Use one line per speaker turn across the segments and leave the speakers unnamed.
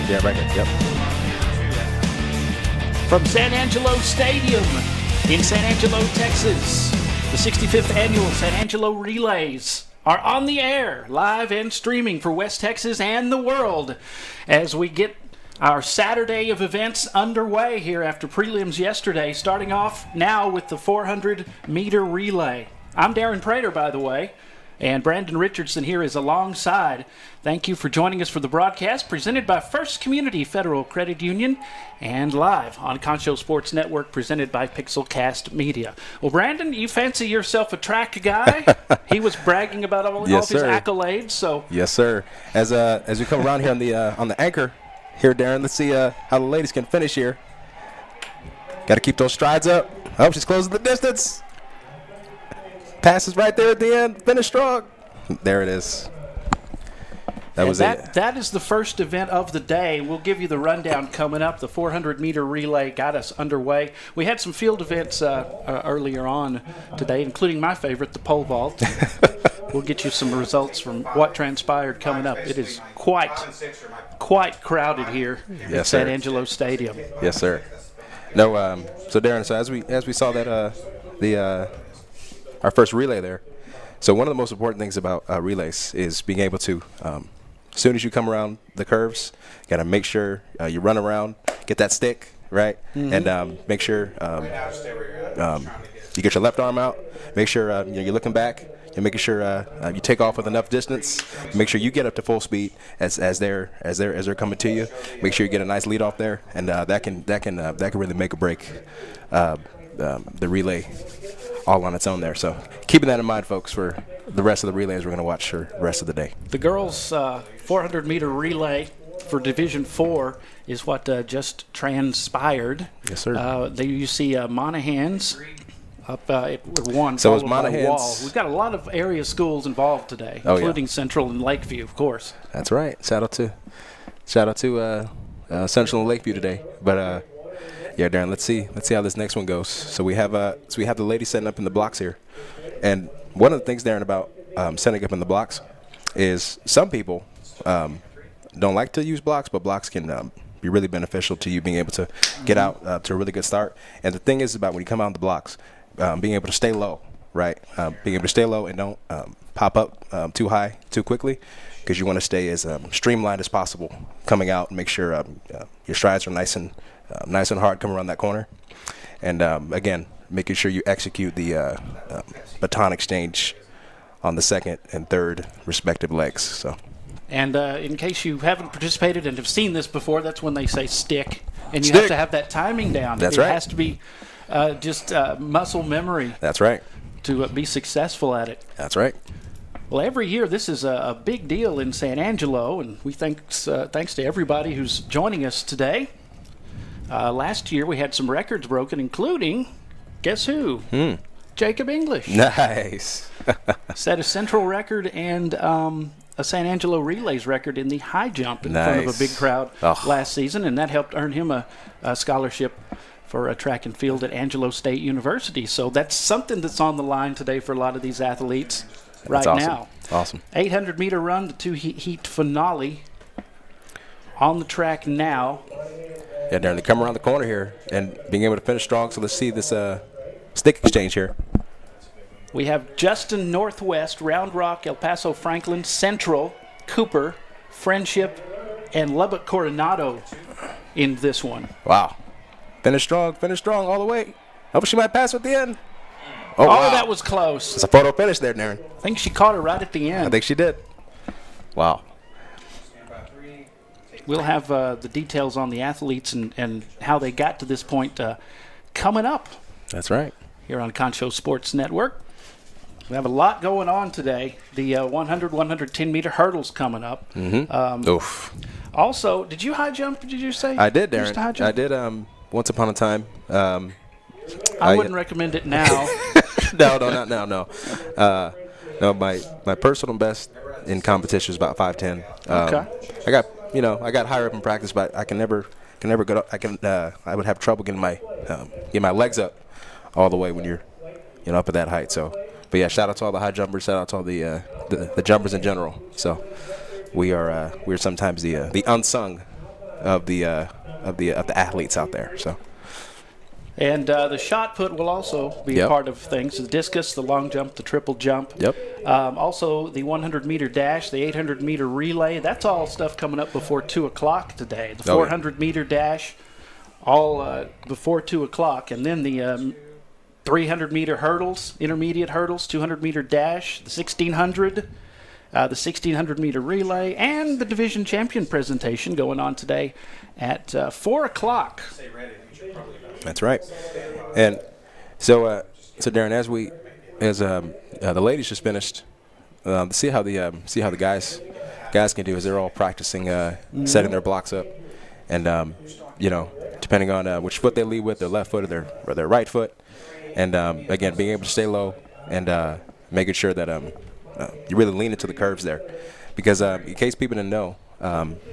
Yeah, right here. Yep.
From San Angelo Stadium in San Angelo, Texas, the 65th annual San Angelo Relays are on the air, live and streaming for West Texas and the world as we get our Saturday of events underway here after prelims yesterday, starting off now with the 400-meter relay. I'm Darren Prater, by the way, and Brandon Richardson here is alongside. Thank you for joining us for the broadcast presented by First Community Federal Credit Union and live on Concho Sports Network presented by Pixelcast Media. Well, Brandon, you fancy yourself a track guy? He was bragging about all of his accolades. So
yes, sir. As we come around here on the anchor here, Darren, let's see how the ladies can finish here. Got to keep those strides up. Oh, she's closing the distance. Passes right there at the end. Finish strong. There it is. That was it.
That is the first event of the day. We'll give you the rundown coming up. The 400-meter relay got us underway. We had some field events earlier on today, including my favorite, the pole vault. We'll get you some results from what transpired coming up. It is quite crowded here at San Angelo Stadium.
Yes, sir. No, so Darren, as we saw that our first relay there. So one of the most important things about relays is being able to, as soon as you come around the curves, you got to make sure you run around, get that stick, right? Mm-hmm. And make sure you get your left arm out. Make sure you're looking back. You're making sure you take off with enough distance. Make sure you get up to full speed as they're coming to you. Make sure you get a nice lead off there, and that can really make or break the relay all on its own there. So keeping that in mind, folks, for the rest of the relays we're going to watch for the rest of the day.
The girls' 400-meter relay for Division 4 is what just transpired.
Yes, sir.
You see Monaghan's up at 1.
So it's Monaghan's.
Wall. We've got a lot of area schools involved today, including Central and Lakeview, of course.
That's right. Shout out to Central and Lakeview today. But yeah, Darren, let's see how this next one goes. So we have the ladies setting up in the blocks here, and one of the things, Darren, about setting up in the blocks is some people don't like to use blocks, but blocks can be really beneficial to you being able to get out to a really good start. And the thing is about when you come out in the blocks, being able to stay low, right? Being able to stay low and don't pop up too high too quickly, because you want to stay as streamlined as possible coming out and make sure your strides are nice and hard coming around that corner. And again, making sure you execute the baton exchange on the second and third respective legs. So.
And in case you haven't participated and have seen this before, that's when they say stick. And you have to have that timing down.
That's right.
It has to be just muscle memory.
That's right.
To be successful at it.
That's right.
Well, every year this is a big deal in San Angelo, and we thanks to everybody who's joining us today. Last year we had some records broken, including, guess who? Jacob English.
Nice.
Set a Central record and a San Angelo Relays record in the high jump in front of a big crowd last season, and that helped earn him a scholarship for a track and field at Angelo State University. So that's something that's on the line today for a lot of these athletes now.
Awesome.
800-meter run, the two-heat finale on the track now.
Yeah, Darren, they come around the corner here and being able to finish strong. So let's see this stick exchange here.
We have Justin Northwest, Round Rock, El Paso Franklin, Central, Cooper, Friendship, and Lubbock Coronado in this one.
Wow. Finish strong all the way. Hope she might pass at the end. Oh, wow.
That was close.
It's a photo finish there, Darren.
I think she caught her right at the end.
I think she did. Wow.
We'll have the details on the athletes and how they got to this point coming up.
That's right.
Here on Concho Sports Network. We have a lot going on today. The 100, 110-meter hurdles coming up.
Mm-hmm. Oof.
Also, did you high jump, did you say?
I did, Darren. I did once upon a time.
I wouldn't recommend it now.
No, not now, no. No, my personal best in competition is about 5'10".
Okay.
I got higher up in practice, but I can never get up. I would have trouble getting my legs up all the way when you're up at that height. So, but yeah, shout out to all the high jumpers. Shout out to all the jumpers in general. So, we're sometimes the unsung of the athletes out there. So.
And the shot put will also be a part of things. The discus, the long jump, the triple jump.
Yep.
Also, the 100-meter dash, the 800-meter relay. That's all stuff coming up before 2 o'clock today. The 400-meter dash, all before 2 o'clock. And then the 300-meter hurdles, intermediate hurdles, 200-meter dash, the 1,600, the 1,600-meter relay, and the division champion presentation going on today at 4 o'clock.
That's right. And so Darren, as the ladies just finished, see how the guys can do is they're all practicing setting their blocks up, and depending on which foot they lead with, their left foot or their right foot, and again being able to stay low and making sure that you really lean into the curves there, because in case people didn't know,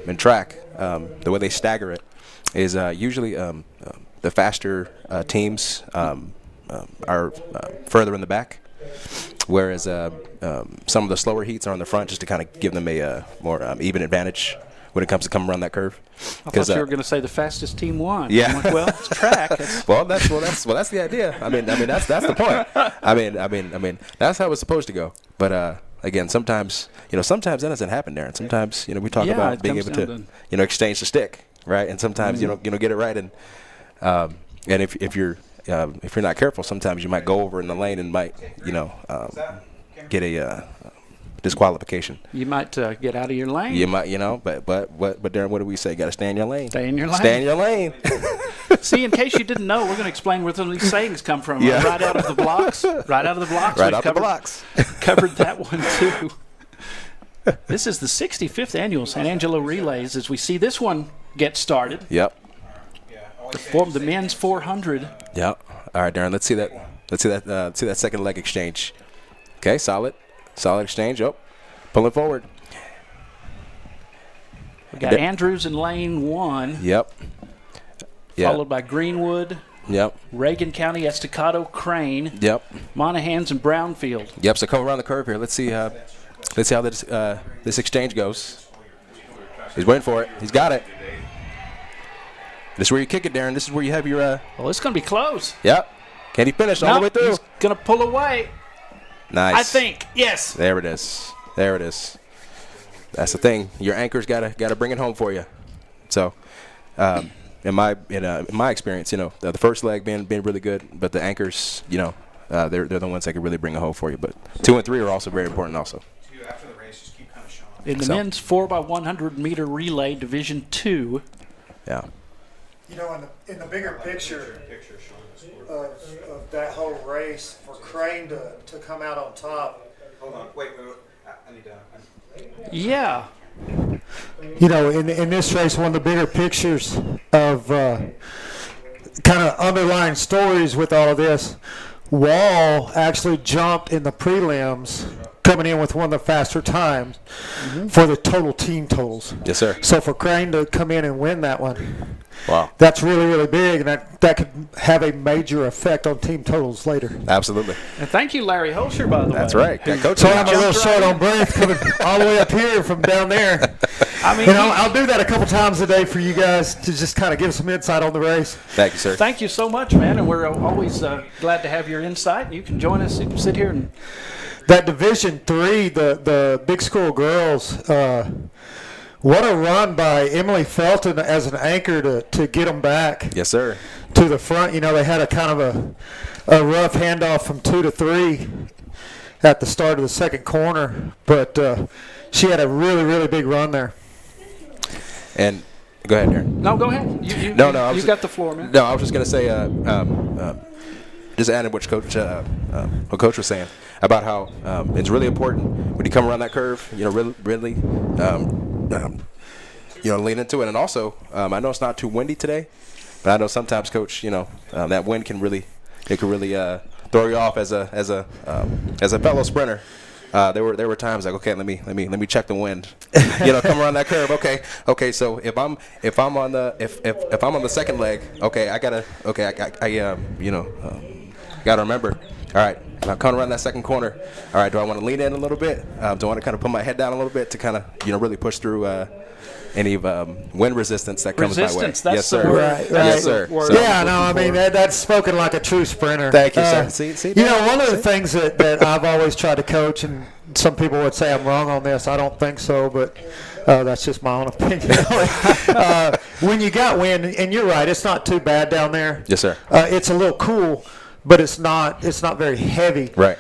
in track the way they stagger it is usually the faster teams are further in the back, whereas some of the slower heats are on the front, just to kind of give them a more even advantage when it comes to coming around that curve.
I thought you were going to say the fastest team won.
Yeah.
Like, well, it's track.
That's the idea. I mean that's the point. I mean that's how it's supposed to go. But again, sometimes that doesn't happen, Darren. Sometimes we talk about being able to exchange the stick, right? And sometimes you don't get it right, and if you're not careful, sometimes you might go over in the lane and might get a disqualification.
You might get out of your lane.
You might, but Darren, what do we say? Got to stay in your lane.
Stay in your lane.
Stay in your lane.
See, in case you didn't know, we're going to explain where some of these sayings come from.
Yeah.
Right out of the blocks. Right out of the blocks.
Right out of the blocks.
Covered that one too. This is the 65th annual San Angelo Relays. As we see this one get started.
Yep.
The men's 400.
Yep. All right, Darren. Let's see that second leg exchange. Okay, solid exchange. Oh, pulling forward.
We got Andrews in lane 1.
Yep.
Followed by Greenwood.
Yep.
Reagan County, Estacado, Crane.
Yep.
Monahans and Brownfield.
Yep. So come around the curve here. Let's see how this exchange goes. He's waiting for it. He's got it. This is where you kick it, Darren. This is where you have your.
Well, it's going to be close.
Yep. Can he finish all the way through?
He's going to pull away.
Nice.
I think. Yes.
There it is. That's the thing. Your anchor's gotta bring it home for you. So, in my experience, the first leg being really good, but the anchors, they're the ones that can really bring it home for you. But 2 and 3 are also very important, also.
After the race, just keep kind of showing.
In the men's 4x100 meter relay, Division 2.
Yeah.
In the bigger picture of that whole race, for Crane to come out on top.
Hold on, wait, I need to.
Yeah.
In this race, one of the bigger pictures of kind of underlying stories with all of this, Wall actually jumped in the prelims, coming in with one of the faster times for the total team totals.
Yes, sir.
So for Crane to come in and win that one,
wow,
that's really, really big, and that could have a major effect on team totals later.
Absolutely.
And thank you, Larry Holscher, by the way.
That's right. Coach.
So I'm a little short on breath coming all the way up here from down there.
I mean,
I'll do that a couple times a day for you guys to just kind of give some insight on the race.
Thank you, sir.
Thank you so much, man, and we're always glad to have your insight. You can join us. You can sit here and.
That Division 3, the big school girls, what a run by Emily Felton as an anchor to get them back.
Yes, sir.
To the front. They had a kind of a rough handoff from 2 to 3 at the start of the second corner, but she had a really, really big run there.
And go ahead, Darren.
No, go ahead. You got the floor, man.
No, I was just going to say, just adding what Coach was saying about how it's really important when you come around that curve, really lean into it. And also, I know it's not too windy today, but I know sometimes, Coach, that wind can really throw you off as a fellow sprinter. There were times like, okay, let me check the wind. Come around that curve. Okay. So if I'm on the second leg, okay, I gotta remember. All right, And I'm coming around that second corner. All right, do I want to lean in a little bit? Do I want to kind of put my head down a little bit to kind of, really push through any wind resistance that comes my way?
Resistance, that's
yes, sir.
the word.
Right,
Yes, sir.
Word.
So-
Yeah, no, I mean, that's spoken like a true sprinter.
Thank you, sir. See,
You know, one of the things that I've always tried to coach, and some people would say I'm wrong on this. I don't think so, but that's just my own opinion. When you got wind, and you're right, it's not too bad down there.
Yes, sir.
It's a little cool, but it's not very heavy.
Right.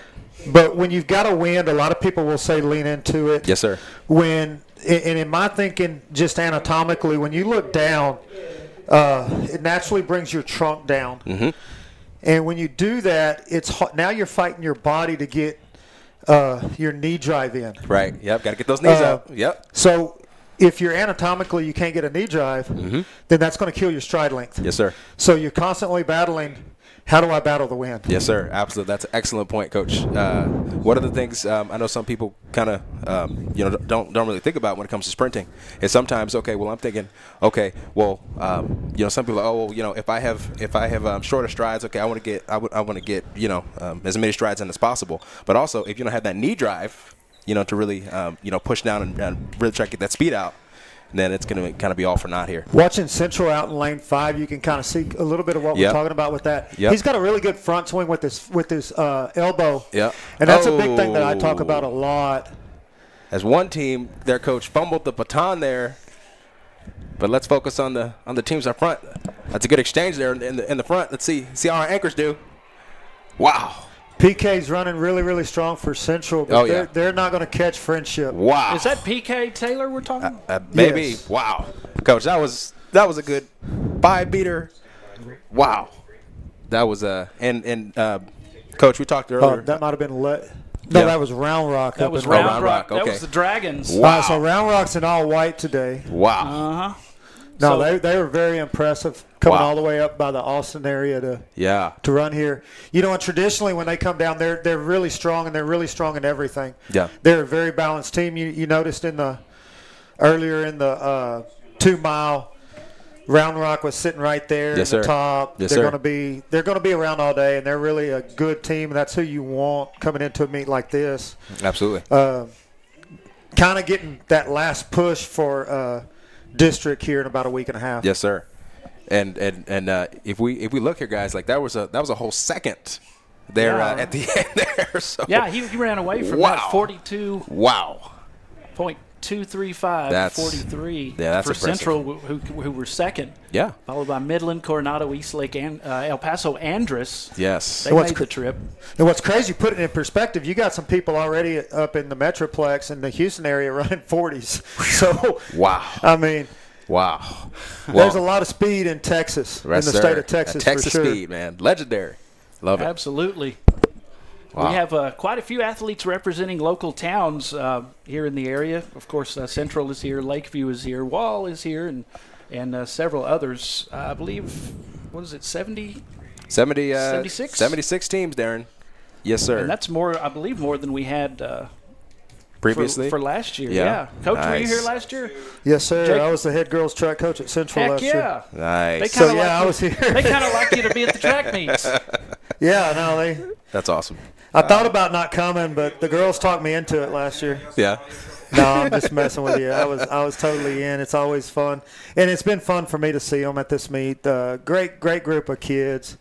But when you've got a wind, a lot of people will say lean into it.
Yes, sir.
And in my thinking, just anatomically, when you look down, it naturally brings your trunk down.
Mm-hmm.
And when you do that, now you're fighting your body to get your knee drive in.
Right. Yep. Got to get those knees up. Yep.
So if you're anatomically, you can't get a knee drive, then that's going to kill your stride length.
Yes, sir.
So you're constantly battling. How do I battle the wind?
Yes, sir. Absolutely. That's an excellent point, Coach. One of the things I know some people kind of don't really think about when it comes to sprinting is sometimes some people if I have shorter strides, I want to get as many strides in as possible. But also if you don't have that knee drive, to really push down and really try to get that speed out, then it's going to kind of be all for naught here.
Watching Central out in lane 5, you can kind of see a little bit of what we're talking about with that.
Yep.
He's got a really good front swing with his elbow.
Yep.
And that's a big thing that I talk about a lot.
As one team, their coach fumbled the baton there, but let's focus on the teams up front. That's a good exchange there in the front. Let's see how our anchors do. Wow.
PK's running really, really strong for Central, but they're not going to catch Friendship.
Wow.
Is that PK Taylor we're talking?
Maybe.
Yes.
Wow. Coach, that was a good 5-beater. Wow. That was Coach, we talked earlier.
That might have been
Yeah.
that was Round Rock.
That was
Round
Round
Rock,
Rock. That
okay.
was the Dragons.
Wow.
So Round Rock's in all white today.
Wow.
Uh-huh.
No,
So-
they were very impressive coming
Wow.
all the way up by the Austin area to
Yeah.
run here. And traditionally when they come down, they're really strong, and they're really strong in everything.
Yeah.
They're a very balanced team. You noticed earlier in the 2-mile, Round Rock was sitting right there
Yes,
at the
sir.
top.
Yes,
they're
sir.
going to be around all day, and they're really a good team. That's who you want coming into a meet like this.
Absolutely.
Kind of getting that last push for district here in about a week and a half.
Yes, sir. And if we look here, guys, like that was a whole second there
Yeah.
at the end there. So
Yeah, he ran away from
Wow.
that 42.235
wow. That's-
43
yeah, that's
for
impressive.
Central, who were second,
Yeah.
followed by Midland, Coronado, Eastlake, and El Paso, Andress.
Yes.
They
What's
made the trip.
And what's crazy, put it in perspective, you got some people already up in the Metroplex and the Houston area running 40s. So,
Wow.
I mean,
Wow.
there's a lot of speed in Texas, in the
Yes, sir.
state of Texas,
Texas
for sure.
speed, man. Legendary. Love it.
Absolutely.
Wow.
We have quite a few athletes representing local towns here in the area. Of course, Central is here, Lakeview is here, Wall is here, and several others. I believe, 70? 76?
76 teams, Darren. Yes, sir.
And that's more, I believe, more than we had
Previously?
for last year.
Yeah.
Yeah. Coach, were you
Nice.
here last year?
Yes, sir.
Jake-
I was the head girls track coach at Central
Heck
last
yeah.
year.
Nice.
They
So,
kinda
yeah, I
like
was
you-
here.
They kind of like you to be at the track meets.
Yeah, no,
That's awesome.
I thought about not coming, but the girls talked me into it last year.
Yeah.
No, I'm just messing with you. I was totally in. It's always fun, and it's been fun for me to see them at this meet. Great group of kids.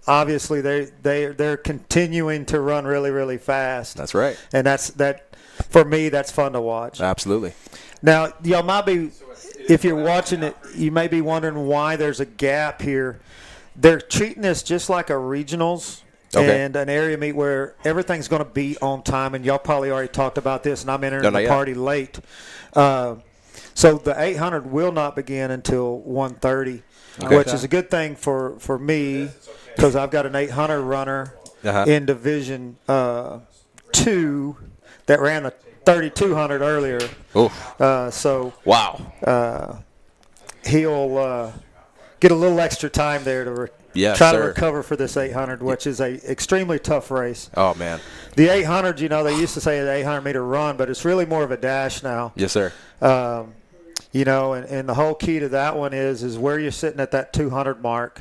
Obviously, they're continuing to run really, really fast.
That's right.
And that for me, that's fun to watch.
Absolutely.
Now, y'all might be, if you're watching it, you may be wondering why there's a gap here. They're treating this just like a regionals.
Okay.
And an area meet where everything's going to be on time, and y'all probably already talked about this, and I'm entering
No, not
the
yet.
party late. So the 800 will not begin until 1:30,
Okay.
which is a good thing for me because I've got an 800 runner in Division 2 that ran the 3,200 earlier.
Oof.
So
Wow.
he'll get a little extra time there to
Yes,
try
sir.
to recover for this 800, which is a extremely tough race.
Oh, man.
The 800, they used to say an 800-meter run, but it's really more of a dash now.
Yes, sir.
And the whole key to that one is where you're sitting at that 200 mark.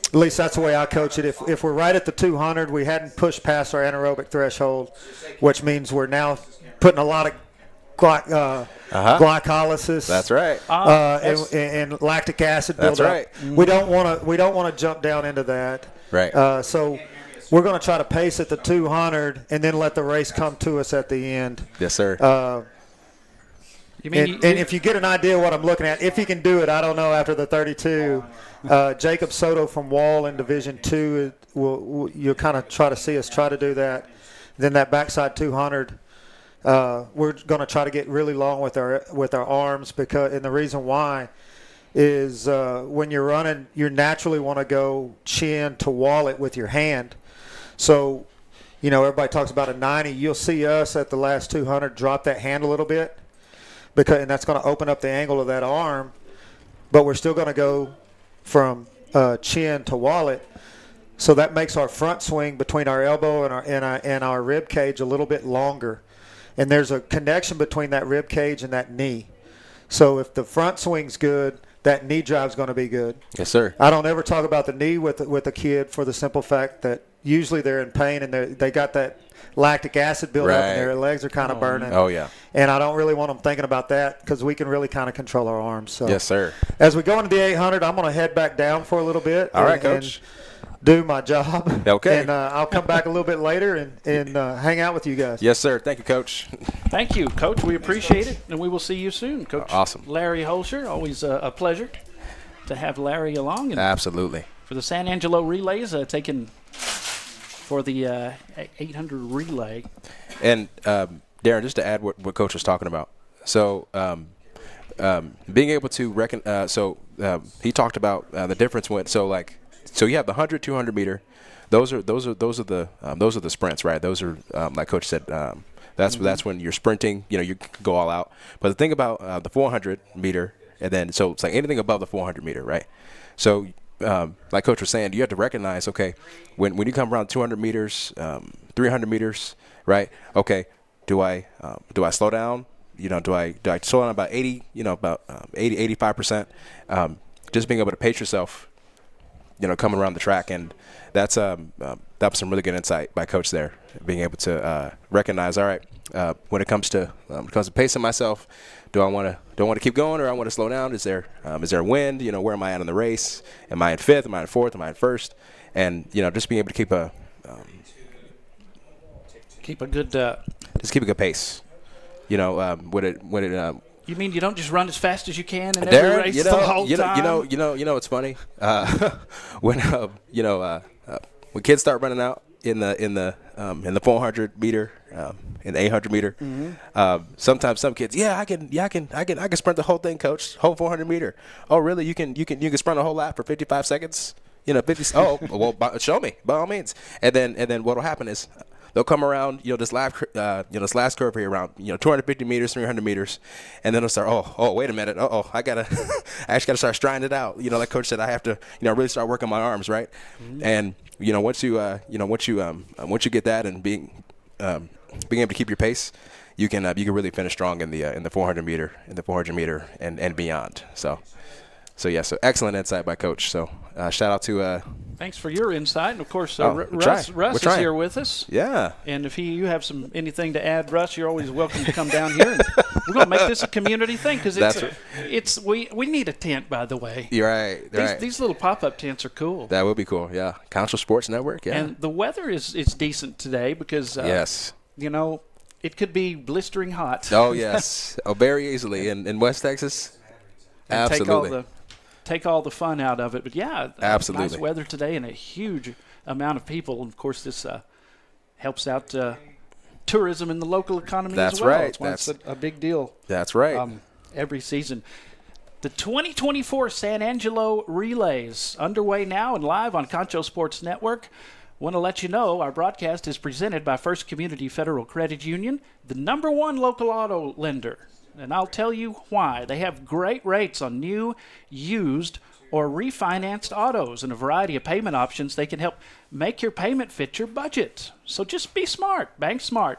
At least that's the way I coach it. If we're right at the 200, we hadn't pushed past our anaerobic threshold, which means we're now putting a lot of glycolysis.
That's right.
And lactic acid buildup.
That's right.
We don't want to jump down into that.
Right.
So we're going to try to pace at the 200 and then let the race come to us at the end.
Yes, sir.
And if you get an idea of what I'm looking at, if he can do it, I don't know, after the 32, Jacob Soto from Wall in Division 2, you'll kind of try to see us try to do that. Then that backside 200, we're going to try to get really long with our arms, and the reason why is when you're running, you naturally want to go chin to wallet with your hand. So, everybody talks about a 90. You'll see us at the last 200 drop that hand a little bit, and that's going to open up the angle of that arm, but we're still going to go from chin to wallet. So that makes our front swing between our elbow and our rib cage a little bit longer. And there's a connection between that rib cage and that knee. So if the front swing's good, that knee drive's going to be good.
Yes, sir.
I don't ever talk about the knee with a kid for the simple fact that usually they're in pain and they got that lactic acid buildup and their legs are kind of burning.
Oh, yeah.
And I don't really want them thinking about that because we can really kind of control our arms. So
yes, sir.
As we go into the 800, I'm going to head back down for a little bit.
All right, Coach.
Do my job.
Okay.
And I'll come back a little bit later and hang out with you guys.
Yes, sir. Thank you, Coach.
Thank you, Coach. We appreciate it, and we will see you soon, Coach.
Awesome.
Larry Holscher, always a pleasure to have Larry along. And
absolutely.
For the San Angelo Relays, taking for the 800 relay.
And, Darren, just to add what Coach was talking about. So being able to he talked about the difference so you have the 100, 200 meter. Those are the sprints, right? Those are like Coach said. That's when you're sprinting. You can go all out. But the thing about the 400 meter, and then so it's like anything above the 400 meter, right? So like Coach was saying, you have to recognize, okay, when you come around 200 meters, 300 meters, right? Okay, do I slow down? Do I slow down about 80? About 85%. Just being able to pace yourself. Coming around the track, and that was some really good insight by Coach there, being able to recognize, all right, when it comes to pacing myself, do I want to keep going or I want to slow down? Is there a wind? Where am I at in the race? Am I in fifth? Am I in fourth? Am I in first? And just being able to keep a good pace.
You mean you don't just run as fast as you can in every race the whole time?
It's funny when kids start running out in the 400 meter, in the 800 meter. Mm-hmm. Sometimes some kids, I can sprint the whole thing, Coach, whole 400 meter. Oh, really? You can sprint a whole lap for 55 seconds? 50. Oh, well, show me by all means. And then what'll happen is, they'll come around, this last curve here around, 250 meters, 300 meters, and then they'll start. Oh, wait a minute. I actually gotta start striding it out. Like Coach said, I have to, really start working my arms, right? Mm-hmm. And once you get that and being able to keep your pace, you can really finish strong in the 400 meter, and beyond. So excellent insight by Coach. So shout out to.
Thanks for your insight, and of course, Russ is here with us.
Yeah.
And if you have anything to add, Russ, you're always welcome to come down here. And we're going to make this a community thing because we need a tent, by the way.
You're right.
These little pop-up tents are cool.
That would be cool. Yeah. Concho Sports Network. Yeah.
And the weather is decent today because
yes,
it could be blistering hot.
Oh yes. Very easily in West Texas.
And
absolutely.
Take all the fun out of it. But
absolutely.
Nice weather today and a huge amount of people. And of course, this helps out tourism in the local economy as well.
Right.
That's a big deal.
That's right.
Every season. The 2024 San Angelo Relays underway now and live on Concho Sports Network. Want to let you know our broadcast is presented by First Community Federal Credit Union, the #1 local auto lender. And I'll tell you why. They have great rates on new, used, or refinanced autos and a variety of payment options. They can help make your payment fit your budget. So just be smart. Bank smart.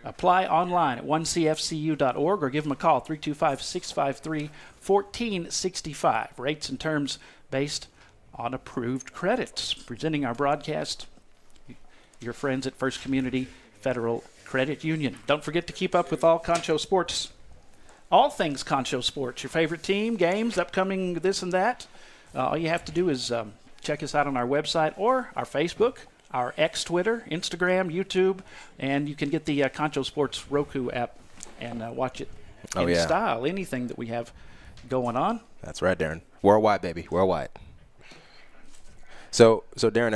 Apply online at 1cfcu.org or give them a call, 325-653-1465. Rates and terms based on approved credits. Presenting our broadcast, your friends at First Community Federal Credit Union. Don't forget to keep up with all Concho Sports. All things Concho Sports. Your favorite team, games, upcoming this and that. All you have to do is check us out on our website or our Facebook, our X Twitter, Instagram, YouTube, and you can get the Concho Sports Roku app and watch it in style. Anything that we have going on.
That's right, Darren. Worldwide, baby. Worldwide. So Darren,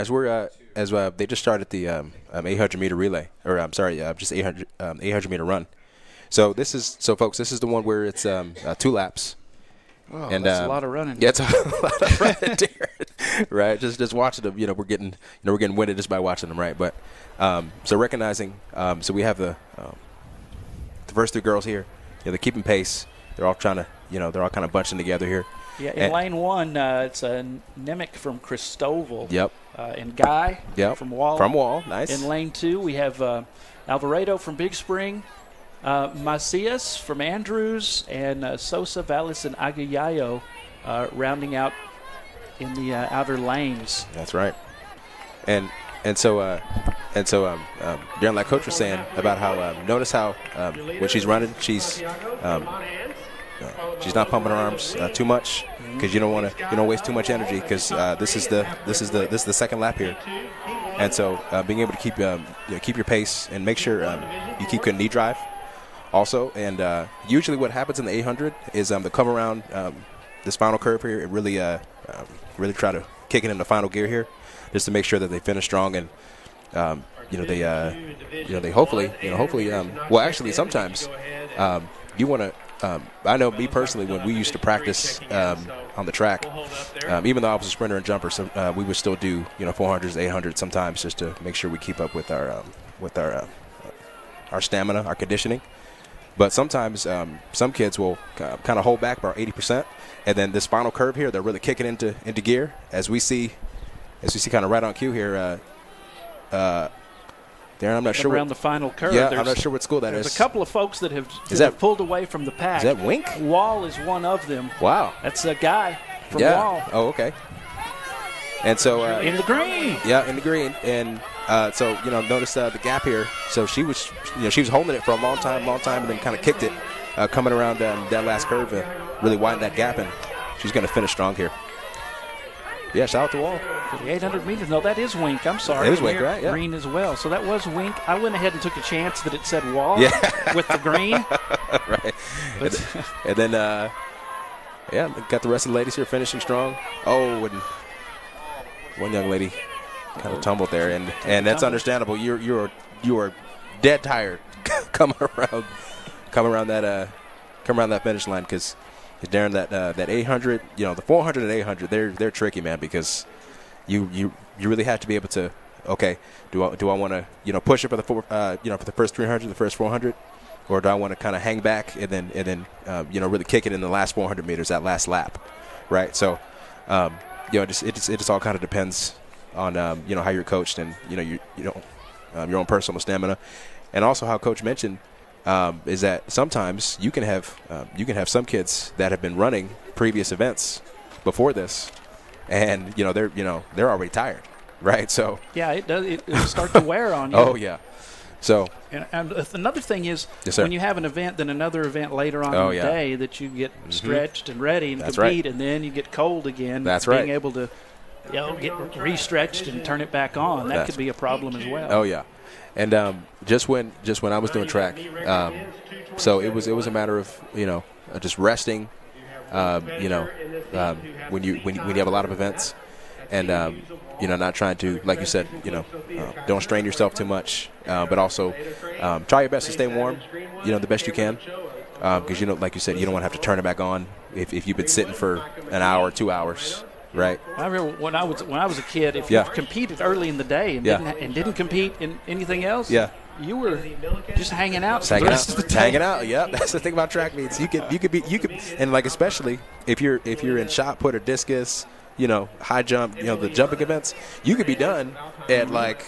as they just started the 800 meter relay, or I'm sorry, just 800 meter run. So folks, this is the one where it's 2 laps.
Oh, and that's a lot of running.
Yeah, it's a lot of running, Darren. Right, just watching them. We're getting winded just by watching them, right? But so recognizing, so we have the first 3 girls here. They're keeping pace. They're all trying to, they're all kind of bunching together here.
Yeah, in lane 1, it's a Nemic from Cristoval.
Yep.
And Guy from Wall.
From Wall, nice.
In lane 2, we have Alvarado from Big Spring, Macias from Andrews, and Sosa, Vallis, and Aguayo rounding out in the outer lanes.
That's right. And so Darren, like Coach was saying about how notice how when she's running, she's not pumping her arms too much, because you don't want to waste too much energy, because this is the second lap here, and so being able to keep keep your pace and make sure you keep good knee drive also. And usually what happens in the 800 is the come around this final curve here, it really try to kick it in the final gear here, just to make sure that they finish strong, and they hopefully well, actually sometimes you want to. I know me personally, when we used to practice on the track, even though I was a sprinter and jumper, so, we would still do 400s, 800s sometimes, just to make sure we keep up with our stamina, our conditioning. But sometimes some kids will kind of hold back about 80%, and then this final curve here, they're really kicking into gear, as we see kind of right on cue here. Darren, I'm not sure.
Around the final curve.
Yeah, I'm not sure what school that is.
There's a couple of folks that have pulled away from the pack.
Is that Wink?
Wall is one of them.
Wow.
That's a guy from Wall.
Oh, okay. And so
in the green.
Yeah, in the green. And so notice the gap here. So she was holding it for a long time, and then kind of kicked it coming around that last curve and really widened that gap, and she's going to finish strong here. Yeah, shout out to Wall.
For the 800 meters. No, that is Wink. I'm sorry.
It is Wink, right? Yeah.
Green as well. So that was Wink. I went ahead and took a chance that it said Wall with the green.
Right. And then, got the rest of the ladies here finishing strong. Oh, and one young lady kind of tumbled there, and that's understandable. You are dead tired coming around that finish line, because Darren, that 800, the 400 and 800, they're tricky, man, because you really have to be able to, okay, do I want to push it for the for the first 300, the first 400, or do I want to kind of hang back and then really kick it in the last 400 meters, that last lap, right? So it just all kind of depends on how you're coached, and your own personal stamina, and also how Coach mentioned. Is that sometimes you can have some kids that have been running previous events before this, and they're already tired, right? So
yeah, it'll start to wear on you.
Oh yeah. So
and another thing is,
yes, sir,
when you have an event, then another event later on in the day, that you get stretched and ready and
That's
compete,
right.
and then you get cold again.
That's
being
right.
able to get re-stretched and turn it back on, that could be a problem as well.
Oh yeah. And just when I was doing track, so it was a matter of just resting, when you have a lot of events, and not trying to, like you said, don't strain yourself too much, but also try your best to stay warm, the best you can, because like you said, you don't want to have to turn it back on if you've been sitting for an hour, 2 hours. Right.
I remember when I was a kid, if you competed early in the day and didn't compete in anything else, you were just hanging out.
Hanging out. Yeah, that's the thing about track meets. You could, and like especially if you're in shot put or discus, high jump, the jumping events, you could be done at like,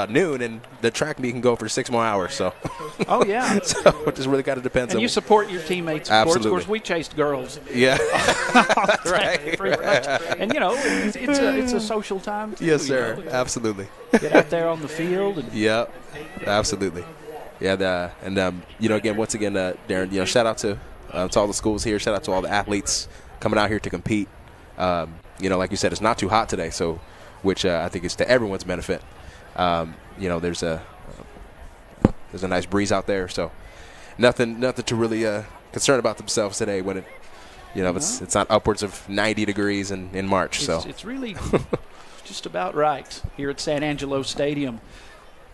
noon, and the track meet can go for 6 more hours. So,
oh yeah,
so it just really kind of depends.
And
on
you support your teammates, of course.
Absolutely.
Of course, we chased girls.
Yeah,
Right. Pretty much. And it's a social time too.
Yes, sir. Absolutely.
Get out there on the field. And
Yep, absolutely. Yeah, again, once again, Darren, shout out to all the schools here. Shout out to all the athletes coming out here to compete. Like you said, it's not too hot today, so which I think is to everyone's benefit. There's a nice breeze out there, so nothing to really concern about themselves today when it, it's not upwards of 90 degrees in March.
It's really just about right here at San Angelo Stadium.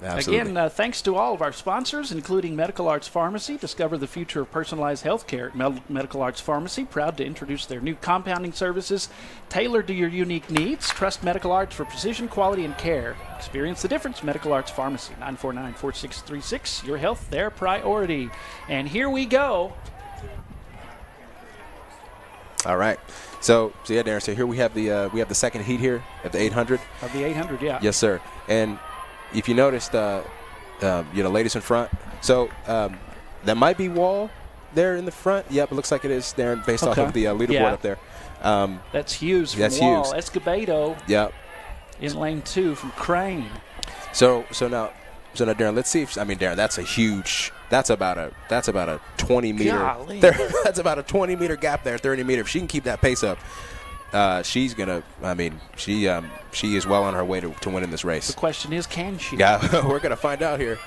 Absolutely.
Again, thanks to all of our sponsors, including Medical Arts Pharmacy. Discover the future of personalized health care at Medical Arts Pharmacy. Proud to introduce their new compounding services tailored to your unique needs. Trust Medical Arts for precision, quality, and care. Experience the difference. Medical Arts Pharmacy, 949-4636. Your health, their priority. And here we go.
All right. So yeah, Darren. So here we have the second heat here at the 800.
Of the 800, yeah.
Yes, sir. And if you noticed, ladies in front. So that might be Wall there in the front. Yep, it looks like it is there based off of the leaderboard up there.
That's Hughes from
that's
Wall.
Hughes.
Escobedo
Yep.
in lane 2 from Crane.
So now, Darren, let's see if Darren, that's about a 20 meter.
Golly.
That's about a 20 meter gap there, 30 meter. If she can keep that pace up, she's gonna. She is well on her way to winning this race.
The question is, can she?
Yeah, we're gonna find out here.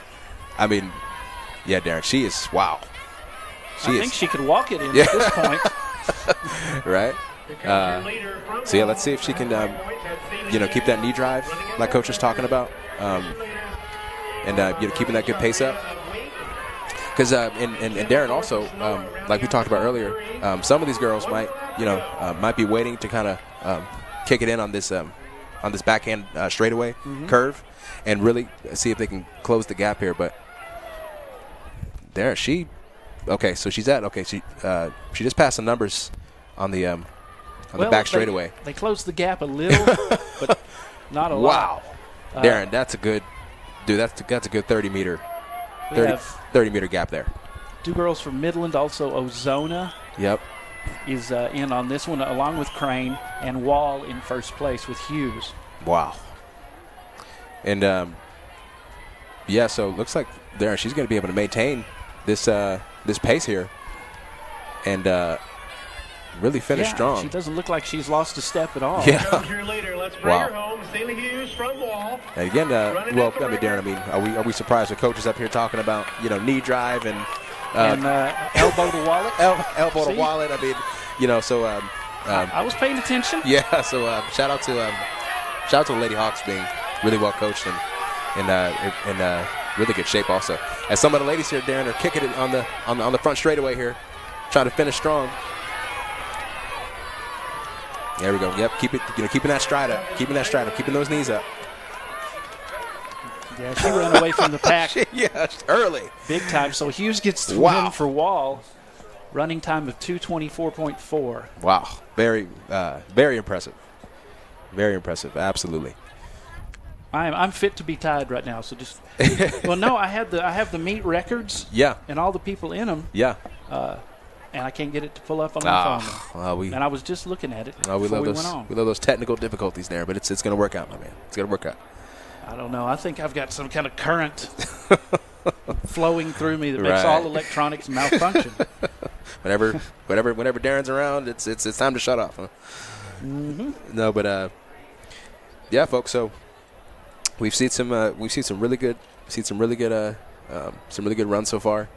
Yeah, Darren, she is. Wow.
I think she could walk it in at this point.
Right. So yeah, let's see if she can, keep that knee drive like Coach was talking about, and keeping that good pace up. Because and Darren also, like we talked about earlier, some of these girls might be waiting to kind of kick it in on this backhand straightaway curve, and really see if they can close the gap here. But there she, okay, so she's at she just passed the numbers on the back straightaway.
They closed the gap a little, but not a lot.
Wow, Darren, that's a good, dude. That's a good 30 meter gap there.
2 girls from Midland, also Ozona.
Yep.
Is in on this one, along with Crane, and Wall in first place with Hughes.
Wow. And so it looks like there she's going to be able to maintain this pace here, and really finish strong.
She doesn't look like she's lost a step at all.
Yeah.
Wow.
And again, Darren, are we surprised the coaches up here talking about knee drive and
elbow to wallet?
Elbow to wallet.
I was paying attention.
Yeah. So shout out to the Lady Hawks being really well coached and in really good shape also. As some of the ladies here, Darren, are kicking it on the front straightaway here, trying to finish strong. There we go. Yep, keeping that stride up, keeping those knees up.
Yeah, she ran away from the pack.
Early.
Big time. So Hughes gets the win for Wall. Running time of 2:24.4.
Wow. Very, very impressive. Very impressive. Absolutely.
I'm fit to be tied right now. So just. Well, no, I have the meet records.
Yeah.
And all the people in them.
Yeah.
And I can't get it to pull up on my phone. And I was just looking at it before we went on.
We love those technical difficulties there, but it's going to work out, my man. It's going to work out.
I don't know. I think I've got some kind of current flowing through me that makes all electronics malfunction.
whenever Darren's around, it's time to shut off. Huh?
Mm-hmm.
No, but yeah, folks. So we've seen some really good runs so far.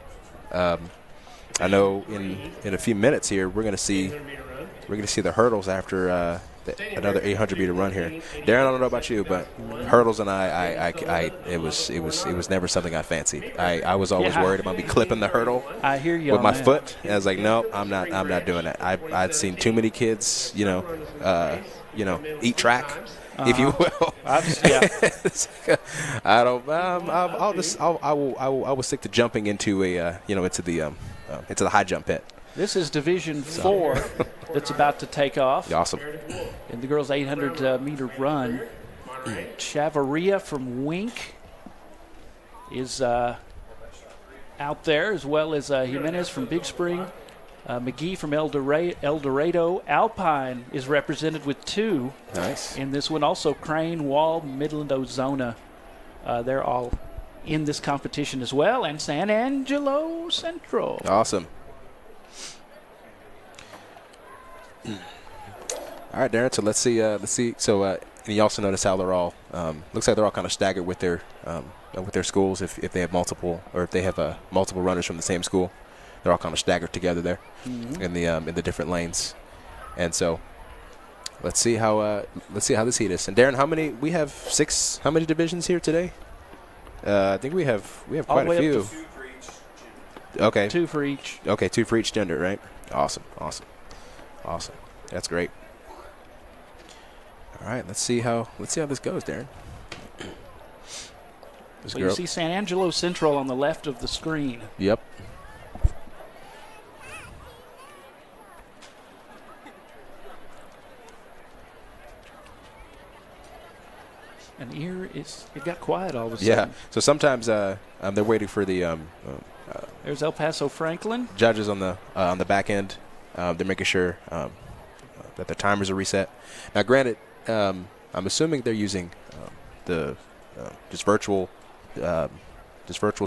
I know in a few minutes here we're gonna see the hurdles after another 800 meter run here. Darren, I don't know about you, but hurdles and it was never something I fancied. I was always worried about me clipping the hurdle.
I hear you
with my foot. And I was like, no, I'm not doing that. I'd seen too many kids, eat track. If you will, I don't. I will stick to jumping into into the high jump pit.
This is Division 4 that's about to take off
Awesome.
in the girls' 800-meter run. Chavarria from Wink is out there, as well as Jimenez from Big Spring. McGee from El Dorado. Alpine is represented with 2
Nice.
in this one. Also Crane, Wall, Midland, Ozona. They're all in this competition as well. And San Angelo Central.
Awesome. All right, Darren. So let's see. So and you also notice how they're all looks like they're all kind of staggered with their schools. If they have multiple, or if they have multiple runners from the same school, they're all kind of staggered together there in the different lanes. And so let's see how this heat is. And Darren, how many? We have 6. How many divisions here today? I think we have quite a few. Okay.
2 for each.
Okay, 2 for each gender, right? Awesome. That's great. All right, let's see how this goes, Darren.
So you see San Angelo Central on the left of the screen.
Yep.
And here it got quiet all of a sudden.
Yeah. So sometimes they're waiting for the
There's El Paso Franklin.
judges on the back end. They're making sure that the timers are reset. Now, granted, I'm assuming they're using the just virtual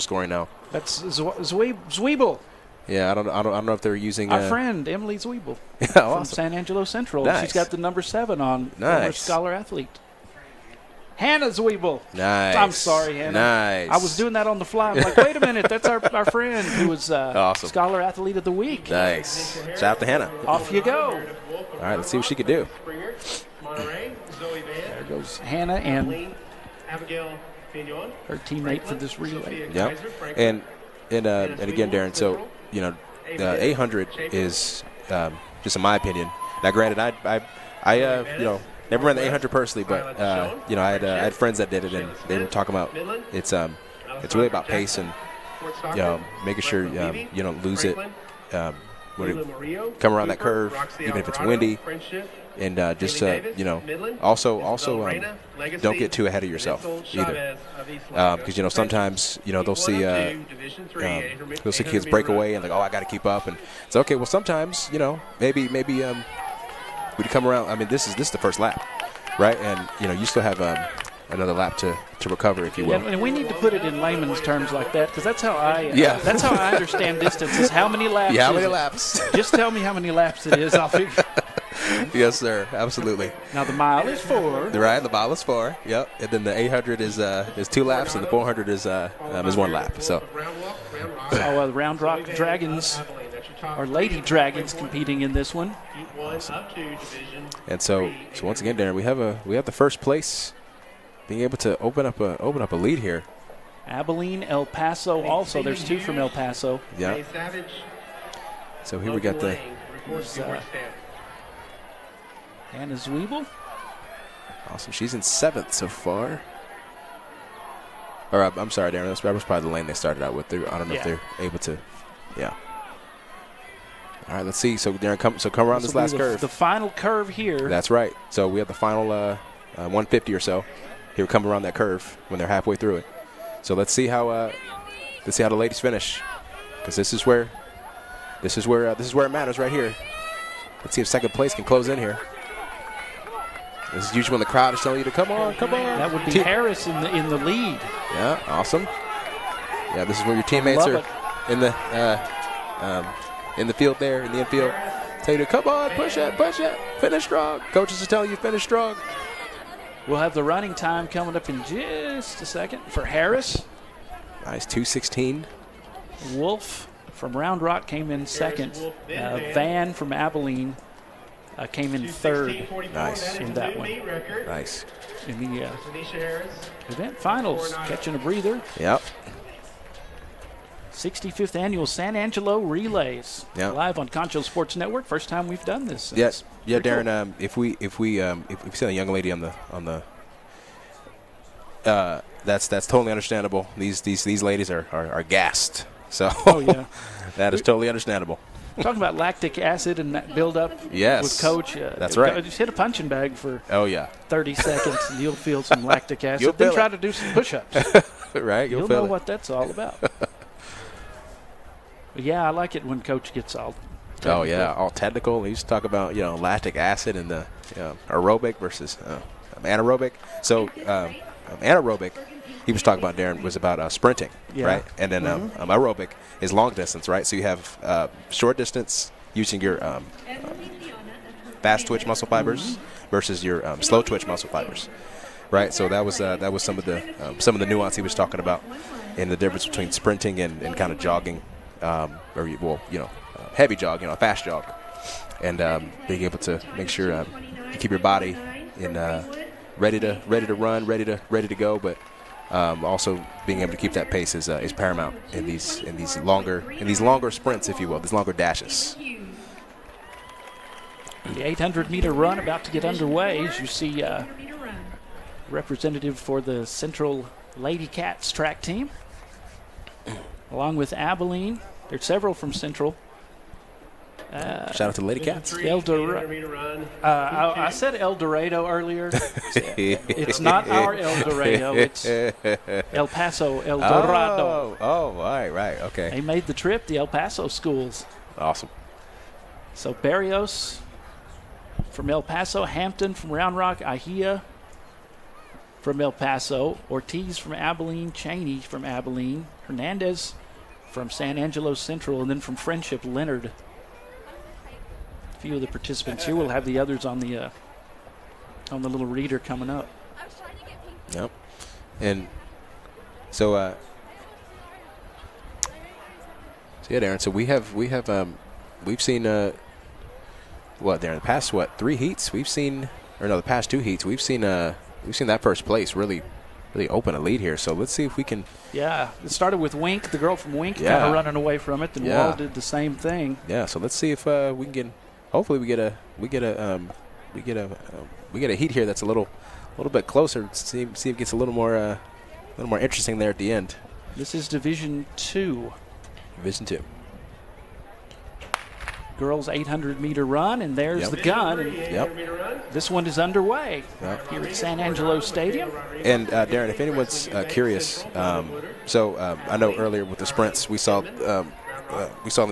scoring now.
That's Zwiebel.
Yeah, I don't know if they're using
Our friend Emily Zwiebel
yeah,
from
awesome.
San Angelo Central.
Nice.
She's got the number 7 on.
Nice.
Former scholar athlete. Hannah Zwiebel.
Nice.
I'm sorry, Hannah.
Nice.
I was doing that on the fly. I'm like, wait a minute, that's our friend who was
Awesome.
scholar athlete of the week.
Nice. Shout out to Hannah.
Off you go.
All right, let's see what she can do.
There goes Hannah and her teammate for this relay.
Yeah. And again, Darren. So the 800 is just in my opinion. Now, granted, I never ran the 800 personally, but I had friends that did it, and they were talking about it's really about pace and making sure you don't lose it when you come around that curve, even if it's windy, and just also don't get too ahead of yourself either, because sometimes they'll see kids break away and like, oh, I got to keep up, and it's okay. Well, sometimes maybe when you come around, I mean, this is the first lap, right? And you still have another lap to recover, if you will.
Yeah, and we need to put it in layman's terms like that, because that's how I that's how I understand distances. How many laps?
Yeah, how many laps?
Just tell me how many laps it is. I'll figure.
Yes, sir. Absolutely.
Now the mile is 4.
Right, the mile is 4. Yep. And then the 800 is 2 laps, and the 400 is 1 lap. So.
The Round Rock Dragons, or Lady Dragons, competing in this one.
Awesome. And so once again, Darren, we have the first place being able to open up a lead here.
Abilene, El Paso. Also, there's 2 from El Paso.
Yeah. So here we got the.
Hannah Zwiebel.
Awesome. She's in 7th so far. Or I'm sorry, Darren. That was probably the lane they started out with. I don't know if they're able to. Yeah. All right. Let's see. So Darren, come around this last curve.
The final curve here.
That's right. So we have the final 150 or so. Here we come around that curve when they're halfway through it. So let's see how the ladies finish, because this is where it matters right here. Let's see if second place can close in here. This is usually when the crowd is telling you to come on.
That would be Harris in the lead.
Yeah, awesome. Yeah, this is where your teammates are in the field there, in the infield. Tell you to come on, push it, finish strong. Coaches are telling you finish strong.
We'll have the running time coming up in just a second for Harris.
Nice, 2:16.
Wolf from Round Rock came in second. Van from Abilene came in third.
Nice.
In that one.
Nice.
In the event finals, catching a breather.
Yep.
65th annual San Angelo Relays.
Yep.
Live on Concho Sports Network. First time we've done this.
Yes. Yeah, Darren. Cool. If we see a young lady on the that's totally understandable. These ladies are gassed. So
oh yeah,
that is totally understandable.
Talking about lactic acid and that build-up
Yes.
with Coach.
That's right.
Just hit a punching bag for
Oh, yeah.
30 seconds, and you'll feel some lactic acid.
You'll
Then
feel
try
it.
to do some push-ups.
Right?
You'll
feel
know
it.
what that's all about. But yeah, I like it when Coach gets all technical.
Oh, yeah. All technical. He used to talk about, lactic acid and the aerobic versus anaerobic. So anaerobic, he was talking about, Darren, was about sprinting,
Yeah.
right? And then aerobic is long distance, right? So you have short distance using your fast twitch muscle fibers versus your slow twitch muscle fibers, right? So that was some of the nuance he was talking about in the difference between sprinting and kind of jogging, heavy jog, a fast jog, and being able to make sure you keep your body in ready to run, ready to go, but also being able to keep that pace is paramount in these longer sprints, if you will, these longer dashes.
The 800-meter run about to get underway. As you see, representative for the Central Lady Cats track team, along with Abilene. There's several from Central.
Shout out to the Lady Cats.
El Dorado. I said El Dorado earlier. It's not our El Dorado. It's El Paso El Dorado.
Oh, right, okay.
They made the trip, the El Paso schools.
Awesome.
So Barrios from El Paso, Hampton from Round Rock, Ahia from El Paso, Ortiz from Abilene, Cheney from Abilene, Hernandez from San Angelo Central, and then from Friendship, Leonard. A few of the participants here. We'll have the others on the little reader coming up.
Yep. And so yeah, Darren. So we've seen Darren, the past 3 heats the past 2 heats we've seen that first place really open a lead here. So let's see if we can.
Yeah, it started with Wink, the girl from Wink, kind
Yeah.
of running away from it. Then
Yeah.
Wall did the same thing.
Yeah. So let's see if we can get. Hopefully we get a heat here that's a little bit closer. See if it gets a little more interesting there at the end.
This is Division 2.
Division 2.
Girls 800-meter run, and there's
Yep.
the gun. And
Yep.
this one is underway
Yep.
here at San Angelo Stadium.
And Darren, if anyone's curious, I know earlier with the sprints we saw them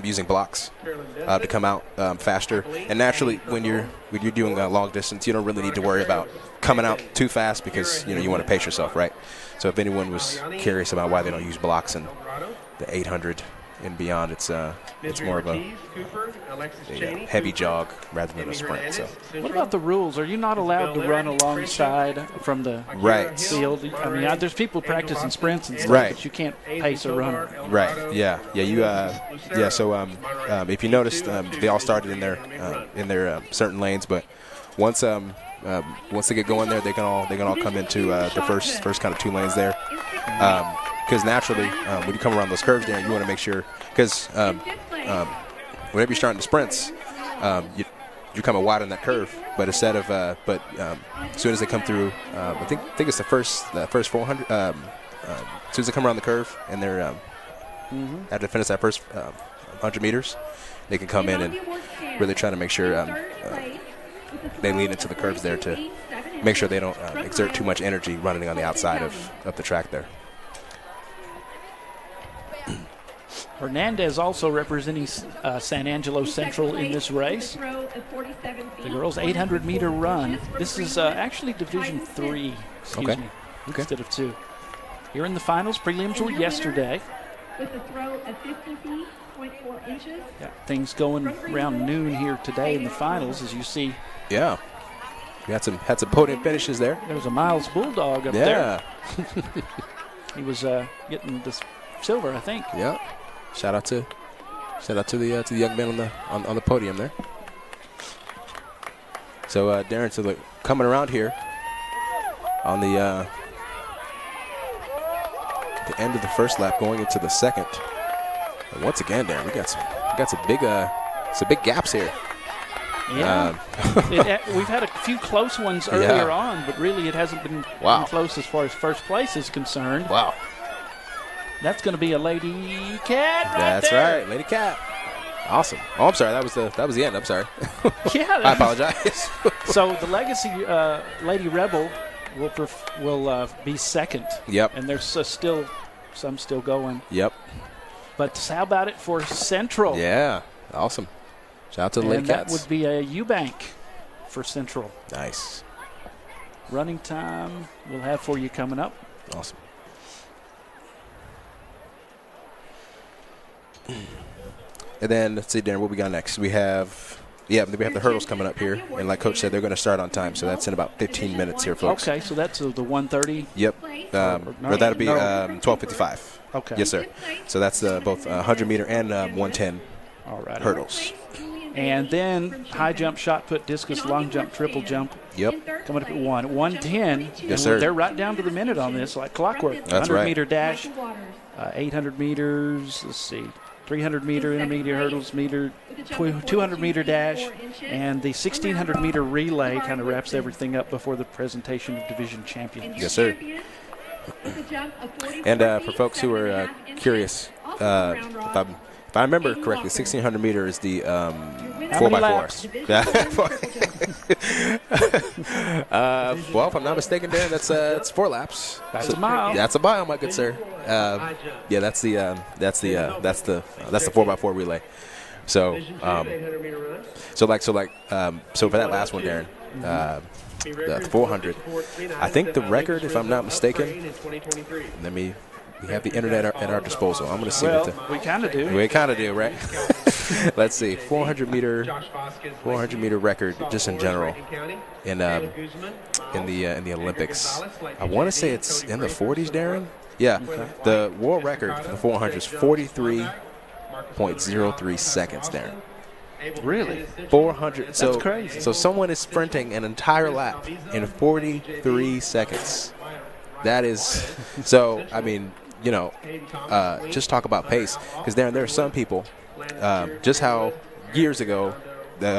using blocks to come out faster. And naturally, when you're doing long distance, you don't really need to worry about coming out too fast because you want to pace yourself, right? So if anyone was curious about why they don't use blocks in the 800 and beyond, it's more of a heavy jog rather than a sprint. So
What about the rules? Are you not allowed to run alongside from the
Right.
field? I mean, there's people practicing sprints and stuff,
Right.
but you can't pace a runner.
Right. Yeah. So if you noticed, they all started in their certain lanes, but once they get going there, they can all come into the first kind of 2 lanes there. Because naturally, when you come around those curves there, you want to make sure, because whenever you're starting the sprints, you're coming wide on that curve. But instead of, as soon as they come through, I think it's the first 400. As soon as they come around the curve and they're have to finish that first 100 meters, they can come in and really try to make sure they lean into the curves there to make sure they don't exert too much energy running on the outside of the track there.
Hernandez also representing San Angelo Central in this race. The girls' 800-meter run. This is actually Division 3, excuse me, instead of 2. Here in the finals, prelims were yesterday.
With a throw of 50.4 inches.
Got things going around noon here today in the finals, as you see.
Yeah. We had some podium finishes there.
There was a Miles Bulldog up there. He was getting the silver, I think.
Yeah. Shout out to the young man on the podium there. So Darren, so coming around here on the end of the first lap, going into the second. And once again, Darren, we got some big gaps here.
Yeah, we've had a few close ones earlier on, but really it hasn't been close as far as first place is concerned.
Wow.
That's going to be a Lady Cat
That's
there.
right, Lady Cat. Awesome. Oh, I'm sorry. That was the end. I'm sorry.
Yeah.
I apologize.
So the Legacy Lady Rebel will be second.
Yep.
And there's still some still going.
Yep.
But how about it for Central?
Yeah. Awesome. Shout out to the Lady
And
Cats.
that would be a Eubank for Central.
Nice.
Running time we'll have for you coming up.
Awesome. And then let's see, Darren, what we got next? We have the hurdles coming up here, and like Coach said, they're going to start on time, so that's in about 15 minutes here, folks.
Okay, so that's the 1:30.
Yep. Or that'll be 12:55.
Okay.
Yes, sir. So that's both 100 meter and 110
All right.
hurdles.
And then high jump, shot put, discus, long jump, triple jump.
Yep.
Coming up at 1:10.
Yes, sir.
They're right down to the minute on this, like clockwork.
That's
100
right.
meter dash, 800 meters. Let's see. 300 meter intermediate hurdles, 200 meter dash, and the 1600 meter relay kind of wraps everything up before the presentation of division champions.
Yes, sir. And for folks who are curious, if I remember correctly, 1600 meter is the 4x4. Well, if I'm not mistaken, Dan, that's 4 laps.
That's a mile.
That's a mile, my good sir. Yeah, that's the 4x4 relay. So, so for that last one, Darren, the 400. I think the record, if I'm not mistaken, we have the internet at our disposal. I'm going to see
Well, we kind of do.
We kind of do, right? Let's see, 400 meter record just in general in the Olympics. I want to say it's in the 40s, Darren. Yeah, the world record for the 400 is 43.03 seconds, Darren.
Really?
400.
That's crazy.
So someone is sprinting an entire lap in 43 seconds. That is so. I mean, just talk about pace, because there are some people. Just how years ago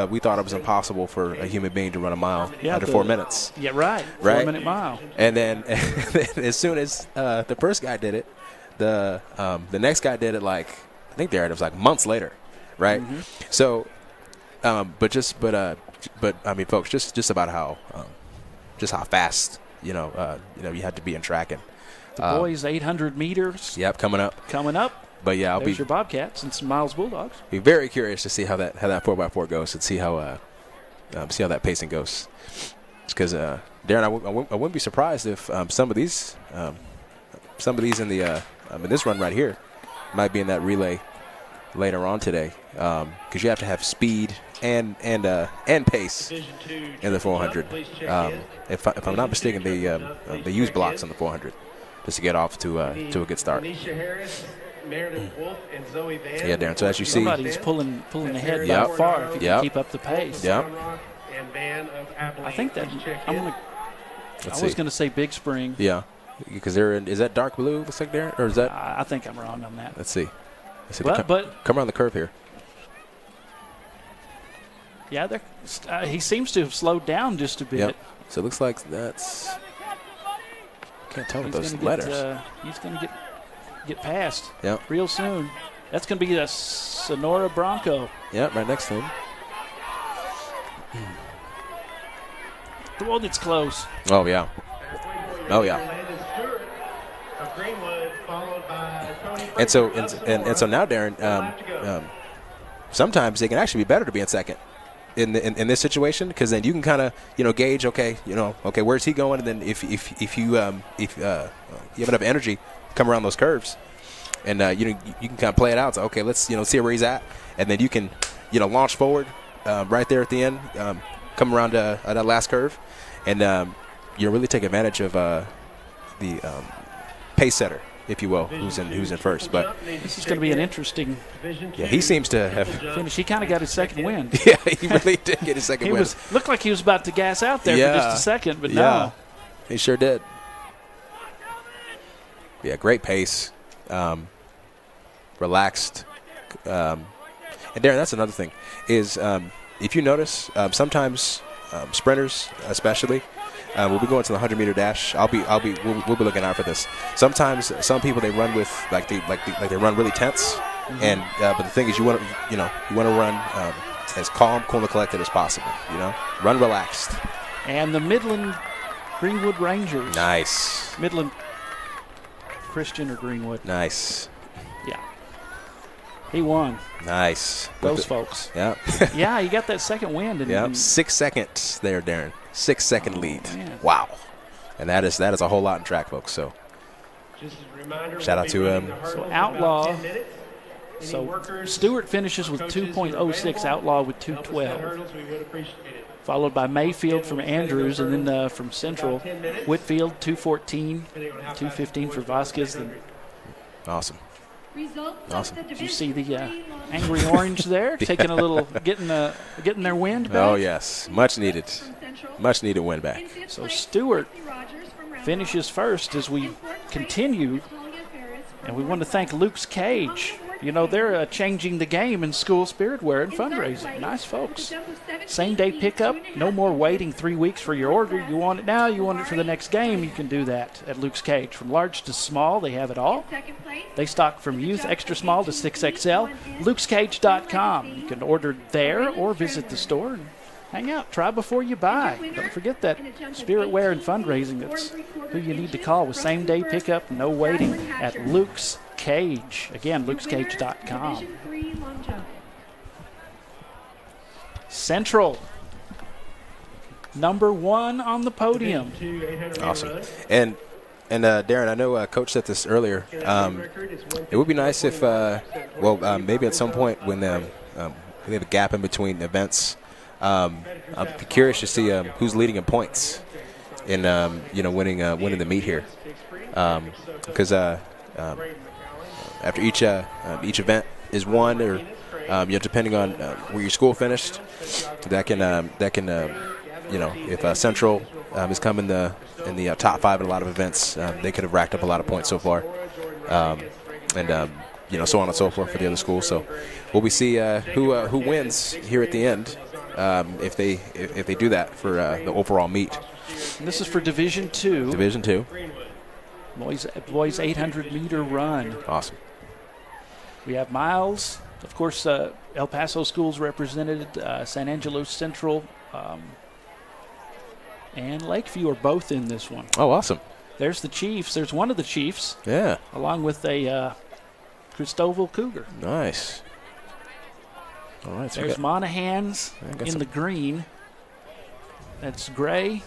we thought it was impossible for a human being to run a mile under 4 minutes.
Yeah, right.
Right.
4 minute mile.
And then as soon as the first guy did it, the next guy did it I think it was months later, right? Mm-hmm. So, but I mean, folks, just about how fast you had to be in tracking.
The boys 800 meters.
Yep, coming up. But yeah,
There's your Bobcats and some Miles Bulldogs.
Be very curious to see how that 4x4 goes and see how that pacing goes. Because Darren, I wouldn't be surprised if some of these in this run right here might be in that relay later on today. Because you have to have speed and pace in the 400. If I'm not mistaken, they use blocks on the 400 just to get off to a good start. Yeah, Darren. So as you see,
somebody's pulling ahead by far if you can keep up the pace.
Yeah.
I think that I was going to say Big Spring.
Yeah, because is that dark blue? Looks like Darren, or is that?
I think I'm wrong on that.
Let's see.
But
come around the curve here.
Yeah, he seems to have slowed down just a bit.
Yep. So it looks like that's. Can't tell with those letters.
He's going to get past.
Yep.
Real soon. That's going to be a Sonora Bronco.
Yep, right next to him.
Oh, that's close.
Oh yeah. And so now, Darren, sometimes it can actually be better to be in second in this situation, because then you can kind of gauge okay where's he going, and then if you have enough energy, come around those curves, and you can kind of play it out. So okay, let's see where he's at, and then you can launch forward right there at the end, come around that last curve, and really take advantage of the pace setter, if you will, who's in first. But
this is going to be an interesting.
Yeah, he seems to have
finished. He kind of got his second win.
Yeah, he really did get his second win.
Looked like he was about to gas out there for just a second, but no.
He sure did. Yeah, great pace, relaxed, and Darren, that's another thing is if you notice sometimes sprinters especially. We'll be going to the 100-meter dash. We'll be looking out for this. Sometimes some people, they run with they run really tense, And but the thing is, you want to run as calm, cool, and collected as possible. Run relaxed.
And the Midland Greenwood Rangers.
Nice.
Midland Christian or Greenwood.
Nice.
Yeah. He won.
Nice.
Those folks.
Yeah.
Yeah, he got that second win.
Yeah. 6 seconds there, Darren. 6-second lead.
Man.
Wow. And that is a whole lot in track, folks. So shout out to him.
So Outlaw. So Stewart finishes with 2.06, Outlaw with 2.12. Followed by Mayfield from Andrews, and then from Central, Whitfield 2.14, 2.15 for Vasquez. And
Awesome. Awesome.
did you see the Angry Orange there, taking a little, getting their wind back?
Oh yes, much needed win back.
So Stewart finishes first as we continue, and we want to thank Luke's Cage. They're changing the game in school spirit wear and fundraising. Nice folks. Same day pickup. No more waiting 3 weeks for your order. You want it now, you want it for the next game, you can do that at Luke's Cage. From large to small, they have it all. They stock from youth extra small to 6XL. LukesCage.com. You can order there or visit the store and hang out. Try before you buy. Don't forget that spirit wear and fundraising. That's who you need to call with same day pickup, no waiting at Luke's Cage. Again, lukescage.com. Central, number 1 on the podium.
Awesome. And Darren, I know Coach said this earlier. It would be nice if, maybe at some point when they have a gap in between events, I'm curious to see who's leading in points in winning the meet here, because after each event is won, or depending on where your school finished, that can if Central has come in the top 5 in a lot of events, they could have racked up a lot of points so far, and so on and so forth for the other schools. So we'll see who wins here at the end, if they do that for the overall meet.
And this is for Division 2.
Division 2.
Boys 800-meter run.
Awesome.
We have miles. Of course, El Paso schools represented. San Angelo Central and Lakeview are both in this one.
Oh, awesome.
There's the Chiefs. There's one of the Chiefs.
Yeah.
Along with a Cristobal Cougar.
Nice. All right. So
there's Monahan's in the green. That's gray.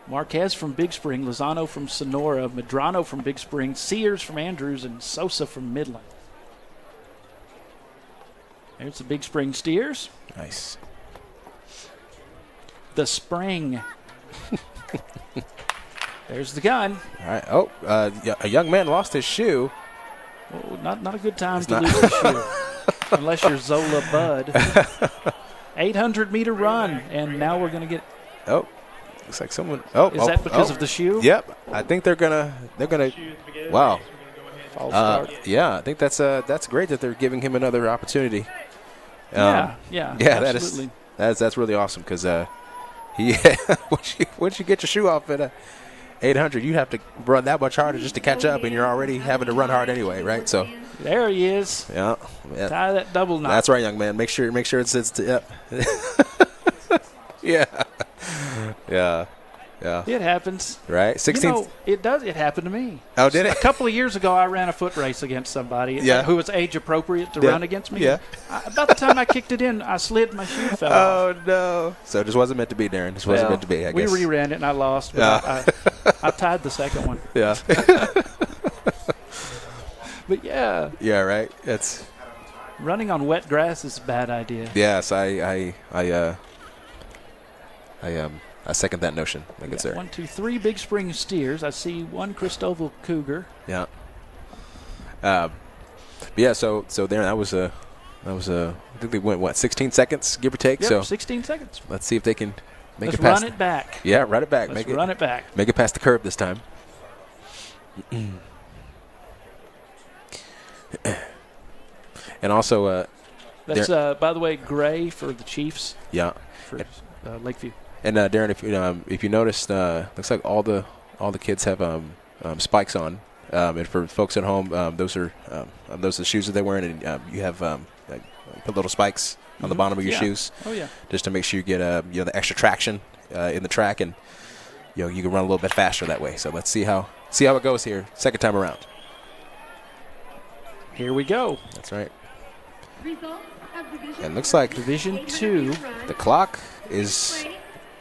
Marquez from Big Spring, Lozano from Sonora, Medrano from Big Spring, Sears from Andrews, and Sosa from Midland. There's the Big Spring Steers.
Nice.
The Spring. There's the gun.
All right. Oh, a young man lost his shoe.
Oh, not a good time to lose a shoe, unless you're Zola Bud. 800-meter run, and now we're going to get.
Oh. Looks like someone.
Is that because of the shoe?
Yep. I think they're gonna. Wow.
False start.
Yeah, I think that's great that they're giving him another opportunity.
Yeah.
Absolutely. That's really awesome, because once you get your shoe off at 800, you have to run that much harder just to catch up, and you're already having to run hard anyway, right? So.
There he is.
Yeah.
Tie that double knot.
That's right, young man. Make sure it's yep. Yeah. Yeah.
It happens.
Right? 16th.
It does. It happened to me.
Oh, did it?
A couple of years ago, I ran a foot race against somebody who was age appropriate to run against me.
Yeah.
About the time I kicked it in, I slid, my shoe fell off.
Oh, no. So it just wasn't meant to be, Darren. Just wasn't meant to be, I guess.
We reran it, and I lost, but I tied the second one.
Yeah.
But, yeah.
Yeah, right. It's
running on wet grass is a bad idea.
Yes, I second that notion. I think it's there.
1, 2, 3 Big Spring Steers. I see one Cristobal Cougar.
Yeah. Yeah. So there. That was a. I think they went 16 seconds, give or take.
Yep,
so
16 seconds.
Let's see if they can make
Let's
it past.
run it back.
Yeah, run it back.
Let's run it back.
Make it past the curve this time. And also.
That's by the way, gray for the Chiefs.
Yeah.
For Lakeview.
And Darren, if you noticed, looks like all the kids have spikes on And for folks at home, those are the shoes that they're wearing, and you have put little spikes on the bottom of your shoes.
Oh yeah.
Just to make sure you get the extra traction in the track, and you can run a little bit faster that way. So let's see how it goes here, second time around.
Here we go.
That's right.
Results of Division
And looks like
Division 2,
the clock is.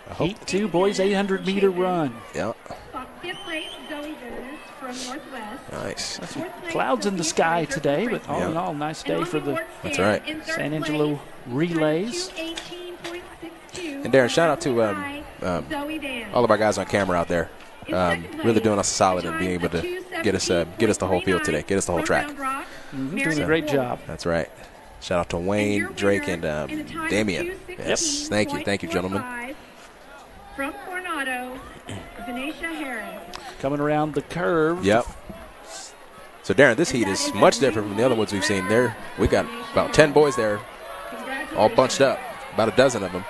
I hope.
Heat 2 boys 800-meter run.
Yeah.
Fifth place, Zoe Dennis from Northwest.
Nice.
Fourth place,
Clouds in the
Sophia
sky
Fraser
today,
from
but all
Frankfort.
in all, nice
And
day
on
for
the
the
board
That's
stand
right.
in third
San Angelo
place,
Relays.
218.62,
And Darren, shout out to
Zoe Dennis.
all of our guys on camera out there. Really doing us a solid and being able to get us the whole field today, get us the whole track.
Doing a great job.
That's right. Shout out to Wayne, Drake, and Damien. Yes, thank you, gentlemen.
From Coronado, Venetia Harris.
Coming around the curve.
Yep. So Darren, this heat is much different from the other ones we've seen. There, we got about 10 boys there, all bunched up, about a dozen of them.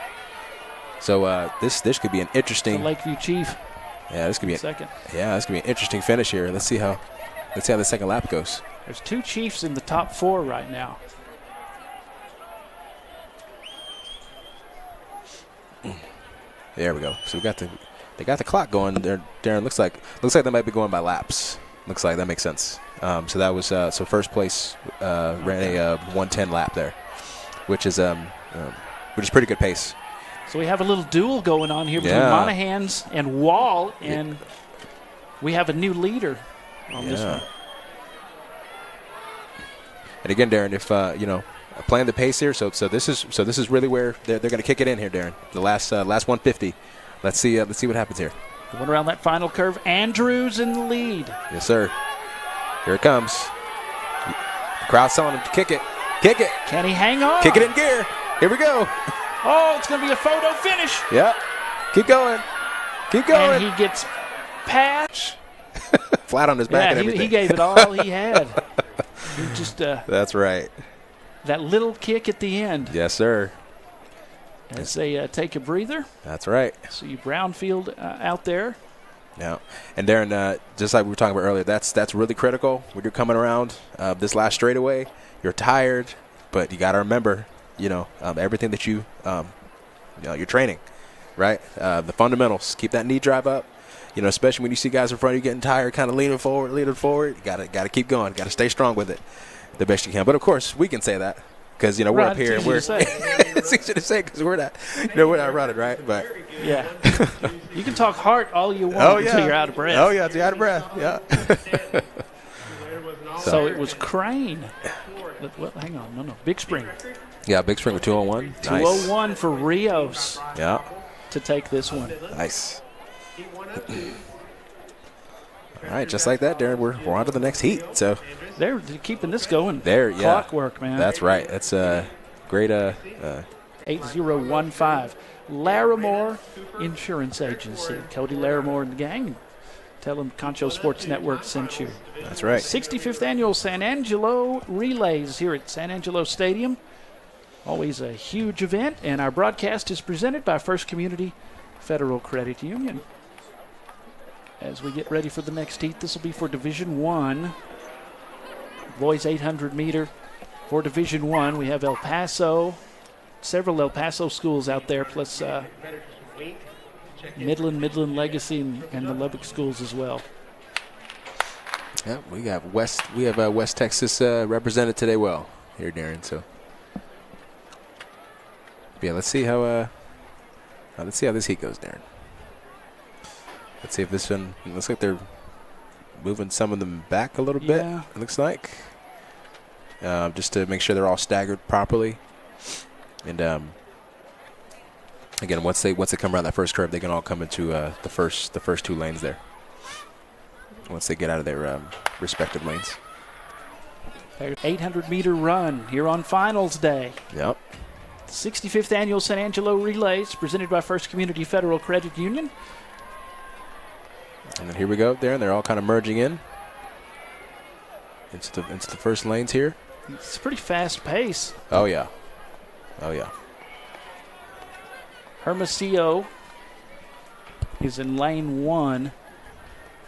So this could be an interesting.
The Lakeview Chief.
Yeah, this could be
second.
This could be an interesting finish here. Let's see how the second lap goes.
There's 2 Chiefs in the top 4 right now.
There we go. So they got the clock going there. Darren, looks like they might be going by laps. Looks like that makes sense. So that was so first place ran a 1:10 lap there, which is pretty good pace.
So we have a little duel going on here between Monaghan's and Wall, and we have a new leader on this one.
And again, Darren, if playing the pace here, so this is really where they're going to kick it in here, Darren. The last 150. Let's see what happens here.
Going around that final curve, Andrews in the lead.
Yes, sir. Here it comes. The crowd's telling him to kick it. Kick it.
Can he hang on?
Kick it in gear. Here we go.
Oh, it's going to be a photo finish.
Yep. Keep going. Keep going.
And he gets past.
Flat on his back and everything.
He gave it all he had. He just
That's right.
that little kick at the end.
Yes, sir.
As they take a breather.
That's right.
See Brownfield out there.
Yeah. And Darren, just like we were talking about earlier, that's really critical when you're coming around this last straightaway. You're tired, but you got to remember, everything that you're training, right? The fundamentals. Keep that knee drive up. Especially when you see guys in front of you getting tired, kind of leaning forward. You got to keep going. Got to stay strong with it the best you can. But of course, we can say that because we're up here and we're. It's easy to say because we're not running, right? But
yeah, you can talk hard all you want until you're out of breath.
Oh yeah, until you're out of breath. Yeah.
So it was Crane. Well, hang on, no, Big Spring.
Yeah, Big Spring with 201.
201 for Rios.
Yeah.
To take this one.
Nice. All right, just like that, Darren, we're on to the next heat. So
they're keeping this going. Clockwork, man.
That's right. That's a great
8015. Larimore Insurance Agency. Cody Larimore and the gang. Tell them Concho Sports Network sent you.
That's right.
65th Annual San Angelo Relays here at San Angelo Stadium. Always a huge event, and our broadcast is presented by First Community Federal Credit Union. As we get ready for the next heat, this will be for Division 1. Boys 800 meter. For Division 1, we have El Paso, several El Paso schools out there, plus Midland Legacy, and the Lubbock schools as well.
Yeah, we have West Texas represented today well here, Darren. So yeah, let's see how this heat goes, Darren. Let's see if this one looks like they're moving some of them back a little bit. It looks like just to make sure they're all staggered properly. And again, once they come around that first curve, they can all come into the first 2 lanes there. Once they get out of their respective lanes.
800-meter run here on Finals Day.
Yep.
65th Annual San Angelo Relays, presented by First Community Federal Credit Union.
And then here we go there, and they're all kind of merging in into the first lanes here.
It's a pretty fast pace.
Oh yeah.
Hermosillo is in lane 1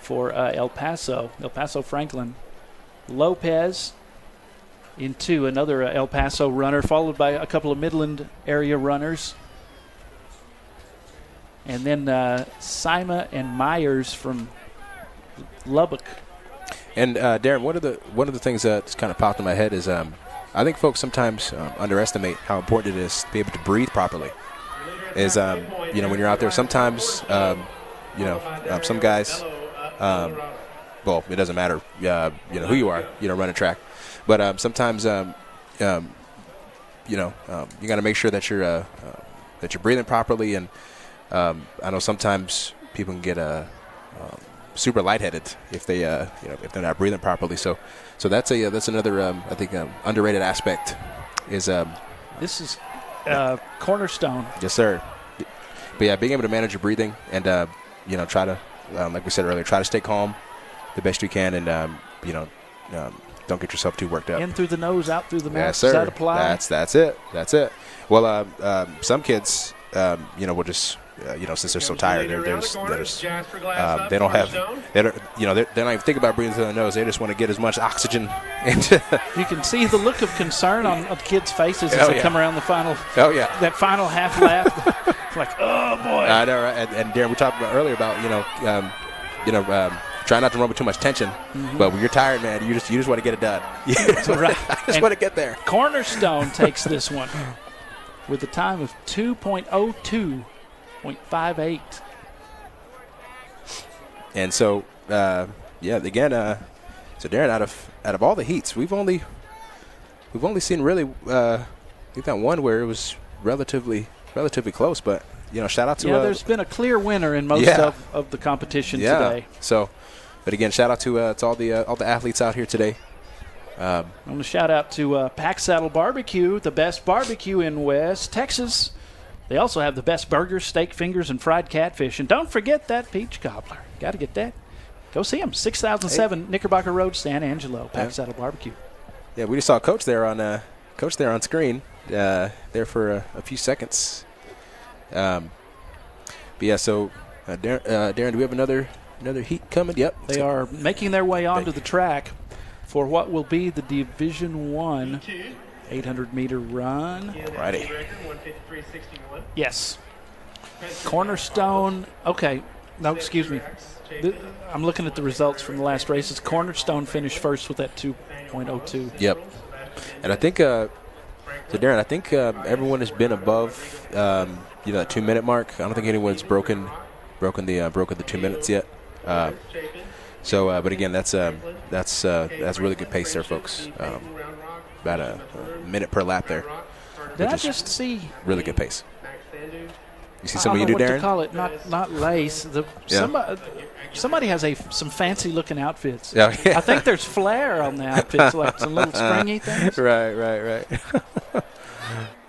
for El Paso Franklin. Lopez in 2, another El Paso runner, followed by a couple of Midland area runners. And then Sima and Myers from Lubbock.
And Darren, one of the things that's kind of popped in my head is I think folks sometimes underestimate how important it is to be able to breathe properly. Is when you're out there, sometimes some guys, well, it doesn't matter who you are, running track, but sometimes you got to make sure that you're breathing properly. And I know sometimes people can get super lightheaded if they if they're not breathing properly. So that's another I think underrated aspect is
this is cornerstone.
Yes, sir. But yeah, being able to manage your breathing and try to like we said earlier, try to stay calm the best you can, and don't get yourself too worked up.
In through the nose, out through the mouth.
Yes, sir.
Does that apply?
That's it. Well, some kids will just since they're so tired, they don't even think about breathing through their nose. They just want to get as much oxygen into.
You can see the look of concern on the kids' faces as they come around the final.
Oh yeah,
that final half lap. It's like, oh boy.
I know, right? And Darren, we talked about earlier about try not to run with too much tension. Mm-hmm. But when you're tired, man, you just want to get it done.
Right.
I just want to get there.
Cornerstone takes this one with a time of 2.02.58.
And so, again, so Darren, out of all the heats, we've only seen really, I think that one where it was relatively close. But shout out to
there's been a clear winner in most of the competition today.
So, but again, shout out to all the athletes out here today.
I want to shout out to Pack Saddle Barbecue, the best barbecue in West Texas. They also have the best burgers, steak fingers, and fried catfish. And don't forget that peach cobbler. Got to get that. Go see them. 6007 Knickerbocker Road, San Angelo. Pack Saddle Barbecue.
Yeah, we just saw Coach there on screen there for a few seconds. But yeah, so Darren, do we have another heat coming? Yep.
They are making their way onto the track for what will be the Division 1 800-meter run.
Righty.
Yes. Cornerstone. Okay. No, excuse me. I'm looking at the results from the last races. Cornerstone finished first with that 2.02.
Yep. And I think, so Darren, I think everyone has been above, that 2-minute mark. I don't think anyone's broken the 2 minutes yet. But again, that's really good pace there, folks. About a minute per lap there.
Did I just see?
Really good pace. You see something you do, Darren?
I don't know what to call it. Not lace. Somebody has some fancy looking outfits.
Yeah.
I think there's flair on the outfits, like some little stringy things.
Right.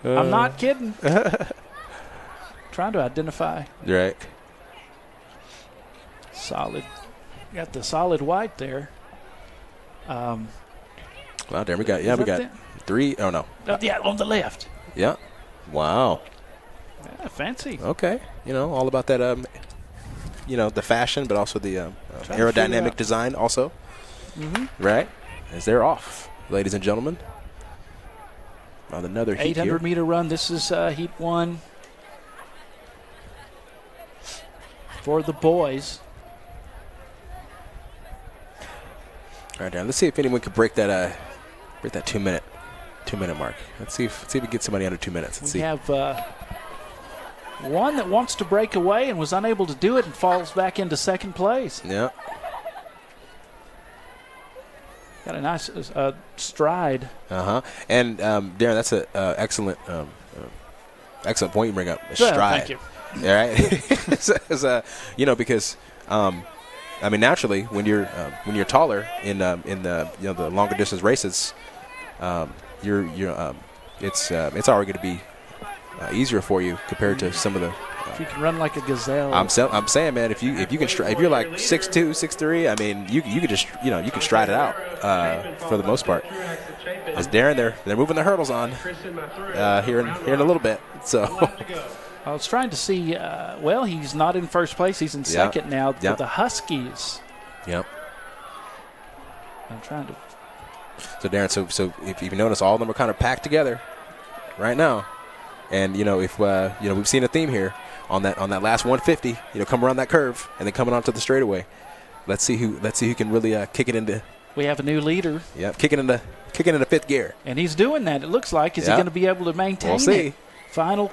I'm not kidding. Trying to identify.
Right.
Solid. Got the solid white there.
Wow, Darren, we got 3. Oh no.
Yeah, on the left.
Yeah. Wow.
Yeah, fancy.
Okay. All about that. The fashion, but also the aerodynamic design, also.
Mm-hmm.
Right. As they're off, ladies and gentlemen. On another heat
800-meter run. This is heat 1 for the boys.
All right, Darren. Let's see if anyone could break that 2 minute mark. Let's see if we get somebody under 2 minutes.
We have one that wants to break away and was unable to do it and falls back into second place.
Yeah.
Got a nice stride.
And Darren, that's an excellent point you bring up. Stride.
Thank you.
All right. Because naturally, when you're taller in the longer distance races, it's already going to be easier for you compared to some of the.
If you can run like a gazelle.
I'm saying, man, if you can if you're like 6'2", 6'3", you can just you can stride it out for the most part. As Darren, they're moving the hurdles on here in a little bit. So
I was trying to see. He's not in first place. He's in second now.
Yeah.
The Huskies
Yep.
I'm trying to.
So Darren, so if you notice, all of them are kind of packed together right now, and if we've seen a theme here on that last 150, come around that curve and then coming onto the straightaway. Let's see who can really kick it into.
We have a new leader.
Yeah, kicking into fifth gear,
and he's doing that. It looks like. Is he going to be able to maintain
We'll see.
it? Final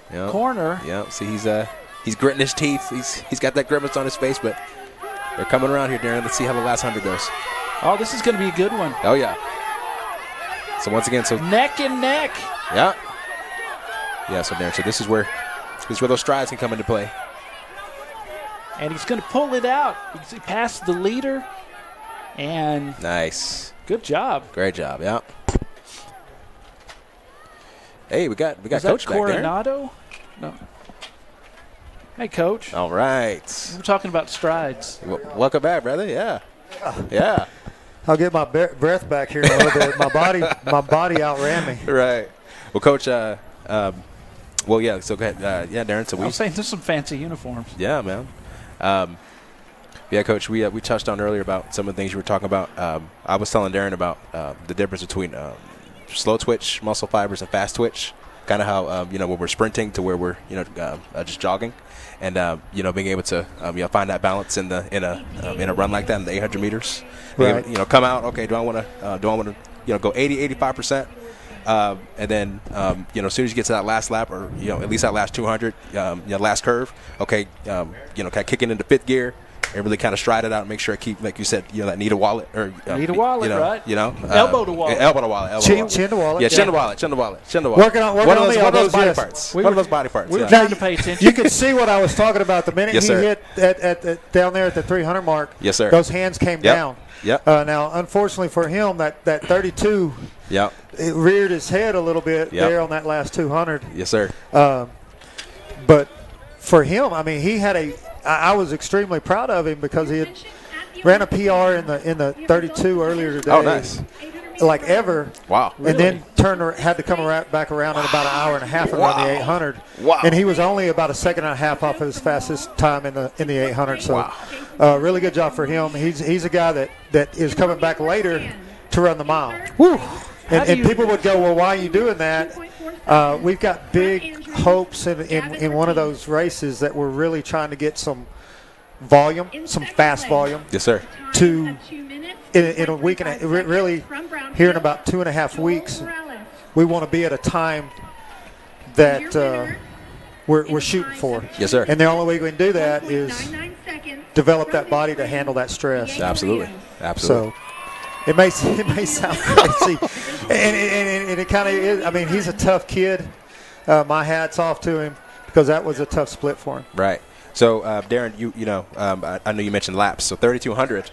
corner.
Yeah. See, he's gritting his teeth. He's got that grimace on his face, but they're coming around here, Darren. Let's see how the last 100 goes.
Oh, this is going to be a good one.
Oh yeah. So once again,
neck and neck.
Yeah. Yeah. So Darren, this is where those strides can come into play.
And he's going to pull it out. He passed the leader. And
nice.
Good job.
Great job. Yeah. Hey, we got
Is
Coach
that
back there.
Coronado? No. Hey, Coach.
All right.
We're talking about strides.
Welcome back, brother. Yeah. Yeah.
I'll get my breath back here in a little bit. My body outran me.
Right. Well, Coach. Well, yeah. So go ahead. Yeah, Darren. So
I was saying there's some fancy uniforms.
Yeah, man. Yeah, Coach, we touched on earlier about some of the things you were talking about. I was telling Darren about the difference between slow twitch muscle fibers and fast twitch, kind of how when we're sprinting to where we're just jogging, and being able to find that balance in a run like that in the 800 meters.
Right.
Come out. Okay, do I want to go 80-85%? And then as soon as you get to that last lap, or at least that last 200, last curve, okay, kind of kicking into fifth gear and really kind of stride it out and make sure I keep, like you said, that need a wallet or
need a wallet, right?
Elbow to wallet,
chin to wallet,
yeah, chin to wallet.
Working on
one of those body
yes.
parts. One of those body parts.
We were
yeah.
trying to pay attention.
You could see what I was talking about the minute
Yes,
he
sir.
hit at down there at the 300 mark.
Yes, sir.
Those hands came down.
Yep.
Now, unfortunately for him, that 32,
Yep.
it reared his head a little bit there on that last 200.
Yes, sir.
But for him, I mean, he had I was extremely proud of him because he had ran a PR in the 32 earlier today.
Oh, nice.
Like ever.
Wow.
And then had to come back around in about an hour and a half and run the 800.
Wow.
And he was only about a second and a half off of his fastest time in the 800. So really good job for him. He's a guy that is coming back later to run the mile.
Woo.
And people would go, well, why are you doing that? We've got big hopes in one of those races that we're really trying to get some volume, some fast volume.
Yes, sir.
In a week and really here in about 2.5 weeks, we want to be at a time that we're shooting for.
Yes, sir.
And the only way we can do that is develop that body to handle that stress.
Absolutely.
So it may sound crazy, and it kind of is. I mean, he's a tough kid. My hat's off to him because that was a tough split for him.
Right. So Darren, I know you mentioned laps. So 3,200.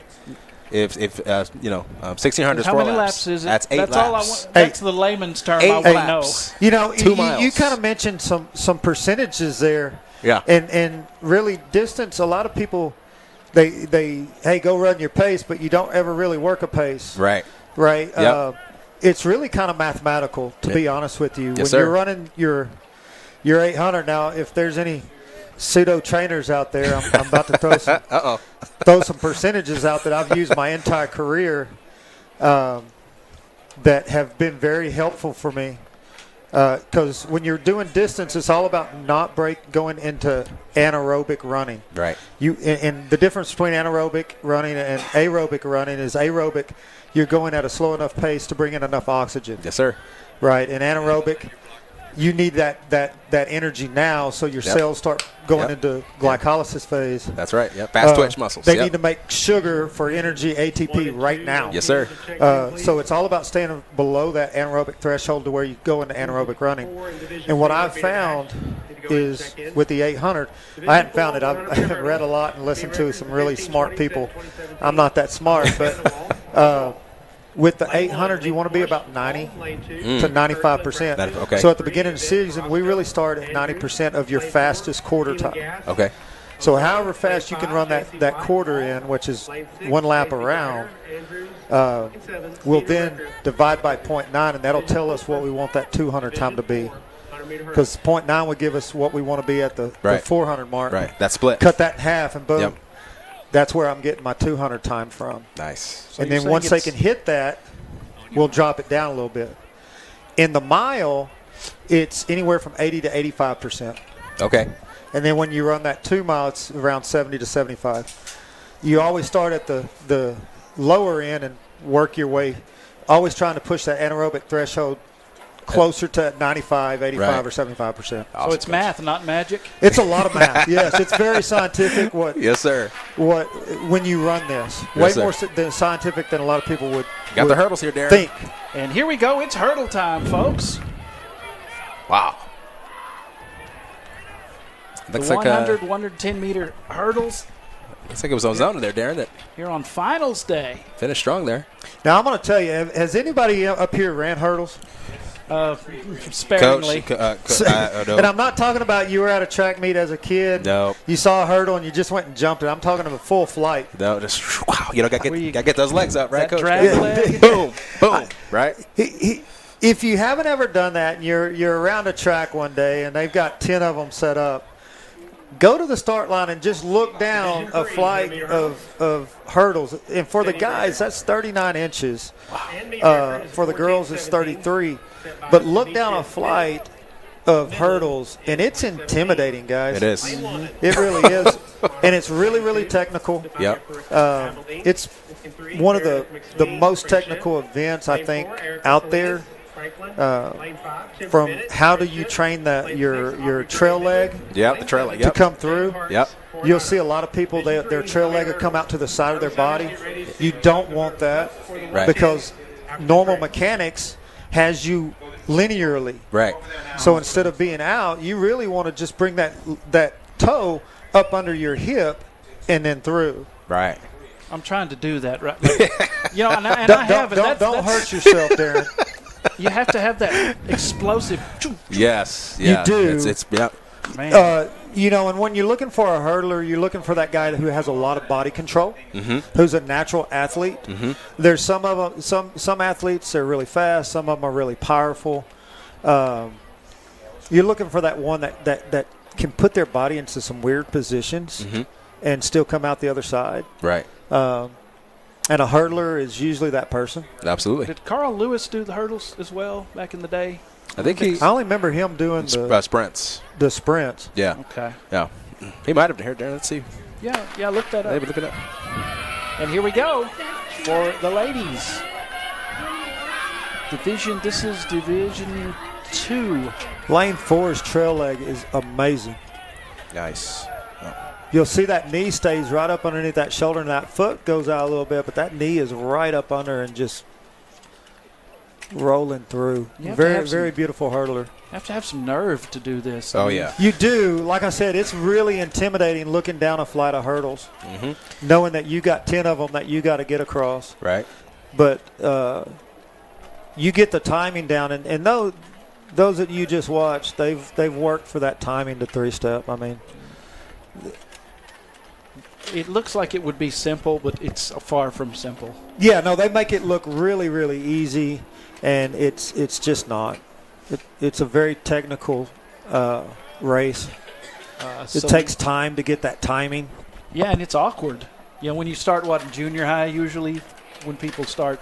If 1,600 is 4 laps.
How many laps is it?
That's 8
That's
laps.
all I want. That's the layman's term I want to know.
2 miles.
You kind of mentioned some percentages there.
Yeah.
And really distance. A lot of people, they go run your pace, but you don't ever really work a pace.
Right.
Right.
Yep.
It's really kind of mathematical, to be honest with you.
Yes,
when
sir.
you're running your 800 now, if there's any pseudo trainers out there, I'm about to throw some percentages out that I've used my entire career that have been very helpful for me. Because when you're doing distance, it's all about not going into anaerobic running.
Right.
And the difference between anaerobic running and aerobic running is aerobic, you're going at a slow enough pace to bring in enough oxygen.
Yes, sir.
Right. And anaerobic, you need that energy now, so your cells start going into glycolysis phase.
That's right. Yep. Fast twitch muscles.
They need to make sugar for energy, ATP, right now.
Yes, sir.
So it's all about staying below that anaerobic threshold to where you go into anaerobic running. And what I've found is with the 800, I hadn't found it. I've read a lot and listened to some really smart people. I'm not that smart, but with the 800, you want to be about 90 to 95%.
Okay.
So at the beginning of the season, we really start at 90% of your fastest quarter time.
Okay.
So however fast you can run that quarter in, which is 1 lap around, we'll then divide by 0.9, and that'll tell us what we want that 200 time to be. Because 0.9 would give us what we want to be at the 400 mark.
Right. That split.
Cut that in half, and boom.
Yep.
That's where I'm getting my 200 time from.
Nice.
So
and
you're
then
saying
once they
it's-
can hit that, we'll drop it down a little bit. In the mile, it's anywhere from 80 to 85%.
Okay.
And then when you run that 2 mile, it's around 70 to 75. You always start at the lower end and work your way, always trying to push that anaerobic threshold closer to 95, 85,
Right.
or 75%.
So it's math, not magic.
It's a lot of math. Yes, it's very scientific.
Yes, sir.
When you run this,
Yes,
way
sir.
more than scientific than a lot of people would
Got the hurdles here, Darren.
think.
And here we go. It's hurdle time, folks.
Wow.
The
Looks like
100, 110-meter hurdles
looks like it was on zone there, Darren. That
here on finals day.
finished strong there.
Now I'm going to tell you, has anybody up here ran hurdles?
Sparingly.
Coach, no.
And I'm not talking about you were at a track meet as a kid.
No.
You saw a hurdle and you just went and jumped it. I'm talking about full flight.
No, just wow. You know, got to get those legs up, right,
That
Coach?
drag leg.
Boom, boom, right?
If you haven't ever done that and you're around a track one day and they've got 10 of them set up, go to the start line and just look down a flight of hurdles. And for the guys, that's 39 inches. For the girls, it's 33. But look down a flight of hurdles, and it's intimidating, guys.
It is.
It really is. And it's really, really technical.
Yep.
It's one of the most technical events, I think, out there. From how do you train your trail leg
Yep. The trail leg.
to
Yep.
come through?
Yep.
You'll see a lot of people, their trail leg will come out to the side of their body. You don't want that
Right.
because normal mechanics has you linearly.
Right.
So instead of being out, you really want to just bring that toe up under your hip and then through.
Right.
I'm trying to do that right. You know, and I have it.
Don't hurt yourself, Darren.
You have to have that explosive.
Yes.
You
Yeah.
do.
It's yeah.
Man.
You know, and when you're looking for a hurdler, you're looking for that guy who has a lot of body control, who's a natural athlete. There's some of them, some athletes, they're really fast. Some of them are really powerful. You're looking for that one that can put their body into some weird positions and still come out the other side.
Right.
And a hurdler is usually that person.
Absolutely.
Did Carl Lewis do the hurdles as well back in the day?
I think he
I only remember him doing
sprints.
the sprints.
Yeah.
Okay.
Yeah. He might have here, Darren. Let's see.
Yeah, look that up.
Maybe look it up.
And here we go for the ladies. This is Division 2.
Lane 4's trail leg is amazing.
Nice.
You'll see that knee stays right up underneath that shoulder, and that foot goes out a little bit, but that knee is right up under and just rolling through.
You have to
Very,
have some-
very beautiful hurdler.
You have to have some nerve to do this.
Oh yeah.
You do. Like I said, it's really intimidating looking down a flight of hurdles, knowing that you got 10 of them that you got to get across.
Right.
But you get the timing down, and those that you just watched, they've worked for that timing to three-step. I mean,
It looks like it would be simple, but it's far from simple.
yeah, no, they make it look really, really easy, and it's just not. It's a very technical race. It takes time to get that timing.
Yeah, and it's awkward. You know, when you start, in junior high usually, when people start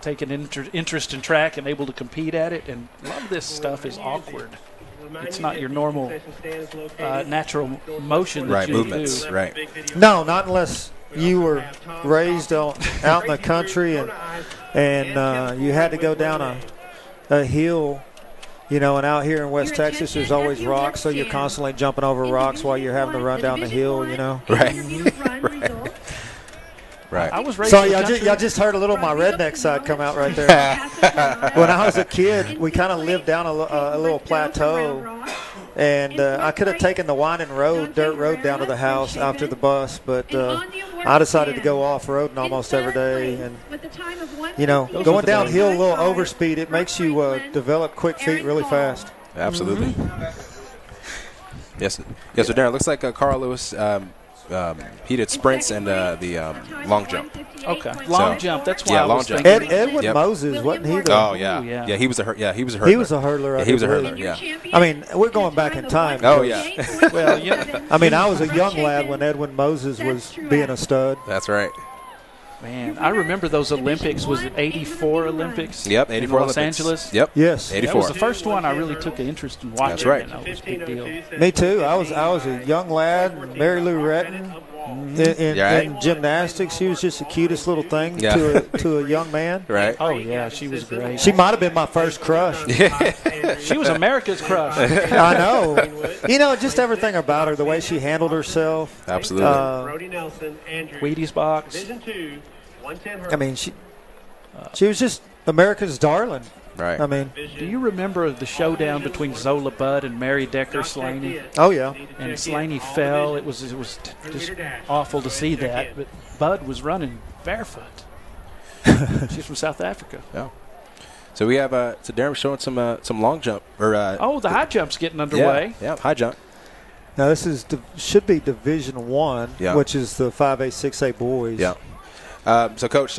taking interest in track and able to compete at it, and a lot of this stuff is awkward. It's not your normal natural motion that
Right.
you
Movements.
do.
Right.
No, not unless you were raised out in the country and you had to go down a hill, you know, and out here in West Texas there's always rocks, so you're constantly jumping over rocks while you're having to run down the hill, you know.
Right.
Right.
Right.
I was raised
So
in the country.
y'all just heard a little of my redneck side come out right there. When I was a kid, we kind of lived down a little plateau, and I could have taken the winding dirt road down to the house after the bus, but I decided to go off-roading almost every day. And, you know, going downhill a little overspeed, it makes you develop quick feet really fast.
Absolutely. Yes. Yes. So Darren, looks like Carl Lewis he did sprints and the long jump.
Okay, long jump. That's why
yeah,
I
long
was
jump.
thinking.
Edwin
Yep.
Moses, wasn't he?
Oh yeah.
yeah.
Yeah, he was a hurdler.
He was a hurdler.
Yeah,
I
he was a
believe.
hurdler. Yeah.
I mean, we're going back in time.
Oh
because-
yeah.
Well, yeah.
I mean, I was a young lad when Edwin Moses was being a stud.
That's right.
Man, I remember those Olympics. Was it 84 Olympics?
Yep, 84
in Los
Olympics.
Angeles?
Yep.
Yes.
That
84.
was the first one I really took an interest in watching.
That's right.
You know, it was a big deal.
Me too. I was a young lad. Mary Lou Retton in gymnastics. She was just the cutest little thing
Yeah.
to a young man.
Right.
Oh, yeah, she was great.
She might have been my first crush.
She was America's crush.
I know. You know, just everything about her, the way she handled herself.
Absolutely.
Brody Nelson, Andrew.
Wheaties box.
Division 2, 110
I mean, she was just America's darling.
right.
I mean,
Do you remember the showdown between Zola Budd and Mary Decker Slaney?
oh yeah.
And Slaney fell. It was just awful to see that. But Budd was running barefoot. She's from South Africa.
So we have so Darren was showing some long jump or
Oh, the high jump's getting underway.
Yeah, high jump.
Now this is should be Division 1,
Yeah.
which is the 5A, 6A boys.
Yeah. So coach,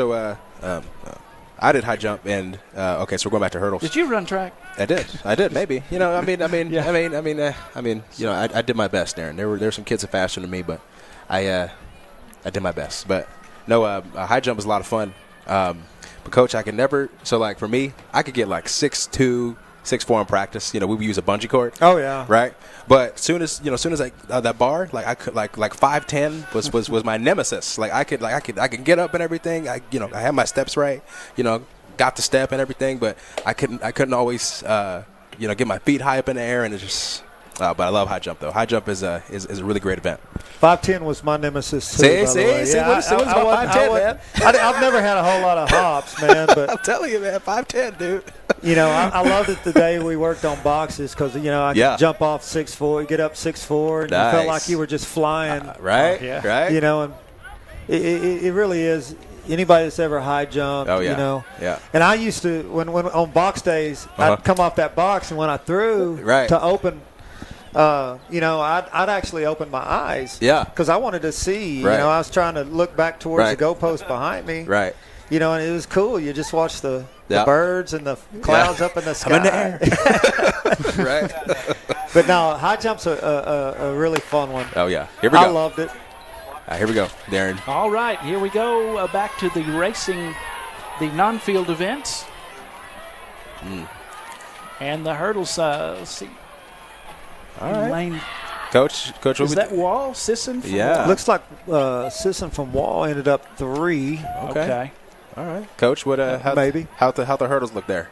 I did high jump and okay, so we're going back to hurdles.
Did you run track?
I did maybe. You know, I mean,
Yeah.
you know, I did my best, Darren. There were some kids that faster than me, but I did my best. But no, high jump was a lot of fun. But coach, I could never. So like for me, I could get like 6'2", 6'4" in practice. You know, we would use a bungee cord.
Oh yeah.
Right. But soon as like that bar, like I could like 5'10" was my nemesis. Like I could get up and everything. I had my steps right. You know, got the step and everything, but I couldn't always get my feet high up in the air, and it just. But I love high jump though. High jump is a really great event.
5'10" was my nemesis too. By the way.
See
Yeah,
what it's about 5'10", man.
I've never had a whole lot of hops, man,
I'm
but
telling you, man, 5'10", dude.
you know, I loved it the day we worked on boxes because I could jump off 6'4", get up 6'4", and you felt
Nice.
like you were just flying.
Right?
Yeah.
Right?
You know, and it really is. Anybody that's ever high jumped,
Oh, yeah.
you know.
Yeah.
And I used to when on box days, I'd come off that box, and when I threw
Right.
to open. I'd actually open my eyes.
Yeah.
Because I wanted to see.
Right.
You know, I was trying to look back towards
Right.
the goalpost behind me.
Right.
You know, and it was cool. You just watch the
Yeah.
birds and the clouds up in the sky.
I'm in the air. Right?
But no, high jump's a really fun one.
Oh, yeah. Here we
I
go.
loved it.
Here we go, Darren.
All right, here we go. Back to the racing, the non-field events. And the hurdles, let's see.
All right.
Lane,
Coach, what
is
we
that Wall? Sisson? from
Yeah.
Wall?
Looks like Sisson from Wall ended up 3.
Okay.
All right. Coach, what
maybe.
how the hurdles look there?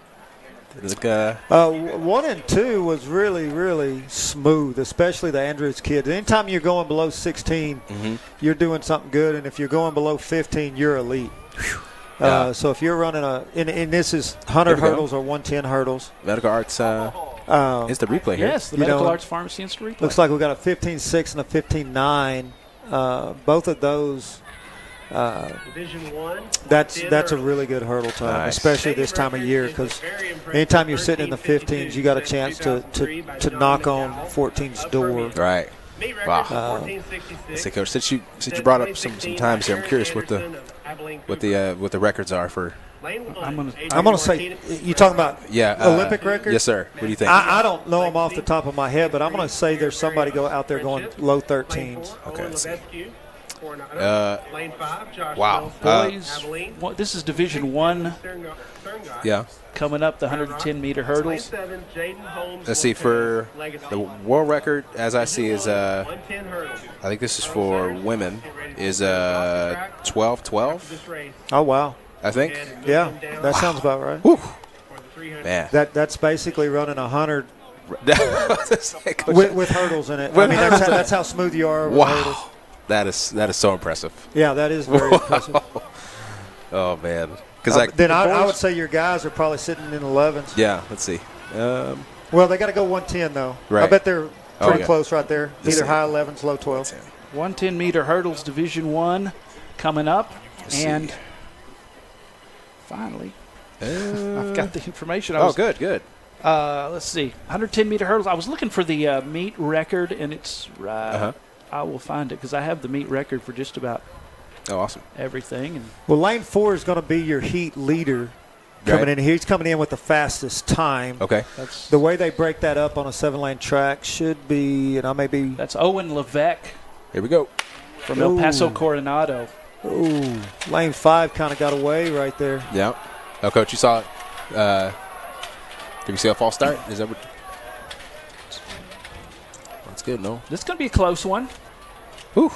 Look,
1 and 2 was really smooth, especially the Andrews kids. Anytime you're going below 16, you're doing something good, and if you're going below 15, you're elite.
Yeah.
So if you're running and this is 100
Here we go.
hurdles or 110 hurdles.
medical arts is the replay here.
Yes, the
You
Medical
know,
Arts Pharmacy Institute replay.
Looks like we got a 15.6 and a 15.9. Both of those.
Division 1.
That's a really good hurdle time,
Nice.
especially this time of year, because anytime you're sitting in the 15s, you got a chance to knock on 14's door.
Right. Wow.
Let's
Say, Coach, since you brought up some times here, I'm curious what the records are for.
I'm
gonna say, you talking about Olympic records?
Yes, sir. What do you think?
I don't know them off the top of my head, but I'm gonna say there's somebody out there going low 13s.
Okay, let's see.
Lane 5, Josh
Wow.
Boys, this is Division 1
Yeah.
coming up, the 110-meter hurdles.
Let's see, for the world record, as I see, is I think this is for women, is 12:12.
Oh wow,
I think.
yeah, that sounds about right.
Whew. Man.
That's basically running 100
Coach,
with hurdles in it. I mean, that's how smooth you are with hurdles.
wow. That is so impressive.
Yeah, that is very impressive.
Oh man. Because
Then I would say your guys are probably sitting in 11s.
yeah. Let's see.
Well, they got to go 110 though. I
Right.
bet they're pretty
yeah.
close right there.
Let's
Either
see.
high 11s, low 12s.
110-meter hurdles, Division 1 coming up. And finally, I've got the information.
Good.
Let's see. 110-meter hurdles. I was looking for the meet record, and it's right I will find it because I have the meet record for just about
awesome.
everything. And
Well, lane 4 is going to be your heat leader coming
Right.
in. He's coming in with the fastest time.
Okay.
that's
The way they break that up on a 7-lane track should be, and I may be,
that's Owen Levesque
Here we go.
from El Paso
Ooh.
Coronado.
ooh, lane 5 kind of got away right there.
Yeah. Oh, Coach, you saw it. Did you see a false start? Is that what? That's good, no?
This is going to be a close one.
Whew.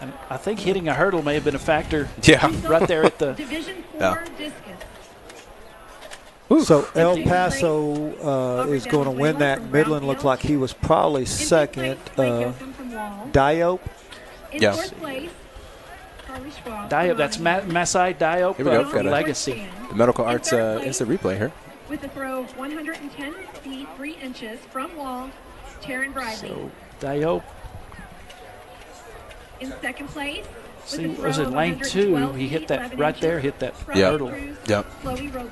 And I think hitting a hurdle may have been a factor
Yeah.
right there at the.
Division 4
Yeah.
discus.
So El Paso is going to win that. Midland looked like he was probably
In
second.
fifth place, Blake Gilson from Wall.
Diop,
In
Yeah.
fourth place, Carly Schwab
Diop,
from
that's
Raleigh.
Masai Diop
Here we go.
from
Got a-
Legacy.
The medical
In
arts
third place,
instant replay here.
With a throw of 110 feet 3 inches from Wall, Taryn Briley.
So Diop,
In second place, with
see,
a throw
was it
of
lane 2?
112
He hit
feet,
that
11
right there,
inches
hit that
from
Yeah.
hurdle.
Cruz,
Yep.
Chloe Robles.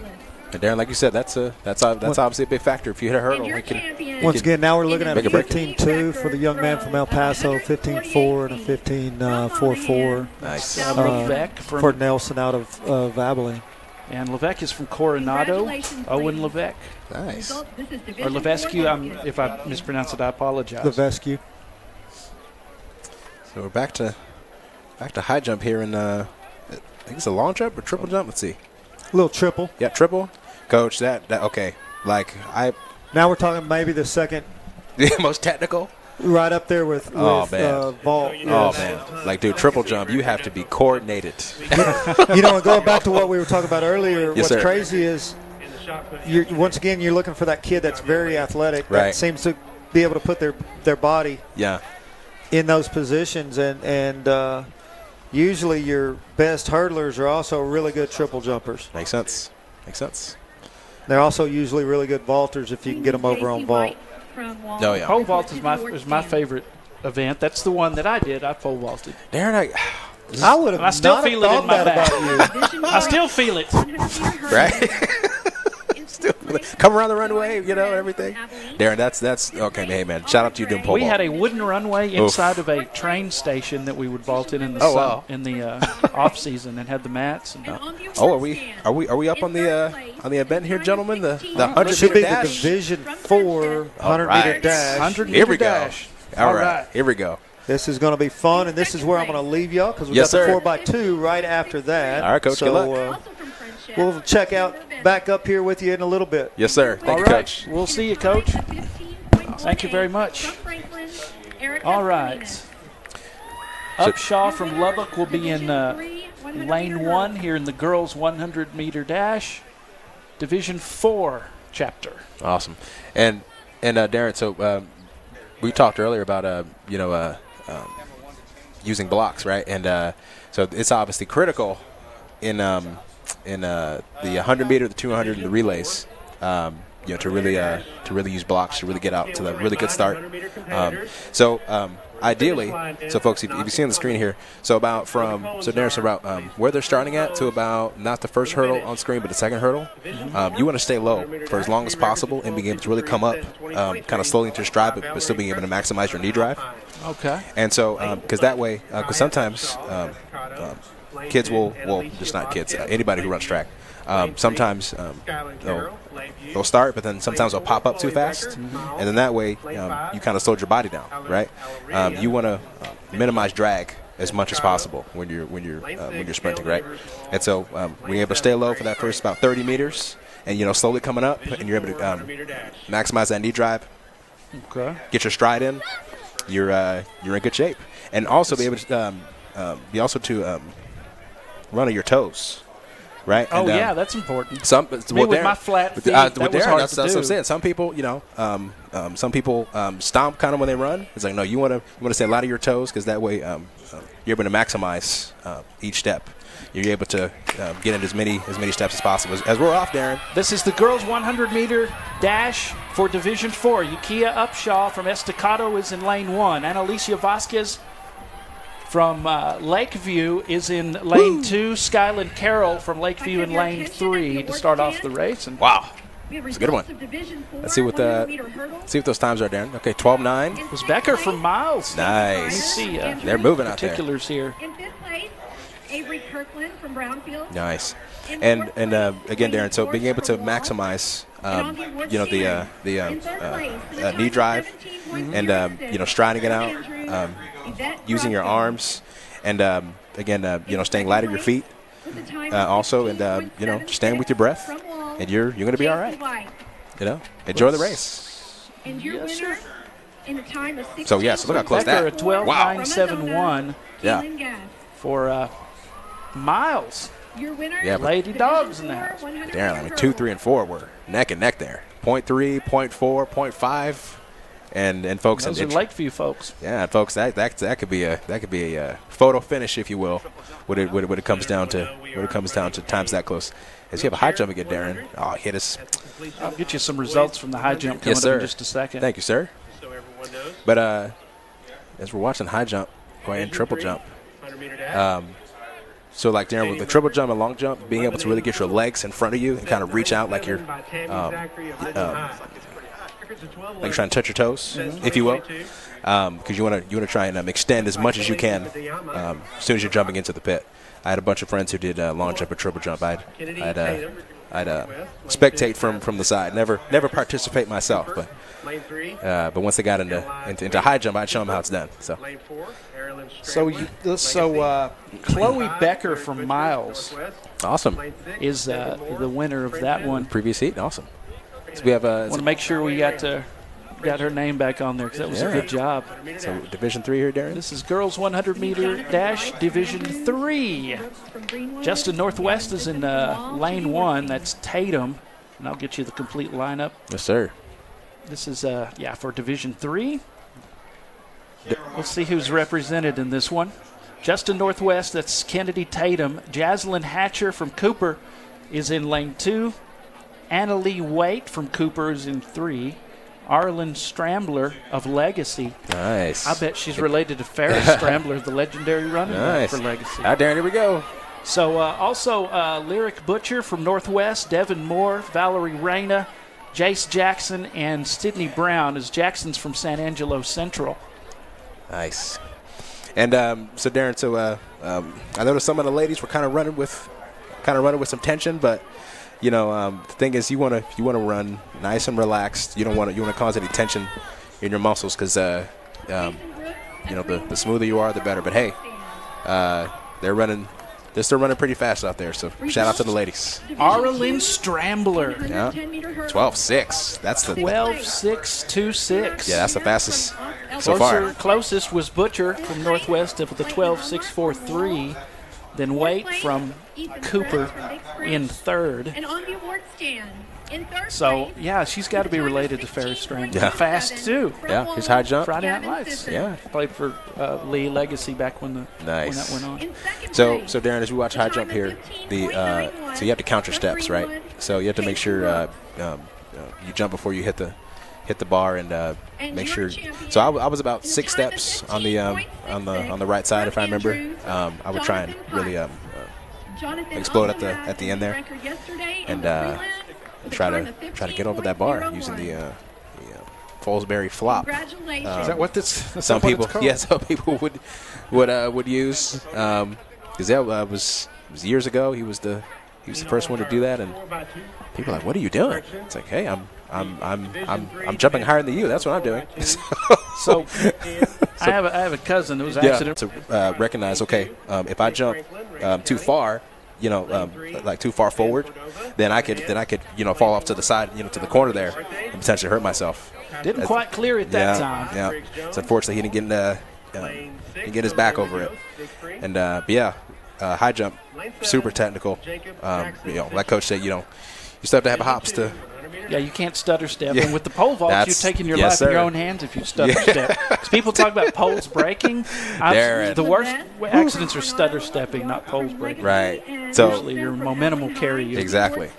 And Darren, like you said, that's obviously a big factor. If you hit a hurdle,
And your
it can.
champion,
once again, now we're looking at a
Make a break.
15-2 for the young man from El Paso, 15-4 and a 15-4-4
Nice.
Levesque
for
from,
Nelson out of Abilene.
and Levesque is from Coronado.
Congratulations,
Owen
ladies.
Levesque.
Nice.
Result, this is
Or
Division
Levesque,
4
I'm, if I mispronounce it, I apologize.
Levesque.
So we're back to high jump here in I think it's a long jump or triple jump. Let's see.
Little triple.
Yeah, triple. Coach, that okay. Like
Now we're talking maybe the second,
the most technical.
right up there with
Oh, man.
vault.
Oh
yes.
man, like dude, triple jump. You have to be coordinated.
You know, and going back to what we were talking about earlier,
Yes,
what's
sir.
crazy is once again you're looking for that kid that's very athletic,
Right.
that seems to be able to put their body
Yeah.
in those positions, and usually your best hurdlers are also really good triple jumpers.
Makes sense. Makes sense.
They're also usually really good vaulters if you can get them over on vault.
Oh, yeah.
Pole vault is my favorite event. That's the one that I did. I pole vaulted.
Darren,
I would have
I still
not
feel
have
it
thought
in my
that
back.
about you.
I still feel it.
right? Come around the runway, you know, everything. Darren, that's okay, hey man. Shout out to you doing pole
We
vault.
had a wooden runway inside of a train station that we would vault in the
Oh, wow.
in the off season and had the mats. And,
Oh, are we up on the event here, gentlemen? The 100
Should
meter
be the
dash.
Division 4 100-meter
right.
dash.
100
Here we
meter
go.
dash.
All right, here we go.
This is going to be fun, and this is where I'm going to leave y'all because we
Yes,
got the
sir.
4x2 right after that.
All right, Coach, good luck.
Also from Friendship.
We'll check out back up here with you in a little bit.
Yes, sir. Thank
All
you,
right.
Coach.
We'll see you, Coach. Thank you very much. All right. Upshaw from Lubbock will be in lane 1 here in the girls 100 meter dash, Division 4 chapter.
Awesome. And Darren, so we talked earlier about using blocks, right? And so it's obviously critical in the 100 meter, the 200, and the relays. To really use blocks to really get out to the really good start. Ideally, so folks, if you see on the screen here, Darren, about where they're starting at to about not the first hurdle on screen, but the second hurdle. You want to stay low for as long as possible and being able to really come up, kind of slowly into your stride, but still being able to maximize your knee drive.
Okay.
And so, because that way, because sometimes kids will just not kids, anybody who runs track. Sometimes they'll start, but then sometimes they'll pop up too fast, and then that way you kind of slowed your body down, right? You want to minimize drag as much as possible when you're sprinting, right? And so when you're able to stay low for that first about 30 meters, and slowly coming up, and you're able to maximize that knee drive,
Okay.
get your stride in, you're in good shape, and also be able to run on your toes. Right?
Oh,
And,
yeah, that's important. Me with my flat feet, that was hard
that's
to
what I'm
do.
saying. Some people, some people stomp kind of when they run. It's like, no, you want to stay a lot of your toes because that way you're able to maximize each step. You're able to get in as many steps as possible. As we're off, Darren.
This is the girls 100 meter dash for Division 4. Yukia Upshaw from Estacado is in lane 1. Annalicia Vasquez from Lakeview is in lane 2. Skyland Carroll from Lakeview in lane 3 to start off the race. And
Wow. It's a good one. Let's see what those times are, Darren. Okay, 12:9.
It was Becker from Miles.
Nice.
Let me see.
They're moving out there.
Particulars here.
In fifth place, Avery Kirkland from Brownfield.
Nice. And again, Darren, so being able to maximize, the knee drive and, striding it out, using your arms, and, again, staying light at your feet also, and, staying with your breath, and you're going to be all right. Enjoy the race.
And your winner in a time of 16.
So, look how close
Becker
that.
a 12.971
Yeah.
for Miles.
Your winner.
Yeah, but
Lady Dogs in the house.
Darren, 2, 3, and 4 were neck and neck there. 0.3, 0.4, 0.5, and folks.
Those are Lakeview folks.
Yeah, folks, that could be a photo finish, if you will, when it comes down to times that close. As you have a high jump again, Darren. Oh, hit us.
I'll get you some results from the high jump coming
Yes,
up
sir.
in just a second.
Thank you, sir.
So everyone knows.
But as we're watching high jump, go ahead and triple jump.
100-meter dash.
So like Darren, with the triple jump and long jump, being able to really get your legs in front of you and kind of reach out like you're like you're trying to touch your toes, if you will, because you want to try and extend as much as you can as soon as you're jumping into the pit. I had a bunch of friends who did long jump and triple jump. I'd spectate from the side, never participate myself, but once they got into high jump, I'd show them how it's done.
So Chloe Becker from Miles
Awesome.
is the winner of that one.
Previous heat, awesome. So we have
Want to make sure we got her name back on there because that was a good job.
so Division 3 here, Darren.
This is girls 100-meter dash Division 3. Justin Northwest is in lane 1. That's Tatum, and I'll get you the complete lineup.
Yes, sir.
This is for Division 3. Let's see who's represented in this one. Justin Northwest, that's Kennedy Tatum. Jaslyn Hatcher from Cooper is in lane 2. Annalie Waite from Cooper is in 3. Arlen Strambler of Legacy.
Nice.
I bet she's related to Ferris Strambler, the legendary running back for Legacy.
All right, Darren, here we go.
So also Lyric Butcher from Northwest, Devin Moore, Valerie Reyna, Jace Jackson, and Sydney Brown, as Jackson's from San Angelo Central.
Nice. And so Darren, I noticed some of the ladies were kind of running with some tension, but the thing is, you want to run nice and relaxed. You don't want to cause any tension in your muscles because the smoother you are, the better. But hey, they're still running pretty fast out there. So shout out to the ladies.
Arlen Strambler.
Yeah. 12.6. That's the
12.626.
Yeah, that's the fastest so far.
Closest was Butcher from Northwest with the 12.643. Then Waite from Cooper in third.
And on the award stand, in third
So,
place,
yeah, she's got to be related to Ferris Strambler.
Yeah.
Fast, too.
Yeah, his high jump.
Friday Night Lights.
Yeah.
Played for Lee Legacy back when
Nice.
that went on.
in second
So
place,
Darren, as we watch high jump here, so you have to count your steps, right? So you have to make sure you jump before you hit the bar and make sure. So I was about 6 steps on the right side, if I remember. I would try and really explode at the end there, and try to get over that bar using the Fallsbury flop.
Congratulations.
Is that what this?
Some people would use because that was years ago. He was the first one to do that, and people are like, "What are you doing?" It's like, "Hey, I'm jumping higher than you. That's what I'm doing."
So I have a cousin who was actually
to recognize, okay, if I jump too far, like too far forward, then I could fall off to the side, to the corner there, and potentially hurt myself.
didn't quite clear it that time.
Yeah. So unfortunately, he didn't get his back over it. And high jump, super technical. Like Coach said, you still have to have hops to.
Yeah, you can't stutter step.
Yeah.
And with the pole vault, you're taking your life in your own hands if you stutter step. Because people talk about poles breaking. The worst accidents are stutter stepping, not poles breaking.
Right. So
Usually your momentum will carry you.
exactly.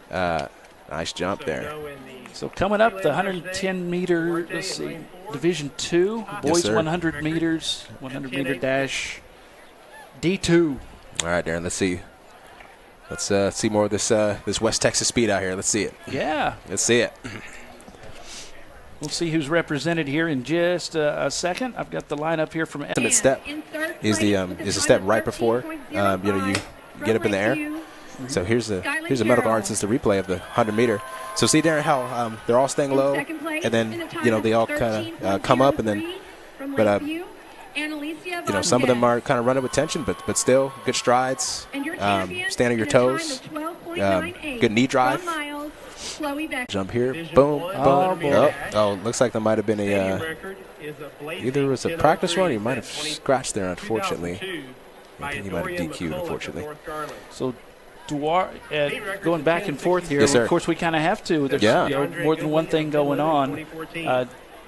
Nice jump there.
So coming up, the 110-meter, Division 2, boys
sir.
100 meters, 100-meter dash, D2.
All right, Darren. Let's see Let's see more of this this West Texas speed out here. Let's see it.
Yeah.
Let's see it.
We'll see who's represented here in just a second. I've got the lineup here from
Ultimate step is a step right before you get up in the air. So here's the medical arts is the replay of the 100-meter. So see, Darren, how they're all staying low, and then they all kind of come up, and then some of them are kind of running with tension, but still good strides, stand on your toes, good knee drive. Jump here, boom, boom. Oh, looks like there might have been either it was a practice run or you might have scratched there, unfortunately. I think he might have DQ'd, unfortunately.
So going back and forth here.
Yes, sir.
Of course, we kind of have to. There's more than one thing going on.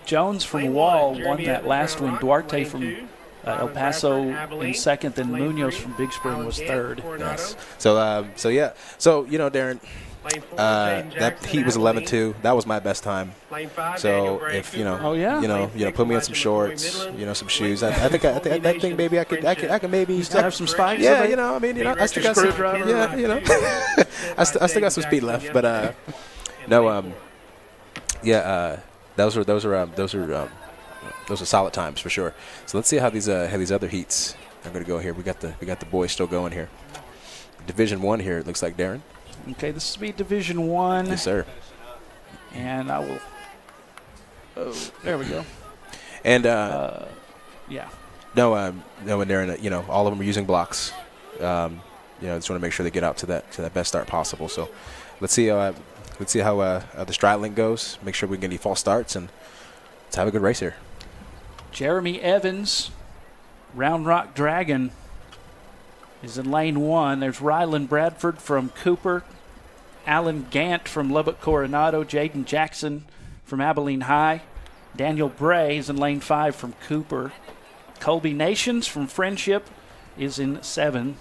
Jones from Wall won that last one. Duarte from El Paso in second, then Munoz from Big Spring was third.
Yes. So Darren, that heat was 11.2. That was my best time. So if put me in some shorts, some shoes. I think maybe I could maybe
you still have some spikes.
Yeah, I still got some. Yeah, I still got some speed left, but those are solid times for sure. So let's see how these other heats are going to go here. We got the boys still going here. Division 1 here. It looks like, Darren.
Okay, this will be Division 1.
Yes, sir.
And I will. Oh, there we go.
And
yeah.
No, and Darren, all of them are using blocks. Just want to make sure they get out to that best start possible. So let's see how the straddling goes. Make sure we get any false starts, and let's have a good race here.
Jeremy Evans, Round Rock Dragon, is in lane 1. There's Rylan Bradford from Cooper, Alan Gant from Lubbock Coronado, Jaden Jackson from Abilene High, Daniel Bray is in lane 5 from Cooper, Colby Nations from Friendship is in 7.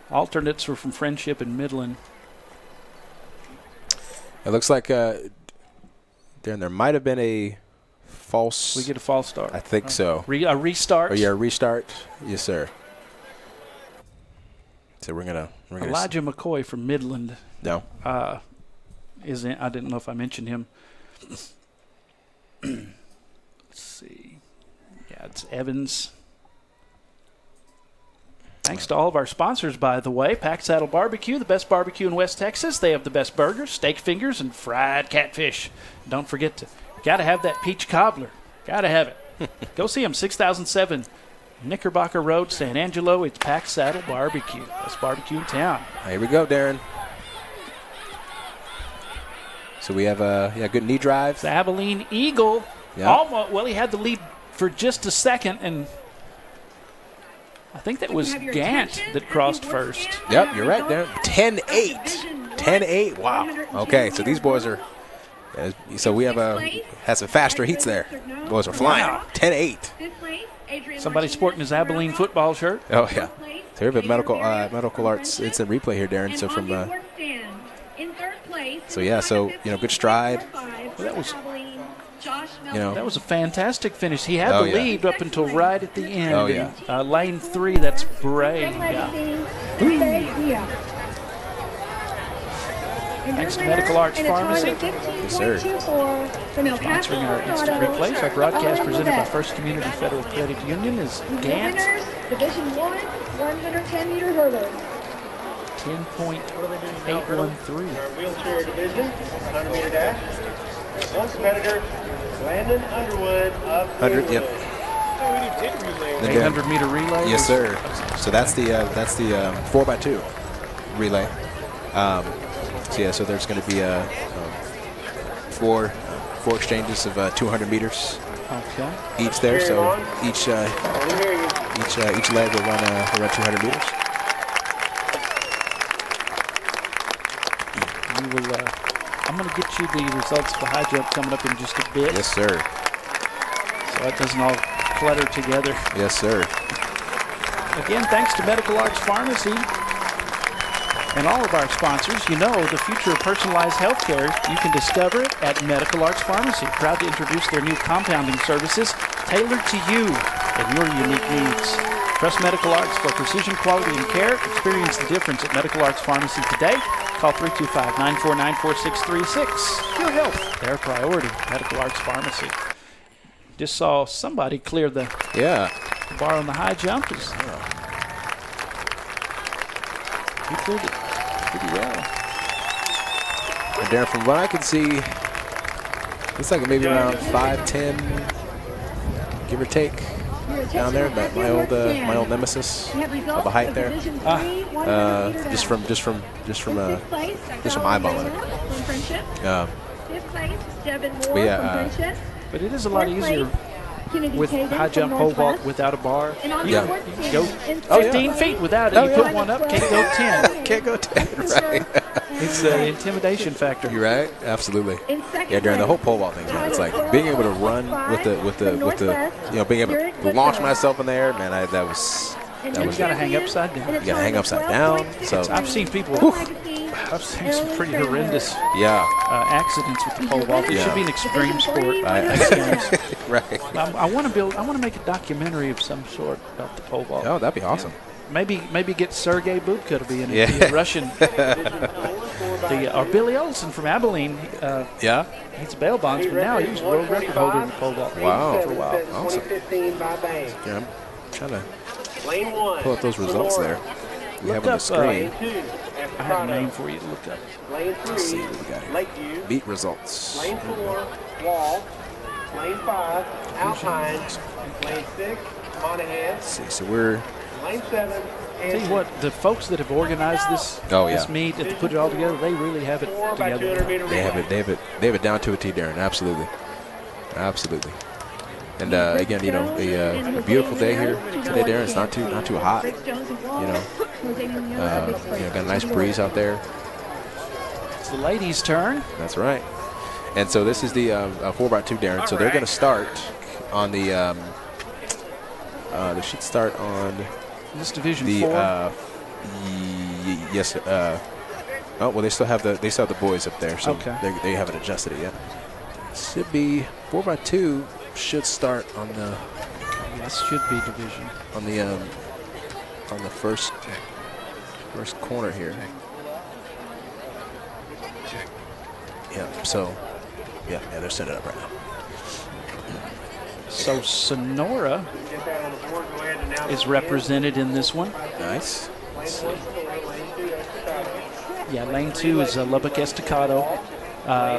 Alternates were from Friendship and Midland.
It looks like Darren, there might have been a false.
We get a false start.
I think so.
A restart.
Oh yeah, a restart. Yes, sir. So we're gonna
Elijah McCoy from Midland.
No.
Is in, I didn't know if I mentioned him. Let's see. Yeah, it's Evans. Thanks to all of our sponsors, by the way. Pack Saddle Barbecue, the best barbecue in West Texas. They have the best burgers, steak fingers, and fried catfish. Don't forget to, gotta have that peach cobbler. Gotta have it. Go see them, 6007 Knickerbocker Road, San Angelo. It's Pack Saddle Barbecue. Best barbecue in town.
Here we go, Darren. So we have a good knee drive.
The Abilene Eagle.
Yeah.
Almost, well, he had the lead for just a second, and I think that was Gant that crossed first.
Yep, you're right, Darren. 10-8. 10-8. Wow. Okay, so these boys are. So we have had some faster heats there. Boys are flying. 10-8.
Somebody sporting his Abilene football shirt.
Oh yeah. So we have medical arts. It's a replay here, Darren. So from. So yeah. So good stride.
Well, that was. That was a fantastic finish. He had the lead up until right at the end.
Oh yeah.
Lane 3. That's Bray. Yeah. Thanks to Medical Arts Pharmacy.
Yes, sir.
Sponsoring our instant replays. Our broadcast presented by First Community Federal Credit Union is Gant.
Division 1, 110-meter hurdle.
10.813.
Wheelchair division, 100-meter dash. One competitor, Landon Underwood of
100. Yep.
800-meter relay.
Yes, sir. So that's the 4x2 relay. So there's going to be four exchanges of 200 meters each there. So each leg will run 200 meters.
We will. I'm going to get you the results of the high jump coming up in just a bit.
Yes, sir.
So that doesn't all clutter together.
Yes, sir.
Again, thanks to Medical Arts Pharmacy and all of our sponsors. The future of personalized health care, you can discover it at Medical Arts Pharmacy. Proud to introduce their new compounding services tailored to you and your unique needs. Trust Medical Arts for precision, quality, and care. Experience the difference at Medical Arts Pharmacy today. Call 325-949-4636. Your health, their priority. Medical Arts Pharmacy. Just saw somebody clear the bar on the high jump. He cleared it pretty well.
And Darren, from what I can see, looks like maybe around 5'10", give or take, down there. But my old nemesis of a height there. Just from eyeballing it. But yeah.
But it is a lot easier with high jump pole vault without a bar. You can go 15 feet without it. You put one up, can't go 10.
Can't go 10, right?
It's the intimidation factor.
You're right, absolutely. Yeah, during the whole pole vault thing, man, it's like being able to run with the being able to launch myself in the air, man. That was.
You got to hang upside down.
You got to hang upside down. So
I've seen people. I've seen some pretty horrendous accidents with the pole vault. It should be an extreme sport.
Right.
I want to make a documentary of some sort about the pole vault.
Oh, that'd be awesome.
Maybe get Sergei Bubka to be in it. The Russian. Or Billy Olson from Abilene. He's bail bonds, but now he's world record holder in the pole vault.
Wow.
For a while.
Awesome. Yeah, I'm trying to pull up those results there. We have on the screen.
I have a name for you to look up.
Let's see what we got here. Beat results.
Lane 4, Wall. Lane 5, Alpine. Lane 6, Monahan.
Let's see, so we're...
Lane 7,
Tell you what, the folks that have organized this meet and put it all together, they really have it together.
They have it down to a T, Darren. Absolutely. And again, a beautiful day here today, Darren. It's not too hot. Got a nice breeze out there.
It's the ladies' turn.
That's right. And so this is the 4x2, Darren. So they're going to start on the. They should start on
this Division 4.
Yes. Oh well, they still have the boys up there, so they haven't adjusted it yet. Should be 4x2. Should start on the.
This should be division
on the first corner here. Yeah. So, they're setting it up right now.
So Sonora is represented in this one.
Nice.
Let's see. Yeah, lane 2 is Lubbock Estacado,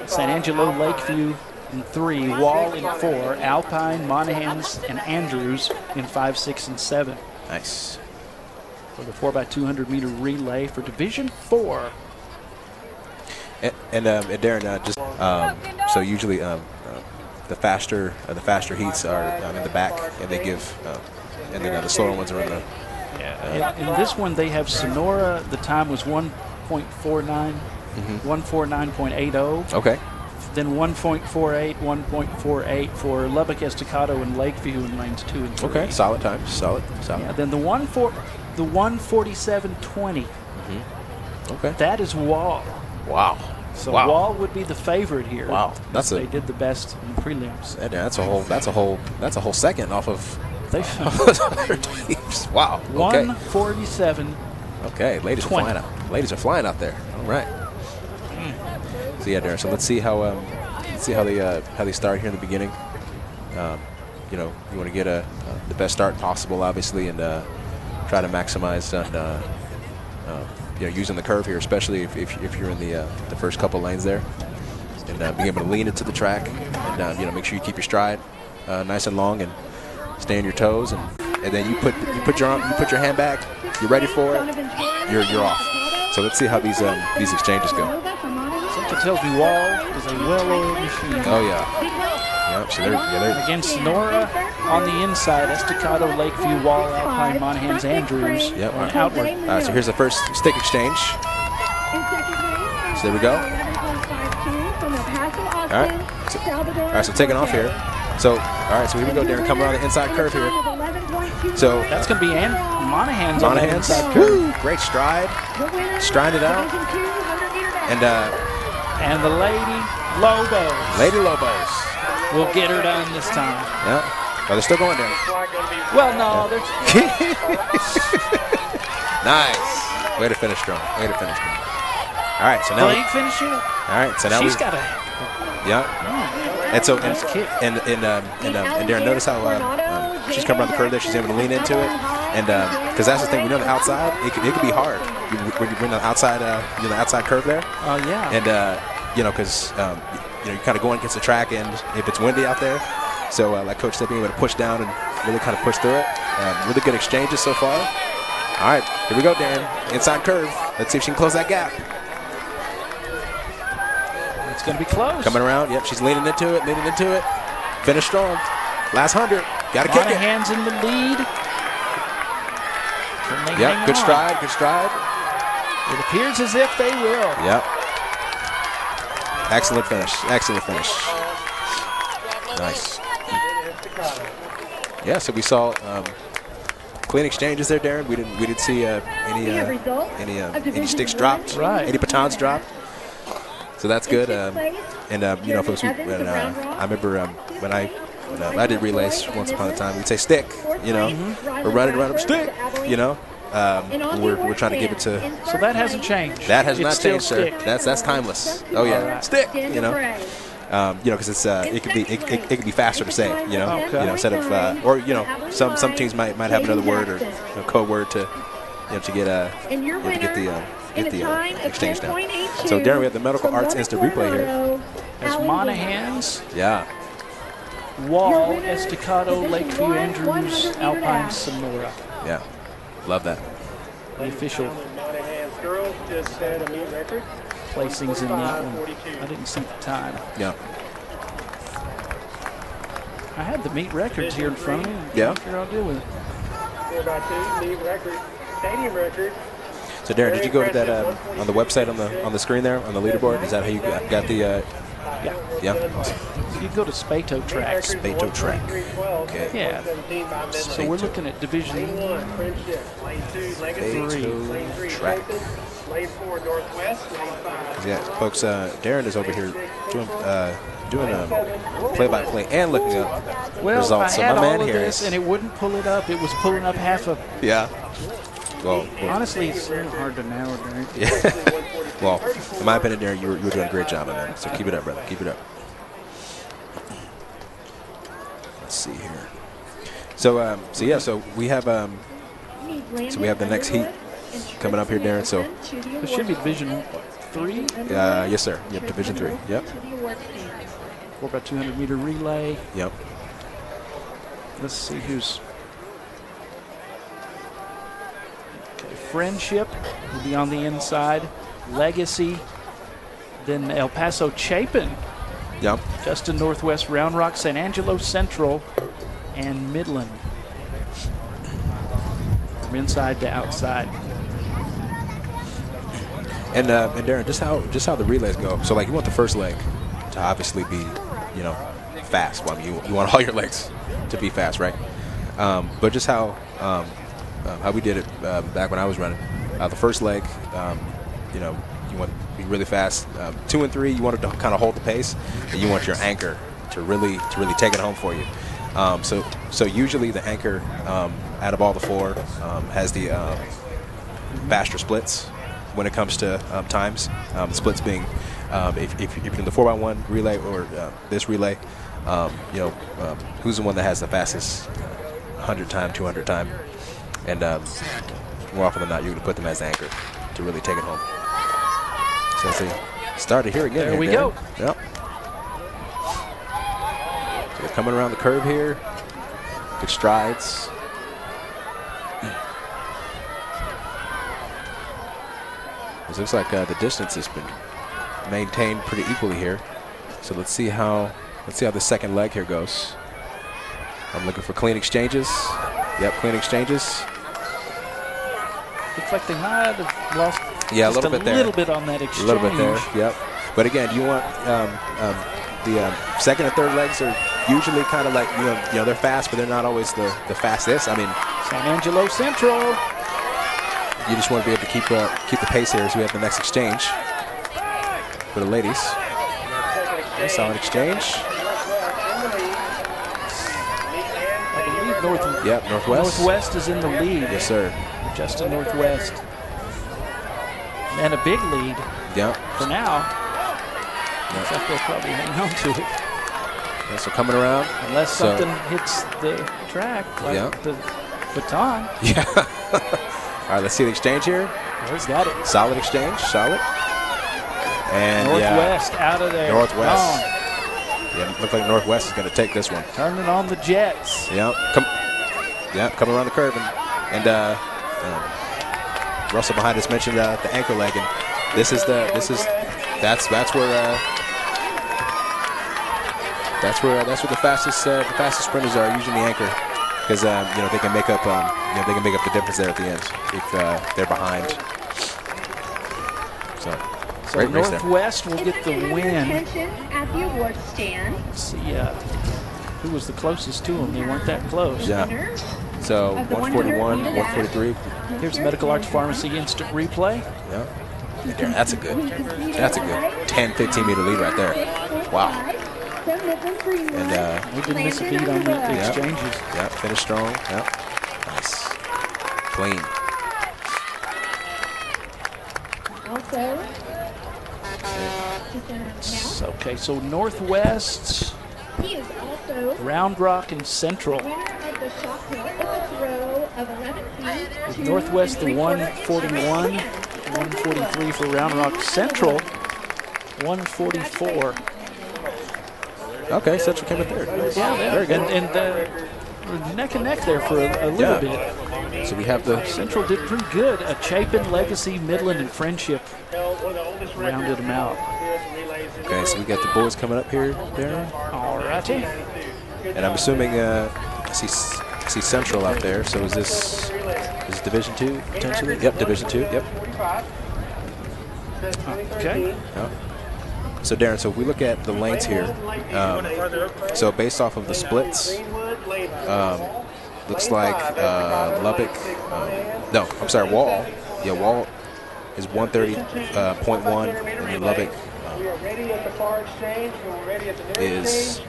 San Angelo Lakeview in 3, Wall in 4, Alpine, Monahans, and Andrews in 5, 6, and 7.
Nice.
For the 4x200 meter relay for Division 4.
And Darren, so usually the faster heats are in the back, and they give, and then the slower ones are in the.
Yeah. In this one, they have Sonora. The time was 1.49, 149.80.
Okay.
Then 1.48, 1.48 for Lubbock Estacado and Lakeview in lanes 2 and 3.
Okay, solid times, solid.
Yeah, then the 147.20.
Okay.
That is Wall.
Wow.
So Wall would be the favorite here.
Wow.
They did the best in the prelims.
That's a whole second off of other teams. Wow. Okay.
147.
Okay, ladies are flying out. Ladies are flying out there. All right. So Darren. So let's see how they start here in the beginning. You want to get the best start possible, obviously, and try to maximize on using the curve here, especially if you're in the first couple lanes there, and being able to lean into the track, and make sure you keep your stride nice and long, and stay on your toes, and then you put your hand back, you're ready for it, you're off. So let's see how these exchanges go.
Something tells me Wall is a well-oiled machine.
Oh yeah. Yep. So they're
against Sonora on the inside, Estacado, Lakeview, Wall, Alpine, Monahans, Andrews.
Yep.
Outward.
All right. So here's the first stick exchange. So there we go. All right. So taking off here. So So here we go, Darren. Coming around the inside curve here. So
that's going to be Monahans on the inside curve.
Great stride. Stride it out.
And the Lady Lobos.
Lady Lobos
will get her done this time.
Yeah. they're still going there.
Well, no, there's
Nice. Way to finish strong. Way to finish strong. All right, so now
Blake finish it.
all right, so now
She's got a
yeah. And so and Darren, notice how she's coming around the curve there. She's able to lean into it, and because that's the thing, when you're on the outside, it could be hard when you bring the outside outside curve there.
Oh yeah.
And because you're kind of going against the track, and if it's windy out there, so like Coach said, being able to push down and really kind of push through it. Really good exchanges so far. All right, here we go, Darren. Inside curve. Let's see if she can close that gap.
It's going to be close.
Coming around. Yep, she's leaning into it. Finish strong. Last 100. Got to kick it.
Monahan's in the lead. Can they hang
Good
on?
stride. Good stride.
It appears as if they will.
Yep. Excellent finish. Excellent finish. Nice. Yeah, so we saw clean exchanges there, Darren. We didn't see any sticks dropped,
Right.
any batons dropped. So that's good. Folks, I remember when I did relays once upon a time, we'd say stick. We're running around stick. We're trying to give it to.
So that hasn't changed.
That has
It's
not
still
changed, sir.
stick.
That's timeless. Oh yeah,
Right.
stick. Because it's it could be faster to say.
Okay.
Instead of some teams might have another word or code word to get the exchange down. So Darren, we have the Medical Arts Instant Replay here.
As Monahan's,
Yeah.
Wall, Estacado, Lakeview, Andrews, Alpine, Sonora.
Yeah. Love that.
The official
Monahan's girls just set a meet record.
placings in that one. I didn't see the time.
Yeah.
I had the meet records here in front of me.
Yeah.
Here I'll deal with it.
4x2 meet record, stadium record.
So Darren, did you go to that on the website on the screen there on the leaderboard? Is that how you got the?
Yeah.
Yeah. Awesome.
You go to Spato Tracks.
Spato Track. Okay.
Yeah. So we're looking at Division
Lane 1, Friendship. Lane 2, Legacy.
Spato
Lane 3,
Track.
Texas. Lane 4, Northwest. Lane 5.
Yeah, folks. Darren is over here doing a play-by-play and looking up
Well,
results.
I
So
had
my man
all of
here
this,
is
and it wouldn't pull it up. It was pulling up half of.
yeah. Well,
Honestly, it's so hard to narrow down.
yeah. Well, in my opinion, Darren, you were doing a great job on that. So keep it up, brother. Keep it up. Let's see here. So we have the next heat coming up here, Darren. So
It should be Division 3,
yes, sir. Yep, Division 3. Yep.
4x200 meter relay.
Yep.
Let's see who's. Okay, Friendship will be on the inside. Legacy. Then El Paso Chapin.
Yep.
Justin Northwest, Round Rock, San Angelo Central, and Midland. From inside to outside.
And Darren, just how the relays go. So like you want the first leg to obviously be, fast. Well, I mean, you want all your legs to be fast, right? But just how we did it back when I was running. The first leg, you want to be really fast. 2 and 3, you want to kind of hold the pace, and you want your anchor to really take it home for you. So usually the anchor out of all the four has the faster splits when it comes to times. The splits being if you're in the 4x1 relay or this relay, who's the one that has the fastest 100 time, 200 time, and more often than not, you're going to put them as the anchor to really take it home. So let's see. Started here again.
There we go.
Yep. So they're coming around the curve here. Good strides. It looks like the distance has been maintained pretty equally here. So let's see how the second leg here goes. I'm looking for clean exchanges. Yep, clean exchanges.
Looks like they might have lost
Yeah,
just
a little bit there.
little bit on that exchange.
A little bit there, yep. But again, you want the second and third legs are usually kind of like, they're fast, but they're not always the fastest. I mean,
San Angelo Central.
you just want to be able to keep the pace here as we have the next exchange for the ladies. Solid exchange. Yep, Northwest.
Northwest is in the lead.
Yes, sir.
Just to Northwest. And a big lead
Yep.
for now. Looks like they'll probably hang on to it.
Yeah, so coming around.
Unless
So-
something hits the track, like
Yeah.
the baton.
Yeah. All right, let's see the exchange here.
He's got it.
Solid exchange, solid. And
Northwest out of there.
Northwest.
Gone.
Yeah, looks like Northwest is going to take this one.
Turning on the Jets.
Yeah, coming around the curve, and Russell behind us mentioned the anchor leg, and that's where the fastest sprinters are usually the anchor, because they can make up the difference there at the end if they're behind. So great race there.
Northwest will get the win.
Attention at the awards stand.
Let's see who was the closest to them. They weren't that close.
Yeah. So 141, 143.
Here's Medical Arts Pharmacy instant replay.
Yeah. That's a good 10, 15 meter lead right there. Wow. And
We didn't miss a beat on the exchanges.
yeah, finish strong. Yeah. Nice. Clean.
Also,
Okay, so Northwest,
he is also
Round Rock, and Central.
winner of the shot put with a throw of 11 feet.
Northwest the 141, 143 for Round Rock. Central 144.
Okay, Central came in third.
Yeah, very good. And neck and neck there for a little bit.
So we have the
Central did pretty good. Chapin, Legacy, Midland, and Friendship rounded them out.
Okay, so we got the boys coming up here, Darren.
All righty.
And I'm assuming I see Central out there. So is this Division 2 potentially? Yep, Division 2. Yep.
Okay.
Yep. So Darren, so if we look at the lanes here, so based off of the splits, looks like Lubbock. No, I'm sorry, Wall. Yeah, Wall is 130.1, and then Lubbock is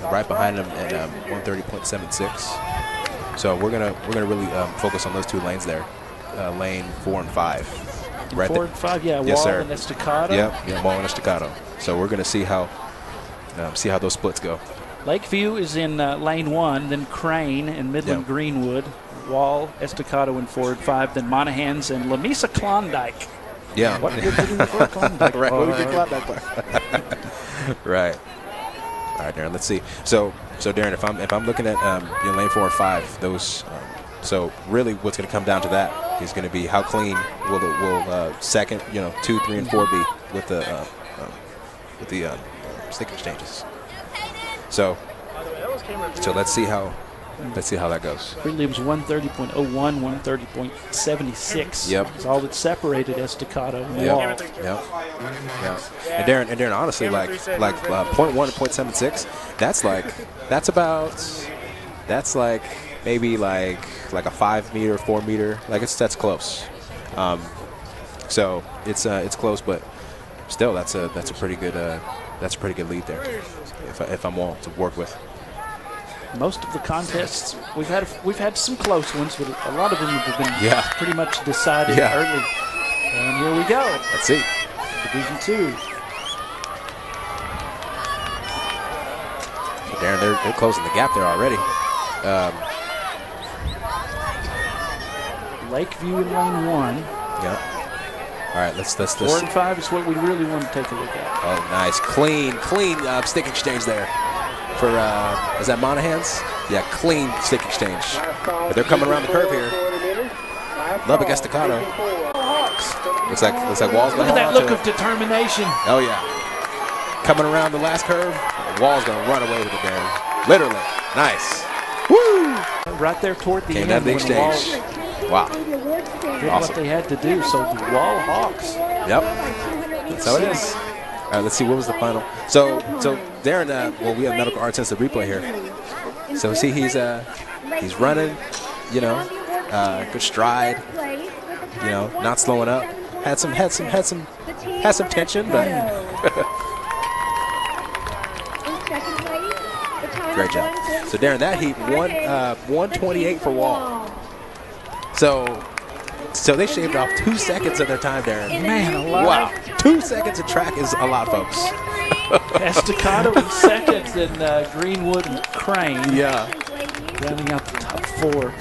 right behind them at 130.76. So we're gonna really focus on those two lanes there, lane 4 and 5. Right
4 and 5, yeah.
Yes,
Wall
sir.
and Estacado.
Yeah, Wall and Estacado. So we're gonna see how those splits go.
Lakeview is in lane 1, then Crane and Midland Greenwood. Wall, Estacado in 4 and 5, then Monahans and Lamesa Klondike.
Yeah.
What did we do for Klondike?
Right. What would you Klondike for? Right. All right, Darren. Let's see. So Darren, if I'm looking at lane 4 and 5, those. So really, what's going to come down to that is going to be how clean will second, 2, 3, and 4 be with the stick exchanges. So let's see how that goes.
Prelims 130.01, 130.76.
Yep.
It's all that separated Estacado and
Yep.
Wall.
Yep. And Darren, honestly, like 0.1 and 0.76, that's like maybe like a 5 meter, 4 meter, that's close. So it's close, but still that's a pretty good lead there. If I'm Wall to work with.
Most of the contests we've had some close ones, but a lot of them have been pretty much decided early. And here we go.
Let's see.
Division 2.
So Darren, they're closing the gap there already.
Lakeview in lane 1.
Yeah. All right, let's
4 and 5 is what we really want to take a look at.
Oh, nice, clean stick exchange there. For is that Monahans? Yeah, clean stick exchange. But they're coming around the curve here. Lubbock Estacado. Looks like Wall's going
Look
to
at that look of determination.
Oh yeah. Coming around the last curve, Wall's going to run away with it there. Literally. Nice. Woo!
Right there toward the
Came
end.
out of the
when
exchange.
Wall
Wow.
did
Awesome.
what they had to do. So the Wall Hawks.
Yep. That's how it is. All right, let's see. What was the final? So Darren, we have medical arts instant replay here. So see, he's running, good stride, not slowing up. Had some tension, but
In second place,
Great job. So Darren, that heat 128 for Wall. So they shaved off 2 seconds of their time, Darren.
Man alive.
Wow, 2 seconds of track is a lot, folks.
Estacado in second, and Greenwood and Crane.
Yeah.
Rounding out the top 4.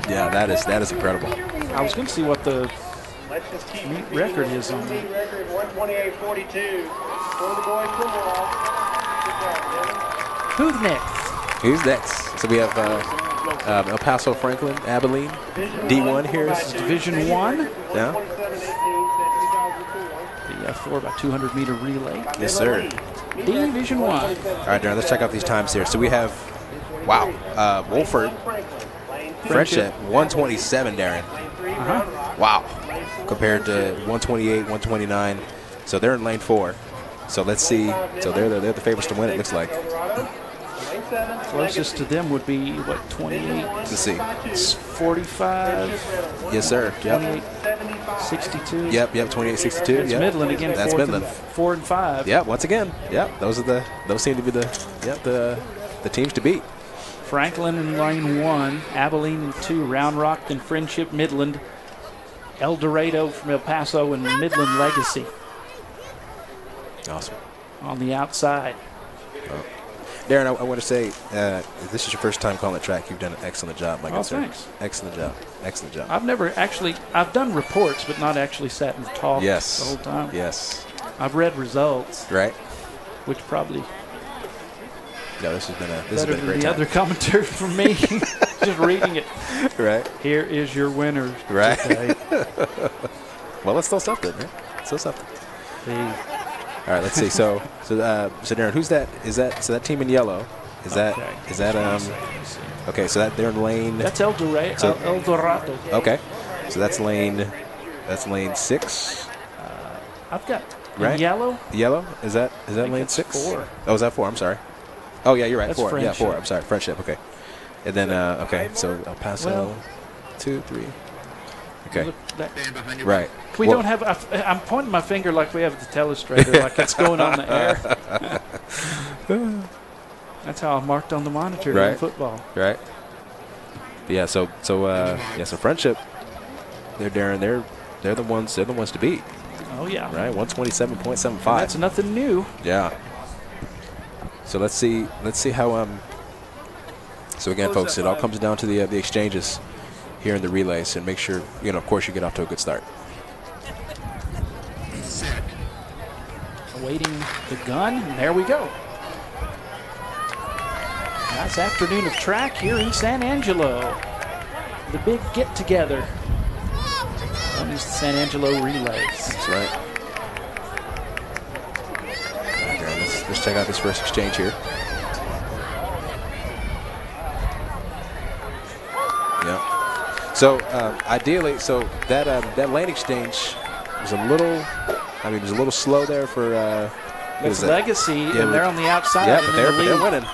Yeah, that is incredible.
I was going to see what the
Let's just keep
meet record is on
meet
that.
record 128.42 for the boys from Wall. Good job, Devin.
Who's next?
Who's next? So we have El Paso, Franklin, Abilene, D1 here.
This is Division 1.
Yeah.
27-18,
The 4 by 200 meter relay.
Yes, sir.
Division 1.
All right, Darren, let's check out these times here. So we have, Wolford, Friendship, 127, Darren. Wow. Compared to 128, 129. So they're in lane 4. So let's see. So they're the favorites to win, it looks like.
Closest to them would be, 28?
Let's see.
It's 45.
Yes, sir. Yep.
28, 62.
Yep, 28-62.
It's
Yep.
Midland again.
That's Midland.
4 and 5.
Yeah, once again. Yep, those seem to be the teams to beat.
Franklin in lane 1, Abilene in 2, Round Rock, then Friendship, Midland, El Dorado from El Paso, and Midland Legacy
Awesome.
on the outside.
Darren, I want to say, if this is your first time calling the track, you've done an excellent job, like I said.
Thanks.
Excellent job. Excellent job.
I've done reports, but not actually sat and talked
Yes.
the whole time.
Yes.
I've read results,
Right?
which probably
No, this has been a
better than
great
the
time.
other commentary from me. Just reading it.
Right?
Here is your winner.
Right.
today.
Well, let's still something, man. Still something.
The
All right, let's see. So Darren, who's that? Is that team in yellow? Is that okay? So that they're in lane.
That's El Dorado.
So-
El Dorado.
Okay, so that's lane 6.
I've got in
Right.
yellow.
Yellow. Is that
think
lane
it's
6?
4.
Oh, is that 4? I'm sorry. Oh yeah, you're right.
That's
4. Yeah, 4.
Friendship.
I'm sorry. Friendship. Okay. And then okay, so El Paso,
Well-
2, 3. Okay.
Look, that-
Right.
we
Well-
don't have. I'm pointing my finger like we have the telestrator, like it's going on the air. That's how I marked on the monitor in
Right.
football.
Right. Yeah. So Friendship. They're Darren. They're the ones to beat.
Oh yeah.
Right. 127.75.
That's nothing new.
Yeah. So let's see how So again, folks, it all comes down to the exchanges here in the relays, and make sure of course you get off to a good start.
Awaiting the gun. And there we go. Nice afternoon of track here in San Angelo. The big get together. On these San Angelo Relays.
That's right. All right, Darren, let's check out this first exchange here. Yeah. So ideally, that lane exchange was a little slow there for.
That's Legacy,
Yeah,
and they're on the outside.
Yeah,
and
but
in the
they're
lead.
winning.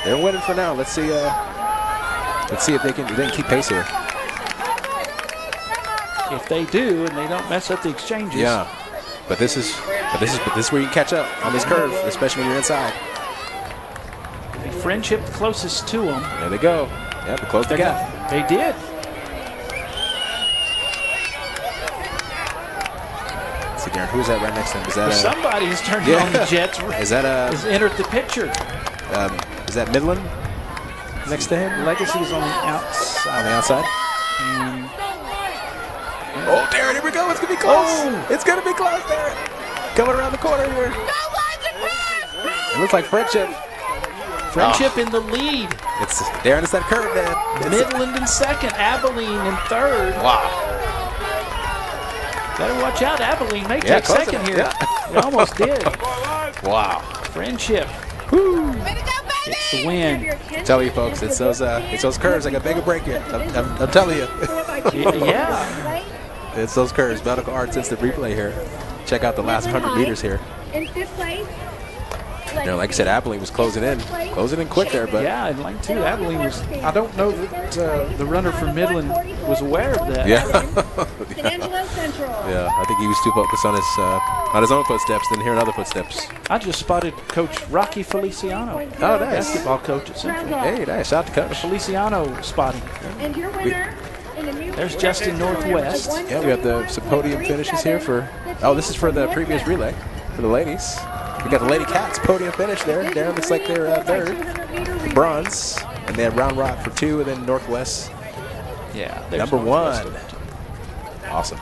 They're winning for now. Let's see if they can keep pace here.
If they do, and they don't mess up the exchanges.
Yeah, but this is where you can catch up on this curve, especially when you're inside.
Friendship closest to them.
There they go. Yeah, they closed the gap.
They did.
Let's see, Darren, who's that right next to him? Is that
Somebody has turned
Yeah.
on the Jets.
is that
Has entered the picture.
is that Midland next to him
Legacy's on the
on
outside.
the outside?
And
Oh, Darren, here we go. It's gonna be close.
Oh.
It's gonna be close, Darren. Coming around the corner here. It looks like Friendship.
Friendship in the lead.
It's Darren. It's that curve, man.
Midland in second. Abilene in third.
Wow.
Better watch out. Abilene may
Yeah,
take
close
second
enough.
here.
Yeah.
It almost did.
Wow.
Friendship gets the win.
Tell you folks, it's those curves. I got big a break here. I'm telling you,
Yeah.
it's those curves. Medical Arts Instant Replay here. Check out the last 100 meters here.
In fifth place,
You know, like I said, Abilene was closing in quick there, but
Yeah, in lane 2, Abilene was. I don't know that the runner from Midland was aware of that.
yeah,
San Angelo Central.
yeah. I think he was too focused on his own footsteps than hearing other footsteps.
I just spotted Coach Rocky Feliciano.
Oh, nice.
Basketball coach at Central.
Hey, nice. Shout out to Coach.
Feliciano spotting.
And your winner in the new
There's Justin Northwest.
Yeah, we have some podium finishes here for. Oh, this is for the previous relay for the ladies. We got the Lady Cats podium finish there. Darren looks like they're third, bronze, and then Round Rock for 2, and then Northwest
Yeah, there's
number
Northwest.
1. Awesome.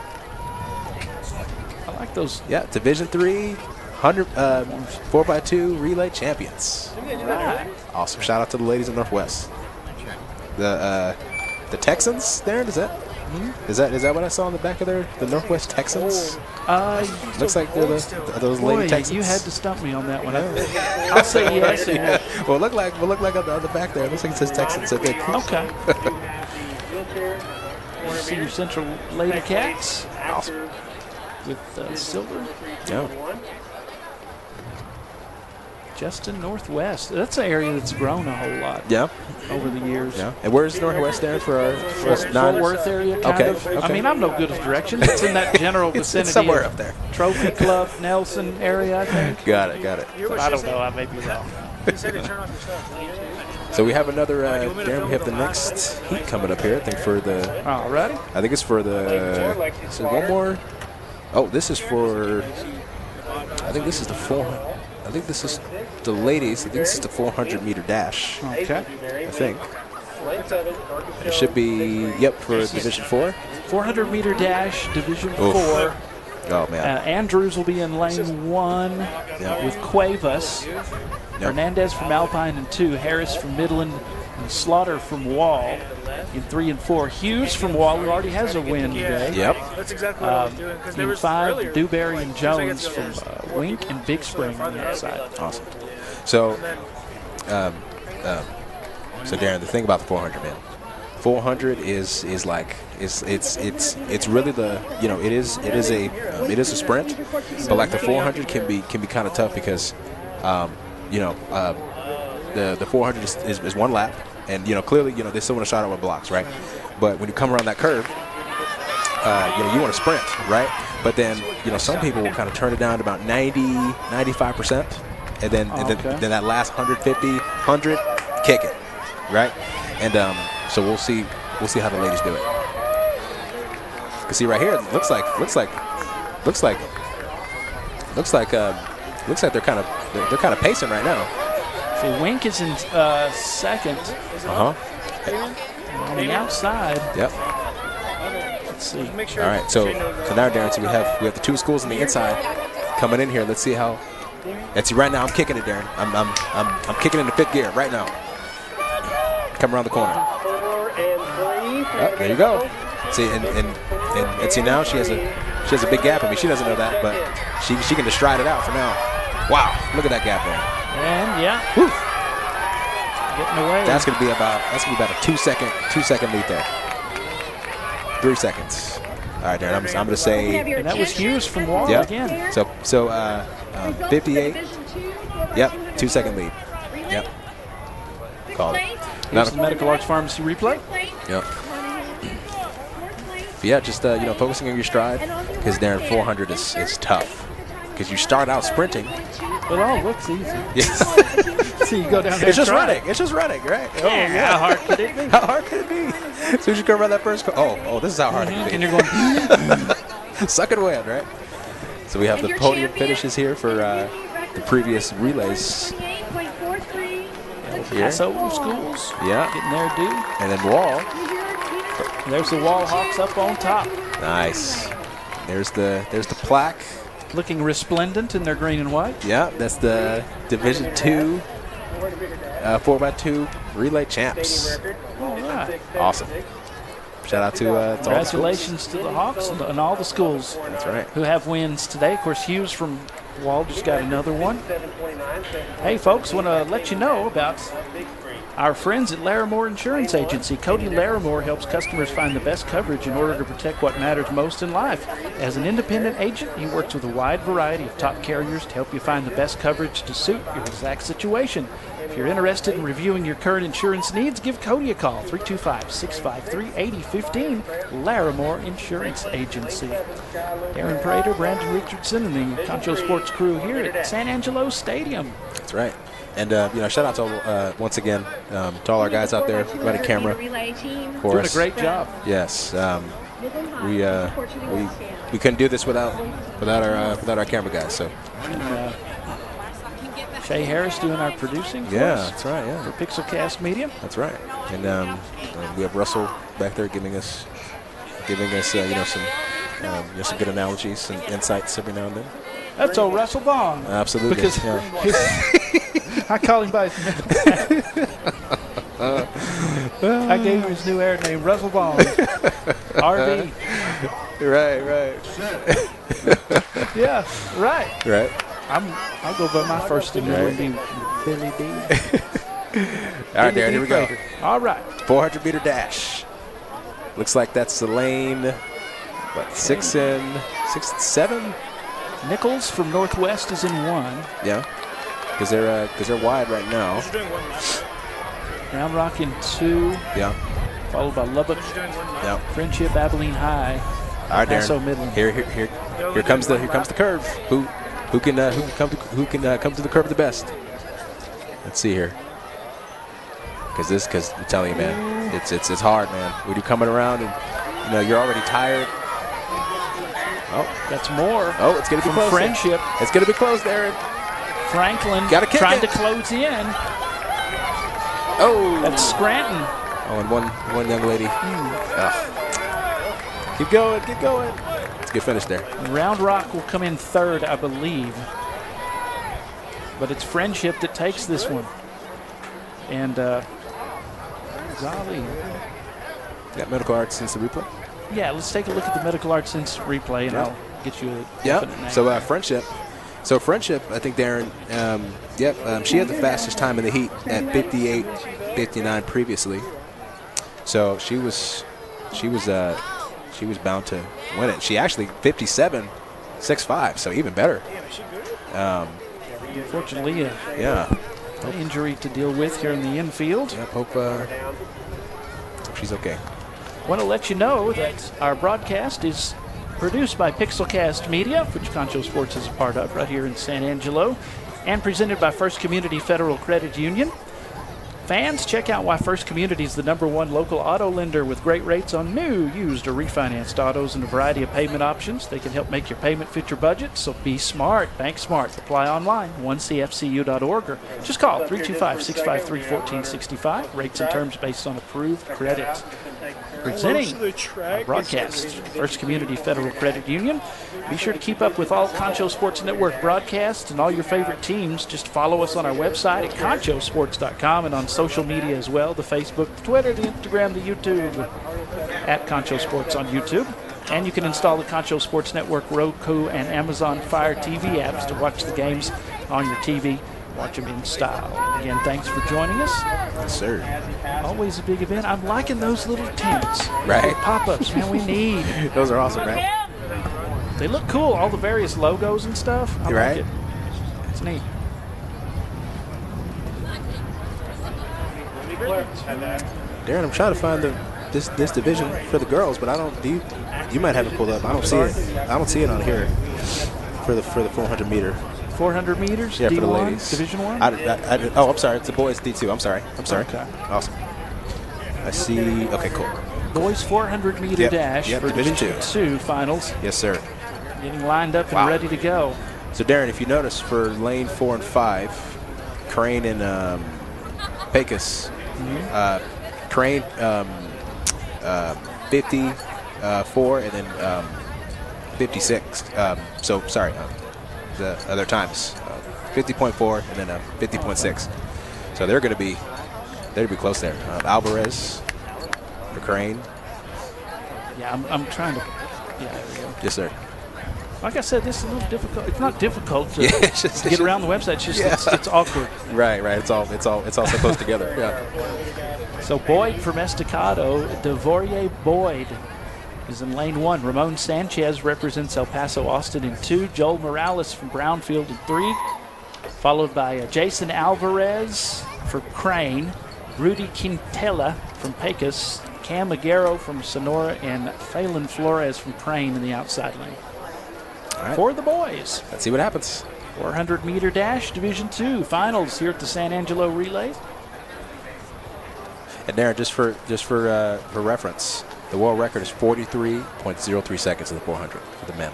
I like those.
Yeah, Division 3, 4x2 relay champions.
Right.
Awesome. Shout out to the ladies of Northwest. The Texans, Darren, is that? Is that what I saw on the back of there? The Northwest Texans? Looks like they're those
Boy,
lady Texans.
you had to stump me on that one. I'll say yes.
Well, it look like on the back there. It looks like it says Texans. I think.
Okay. Senior Central Lady Cats
Awesome.
with silver.
Yeah.
Justin Northwest. That's an area that's grown a whole lot
Yeah.
over the years.
Yeah. And where's Northwest there for us
Fort
non
Worth area, kind
Okay,
of.
okay.
I mean, I'm no good with directions. It's in that general
It's
vicinity.
somewhere
of
up there.
Trophy Club, Nelson area, I think.
Got it.
But I don't know. I may be wrong.
So we have another. Darren, we have the next heat coming up here. I think for the.
All righty.
I think it's for the. So one more. Oh, this is for. I think this is the 400. I think this is the ladies. I think this is the 400-meter dash.
Okay.
I think it should be. Yep, for Division 4.
400-meter dash, Division 4.
Oh man.
Andrews will be in lane 1 with Cuevas. Hernandez from Alpine in 2. Harris from Midland. And Slaughter from Wall in 3 and 4. Hughes from Wall, who already has a win today.
Yep.
That's exactly what I was doing. Because there
In
was
5,
earlier,
Dewberry and Jones
I get
from Wink and Big Spring on the outside.
Awesome. So, so Darren, the thing about the 400, man, 400 is like it's really the it is a sprint, but like the 400 can be kind of tough because the 400 is one lap, and clearly they still want to shot out with blocks, right? But when you come around that curve, you want to sprint, right? But then some people will kind of turn it down to about 95%, and then then that last 100 kick it, right? And so we'll see how the ladies do it. Cause see right here, it looks like they're kind of pacing right now.
So Wink is in second on the outside.
Yep.
Let's see.
All right. So now, Darren, so we have the 2 schools on the inside coming in here. Let's see how. Let's see. Right now, I'm kicking it, Darren. I'm kicking into 5th gear right now. Come around the corner.
4 and 3.
Oh, there you go. See, and see now she has a big gap. I mean, she doesn't know that, but she can just stride it out for now. Wow, look at that gap there.
And
Whew.
getting away.
That's gonna be about a 2 second lead there. 3 seconds. All right, Darren. I'm gonna say.
And that was Hughes from Wall
Yeah.
again.
So 58. Yep, 2 second lead. Yep. Called it.
Here's the Medical Arts Pharmacy replay.
Yep. But yeah, just focusing on your stride, because Darren, 400 is tough, because you start out sprinting.
It all looks easy.
Yeah.
So you go down there.
It's just
try
running. It's just running, right? Oh,
Yeah, how hard could it be?
How hard could it be? As soon as you come around that first this is how hard it
And
can
you're
be.
going.
Suck it away, right? So we have the podium finishes here for the previous relays. Here.
Paso schools.
Yeah.
Getting their due.
And then Wall.
There's the Wall Hawks up on top.
Nice. There's the plaque.
Looking resplendent in their green and white.
Yeah, that's the Division 2 4x2 relay champs.
All right.
Awesome. Shout out to all the schools.
Congratulations to the Hawks and all the schools
That's right.
who have wins today. Of course, Hughes from Wall just got another one. Hey, folks, want to let you know about our friends at Larimore Insurance Agency. Cody Larimore helps customers find the best coverage in order to protect what matters most in life. As an independent agent, he works with a wide variety of top carriers to help you find the best coverage to suit your exact situation. If you're interested in reviewing your current insurance needs, give Cody a call, 325-653-8015, Larimore Insurance Agency. Aaron Prater, Brandon Richardson, and the Concho Sports crew here at San Angelo Stadium.
That's right. And, shout out to, once again, to all our guys out there running camera for
Doing
us.
a great job.
Yes. We couldn't do this without our camera guys. So
Shay Harris doing our producing for us.
That's right. Yeah,
For Pixelcast Media.
that's right. And we have Russell back there giving us some good analogies and insights every now and then.
That's old Russell Vaughn.
Absolutely.
Because I call him by his middle name. I gave him his new air name, Russell Vaughn. RV.
Right.
Yeah, right.
Right.
I'll go by my first initial and be Billy D.
All right, Darren, here we go.
All right.
400-meter dash. Looks like that's the lane, 6 and 7?
Nichols from Northwest is in 1.
Yeah, because they're wide right now.
Round Rock in 2.
Yeah.
Followed by Lubbock.
Yeah.
Friendship, Abilene High.
All right,
Paso
Darren.
Midland.
Here comes the curve. Who can come to the curve the best? Let's see here. Because I'm telling you, man, it's hard, man. When you're coming around and you're already tired. Oh,
That's more.
Oh, it's gonna be
from
close.
Friendship.
It's gonna be close, Darren.
Franklin
Gotta kick
trying
it.
to close in.
Oh,
That's Scranton.
Oh, and one young lady. Ugh. Keep going. It's a good finish there.
Round Rock will come in 3rd, I believe. But it's Friendship that takes this one. And golly.
Got medical arts since the replay.
Yeah, let's take a look at the medical arts sense replay, and I'll get you a definite name.
So Friendship. So Friendship, I think Darren. She had the fastest time in the heat at 58:59 previously. So she was bound to win it. She actually 57.65, so even better.
Unfortunately,
Yeah.
an injury to deal with here in the infield.
Yep. Hope she's okay.
Want to let you know that our broadcast is produced by Pixelcast Media, which Concho Sports is a part of right here in San Angelo, and presented by First Community Federal Credit Union. Fans, check out why First Community is the #1 local auto lender with great rates on new, used, or refinanced autos and a variety of payment options. They can help make your payment fit your budget, so be smart. Bank smart. Apply online, 1cfcu.org, or just call 325-653-1465. Rates and terms based on approved credit. Presenting our broadcast, First Community Federal Credit Union. Be sure to keep up with all Concho Sports Network broadcasts and all your favorite teams. Just follow us on our website at conchosports.com and on social media as well, the Facebook, the Twitter, the Instagram, the YouTube, at Concho Sports on YouTube. And you can install the Concho Sports Network Roku and Amazon Fire TV apps to watch the games on your TV. Watch them in style. Again, thanks for joining us.
Yes, sir.
Always a big event. I'm liking those little tents.
Right.
Little pop-ups, man, we need.
Those are awesome, right?
They look cool, all the various logos and stuff. I
Right.
like it. It's neat.
Darren, I'm trying to find this division for the girls, but I don't. You might have it pulled up. I don't see it. I don't see it on here for the 400 meter.
400 meters?
Yeah,
D1,
for the ladies.
Division 1?
I'm sorry. It's the boys D2. I'm sorry.
Okay.
Awesome. I see. Okay, cool.
Boys 400 meter dash
Yep,
for
Division
2 finals.
Yes, sir.
Getting lined up and
Wow.
ready to go.
So, Darren, if you notice for lane 4 and 5, Crane and Pecos, Crane 54 and then 56. The other times 50.4 and then 50.6. So they're going to be close there. Alvarez for Crane.
Yeah, I'm trying to. Yeah, there we go.
Yes, sir.
Like I said, this is a little difficult. It's not difficult to,
it's just-
to get around the website. It's just it's awkward.
Right. It's all so close together. Yeah.
So Boyd from Estacado, DeVorier Boyd is in lane 1. Ramon Sanchez represents El Paso Austin in 2. Joel Morales from Brownfield in 3. Followed by Jason Alvarez for Crane, Rudy Quintela from Pecos, Cam Aguero from Sonora, and Phelan Flores from Crane in the outside lane.
All right.
For the boys.
Let's see what happens.
400-meter dash, Division II finals here at the San Angelo Relays.
And Darren, just for reference, the world record is 43.03 seconds in the 400 for the men.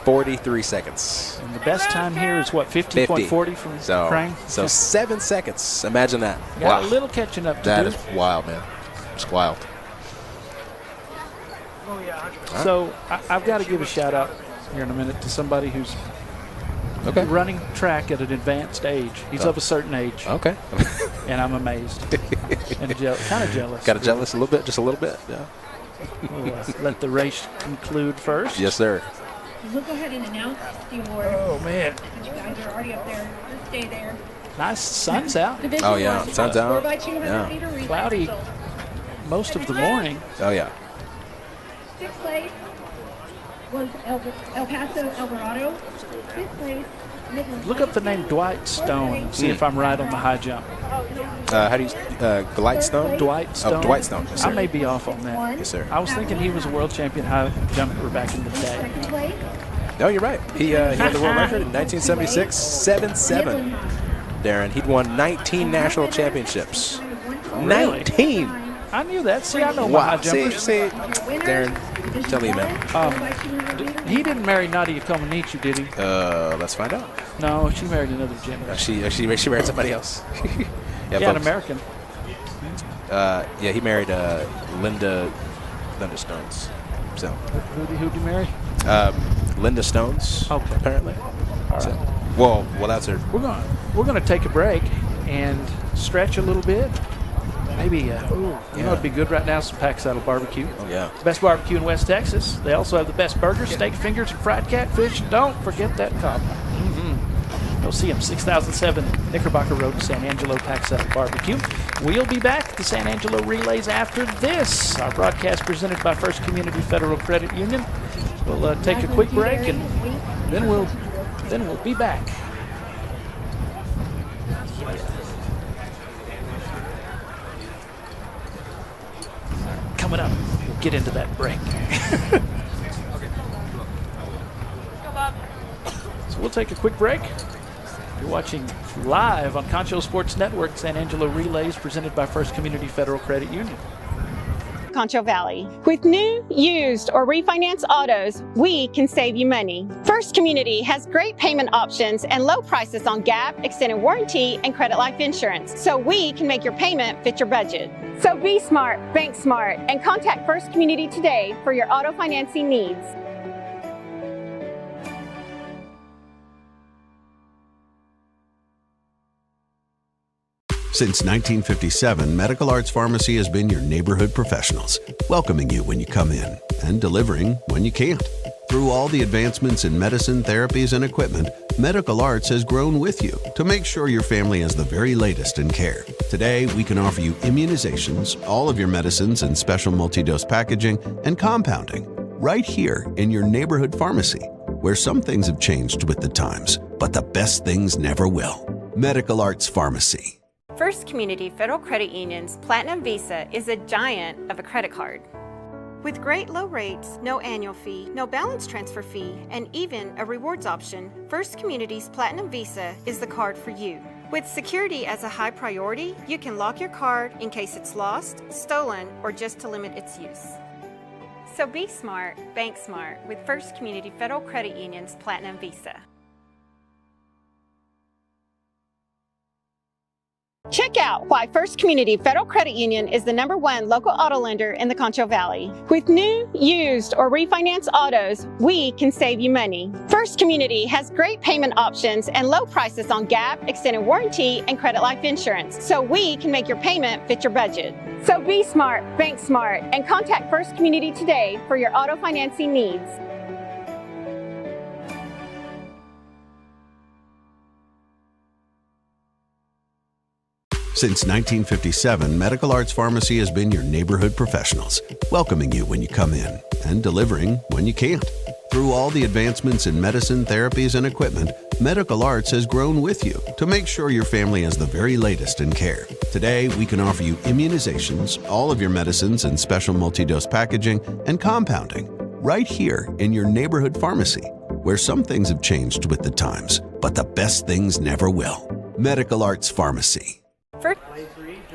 43 seconds.
And the best time here is what, 50.40 from Crane?
So 7 seconds. Imagine that.
Got
Wow.
a little catching up to
That
do.
is wild, man. It's wild.
So I've got to give a shout out here in a minute to somebody who's
Okay.
running track at an advanced age. He's of a certain age,
Okay.
and I'm amazed and kind of jealous.
Got jealous a little bit, just a little bit. Yeah.
We'll let the race conclude first.
Yes, sir.
We'll go ahead and announce the award.
Oh man,
You guys are already up there. Just stay there.
nice sun's out.
Division
Oh, yeah.
one,
Sun's out.
4x200
Yeah.
meter relay
Cloudy
results.
most of the morning.
Oh yeah.
Sixth place was El Paso Alvarado. Fifth place, Nicholas
Look up the name Dwight Stone. See if I'm right on the high jump.
How do you Glightstone?
Dwight Stone.
Oh, Dwight Stone. Yes,
I
sir.
may be off on that.
Yes, sir.
I was thinking he was a world champion high jumper back in the day.
Second place,
No, you're right. He had the world record in 1976, 7-7. Darren, he'd won 19 national championships.
Really?
19.
I knew that. See, I know my high
Wow. See,
jumpers.
Darren, tell me, man.
He didn't marry Nadia Comaneci, did he?
Let's find out.
No, she married another gender.
She married somebody else.
Yeah, an
folks.
American.
Yeah, he married Linda Stones. So,
Who'd you marry?
Linda Stones.
Okay.
Apparently. So, well, that's her.
We're gonna take a break and stretch a little bit. Maybe you know it'd be good right now, some Pack Saddle barbecue.
Oh yeah.
Best barbecue in West Texas. They also have the best burgers, steak fingers, and fried catfish. Don't forget that cob. Go see them, 6007 Knickerbocker Road in San Angelo, Pack Saddle Barbecue. We'll be back at the San Angelo Relays after this. Our broadcast presented by First Community Federal Credit Union. We'll take a quick break and then we'll be back. Coming up, we'll get into that break. So we'll take a quick break. You're watching live on Concho Sports Network, San Angelo Relays, presented by First Community Federal Credit Union.
Concho Valley. With new, used, or refinance autos, we can save you money. First Community has great payment options and low prices on GAP, extended warranty, and credit life insurance, so we can make your payment fit your budget. So be smart, bank smart, and contact First Community today for your auto financing needs.
Since 1957, Medical Arts Pharmacy has been your neighborhood professionals, welcoming you when you come in and delivering when you can't. Through all the advancements in medicine, therapies, and equipment, Medical Arts has grown with you to make sure your family has the very latest in care. Today, we can offer you immunizations, all of your medicines in special multi-dose packaging, and compounding right here in your neighborhood pharmacy, where some things have changed with the times, but the best things never will. Medical Arts Pharmacy.
First Community Federal Credit Union's Platinum Visa is a giant of a credit card. With great low rates, no annual fee, no balance transfer fee, and even a rewards option, First Community's Platinum Visa is the card for you. With security as a high priority, you can lock your card in case it's lost, stolen, or just to limit its use. So be smart, bank smart with First Community Federal Credit Union's Platinum Visa. Check out why First Community Federal Credit Union is the #1 local auto lender in the Concho Valley. With new, used, or refinance autos, we can save you money. First Community has great payment options and low prices on GAP, extended warranty, and credit life insurance, so we can make your payment fit your budget. So be smart, bank smart, and contact First Community today for your auto financing needs.
Since 1957, Medical Arts Pharmacy has been your neighborhood professionals, welcoming you when you come in and delivering when you can't. Through all the advancements in medicine, therapies, and equipment, Medical Arts has grown with you to make sure your family has the very latest in care. Today, we can offer you immunizations, all of your medicines in special multi-dose packaging, and compounding right here in your neighborhood pharmacy, where some things have changed with the times, but the best things never will. Medical Arts Pharmacy.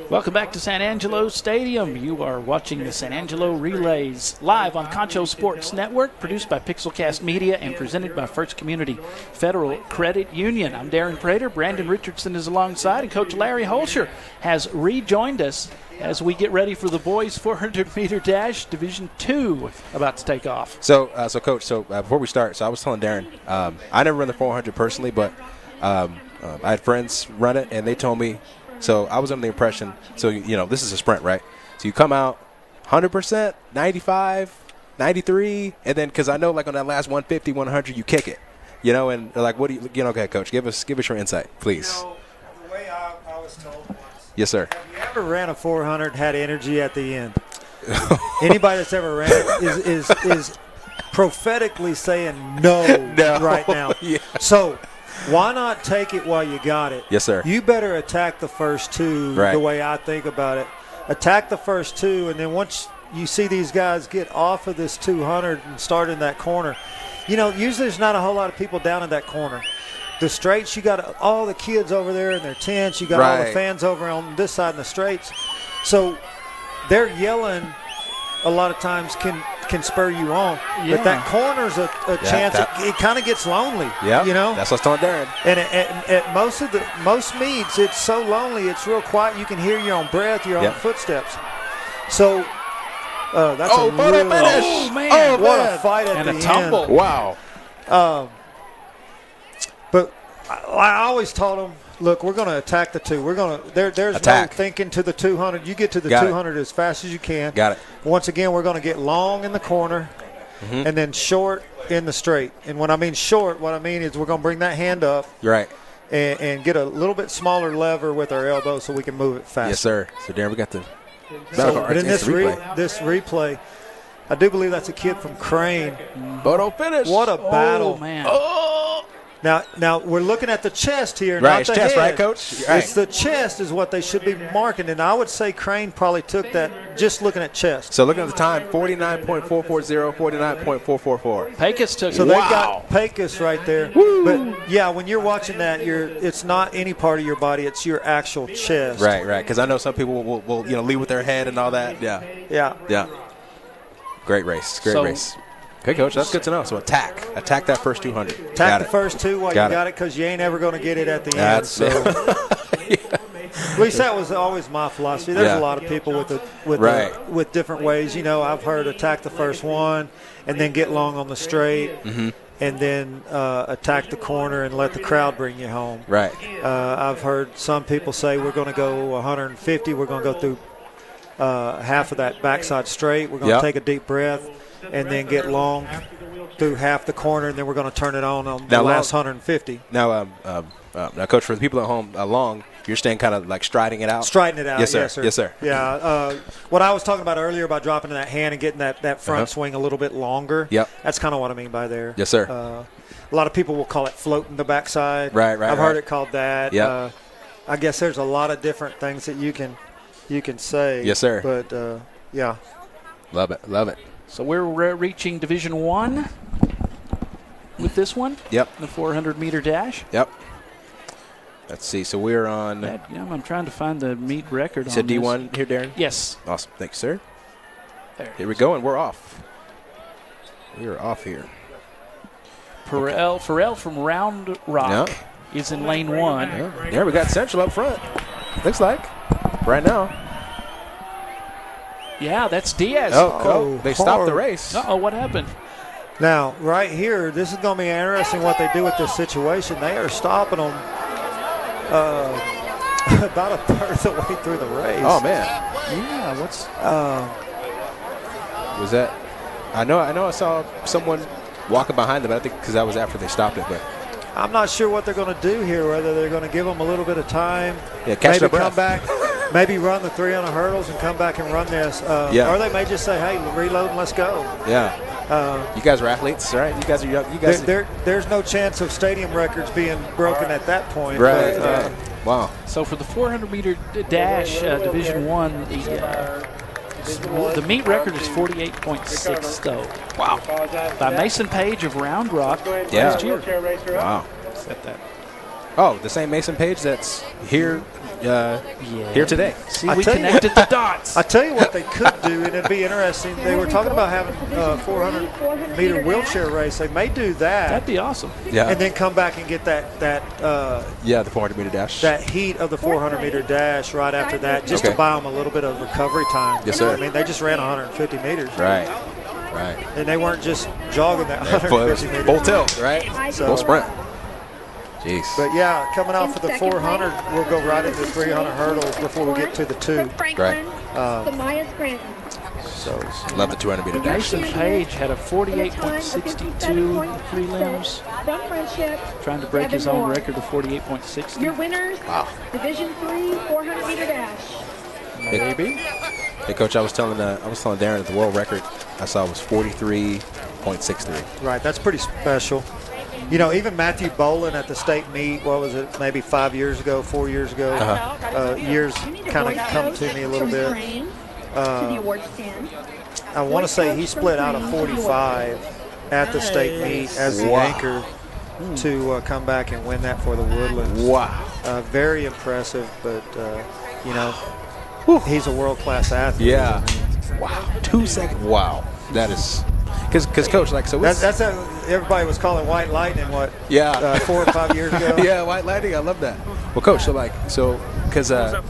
Welcome back to San Angelo Stadium. You are watching the San Angelo Relays live on Concho Sports Network, produced by Pixelcast Media and presented by First Community Federal Credit Union. I'm Darren Prater. Brandon Richardson is alongside, and Coach Larry Holscher has rejoined us as we get ready for the boys 400-meter dash, Division II, about to take off.
So Coach, before we start, I was telling Darren, I never run the 400 personally, but I had friends run it, and they told me. So I was under the impression, this is a sprint, right? So you come out 100%, 95, 93, and then because I know like on that last 150, 100, you kick it, and they're like, what do you, okay, Coach, give us your insight, please.
The way I was told once.
Yes, sir.
Have you ever ran a 400, had energy at the end? Anybody that's ever ran it is prophetically saying no right now.
Yeah.
So why not take it while you got it?
Yes, sir.
You better attack the first two the way I think about it. Attack the first two, and then once you see these guys get off of this 200 and start in that corner, usually there's not a whole lot of people down in that corner. The straights, you got all the kids over there in their tents. You got all the fans over on this side in the straights. So they're yelling a lot of times can spur you on.
Yeah.
But that corner's a chance. It kind of gets lonely.
Yeah, that's what's on Darren.
And at most meets, it's so lonely. It's real quiet. You can hear your own breath, your own footsteps. So that's a really
finish.
Oh, man.
What a fight at
and
the
a
end.
tumble.
Wow.
But I always told them, look, we're going to attack the two. There's
Attack.
no thinking to the 200. You get to the
Got
200 as fast as you can.
Got it.
Once again, we're going to get long in the corner and then short in the straight. And when I mean short, what I mean is we're going to bring that hand up.
Right.
And get a little bit smaller lever with our elbow so we can move it faster.
Yes, sir. So, Darren, we got the
but in this
replay.
this replay, I do believe that's a kid from Crane.
Photo finish.
What a battle.
Oh, man.
Now we're looking at the chest here,
Right,
not
it's
the
chest,
head.
right, Coach? Right.
It's the chest is what they should be marking, and I would say Crane probably took that just looking at chest.
So looking at the time, 49.440, 49.444.
Pecos took
So
it.
they've
Wow.
got Pecos right there. But, yeah, when you're watching that, it's not any part of your body. It's your actual chest.
Right. Because I know some people will lead with their head and all that. Yeah. Great race. Race. Okay, Coach, that's good to know. So attack that first 200.
Attack the first two while you got it because you ain't ever going to get it at the end. So. At least that was always my philosophy. There's a lot of people with different ways. I've heard attack the first one and then get long on the straight and then attack the corner and let the crowd bring you home.
Right.
I've heard some people say we're going to go 150. We're going to go through half of that backside straight. We're going to take a deep breath and then get long through half the corner, and then we're going to turn it on the last 150.
Now, Coach, for the people at home, long, you're staying kind of like striding it out?
Striding it out,
yes, sir.
Yes, sir. Yeah. What I was talking about earlier about dropping that hand and getting that front swing a little bit longer, that's kind of what I mean by there.
Yes, sir.
A lot of people will call it floating the backside.
Right.
I've heard it called that.
Yep.
I guess there's a lot of different things that you can say.
Yes, sir.
But, yeah.
Love it.
So we're reaching Division I with this one.
Yep.
The 400-meter dash.
Yep. Let's see. So we're on.
I'm trying to find the meet record.
You said D1 here, Darren?
Yes.
Awesome. Thank you, sir.
Here
we go, and we're off. We are off here.
Farrell from Round Rock is in lane 1.
Yeah, we got Central up front. Looks like right now.
Yeah, that's Diaz.
They stopped the race.
What happened?
Now, right here, this is going to be interesting what they do with this situation. They are stopping them about a third of the way through the race.
Oh, man.
Yeah, what's
was that? I know I saw someone walking behind them, I think because that was after they stopped it. But
I'm not sure what they're going to do here, whether they're going to give them a little bit of time,
Yeah, catch their
maybe
breath.
come back, maybe run the 300 hurdles and come back and run this.
Yeah.
Or they may just say, hey, reload and let's go.
Yeah. You guys are athletes, right? You guys are young. You guys.
There's no chance of stadium records being broken at that point.
Right.
But,
Wow.
So for the 400-meter dash, Division One, the meet record is 48.6 though. Wow. By Mason Page of Round Rock last year.
Wow.
Set that.
Oh, the same Mason Page that's here here today.
See, we connected the dots.
I tell you what they could do, and it'd be interesting. They were talking about having a 400-meter wheelchair race. They may do that.
That'd be awesome.
Yeah.
And then come back and get that
the 400-meter dash.
that heat of the 400-meter dash right after that, just to buy them a little bit of recovery time.
Yes, sir.
I mean, they just ran 150 meters.
Right. Right.
And they weren't just jogging that 150 meters.
Full tilt, right?
So-
Full sprint. Jeez.
But yeah, coming off of the 400, we'll go right into 300 hurdles before we get to the 2.
Franklin, Samaya Scranton.
So
Love the 200-meter dash.
Mason Page had a 48.62 prelims,
From Friendship,
trying to break his own record of 48.60.
your winners,
Wow.
Division 3 400-meter dash.
Maybe.
Hey, Coach, I was telling Darren that the world record I saw was 43.63.
right, that's pretty special. You know, even Matthew Bolin at the state meet, what was it, maybe 4 years ago, years kind of come to me a little bit.
To the award stand.
I want to say he split out a 45 at the state meet as the anchor to come back and win that for the Woodlands.
Wow.
Very impressive, but, you know, he's a world-class athlete.
Yeah. Wow. 2 seconds. Wow. That is because Coach, like, so
That's how everybody was calling White Lightning, 4 or 5 years ago?
Yeah, White Lightning. I love that. Well, Coach, because
I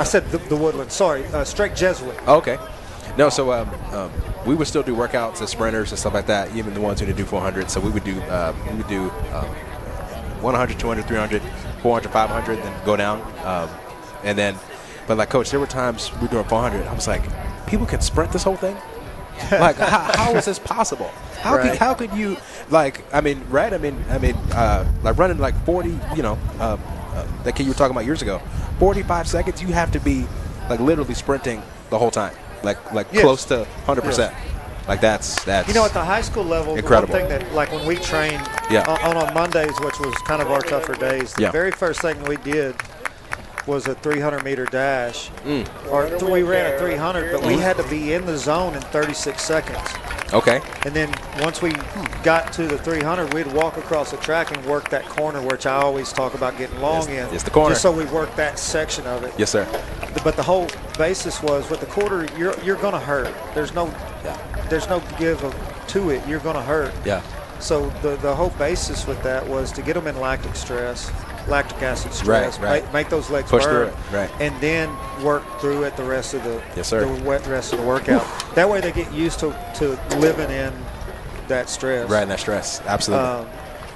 said the Woodlands. Sorry, Straight Jesuit.
okay. No, so we would still do workouts as sprinters and stuff like that, even the ones who didn't do 400. So we would do 100, 200, 300, 400, 500, then go down. But like, Coach, there were times we were doing 400. I was like, people can sprint this whole thing? Like, how is this possible? How could you, like, like running like 40, that kid you were talking about years ago, 45 seconds, you have to be like literally sprinting the whole time, like
Yes.
close to 100%.
Yes.
Like that's
You know, at the high school level,
incredible.
the one thing that, like when we trained on Mondays, which was kind of our tougher days, the very first thing we did was a 300-meter dash. We ran a 300, but we had to be in the zone in 36 seconds.
Okay.
And then once we got to the 300, we'd walk across the track and work that corner, which I always talk about getting long in.
It's the corner.
Just so we work that section of it.
Yes, sir.
But the whole basis was with the quarter, you're going to hurt. There's no give to it. You're going to hurt.
Yeah.
So the whole basis with that was to get them in lactic acid stress,
Right.
Make those legs
Push
burn,
through it, right.
and then work through it the rest of the
Yes, sir.
rest of the workout. That way they get used to living in that stress.
Right, and that stress. Absolutely.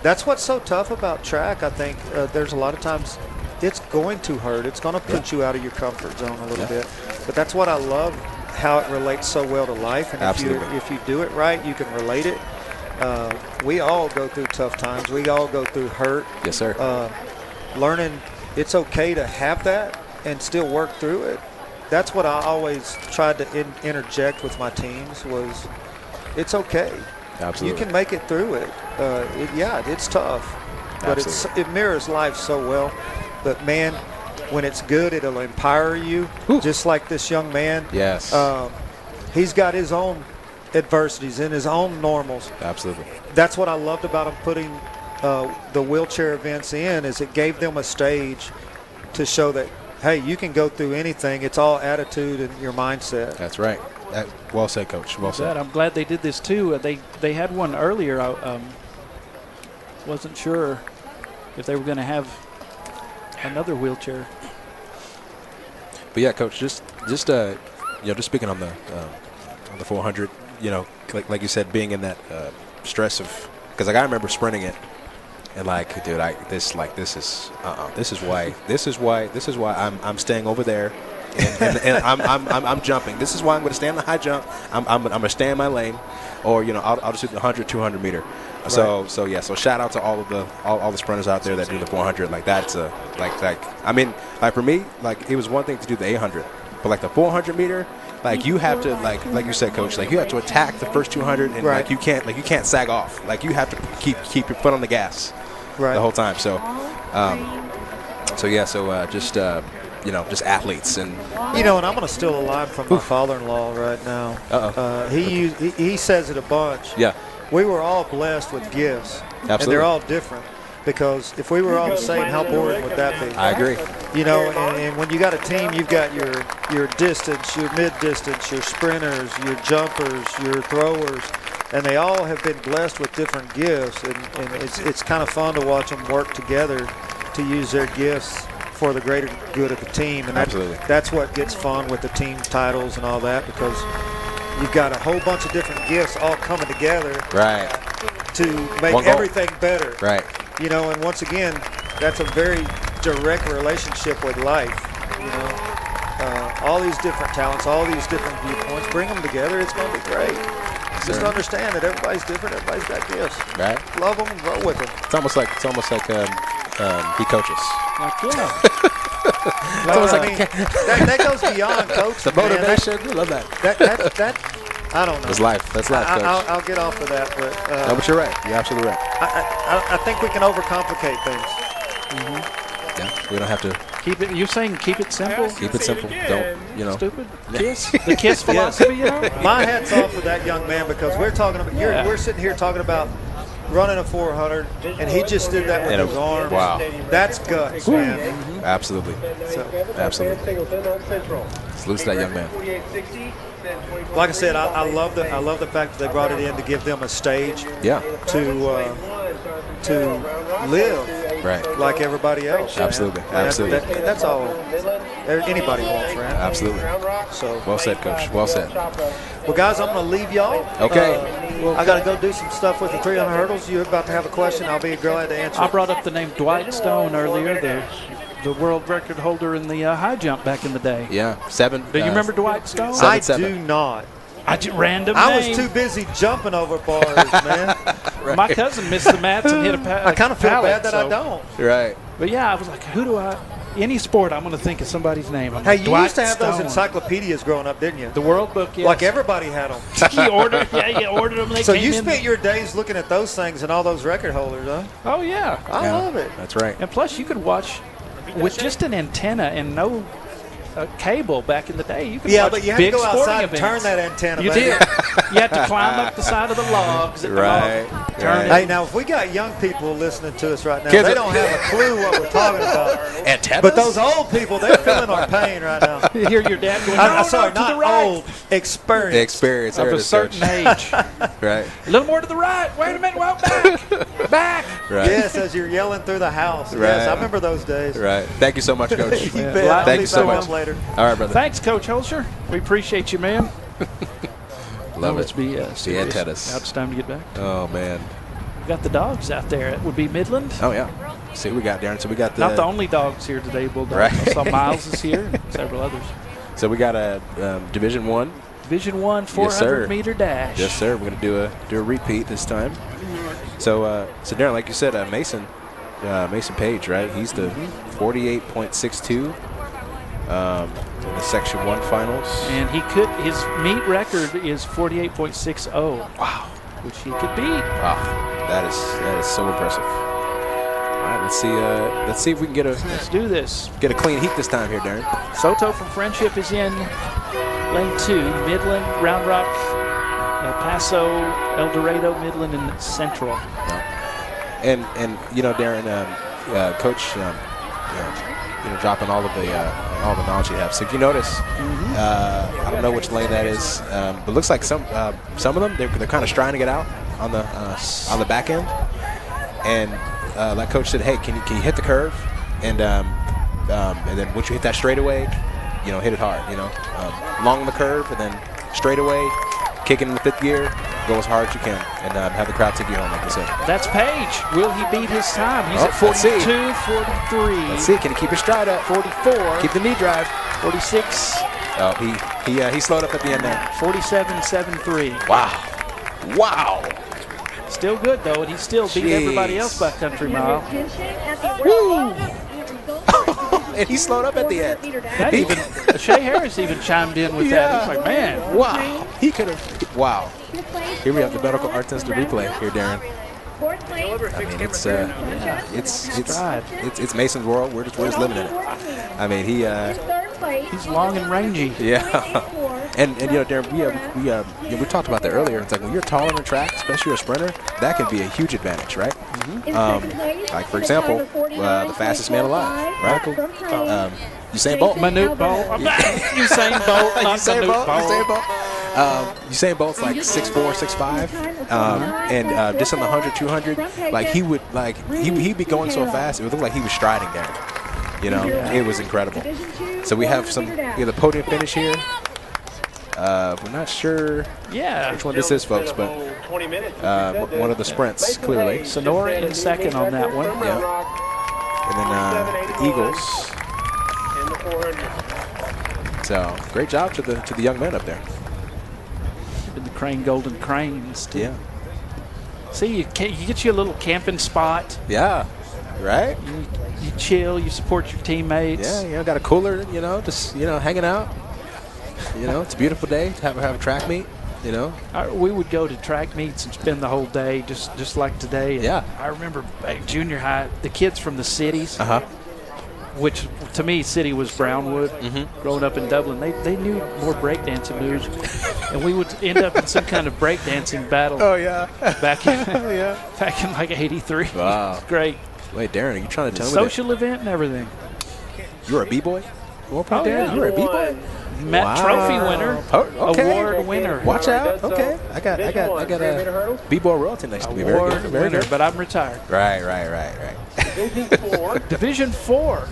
That's what's so tough about track. I think there's a lot of times it's going to hurt. It's going to put you out of your comfort zone a little bit. But that's what I love, how it relates so well to life. And if you do it right, you can relate it. We all go through tough times. We all go through hurt.
Yes, sir.
Learning it's okay to have that and still work through it. That's what I always tried to interject with my teams was it's okay.
Absolutely.
You can make it through it. It's tough, but it mirrors life so well. But man, when it's good, it'll empower you. Just like this young man.
Yes.
He's got his own adversities and his own normals.
Absolutely.
That's what I loved about him putting the wheelchair events in, is it gave them a stage to show that, hey, you can go through anything. It's all attitude and your mindset.
That's right. Well said, Coach. Well said.
I'm glad they did this too. They had one earlier. I wasn't sure if they were going to have another wheelchair.
But yeah, Coach, just speaking on the 400, like you said, being in that stress of, because like I remember sprinting it, and like, dude, this is why I'm staying over there. and I'm jumping. This is why I'm going to stay on the high jump. I'm going to stay in my lane, or I'll just do the 100, 200 meter. So shout out to all of the sprinters out there that do the 400. Like that's for me, like it was one thing to do the 800, but like the 400 meter. Like you have to like you said, Coach. Like you have to attack the first 200, and like you can't sag off. Like you have to keep your foot on the gas the whole time. So, just athletes and.
And I'm going to steal a line from my father-in-law right now. He says it a bunch.
Yeah.
We were all blessed with gifts,
Absolutely.
and they're all different. Because if we were all the same, how boring would that be?
I agree.
And when you got a team, you've got your distance, your mid-distance, your sprinters, your jumpers, your throwers, and they all have been blessed with different gifts. And it's kind of fun to watch them work together to use their gifts for the greater good of the team. And
Absolutely.
That's what gets fun with the team titles and all that, because you've got a whole bunch of different gifts all coming together to make everything better.
Right.
And once again, that's a very direct relationship with life. All these different talents, all these different viewpoints, bring them together, it's going to be great. Just understand that everybody's different, everybody's got gifts.
Right.
Love them and grow with them.
It's almost like he coaches.
That goes beyond coach.
The motivation, I love that.
That I don't know.
That's life. That's life, Coach.
I'll get off of that, but
no, but you're right. You're absolutely right.
I think we can overcomplicate things.
Mm-hmm. Yeah, we don't have to.
Keep it. You're saying keep it simple.
Keep it simple. Don't
Stupid. Kiss. The KISS philosophy.
My hat's off to that young man, because we're talking about. We're sitting here talking about running a 400, and he just did that with his arms.
Wow.
That's guts, man.
Mm-hmm. Absolutely. Absolutely. Salute to that young man.
Like I said, I love the fact that they brought it in to give them a stage. To live like everybody else.
Absolutely.
That's all anybody wants, right?
Absolutely.
So
well said, Coach. Well said.
Well, guys, I'm going to leave y'all.
Okay.
I got to go do some stuff with the 300 hurdles. You're about to have a question. I'll be glad to answer.
I brought up the name Dwight Stone earlier, the world record holder in the high jump back in the day.
Yeah, 7.
Do you remember Dwight Stone?
I do not.
Random
I
name.
was too busy jumping over bars, man.
Right. My cousin missed the mats and hit a
I kind of feel bad that I don't.
Right.
But yeah, I was like, any sport, I'm going to think of somebody's name.
Hey, you used to have those encyclopedias growing up, didn't you?
The World Book, yes.
Like everybody had them.
You ordered them. They
so
came
you
in.
spent your days looking at those things and all those record holders, huh?
Oh, yeah.
I love it.
That's right.
And plus, you could watch with just an antenna and no cable back in the day. You could watch
but you had
big
to go outside
events.
and turn that antenna.
You did. You had to climb up the side of the logs.
Right.
Turn it.
Hey, now if we got young people listening to us right now, they don't have a clue what we're talking about.
Antennas?
But those old people, they're feeling our pain right now.
You hear your dad going,
sorry,
to
not
the right.
old, experience.
Experience.
Of a certain age.
Right.
A little more to the right. Wait a minute. Well, back.
Right.
Yes, as you're yelling through the house.
Right.
Yes, I remember those days.
Right. Thank you so much, Coach.
You bet.
Thank you so much.
Later.
All right, brother.
Thanks, Coach Holscher. We appreciate you, man.
Love
Let's
it.
be
The
serious.
antennas.
Now it's time to get back.
Oh, man.
We got the dogs out there. It would be Midland.
Oh, yeah. See what we got, Darren. So we got the...
Not the only dogs here today, Bulldog.
Right.
I saw Miles is here and several others.
So we got a Division 1.
Division 1 400-meter dash.
Yes, sir. We're going to do a repeat this time. So Darren, like you said, Mason Page, right? He's the 48.62 in the Section 1 finals.
And his meet record is 48.60.
Wow.
Which he could beat.
Wow. That is so impressive. All right, let's see if we can
Let's do this.
Get a clean heat this time here, Darren.
Soto from Friendship is in lane 2. Midland, Round Rock, El Paso, El Dorado, Midland, and Central.
And Darren, Coach, dropping all the knowledge you have. So if you notice, I don't know which lane that is, but it looks like some of them they're kind of striding to get out on the back end. And like Coach said, hey, can you hit the curve? And then once you hit that straightaway, hit it hard. Long on the curve and then straightaway. Kick it in the 5th gear, go as hard as you can, and have the crowd take you home, like I said.
That's Page. Will he beat his time? He's at
let's see.
42, 43.
Let's see, can he keep his stride up?
44.
Keep the knee drive.
46.
Oh, he slowed up at the end there.
47.73.
Wow.
Still good, though, and he still beat everybody else by a country mile.
Woo! And he slowed up at the end.
That even Shea Harris even chimed in with that. He's like, man,
wow. He could have. Wow. Here we have the medical art test replay here, Darren. I mean, it's Mason's world. We're just living in it. I mean,
he's long and rangy.
Yeah. And you know, Darren, we talked about that earlier. It's like when you're taller in track, especially a sprinter, that can be a huge advantage, right? Like for example, the fastest man alive, right? Usain Bolt.
Manute Bolt. Usain Bolt. Not Manute Bolt.
Usain Bolt's like 6'4", 6'5", and just on the 100, 200, like he'd be going so fast, it would look like he was striding there. You know, it was incredible. So we have the podium finish here. We're not sure which one this is, folks, but one of the sprints, clearly.
Sonora in second on that one.
Yeah. And then the Eagles. So great job to the young men up there.
The Crane Golden Cranes, too.
Yeah.
See, you get you a little camping spot.
Yeah. Right?
You chill, you support your teammates.
Yeah, got a cooler, just, hanging out. It's a beautiful day to have a track meet,
We would go to track meets and spend the whole day just like today.
Yeah.
I remember back junior high, the kids from the cities, which to me, city was Brownwood. Growing up in Dublin, they knew more breakdancing moves. And we would end up in some kind of breakdancing battle.
Oh, yeah.
Back in like 83.
Wow.
It was great.
Wait, Darren, are you trying to tell me
social event and everything.
You're a B-boy? Darren, you're a B-boy?
Met trophy winner, award winner.
Watch out. Okay. I got a B-boy royalty next to me.
Award
Very
winner,
good.
but I'm retired.
Right.
Division 4.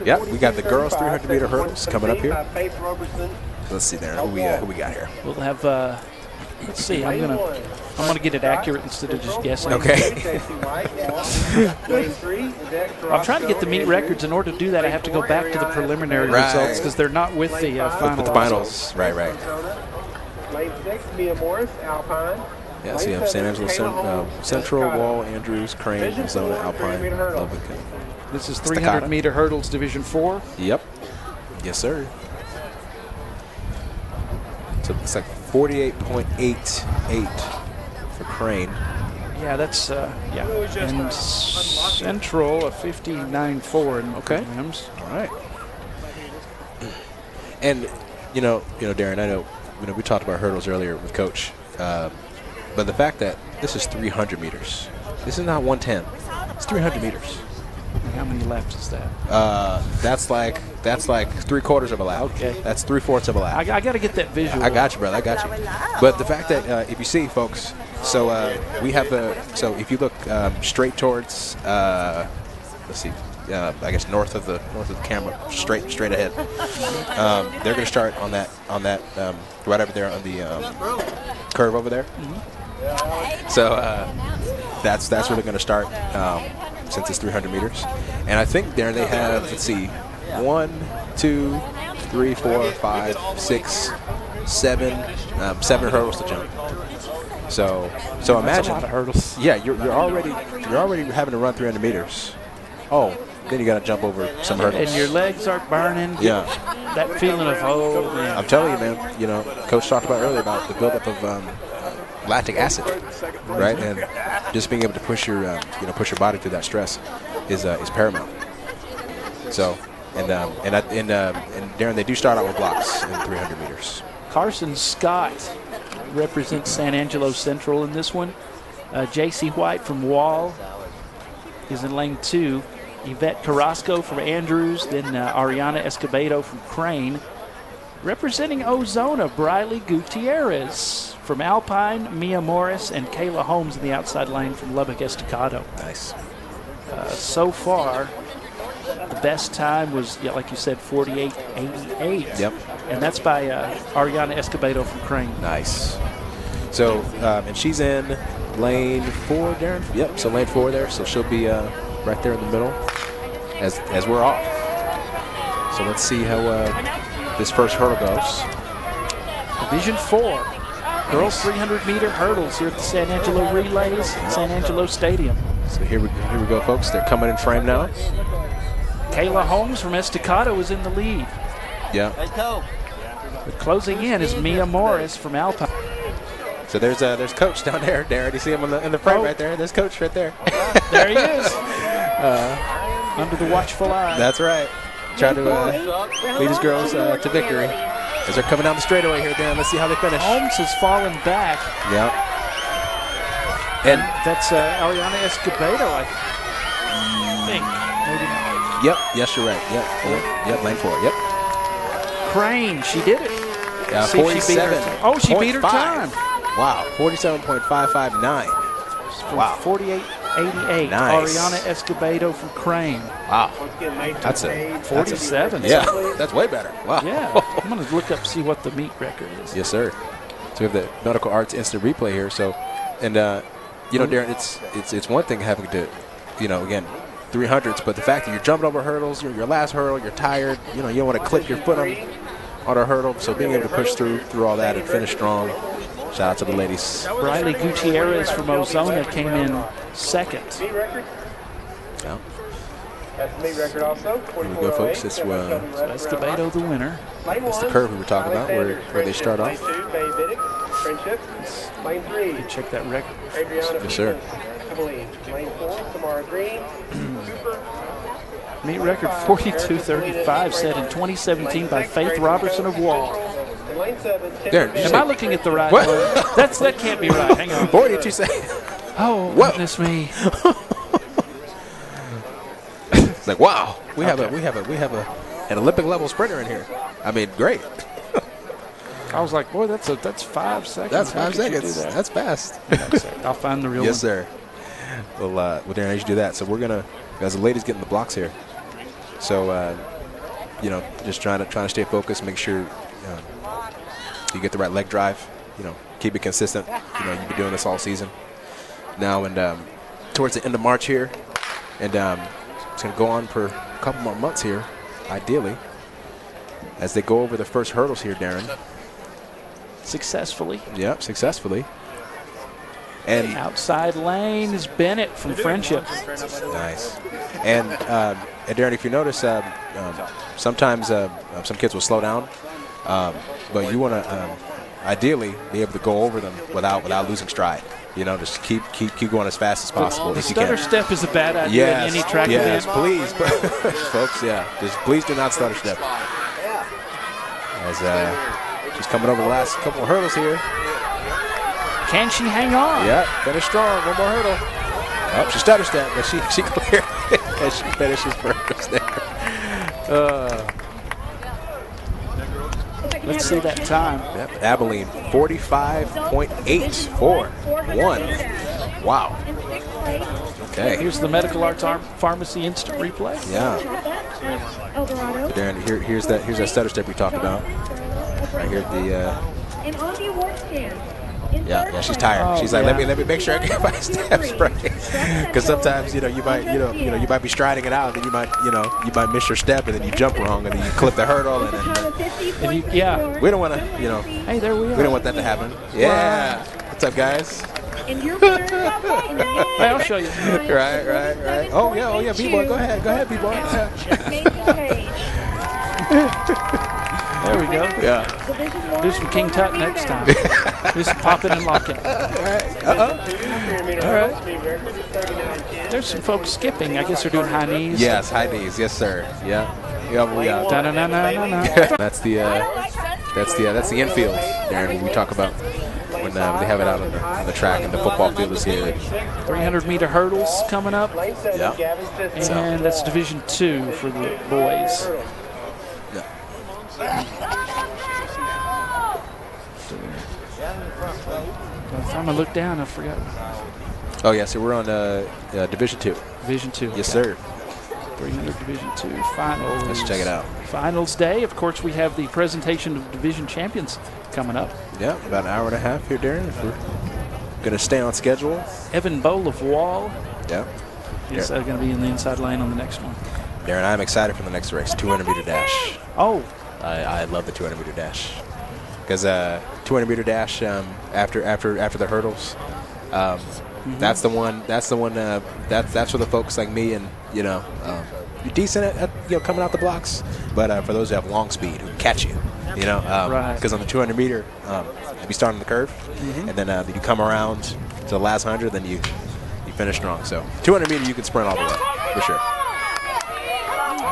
Yeah, we got the girls 300-meter hurdles coming up here. Let's see there. Who we got here?
We'll have. Let's see. I'm gonna get it accurate instead of just guessing.
Okay.
I'm trying to get the meet records. In order to do that, I have to go back to the preliminary results because they're not with the final.
With the finals. Right.
Lane 6, Mia Morris, Alpine.
Yeah, so you have San Angelo Central, Wall, Andrews, Crane, Arizona, Alpine, Lubbock.
This is 300-meter hurdles, Division 4.
Yep. Yes, sir. So it's like 48.88 for Crane.
Yeah, that's And Central a 59.4 in programs.
All right. And Darren, I know we talked about hurdles earlier with Coach, but the fact that this is 300 meters, this is not 110. It's 300 meters.
How many laps is that?
That's like 3/4 of a lap.
Okay.
That's 3/4 of a lap.
I got to get that visual.
I got you, brother. I got you. But the fact that if you see, folks, so we have so if you look straight towards, let's see, I guess north of the camera, straight ahead. They're going to start on that right over there on the curve over there. So that's where they're going to start. Since it's 300 meters. And I think there they have, let's see, 1, 2, 3, 4, 5, 6, 7, 7 hurdles to jump. So imagine.
That's a lot of hurdles.
Yeah, you're already having to run 300 meters. Oh, then you got to jump over some hurdles.
And your legs aren't burning.
Yeah.
That feeling of, man.
I'm telling you, man, Coach talked about earlier about the buildup of lactic acid, right? And just being able to push your body through that stress is paramount. So, and Darren, they do start out with blocks in 300 meters.
Carson Scott represents San Angelo Central in this one. J.C. White from Wall is in lane 2. Yvette Carrasco from Andrews, then Ariana Escobedo from Crane. Representing Ozona, Briley Gutierrez from Alpine, Mia Morris, and Kayla Holmes in the outside lane from Lubbock Estacado.
Nice.
So far, The best time was, like you said, 48.88.
Yep.
And that's by Ariana Escobedo from Crane.
Nice. So, and she's in lane 4, Darren? Yep, so lane 4 there. So she'll be right there in the middle as we're off. So let's see how this first hurdle goes.
Division 4. Girls 300-meter hurdles here at the San Angelo Relays in San Angelo Stadium.
So here we go, folks. They're coming in frame now.
Kayla Holmes from Estacado is in the lead.
Yeah.
But closing in is Mia Morris from Alpine.
So there's Coach down there, Darren. You see him in the frame right there? There's Coach right there.
There he is. Under the watchful eye.
That's right. Trying to lead his girls to victory. As they're coming down the straightaway here, Dan. Let's see how they finish.
Holmes has fallen back.
Yeah.
And that's Ariana Escobedo, I think. Maybe not.
Yep. Yes, you're right. Yep. Lane 4. Yep.
Crane, she did it.
Yeah,
See if she beat her
47.
time. She beat her time.
Wow. 47.559. Wow.
48.88.
Nice.
Ariana Escobedo from Crane.
Wow. That's a
47.
Yeah. That's way better. Wow.
Yeah. I'm going to look up see what the meet record is.
Yes, sir. So we have the Medical Arts instant replay here. So, and Darren, it's one thing having to, again, 300s, but the fact that you're jumping over hurdles, your last hurdle, you're tired, you don't want to clip your foot on a hurdle. So being able to push through all that and finish strong. Shout out to the ladies.
Briley Gutierrez from Ozona came in second.
Yeah.
That's the meet record also.
Here we go, folks. This
Escobedo the winner.
That's the curve we were talking about, where they start off.
Lane 2, Bay Vidic, Friendship. Lane 3,
Check that record.
Adriana
Yes, sir.
Peterson. Lane 4, Tamara Green.
Meet record 42.35 set in 2017 by Faith Robertson of Wall.
And Lane 7,
There.
Am I looking at the right
What?
one? That can't be right. Hang on.
42 seconds.
Oh,
Whoa.
goodness me.
It's like, wow, we have an Olympic level sprinter in here. I mean, great.
I was like, boy, that's 5 seconds.
That's
How
5
could you do
seconds.
that?
That's fast.
I'll find the real
Yes,
one.
sir. Well, Darren, as you do that, so we're gonna, as the ladies get in the blocks here. So, just trying to stay focused, make sure you get the right leg drive. Keep it consistent. You've been doing this all season now, and towards the end of March here, and it's gonna go on for a couple more months here, ideally, as they go over the first hurdles here, Darren.
Successfully.
Yep, successfully. And
Outside lane is Bennett from Friendship.
nice. And Darren, if you notice, sometimes some kids will slow down, but you want to ideally be able to go over them without losing stride. Just keep going as fast as possible
The
if you
stutter
can.
step is a bad idea in any track
yes,
event.
please, folks. Yeah, just please do not stutter step. As she's coming over the last couple of hurdles here.
Can she hang on?
Yeah, finish strong. One more hurdle. Oh, she stutter step, but she cleared as she finishes first there.
Let's see that time.
Yep, Abilene, 45.841. Wow. Okay.
Here's the Medical Arts Pharmacy instant replay.
Yeah. Darren, here's that stutter step we talked about. Right here at the.
And on the award stand.
Yeah, she's tired.
Oh,
She's like,
yeah.
let me make sure I get my steps right, because sometimes you might be striding it out, and you might miss your step, and then you jump wrong, and then you clip the hurdle, and then
Yeah.
we don't want to,
Hey, there we are.
we don't want that to happen. Yeah. What's up, guys?
And your winner,
Hey, I'll show you.
Right. Oh yeah, B-boy, go ahead, B-boy.
There we go.
Yeah.
Do some King Tut next time. Do some popping and locking. All right. There's some folks skipping. I guess they're doing high knees.
Yes, high knees. Yes, sir. Yeah.
Da-na-na-na-na-na.
That's the infield, Darren, when we talk about when they have it out on the track and the football field is here.
300-meter hurdles coming up.
Yeah.
And that's Division 2 for the boys. By the time I look down, I forgot.
Oh yeah, so we're on Division 2.
Division 2.
Yes, sir.
300 Division II finals.
Let's check it out.
Finals day. Of course, we have the presentation of division champions coming up.
Yeah, about an hour and a half here, Darren, if we're going to stay on schedule.
Evan Bowl of Wall
Yeah.
is going to be in the inside lane on the next one.
Darren, I'm excited for the next race, 200-meter dash.
Oh,
I love the 200-meter dash. Because 200-meter dash after the hurdles, that's the one. That's for the folks like me and you're decent at coming out the blocks, but for those who have long speed who can catch you,
Right.
Because on the 200-meter, you start on the curve, and then you come around to the last 100, then you finish strong. So 200-meter you can sprint all the way for sure.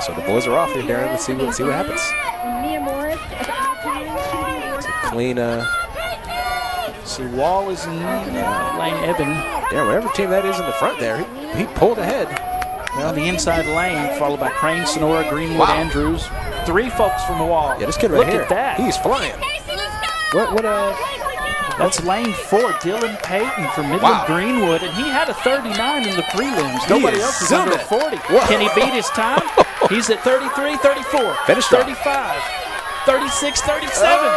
So the boys are off here, Darren. Let's see what happens.
Mia Morris of Alpine shooting
Clean.
see, Wall is in lane. Evan
Darren, whatever team that is in the front there, he pulled ahead.
on the inside lane, followed by Crane, Sonora, Greenwood,
Wow.
Andrews. 3 folks from Wall.
Yeah, this kid right
Look
here,
at that.
he's flying. What
That's lane 4, Dylan Payton from Midland
Wow.
Greenwood, and he had a 39 in the prelims. Nobody
is
else is under a
zooming.
40.
Whoa.
Can he beat his time? He's at 33, 34,
Finish strong.
35, 36, 37,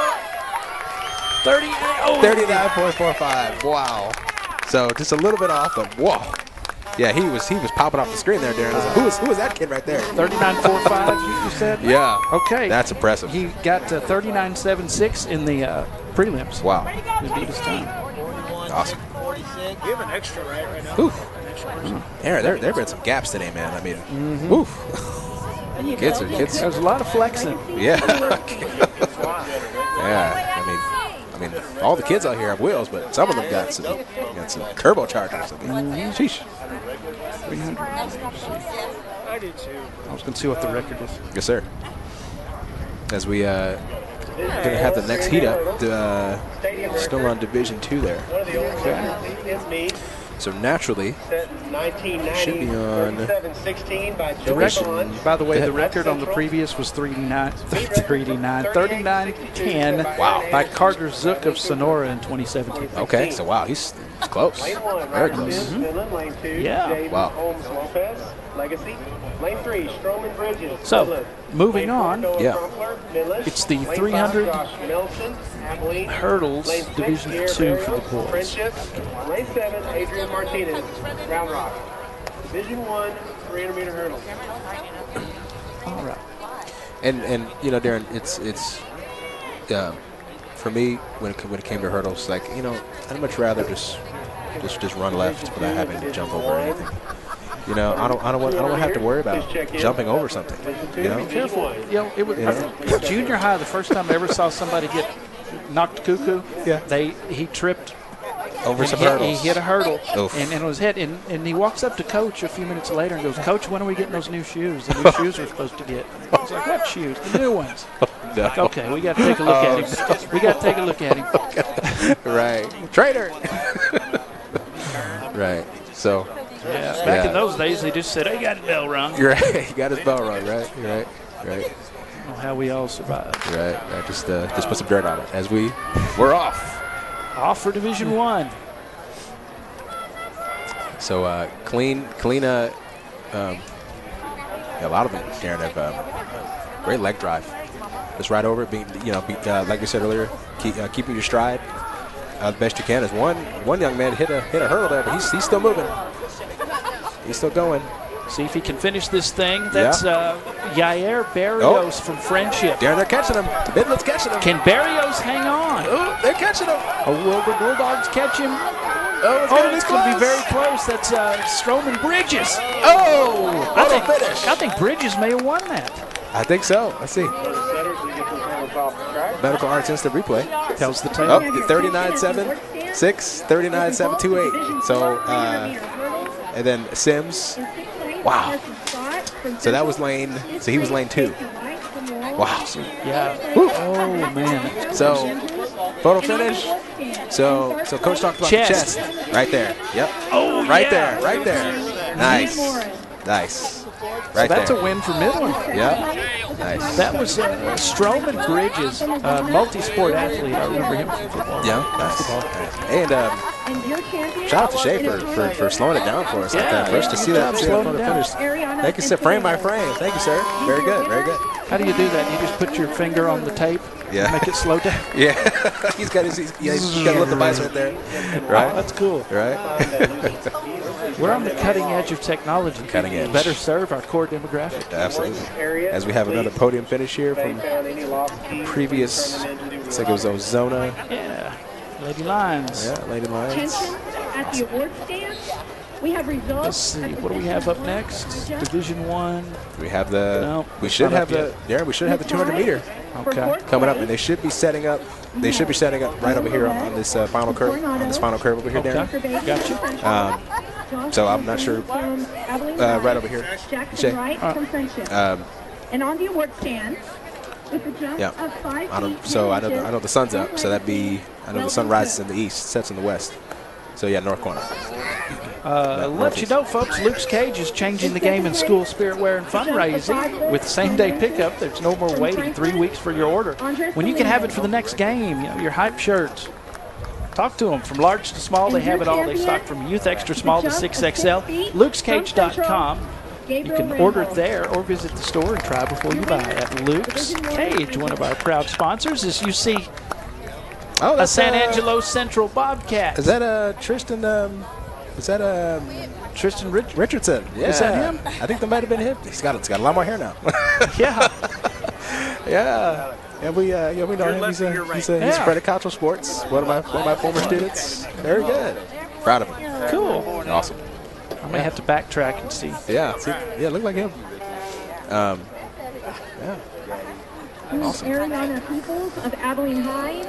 38. Oh,
39.45. Wow. So just a little bit off, but whoa. Yeah, he was popping off the screen there, Darren. I was like, who is that kid right there?
39.45, you said?
Yeah.
Okay.
That's impressive.
He got 39.76 in the prelims.
Wow.
He beat his time.
Awesome.
You have an extra right now.
Oof. Darren, there have been some gaps today, man. I mean, woof. Kids.
There's a lot of flexing.
Yeah. Yeah. I mean, all the kids out here have wheels, but some of them got some turbochargers. I mean, sheesh.
300.
I do too.
I was going to see what the record is.
Yes, sir. As we gonna have the next heat up, still on Division 2 there.
One of the old is me.
So naturally,
Set 1990,
should be on
37-16 by
The
Joe
record,
Bond.
by the way,
Go
the
ahead.
record on the previous was 39-10
Wow.
by Carter Zook of Sonora in 2017.
okay. So wow, he's close,
Lane 1,
very
Ryder
close.
Sims, Midland. Lane 2,
Yeah.
David
Wow.
Holmes Lopez, Legacy. Lane 3, Stroman Bridges,
So,
Midland.
moving
Lane 4,
on,
Noah
Yeah.
Crumpler, Midland.
It's the
Lane
300
5, Josh Nelson, Abilene.
hurdles,
Lane 6,
Division
Pierre
2 for the
Barrios,
boys.
Friendship. Lane 7, Adrian Martinez, Round Rock. Division 1, 300-meter hurdle.
All right.
And Darren, it's for me when it came to hurdles, like I'd much rather just run left without having to jump over anything. I don't want to have to worry about jumping over something.
Careful. It was junior high. The first time I ever saw somebody get knocked cuckoo,
Yeah.
he tripped
Over
and
some
he
hurdles.
hit a hurdle
Oof.
and it was hit. And he walks up to Coach a few minutes later and goes, "Coach, when are we getting those new shoes? The new shoes we're supposed to get." I was like, "What shoes? The new ones."
No.
Like, okay, we got to take a look at him. We got to take a look at him.
Right. Traitor. Right. So
Yeah. Back in those days, they just said, "Hey, got his bell rung."
you're right. He got his bell rung, right? You're right.
I don't know how we all survived.
Right. Just put some dirt on it as we're off.
Off for Division 1.
So clean. A lot of them, Darren, have great leg drive. Just right over it, being like we said earlier, keeping your stride the best you can. As one young man hit a hurdle there, but he's still moving. He's still going.
See if he can finish this thing. That's Yair Barrios from Friendship.
Darren, they're catching him. Midland's catching him.
Can Barrios hang on?
Oh, they're catching him.
Or will the Bulldogs catch him?
Oh,
It's going to be very close. That's Stroman Bridges.
Oh, photo finish.
I think Bridges may have won that.
I think so. Let's see.
Setters, we get some hurdles off the track.
Medical Arts Instant Replay.
Tells the tale.
Oh, 39.76, 39.728. So, and then Sims. Wow. So that was lane. So he was lane 2. Wow.
Yeah.
Woo.
Oh, man.
So photo finish. So Coach talked about
Chest.
the chest. Right there. Yep.
Oh,
Right
yeah.
there. Nice. Right
That's
there.
a win for Midland.
Yeah. Nice.
That was Stroman Bridges, multi-sport athlete. I remember him from football.
Yeah. Basketball. And
And your champion.
Shout out to Shay for slowing it down for us like that. First to see that on the finish. Thank you, sir. Frame by frame. Thank you, sir. Very good. Very good.
How do you do that? You just put your finger on the tape?
Yeah.
Make it slow down?
Yeah. he's got to let the bites right there. Right?
Oh, that's cool.
Right?
We're on the cutting edge of technology.
Cutting edge.
Better serve our core demographic.
Absolutely. As we have another podium finish here from previous, looks like it was Ozona.
Yeah. Lady Lions.
Yeah, Lady Lions.
Attention at the award stand. We have results.
Let's see. What do we have up next? Division 1.
We have the.
No,
we should have the. Yeah, we should have the 200 meter
Okay.
coming up, and they should be setting up. They should be setting up right over here on this final curve. On this final curve over here, Darren.
Okay. Gotcha.
So I'm not sure. Right over here.
Jackson Wright from Friendship. And on the award stand, with the jump of 5 feet.
I know the sun's up, so that'd be. I know the sun rises in the east, sets in the west. So yeah, north corner.
Let you know, folks, Luke's Cage is changing the game in school spirit wear and fundraising. With same-day pickup, there's no more waiting 3 weeks for your order. When you can have it for the next game, your hype shirts. Talk to them. From large to small, they have it all. They stock from youth extra small to 6XL. LukesCage.com. You can order it there or visit the store and try before you buy at Luke's Cage. One of our proud sponsors, as you see, a San Angelo Central Bobcat.
Is that Tristan? Is that Tristan Richardson? Yeah.
Is that him?
I think that might have been him. He's got a lot more hair now.
Yeah.
Yeah. And we know him. He's a spread of Concho Sports. One of my former students. Very good. Proud of him.
Cool.
Awesome.
I may have to backtrack and see.
Yeah. Look like him. Yeah.
Awesome. Ariana Peoples of Abilene High.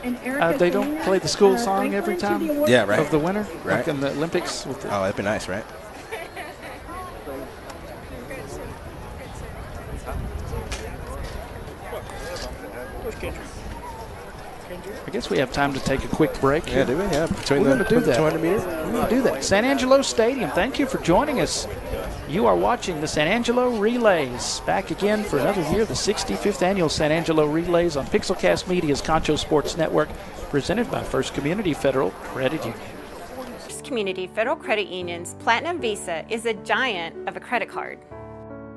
And
they don't play the school song every time.
Yeah, right.
Of the winner,
right?
Like in the Olympics. With the
that'd be nice, right?
I guess we have time to take a quick break here.
Yeah, do we? Yeah, between
We're
the
gonna do that.
200 meters.
We're going to do that. San Angelo Stadium, thank you for joining us. You are watching the San Angelo Relays. Back again for another year, the 65th annual San Angelo Relays on Pixelcast Media's Concho Sports Network, presented by First Community Federal Credit Union.
First Community Federal Credit Union's Platinum Visa is a giant of a credit card.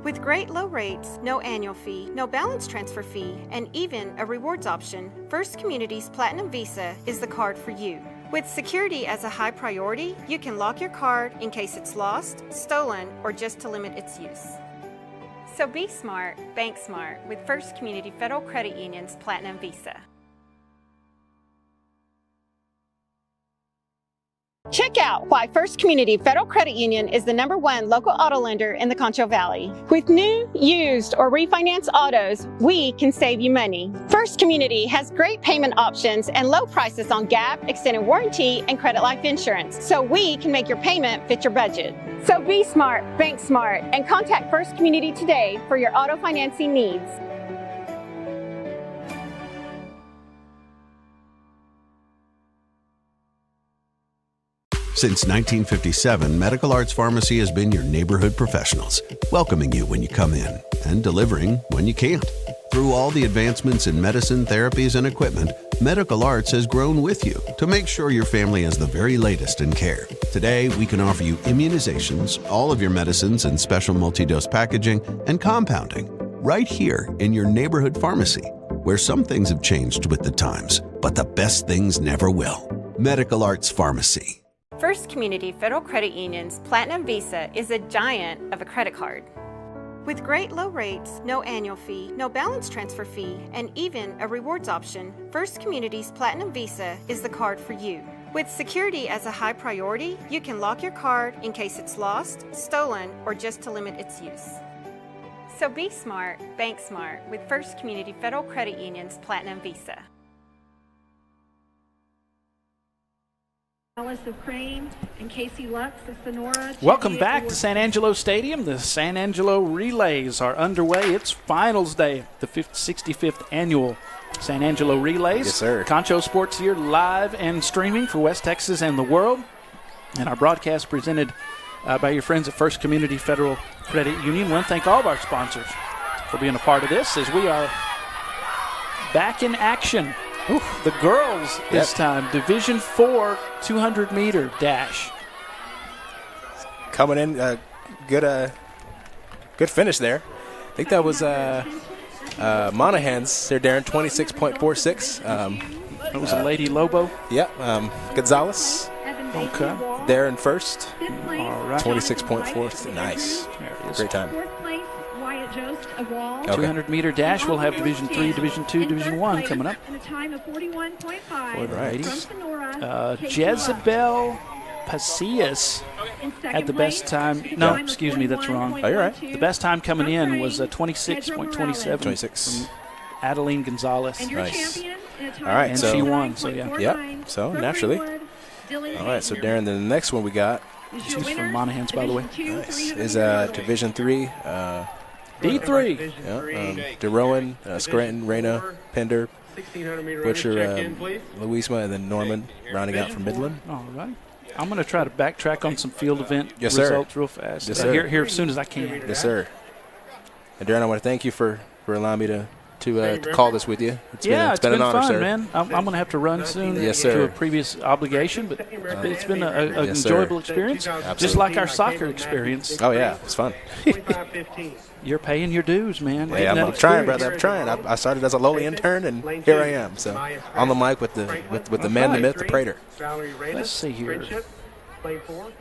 With great low rates, no annual fee, no balance transfer fee, and even a rewards option, First Community's Platinum Visa is the card for you. With security as a high priority, you can lock your card in case it's lost, stolen, or just to limit its use. So be smart, bank smart with First Community Federal Credit Union's Platinum Visa. Check out why First Community Federal Credit Union is the #1 local auto lender in the Concho Valley. With new, used, or refinance autos, we can save you money. First Community has great payment options and low prices on GAP, extended warranty, and credit life insurance, so we can make your payment fit your budget. So be smart, bank smart, and contact First Community today for your auto financing needs.
Since 1957, Medical Arts Pharmacy has been your neighborhood professionals, welcoming you when you come in and delivering when you can't. Through all the advancements in medicine, therapies, and equipment, Medical Arts has grown with you to make sure your family has the very latest in care. Today, we can offer you immunizations, all of your medicines in special multi-dose packaging, and compounding right here in your neighborhood pharmacy, where some things have changed with the times, but the best things never will. Medical Arts Pharmacy.
First Community Federal Credit Union's Platinum Visa is a giant of a credit card. With great low rates, no annual fee, no balance transfer fee, and even a rewards option, First Community's Platinum Visa is the card for you. With security as a high priority, you can lock your card in case it's lost, stolen, or just to limit its use. So be smart, bank smart with First Community Federal Credit Union's Platinum Visa.
Alice of Crane and Casey Lux of Sonora.
Welcome back to San Angelo Stadium. The San Angelo Relays are underway. It's finals day, the 65th annual San Angelo Relays.
Yes, sir.
Concho Sports here live and streaming for West Texas and the world. And our broadcast presented by your friends at First Community Federal Credit Union. I want to thank all of our sponsors for being a part of this as we are back in action The girls this time, Division 4 200-meter dash.
Coming in, good finish there. I think that was Monahan's. They're Darren 26.46.
That was a Lady Lobo.
Yeah, Gonzalez.
Okay.
There in first.
All right.
26.4. Nice.
There it is.
Great time.
200-meter dash. We'll have Division 3, Division 2, Division 1 coming up.
For the ladies.
Jezebel Pasillas had the best time. No, excuse me, that's wrong.
Oh, you're right.
The best time coming in was 26.27.
26.
Adeline Gonzalez.
Nice. All right,
And
so
she won, so yeah.
Yep. So naturally. All right, so Darren, the next one we got
She's from Monahan's, by the way.
nice, is Division 3.
D3.
Yeah, DeRowan, Scranton, Reyna, Pender,
1600-meter
Butcher,
check in, please.
Louisma, and then Norman rounding out from Midland.
All right. I'm going to try to backtrack on some field event
Yes, sir.
results real fast.
Yes, sir.
Here as soon as I can.
Yes, sir. And Darren, I want to thank you for allowing me to call this with you. It's been an honor,
fun,
sir.
man. I'm going to have to run soon
Yes,
to
sir.
a previous obligation, but it's been an
Yes, sir.
enjoyable experience, just
Absolutely.
like our soccer experience.
Oh yeah, it's fun.
25-15.
You're paying your dues, man.
Yeah,
Getting that
I'm trying,
experience.
brother. I'm trying. I started as a lowly intern, and here I am. So on the mic with the man, the myth, the prater.
Valerie Reyna,
Let's see here.
Friendship, lane 4.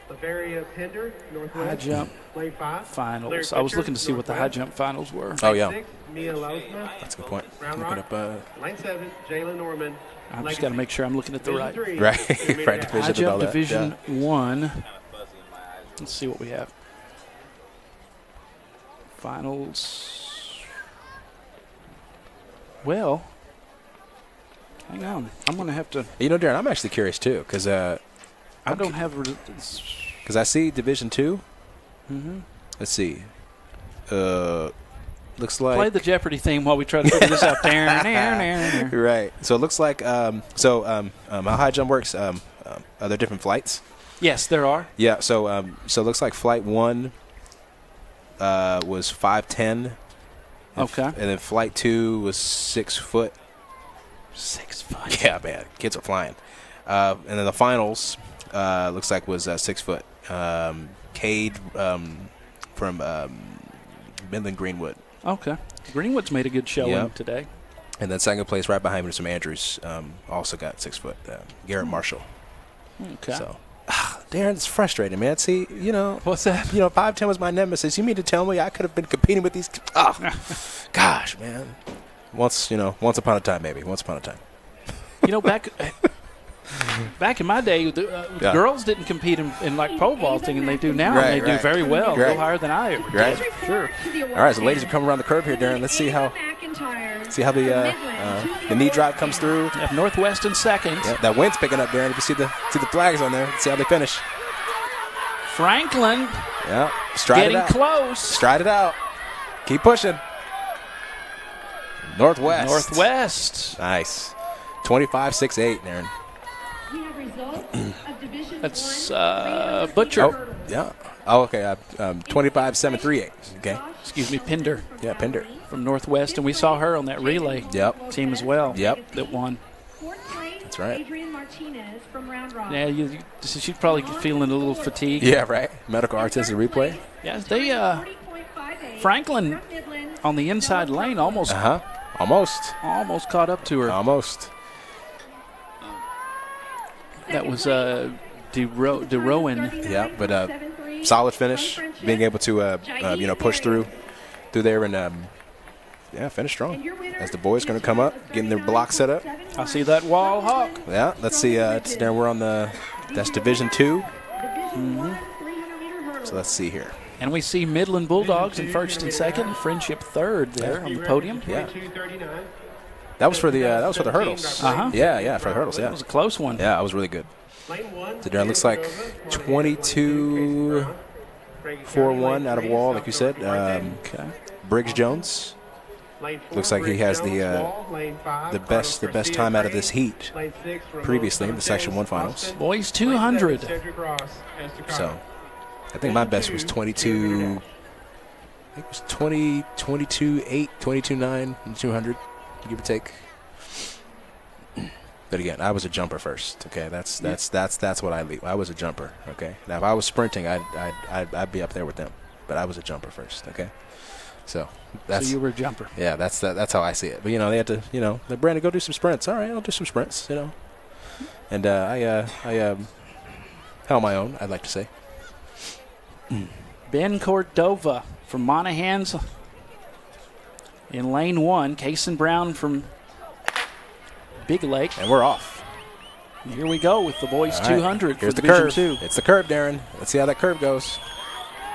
Bavaria Pender, Northwest.
High jump
lane 5.
finals. I was looking to see what the high jump finals were.
Oh yeah,
6, Mia Lozma.
that's a good point.
Round
Looking
Rock.
up,
Lane 7, Jalen Norman.
I've just got to make sure I'm looking at the right.
Division 3,
right,
200-meter
right
dash.
High
division and all
jump
that.
Division
Yeah.
1. Let's see what we have. Finals. Well, hang on. I'm going to have to.
You know, Darren, I'm actually curious too, because
I don't have.
I see Division 2.
Mm-hmm.
Let's see. Looks like
Play the Jeopardy theme while we try to figure this out. There.
right. So it looks like how high jump works. Are there different flights?
Yes, there are.
Yeah. So it looks like flight 1 was 5'10".
Okay.
And then flight 2 was 6 foot.
6 foot.
Yeah, man, kids are flying. And then the finals looks like was 6 foot. Cade from Midland Greenwood.
Okay. Greenwood's made a good showing
Yep.
today.
And then second place right behind him is some Andrews. Also got 6 foot. Garrett Marshall.
Okay.
So, Darren, it's frustrating, man. See,
What's that?
5'10" was my nemesis. You mean to tell me I could have been competing with these? Oh, gosh, man. Once upon a time, maybe. Once upon a time.
Back in my day, the
Yeah.
girls didn't compete in like pole vaulting, and they do now.
Right,
and they do
right.
very well, a
Right.
little higher than I ever did.
Right.
Sure.
All right, so ladies are coming around the curve here, Darren. Let's see how the knee drive comes through.
Have Northwest in second.
Yeah, that wind's picking up, Darren. If you see the flags on there, see how they finish.
Franklin
Yeah, stride
getting
it out.
close.
Stride it out. Keep pushing. Northwest. Nice. 25-6-8, Darren.
That's Butcher.
Oh, yeah. Oh, okay. 25-7-3-8. Okay.
Excuse me, Pender
Yeah, Pender.
from Northwest, and we saw her on that relay
Yep.
team as well.
Yep.
That won.
That's right.
Adrian Martinez from Round Rock.
Yeah, she's probably feeling a little fatigue.
Yeah, right. Medical artist replay.
Yeah, they Franklin on the inside lane almost
Almost.
caught up to her.
Almost.
That was DeRowan.
Yeah, but solid finish. Being able to push through there and finish strong. As the boys going to come up, getting their block set up.
I see that wall hawk.
Yeah, let's see. Darren, we're on that's Division 2. Mm-hmm. So let's see here.
And we see Midland Bulldogs in first and second, and Friendship third there on the podium.
Yeah. That was for the hurdles.
Uh-huh.
Yeah, for the hurdles. Yeah.
That was a close one.
Yeah, that was really good. So Darren, looks like 22-4-1 out of wall, like you said.
Okay.
Briggs Jones looks like he has the best time out of this heat previously in the Section 1 finals.
Boys 200.
So I think my best was 22. I think it was 22-8, 22-9, and 200, give or take. But again, I was a jumper first. Okay, that's what I leave. I was a jumper. Okay, now if I was sprinting, I'd be up there with them. But I was a jumper first. Okay, so that's.
So you were a jumper.
Yeah, that's how I see it. But they had to, the Brandon, go do some sprints. All right, I'll do some sprints. And I held my own, I'd like to say.
Ben Cordova from Monaghan's in lane 1. Kason Brown from Big Lake.
And we're off.
Here we go with the boys'
All right.
200
Here's
for
the
Division
curve.
2.
It's the curve, Darren. Let's see how that curve goes.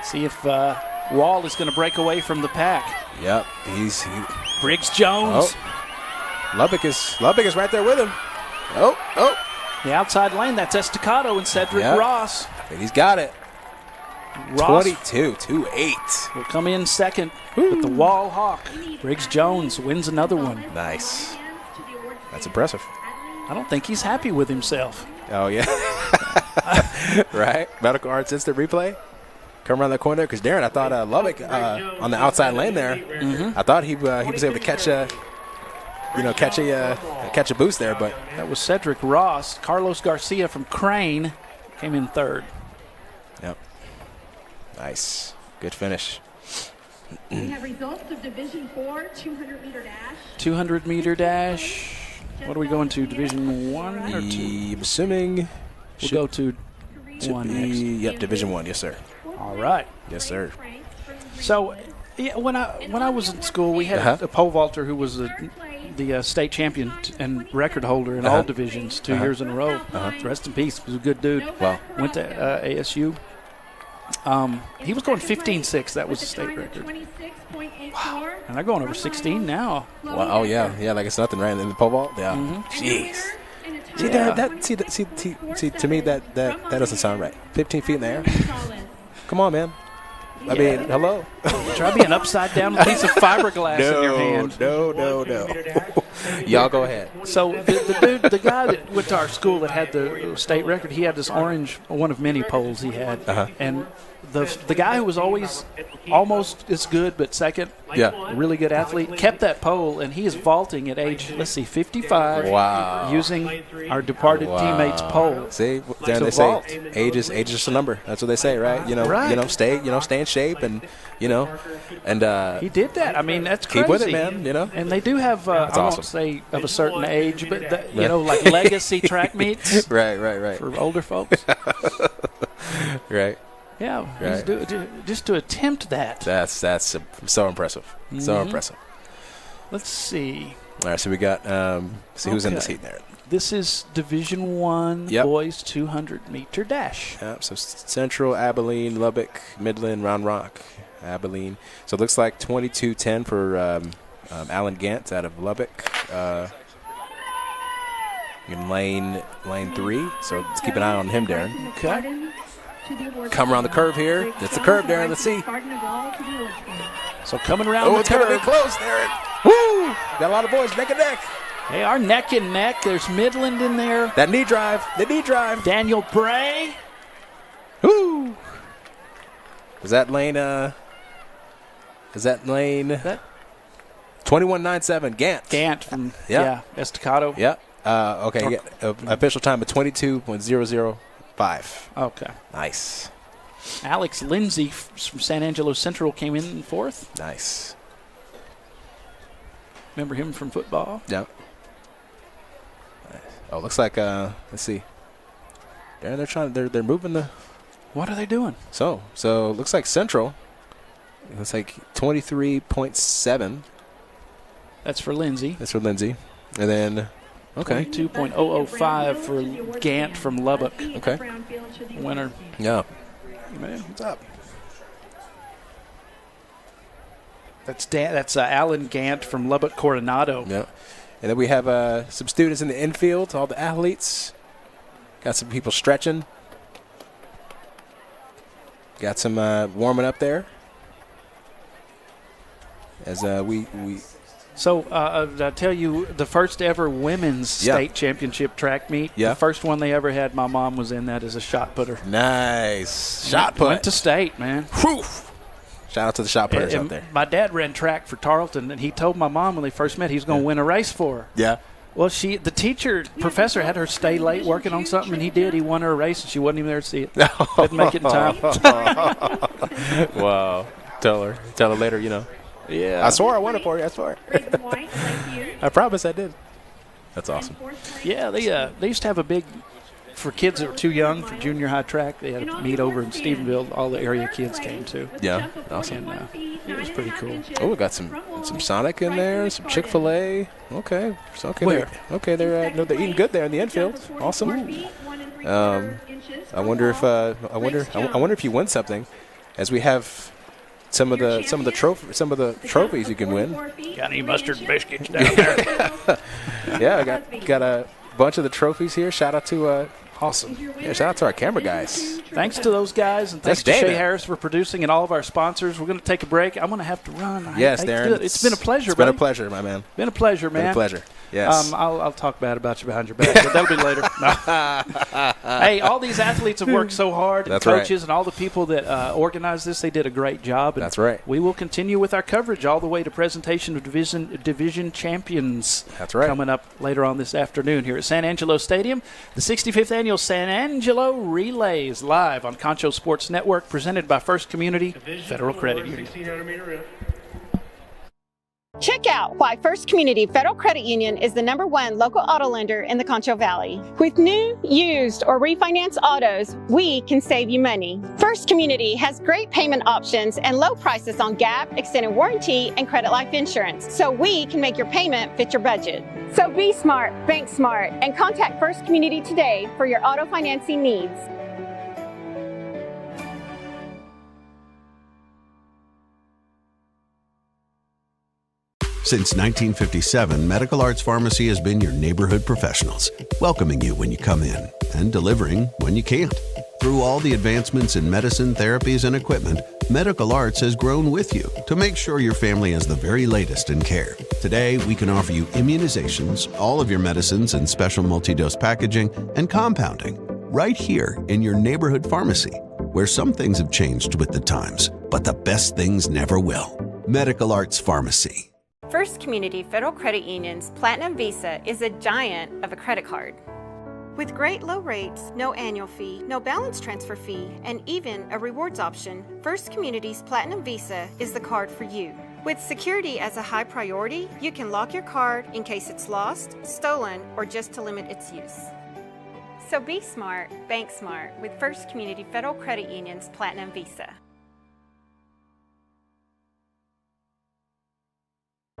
See if Wall is going to break away from the pack.
Yep,
Briggs Jones.
Oh. Lubbock is right there with him. Oh.
The outside lane, that's Estacado and Cedric Ross.
And he's got it.
Ross
22-28.
will come in second with the Wall Hawk. Briggs Jones wins another one.
Nice. That's impressive.
I don't think he's happy with himself.
Oh, yeah. Right? Medical Arts Instant Replay. Come around that corner because Darren, I thought Lubbock on the outside lane there. I thought he was able to catch a boost there, but
that was Cedric Ross. Carlos Garcia from Crane came in third.
Yep. Nice. Good finish.
We have results of Division 4 200-meter dash.
200-meter dash. What are we going to? Division 1 or 2?
I'm assuming
we'll go to 1 next.
Yep, Division 1. Yes, sir.
All right.
Yes, sir.
So, when I was in school, we had a pole vaulter who was the state champion and record holder in all divisions 2 years in a row. Rest in peace. He was a good dude.
Wow.
Went to ASU. He was going 15.6. That was the state record. Wow. And they're going over 16 now.
Wow. Oh, yeah. Yeah, like it's nothing, right? In the pole vault? Yeah. Jeez. See, that, to me, that doesn't sound right. 15 feet in the air? Come on, man. I mean, hello.
Try being upside down with a piece of fiberglass in your hand.
No. Y'all go ahead.
So the guy that went to our school that had the state record, he had this orange, one of many poles he had, and the guy who was always almost as good but second, a really good athlete, kept that pole, and he is vaulting at age 55.
Wow.
Using our departed teammate's pole.
See, they say age is just a number. That's what they say, right? Stay in shape, and and
he did that. I mean, that's crazy.
Keep with it, man.
And they do have I won't say of a certain age, but like legacy track meets.
Right.
For older folks.
Right.
Yeah, just to attempt that.
That's so impressive. So impressive.
Let's see.
All right, so we got who's in this heat there.
This is Division 1 boys 200-meter dash.
Yep, so Central, Abilene, Lubbock, Midland, Round Rock, Abilene. So it looks like 22-10 for Alan Gant out of Lubbock. In lane 3, so let's keep an eye on him, Darren.
Okay.
Come around the curve here. That's the curve, Darren. Let's see.
So coming around the curve.
It's going to be close, Darren. Woo! Got a lot of boys neck and neck.
They are neck and neck. There's Midland in there.
That knee drive.
Daniel Bray.
Woo! Is that lane 21.97? Gant
from Estacado.
Yep. Okay. Official time of 22.005.
Okay.
Nice.
Alex Lindsay from San Angelo Central came in fourth.
Nice.
Remember him from football?
Yep. Oh, looks like let's see. They're moving the.
What are they doing?
So looks like Central. It looks like 23.7.
That's for Lindsay.
And then
22.005 for Gant from Lubbock.
Okay.
Winner.
Yeah.
Hey man, what's up? That's Alan Gant from Lubbock Coronado.
Yeah. And then we have some students in the infield, all the athletes. Got some people stretching. Got some warming up there. As we.
So I tell you, the first ever women's state championship track meet.
Yeah.
The first one they ever had. My mom was in that as a shot putter.
Nice shot put.
Went to state, man.
Whew. Shout out to the shot putters out there.
My dad ran track for Tarleton, and he told my mom when they first met he was going to win a race for her.
Yeah.
Well, the professor had her stay late working on something, and he did. He won her a race, and she wasn't even there to see it. Didn't make it in time.
Wow. Tell her later,
Yeah.
I swore I won it for you. I swore. I promise I did. That's awesome.
Yeah, they used to have a big, for kids that were too young for junior high track, they had a meet over in Stephenville. All the area kids came to.
Yeah, awesome.
And it was pretty cool.
Oh, we got some Sonic in there, some Chick-fil-A. Okay,
Where?
They're eating good there in the infield. Awesome. I wonder if you win something, as we have some of the trophies you can win.
Got any mustard and biscuits down there?
Yeah, I got a bunch of the trophies here. Shout out to awesome. Yeah, shout out to our camera guys.
Thanks to those guys, and thanks to Shay Harris for producing and all of our sponsors. We're going to take a break. I'm going to have to run.
Yes, Darren.
It's been a pleasure,
It's been a pleasure, my man.
Been a pleasure, man.
Been a pleasure. Yes.
I'll talk bad about you behind your back, but that'll be later. No. Hey, all these athletes have worked so hard, and
That's
coaches
right.
and all the people that organized this, they did a great job. And
That's right.
We will continue with our coverage all the way to presentation of division champions.
That's right.
Coming up later on this afternoon here at San Angelo Stadium, the 65th annual San Angelo Relays live on Concho Sports Network, presented by First Community Federal Credit Union.
1600 meter rip.
Check out why First Community Federal Credit Union is the #1 local auto lender in the Concho Valley. With new, used, or refinance autos, we can save you money. First Community has great payment options and low prices on GAP, extended warranty, and credit life insurance, so we can make your payment fit your budget. So be smart, bank smart, and contact First Community today for your auto financing needs.
Since 1957, Medical Arts Pharmacy has been your neighborhood professionals, welcoming you when you come in and delivering when you can't. Through all the advancements in medicine, therapies, and equipment, Medical Arts has grown with you to make sure your family has the very latest in care. Today, we can offer you immunizations, all of your medicines in special multi-dose packaging, and compounding right here in your neighborhood pharmacy, where some things have changed with the times, but the best things never will. Medical Arts Pharmacy.
First Community Federal Credit Union's Platinum Visa is a giant of a credit card. With great low rates, no annual fee, no balance transfer fee, and even a rewards option, First Community's Platinum Visa is the card for you. With security as a high priority, you can lock your card in case it's lost, stolen, or just to limit its use. So be smart, bank smart with First Community Federal Credit Union's Platinum Visa.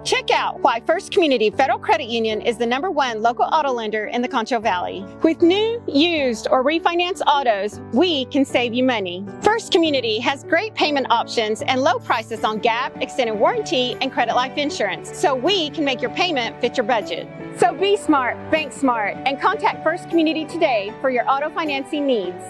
Check out why First Community Federal Credit Union is the #1 local auto lender in the Concho Valley. With new, used, or refinance autos, we can save you money. First Community has great payment options and low prices on GAP, extended warranty, and credit life insurance, so we can make your payment fit your budget. So be smart, bank smart, and contact First Community today for your auto financing needs.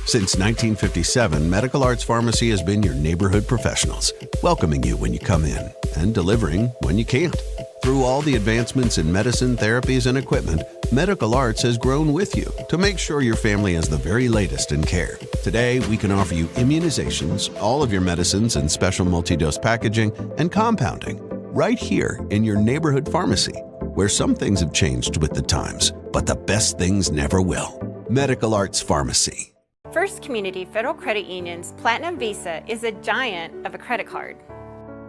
Since 1957, Medical Arts Pharmacy has been your neighborhood professionals, welcoming you when you come in and delivering when you can't. Through all the advancements in medicine, therapies, and equipment, Medical Arts has grown with you to make sure your family has the very latest in care. Today, we can offer you immunizations, all of your medicines in special multi-dose packaging, and compounding right here in your neighborhood pharmacy, where some things have changed with the times, but the best things never will. Medical Arts Pharmacy.
First Community Federal Credit Union's Platinum Visa is a giant of a credit card.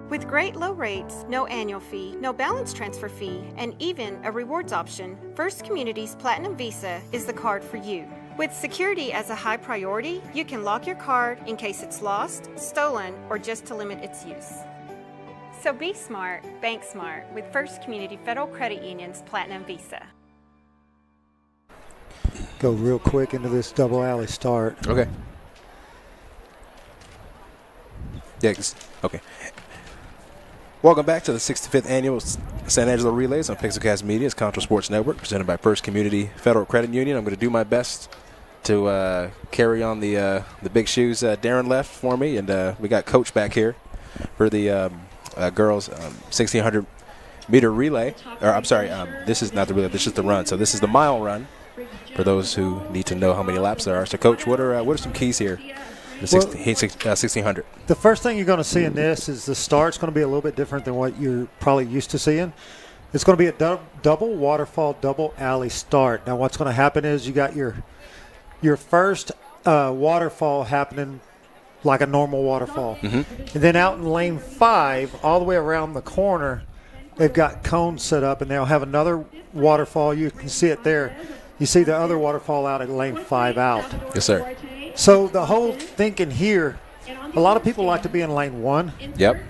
With great low rates, no annual fee, no balance transfer fee, and even a rewards option, First Community's Platinum Visa is the card for you. With security as a high priority, you can lock your card in case it's lost, stolen, or just to limit its use. So be smart, bank smart with First Community Federal Credit Union's Platinum Visa.
Go real quick into this double alley start.
Okay. Yeah, okay. Welcome back to the 65th Annual San Angelo Relays on Pixelcast Media's Concho Sports Network, presented by First Community Federal Credit Union. I'm going to do my best to carry on the big shoes Darren left for me, and we got Coach back here for the girls 1600 meter relay. Or I'm sorry, this is not the relay. This is the run. So this is the mile run. For those who need to know how many laps there are. So, Coach, what are some keys here 1600.
The first thing you're going to see in this is the start's going to be a little bit different than what you're probably used to seeing. It's going to be a double waterfall, double alley start. Now, what's going to happen is you got your first waterfall happening like a normal waterfall.
Mm-hmm.
And then out in lane 5, all the way around the corner, they've got cones set up, and they'll have another waterfall. You can see it there. You see the other waterfall out at lane 5 out.
Yes, sir.
So the whole thinking here, a lot of people like to be in lane 1.
Yep.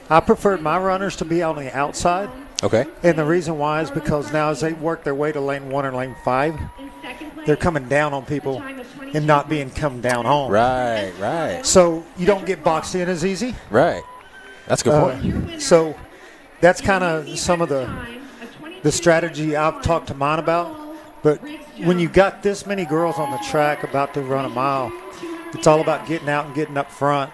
I preferred my runners to be on the outside.
Okay.
And the reason why is because now as they work their way to lane 1 or lane 5, they're coming down on people and not being come down on.
Right, right.
So you don't get boxed in as easy.
Right. That's a good point.
So that's kind of some of the strategy I've talked to mine about. But when you got this many girls on the track about to run a mile, it's all about getting out and getting up front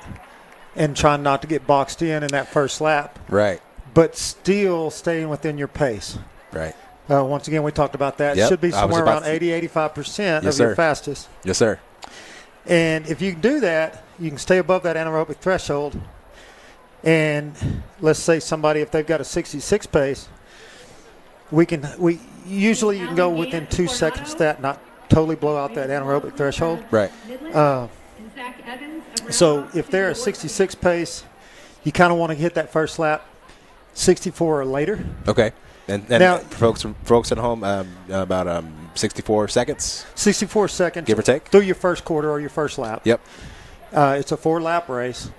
and trying not to get boxed in that first lap.
Right.
But still staying within your pace.
Right.
Once again, we talked about that.
Yep.
It should be somewhere around
to...
80-85%
yes,
of your fastest.
Yes, sir.
And if you can do that, you can stay above that anaerobic threshold. And let's say somebody, if they've got a 66 pace, we usually you can go within 2 seconds of that, not totally blow out that anaerobic threshold.
Right.
So if they're a 66 pace, you kind of want to hit that first lap 64 or later.
Okay. And
now,
folks at home, about 64 seconds?
64 seconds.
Give or take?
Through your first quarter or your first lap.
Yep.
It's a 4-lap race.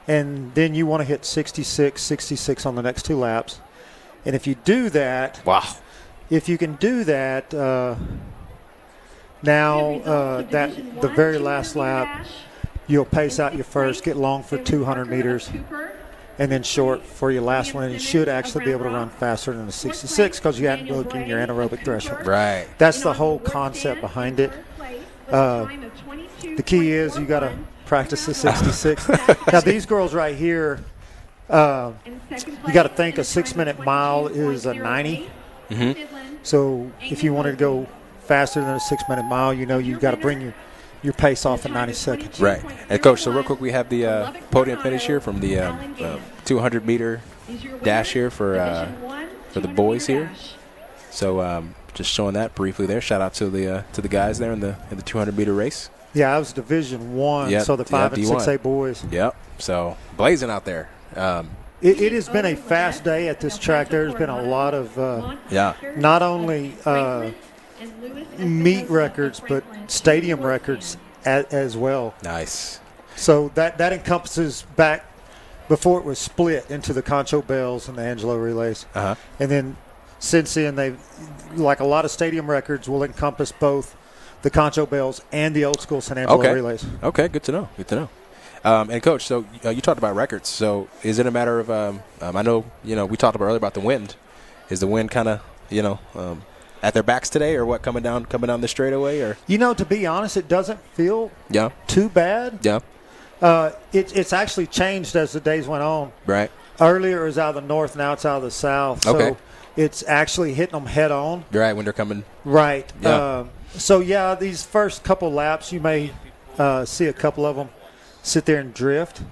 And then you want to hit 66 on the next 2 laps. And if you do that.
Wow.
If you can do that, the very last lap, you'll pace out your first, get long for 200 meters. And then short for your last one, and you should actually be able to run faster than the 66 because you hadn't broken your anaerobic threshold.
Right.
That's the whole concept behind it. The key is you got to practice the 66. Now, these girls right here, you got to think a 6-minute mile is a 90.
Mm-hmm.
So if you wanted to go faster than a 6-minute mile, you've got to bring your pace off in 90 seconds.
Right. And, Coach, so real quick, we have the podium finish here from the 200-meter dash here for the boys here. So just showing that briefly there. Shout out to the guys there in the 200-meter race.
Yeah, I was Division I, so the 5 and 6A boys.
Yep. So blazing out there.
It has been a fast day at this track. There's been a lot of not only meet records, but stadium records as well.
Nice.
So that encompasses back before it was split into the Concho Bells and the Angelo Relays.
Uh-huh.
And then since then, they've, like a lot of stadium records, will encompass both the Concho Bells and the old school San Angelo Relays.
Okay, good to know. Good to know. And, Coach, so you talked about records. So is it a matter of I know, we talked about earlier about the wind. Is the wind kind of, at their backs today, or what, coming down the straightaway? Or
to be honest, it doesn't feel too bad.
Yeah.
It's actually changed as the days went on.
Right.
Earlier it was out of the north, now it's out of the south.
Okay.
So it's actually hitting them head on.
Right, when they're coming.
Right.
Yeah.
These first couple laps, you may see a couple of them sit there and drift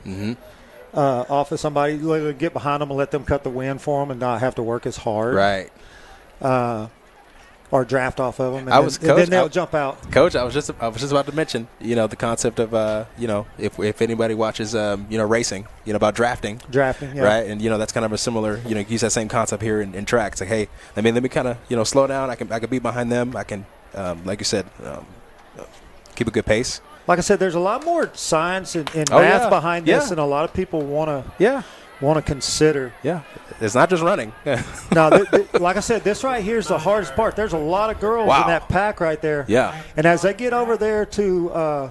off of somebody. Literally get behind them and let them cut the wind for them and not have to work as hard.
Right.
Or draft off of them, and then they'll jump out.
Coach, I was just about to mention, the concept of, if anybody watches, racing, about drafting,
yeah.
Right, and that's kind of a similar, use that same concept here in track. It's like, hey, let me kind of, slow down. I can be behind them. I can, like you said, keep a good pace.
Like I said, there's a lot more science and math behind this, and a lot of people want to consider.
Yeah, it's not just running.
No, like I said, this right here is the hardest part. There's a lot of girls in that pack right there.
Yeah.
And as they get over there to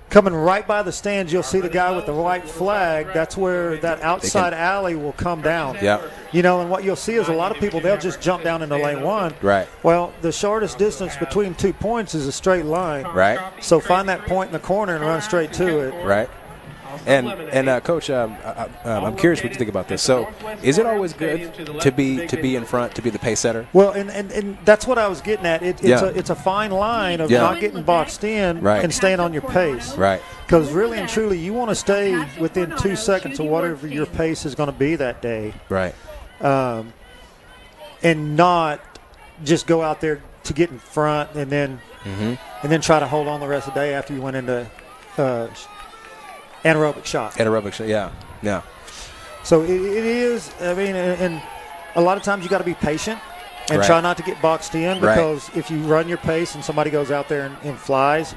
coming right by the stands, you'll see the guy with the white flag. That's where that outside alley will come down.
Yeah.
And what you'll see is a lot of people, they'll just jump down into lane 1.
Right.
Well, the shortest distance between 2 points is a straight line.
Right.
So find that point in the corner and run straight to it.
Right. And Coach, I'm curious what you think about this. So, is it always good to be in front, to be the pace setter?
Well, and that's what I was getting at. It's a fine line of not getting boxed in and staying on your pace.
Right.
Because really and truly, you want to stay within 2 seconds of whatever your pace is going to be that day.
Right.
And not just go out there to get in front and then try to hold on the rest of the day after you went into anaerobic shot.
Yeah.
So it is, I mean, and a lot of times you got to be patient and try not to get boxed in, because if you run your pace and somebody goes out there and flies,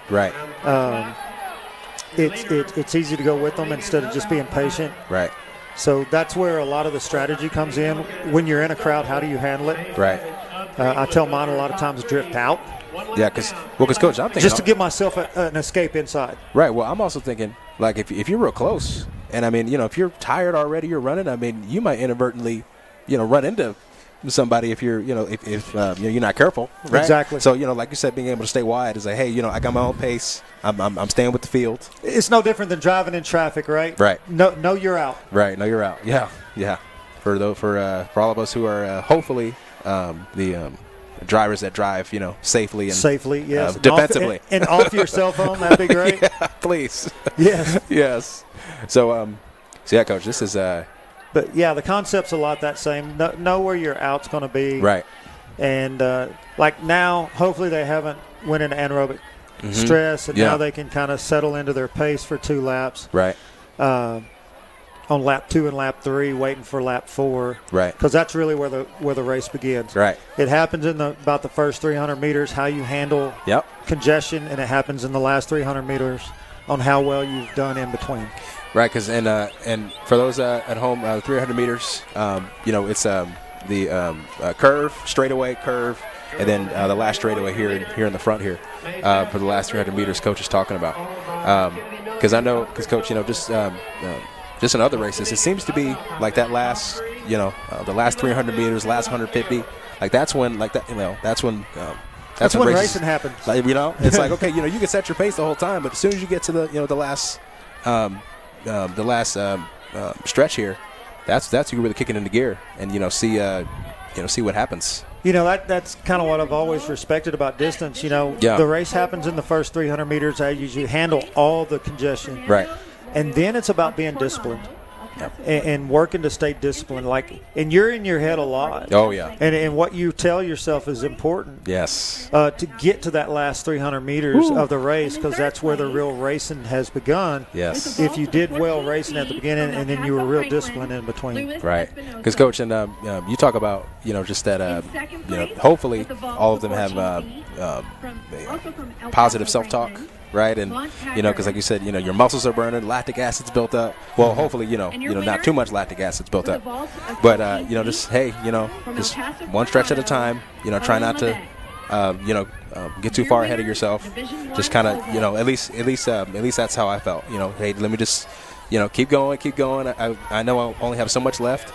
it's easy to go with them instead of just being patient.
Right.
So that's where a lot of the strategy comes in. When you're in a crowd, how do you handle it?
Right.
I tell mine a lot of times drift out.
Yeah, because Coach, I'm thinking
just to give myself an escape inside.
Right. Well, I'm also thinking, like, if you're real close, and I mean, if you're tired already, you're running. I mean, you might inadvertently, run into somebody if you're, if you're not careful. Right?
Exactly.
So, like you said, being able to stay wide is like, hey, I got my own pace. I'm staying with the field.
It's no different than driving in traffic, right?
Right.
No, you're out.
Right. No, you're out. Yeah. Yeah. For all of us who are hopefully the drivers that drive, safely and
yes,
defensively,
and off your cell phone, that'd be great.
Yeah, please.
Yes.
Yes. So yeah, Coach, this is
But yeah, the concept's a lot that same. Know where your out's going to be.
Right.
And like now, hopefully they haven't went into anaerobic stress, and now they can kind of settle into their pace for 2 laps.
Right.
On lap 2 and lap 3, waiting for lap 4.
Right.
Because that's really where the race begins.
Right.
It happens in about the first 300 meters, how you handle congestion, and it happens in the last 300 meters on how well you've done in between.
Right, because and for those at home, 300 meters, it's the curve, straightaway curve, and then the last straightaway here in the front here for the last 300 meters. Coach is talking about, because Coach, just in other races, it seems to be like that last, the last 300 meters, last 150, like that's when that's when races,
racing happens.
Like, it's like, okay, you can set your pace the whole time, but as soon as you get to the last stretch here, that's you really kicking into gear and see what happens.
That's kind of what I've always respected about distance. The race happens in the first 300 meters. I usually handle all the congestion.
Right.
And then it's about being disciplined and working to stay disciplined. And you're in your head a lot.
Oh, yeah.
And what you tell yourself is important.
Yes.
To get to that last 300 meters of the race, because that's where the real racing has begun.
Yes.
If you did well racing at the beginning and then you were real disciplined in between.
Right. Because, Coach, and you talk about, just that, hopefully all of them have positive self-talk. Right, and because like you said, your muscles are burning, lactic acid's built up. Well, hopefully, not too much lactic acid's built up, but just just one stretch at a time. Try not to, get too far ahead of yourself. Just kind of, at least that's how I felt. Hey, let me just, keep going. I know I only have so much left,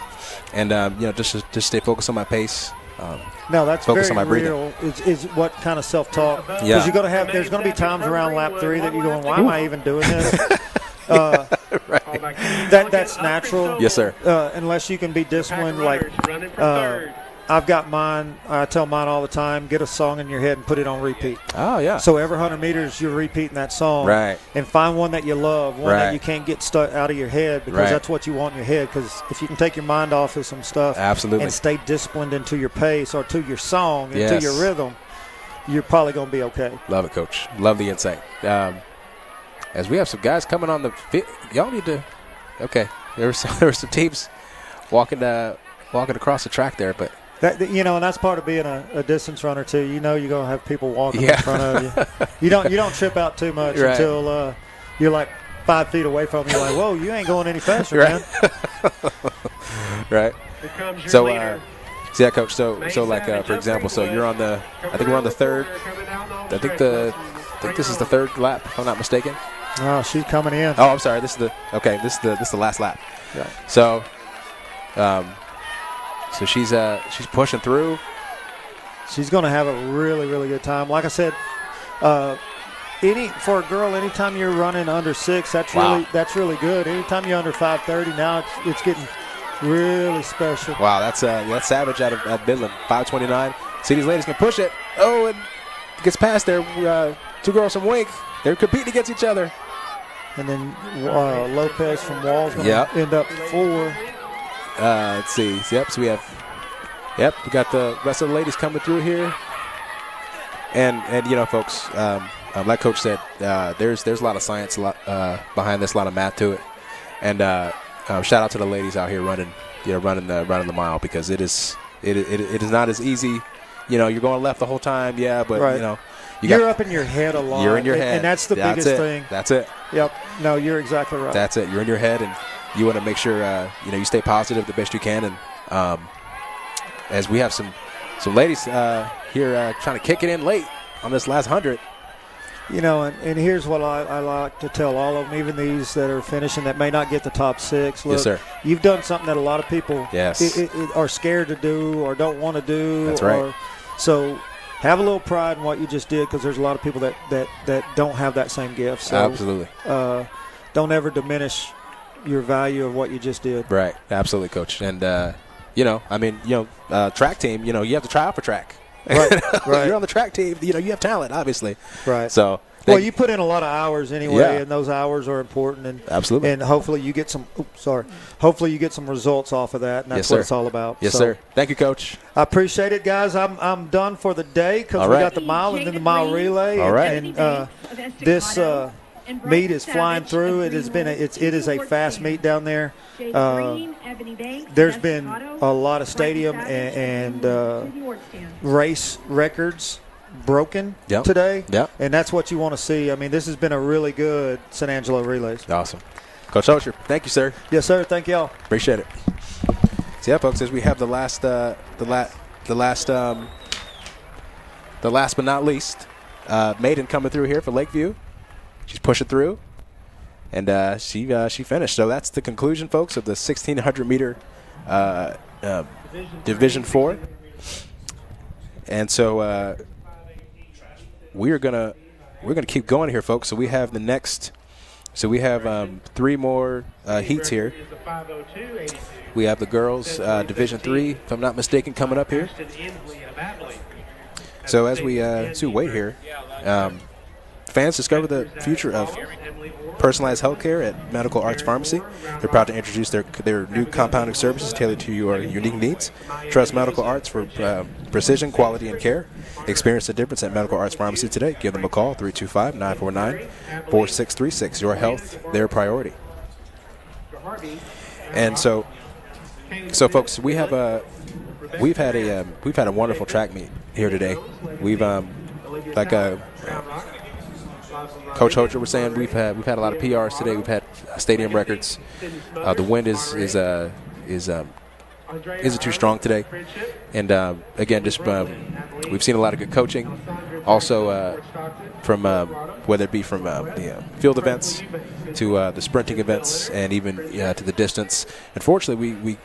and just stay focused on my pace.
No, that's
focus
very
on my
real. Is what kind of self-talk?
Yeah.
Because there's going to be times around lap 3 that you're going, why am I even doing this?
Right.
That's natural.
Yes, sir.
Unless you can be disciplined. I've got mine. I tell mine all the time. Get a song in your head and put it on repeat.
Oh yeah.
So every 100 meters you're repeating that song.
Right.
And find one that you love, one that you can't get stuck out of your head, because that's what you want in your head. Because if you can take your mind off of some stuff,
absolutely,
and stay disciplined into your pace or to your song, into your rhythm, you're probably going to be okay.
Love it, Coach. Love the insight. As we have some guys coming on the field, y'all need to. Okay, there were some teams walking across the track there, but.
And that's part of being a distance runner too. You're gonna have people walking in front of you. You don't trip out too much until you're like 5 feet away from you. You're like, whoa, you ain't going any faster, man.
Right. So, yeah, Coach. So like for example, so you're on the. I think we're on the third. I think this is the third lap, if I'm not mistaken.
Oh, she's coming in.
Oh, I'm sorry. This is the last lap.
Yeah.
So, so she's pushing through.
She's going to have a really, really good time. Like I said, for a girl, anytime you're running under 6, that's really good. Anytime you're under 5:30, now it's getting really special.
Wow, that's Savage out of Midland, 5:29. See, these ladies can push it. Oh, and gets past there. 2 girls from Wink. They're competing against each other.
And then Lopez from Wall's going to end up 4.
Let's see. Yep. So we got the rest of the ladies coming through here. And folks, like Coach said, there's a lot of science behind this, a lot of math to it. And shout out to the ladies out here running the mile, because it is not as easy. You're going left the whole time, but you're
up in your head a lot.
You're in your head,
and that's the biggest thing.
That's it.
Yep. No, you're exactly right.
That's it. You're in your head, and you want to make sure you stay positive the best you can. And as we have some ladies here trying to kick it in late on this last 100.
And here's what I like to tell all of them, even these that are finishing that may not get the top 6. Look,
yes, sir.
You've done something that a lot of people are scared to do or don't want to do.
That's right.
So have a little pride in what you just did, because there's a lot of people that don't have that same gift. So,
absolutely.
Don't ever diminish your value of what you just did.
Right. Absolutely, Coach. And, track team, you have to try out for track.
Right.
You're on the track team. You have talent, obviously.
Right.
So.
You put in a lot of hours anyway, and those hours are important. And
absolutely.
And hopefully you get some. Hopefully you get some results off of that, and that's what it's all about.
Yes, sir. Thank you, Coach.
I appreciate it, guys. I'm done for the day, because we got the mile and then the mile relay.
All right.
And this meet is flying through. It is a fast meet down there. There's been a lot of stadium and race records broken today, and that's what you want to see. I mean, this has been a really good San Angelo Relays.
Awesome. Coach Osher, thank you, sir.
Yes, sir. Thank y'all.
Appreciate it. So, folks, as we have the last but not least, Maiden coming through here for Lakeview. She's pushing through, and she finished. So that's the conclusion, folks, of the 1,600-meter Division 4. And so we're gonna keep going here, folks. So we have the next. So we have 3 more heats here. We have the girls Division 3, if I'm not mistaken, coming up here. So as we wait here, fans discover the future of personalized healthcare at Medical Arts Pharmacy. They're proud to introduce their new compounding services tailored to your unique needs. Trust Medical Arts for precision, quality, and care. Experience the difference at Medical Arts Pharmacy today. Give them a call, 325-949-4636. Your health, their priority. And so folks, we've had a wonderful track meet here today. We've Coach Hocher was saying we've had a lot of PRs today. We've had stadium records. The wind isn't too strong today, and again, just we've seen a lot of good coaching. Also, from whether it be from the field events to the sprinting events, and even to the distance. Unfortunately,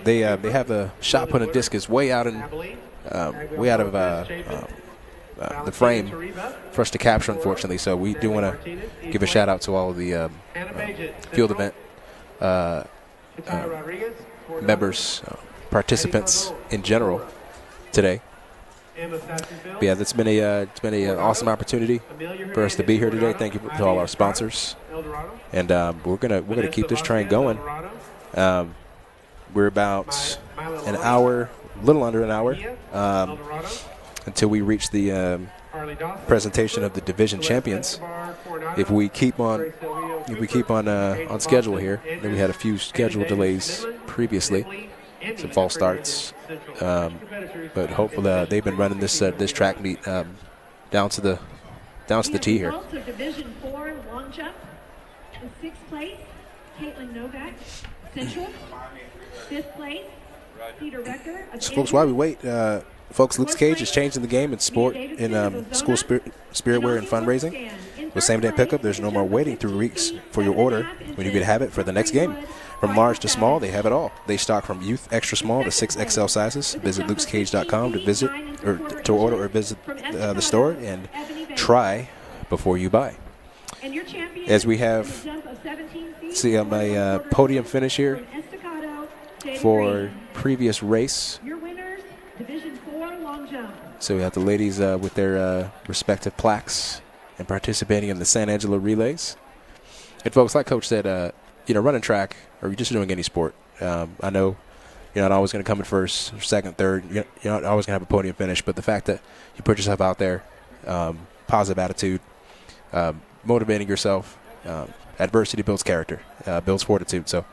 they have the shot put and discus way out of the frame for us to capture, unfortunately. So we do want to give a shout out to all of the field event members, participants in general today. But yeah, it's been an awesome opportunity for us to be here today. Thank you to all our sponsors, and we're gonna keep this train going. We're about an hour, a little under an hour, until we reach the presentation of the division champions. If we keep on schedule here, then we had a few schedule delays previously, some false starts, but hopefully they've been running this track meet down to the tee here.
Also Division 4 long jump, in 6th place, Caitlin Novak, Central. 5th place, Peter Recker.
So folks, while we wait, Luke Cage is changing the game in sport in school spirit wear and fundraising. With same-day pickup, there's no more waiting 3 weeks for your order when you can have it for the next game. From large to small, they have it all. They stock from youth extra small to 6XL sizes. Visit lukescage.com to order or visit the store and try before you buy.
And your champion
As we
in the
have,
jump of 17 feet,
see on my podium finish here
from Estacado, Jade
for
Green.
previous race.
Your winners, Division 4 long jump.
So we have the ladies with their respective plaques and participating in the San Angelo Relays. And folks, like Coach said, running track or you're just doing any sport. I know you're not always going to come in first, or second, third. You're not always going to have a podium finish, but the fact that you put yourself out there, positive attitude, motivating yourself, adversity builds character, builds fortitude. So,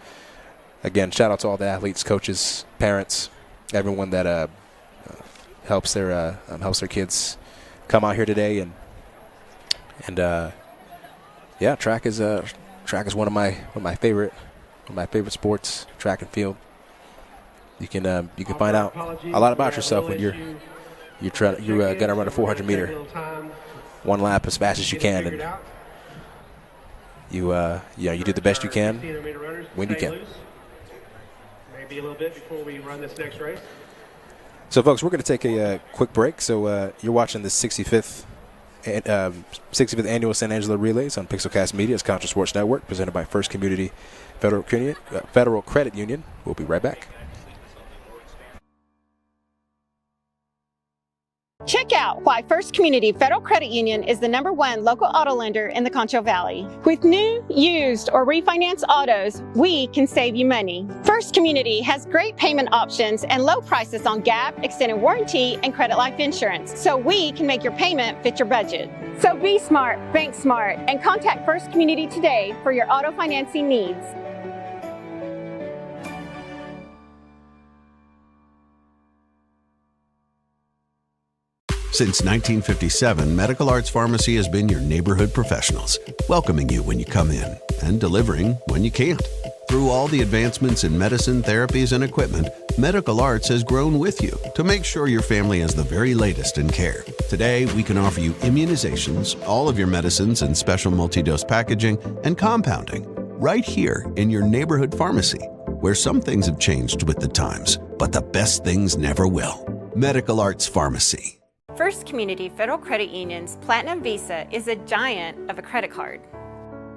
again, shout out to all the athletes, coaches, parents, everyone that helps their kids come out here today. And track is one of my favorite sports, track and field. You can find out a lot about yourself when you're gonna run a 400 meter, one lap as fast as you can, and you do the best you can when you can.
Maybe a little bit before we run this next race.
So, folks, we're going to take a quick break. So you're watching the 65th Annual San Angelo Relays on Pixelcast Media's Concho Sports Network, presented by First Community Federal Credit Union. We'll be right back.
Check out why First Community Federal Credit Union is the #1 local auto lender in the Concho Valley. With new, used, or refinance autos, we can save you money. First Community has great payment options and low prices on gap, extended warranty, and credit life insurance, so we can make your payment fit your budget. So be smart, bank smart, and contact First Community today for your auto financing needs.
Since 1957, Medical Arts Pharmacy has been your neighborhood professionals, welcoming you when you come in and delivering when you can't. Through all the advancements in medicine, therapies, and equipment, Medical Arts has grown with you to make sure your family has the very latest in care. Today, we can offer you immunizations, all of your medicines and special multi-dose packaging, and compounding right here in your neighborhood pharmacy, where some things have changed with the times, but the best things never will. Medical Arts Pharmacy.
First Community Federal Credit Union's Platinum Visa is a giant of a credit card.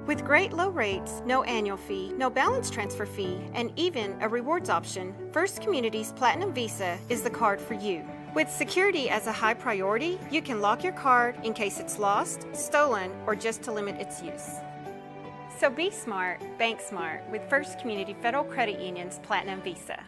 With great low rates, no annual fee, no balance transfer fee, and even a rewards option, First Community's Platinum Visa is the card for you. With security as a high priority, you can lock your card in case it's lost, stolen, or just to limit its use. So be smart, bank smart with First Community Federal Credit Union's Platinum Visa.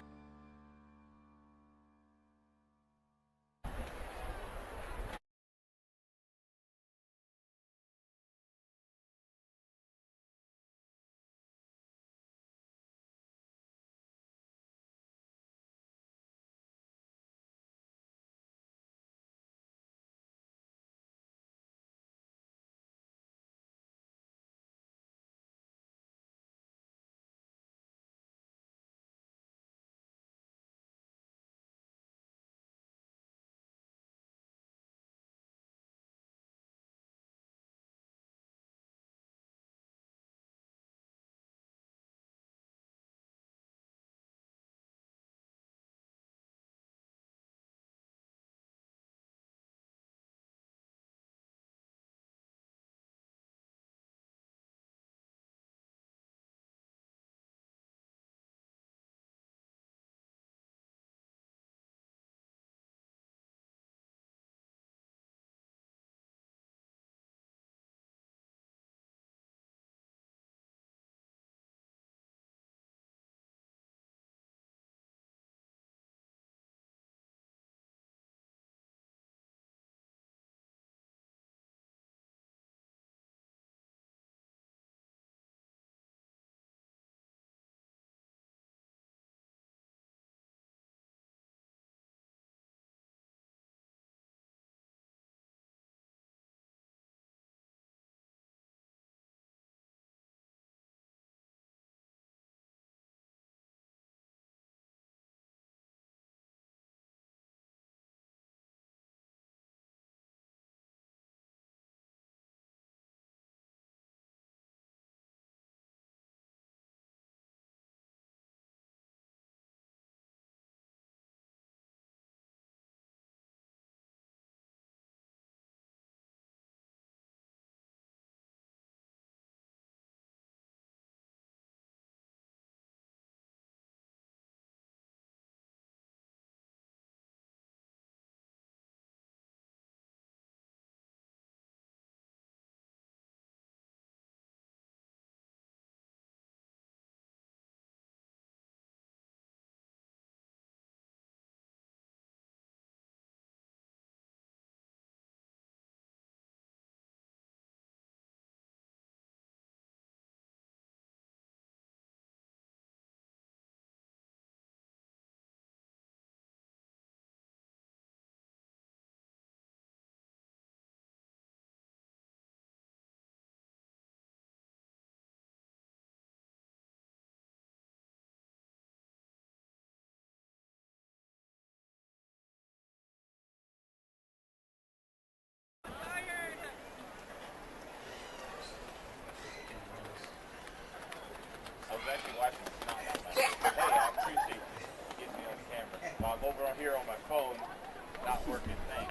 working thing.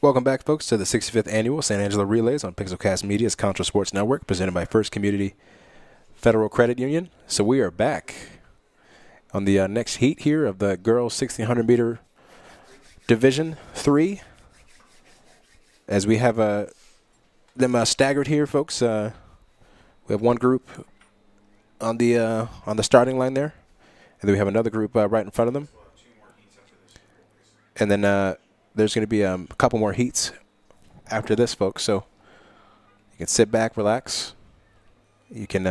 Welcome back, folks, to the 65th Annual San Angelo Relays on Pixelcast Media's Concho Sports Network, presented by First Community Federal Credit Union. So we are back on the next heat here of the girls 1600-meter Division 3. As we have them staggered here, folks. We have one group on the starting line there, and then we have another group right in front of them. And then there's going to be a couple more heats after this, folks. So you can sit back, relax. You can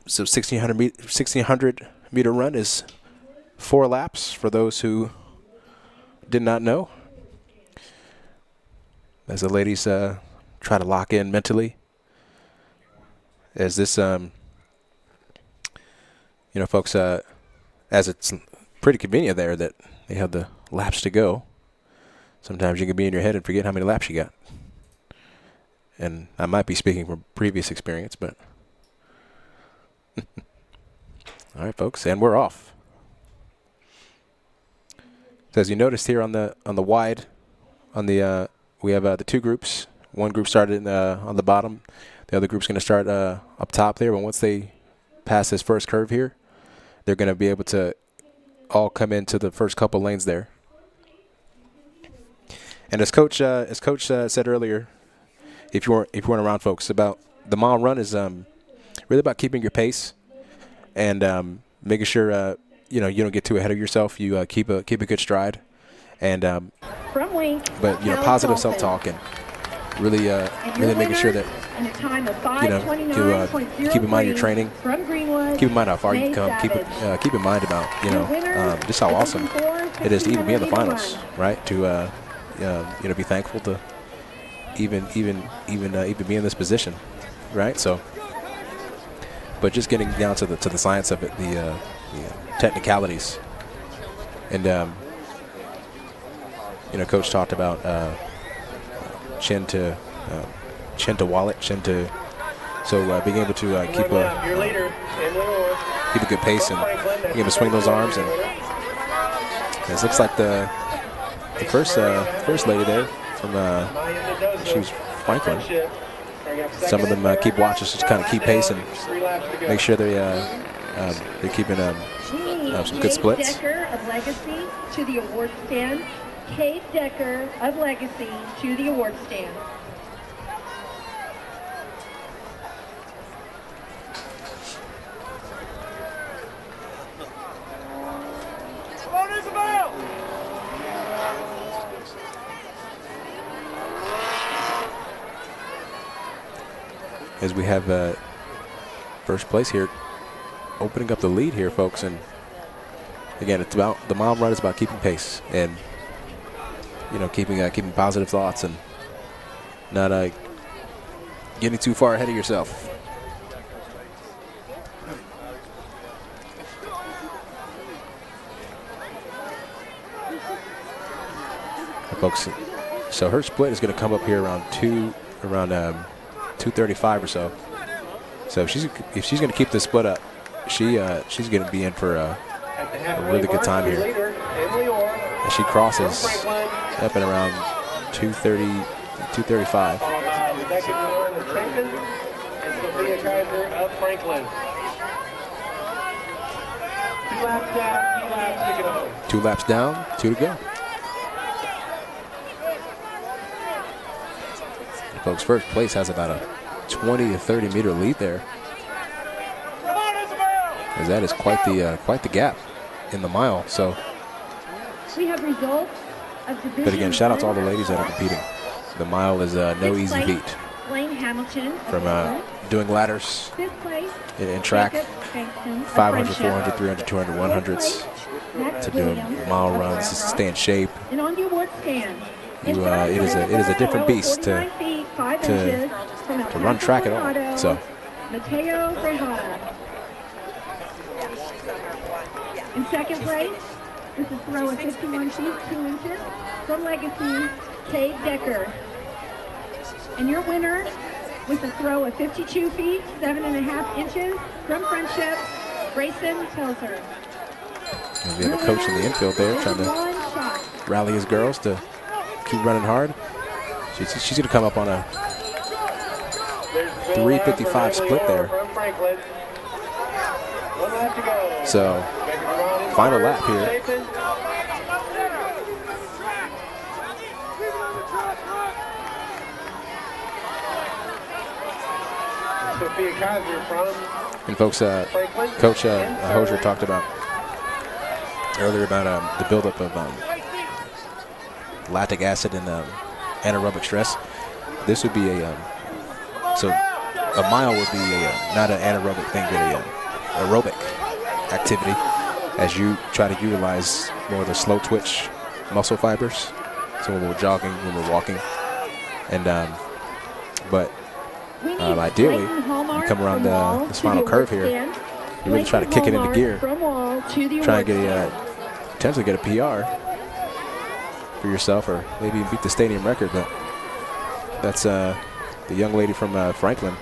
so 1600 meter run is 4 laps for those who did not know. As the ladies try to lock in mentally, as this folks, as it's pretty convenient there that they have the laps to go. Sometimes you can be in your head and forget how many laps you got. And I might be speaking from previous experience, but all right, folks, and we're off. So as you noticed here on the wide, we have the two groups. One group started on the bottom. The other group's going to start up top there. But once they pass this first curve here, they're going to be able to all come into the first couple lanes there. And as Coach said earlier, if you weren't around, folks, about the mile run is really about keeping your pace and making sure you don't get too ahead of yourself. You keep a good stride, and
from Wink.
but you know,
Cal
positive
Dolphin.
self-talk and really,
And
really
your
making sure that
winner in a time of
you know, to keep in mind your training,
from Greenwood,
keep in mind how far you
May
come,
Savage.
keep in mind about
Your winner
just how
is
awesome
looking for
it is to even be in the
1600
finals,
to run.
right? To you know, be thankful to even be in this position, right? So, but just getting down to the science of it, the technicalities, and you know, Coach talked about chin to wallet, being able to keep
Your leader, Emily Orr.
keep a good pace and being able to swing those arms, and it looks like the first lady there from she was Franklin. Some of them keep watches, just kind of keep pace and make sure they're keeping some good splits.
Decker of Legacy to the award stand. Kate Decker of Legacy to the award stand.
Come on, Isabel!
As we have first place here, opening up the lead here, folks. And again, it's about the mile run is about keeping pace and you know, keeping positive thoughts and not getting too far ahead of yourself. Folks, so her split is going to come up here around 235 or so. So if she's going to keep this split up, she's going to be in for a really good time here. And she crosses up at around 230, 235.
Rebecca Miller of Chapin and Sophia Kaiser of Franklin. 2 laps down, 2 laps to go.
2 laps down, 2 to go. Folks, first place has about a 20 to 30 meter lead there.
Come on, Isabel!
As that is quite the gap in the mile. So,
We have results of division.
but again, shout out to all the ladies that are competing. The mile is no easy feat.
Blaine Hamilton of
From
Brooklyn.
doing ladders
Fifth place,
in track,
Jacob Bankston of
500,
Friendship.
400, 300, 200, 100s,
Max
to doing
Williams
mile
of
runs, just to
Nebraska.
stay in shape.
And on the award stand.
It is a different beast to run track at all. So
Mateo Frejada. In second place, with a throw of 51 feet 2 inches from Legacy, Kate Decker. And your winner with a throw of 52 feet 7.5 inches from Friendship, Grayson Pelzer.
we have a coach in the infield there trying to rally his girls to keep running hard. She's going to come up on a 355 split there. So, final lap here.
Sophia Kaiser from
And folks, Coach Hosier talked about earlier about the buildup of lactic acid and anaerobic stress. This would be a mile would be not an anaerobic thing, but a aerobic activity as you try to utilize more of the slow twitch muscle fibers. So when we're jogging, when we're walking, and but ideally you come around this final curve here, you really try to kick it into gear, try and get potentially get a PR for yourself, or maybe even beat the stadium record. But that's the young lady from Franklin,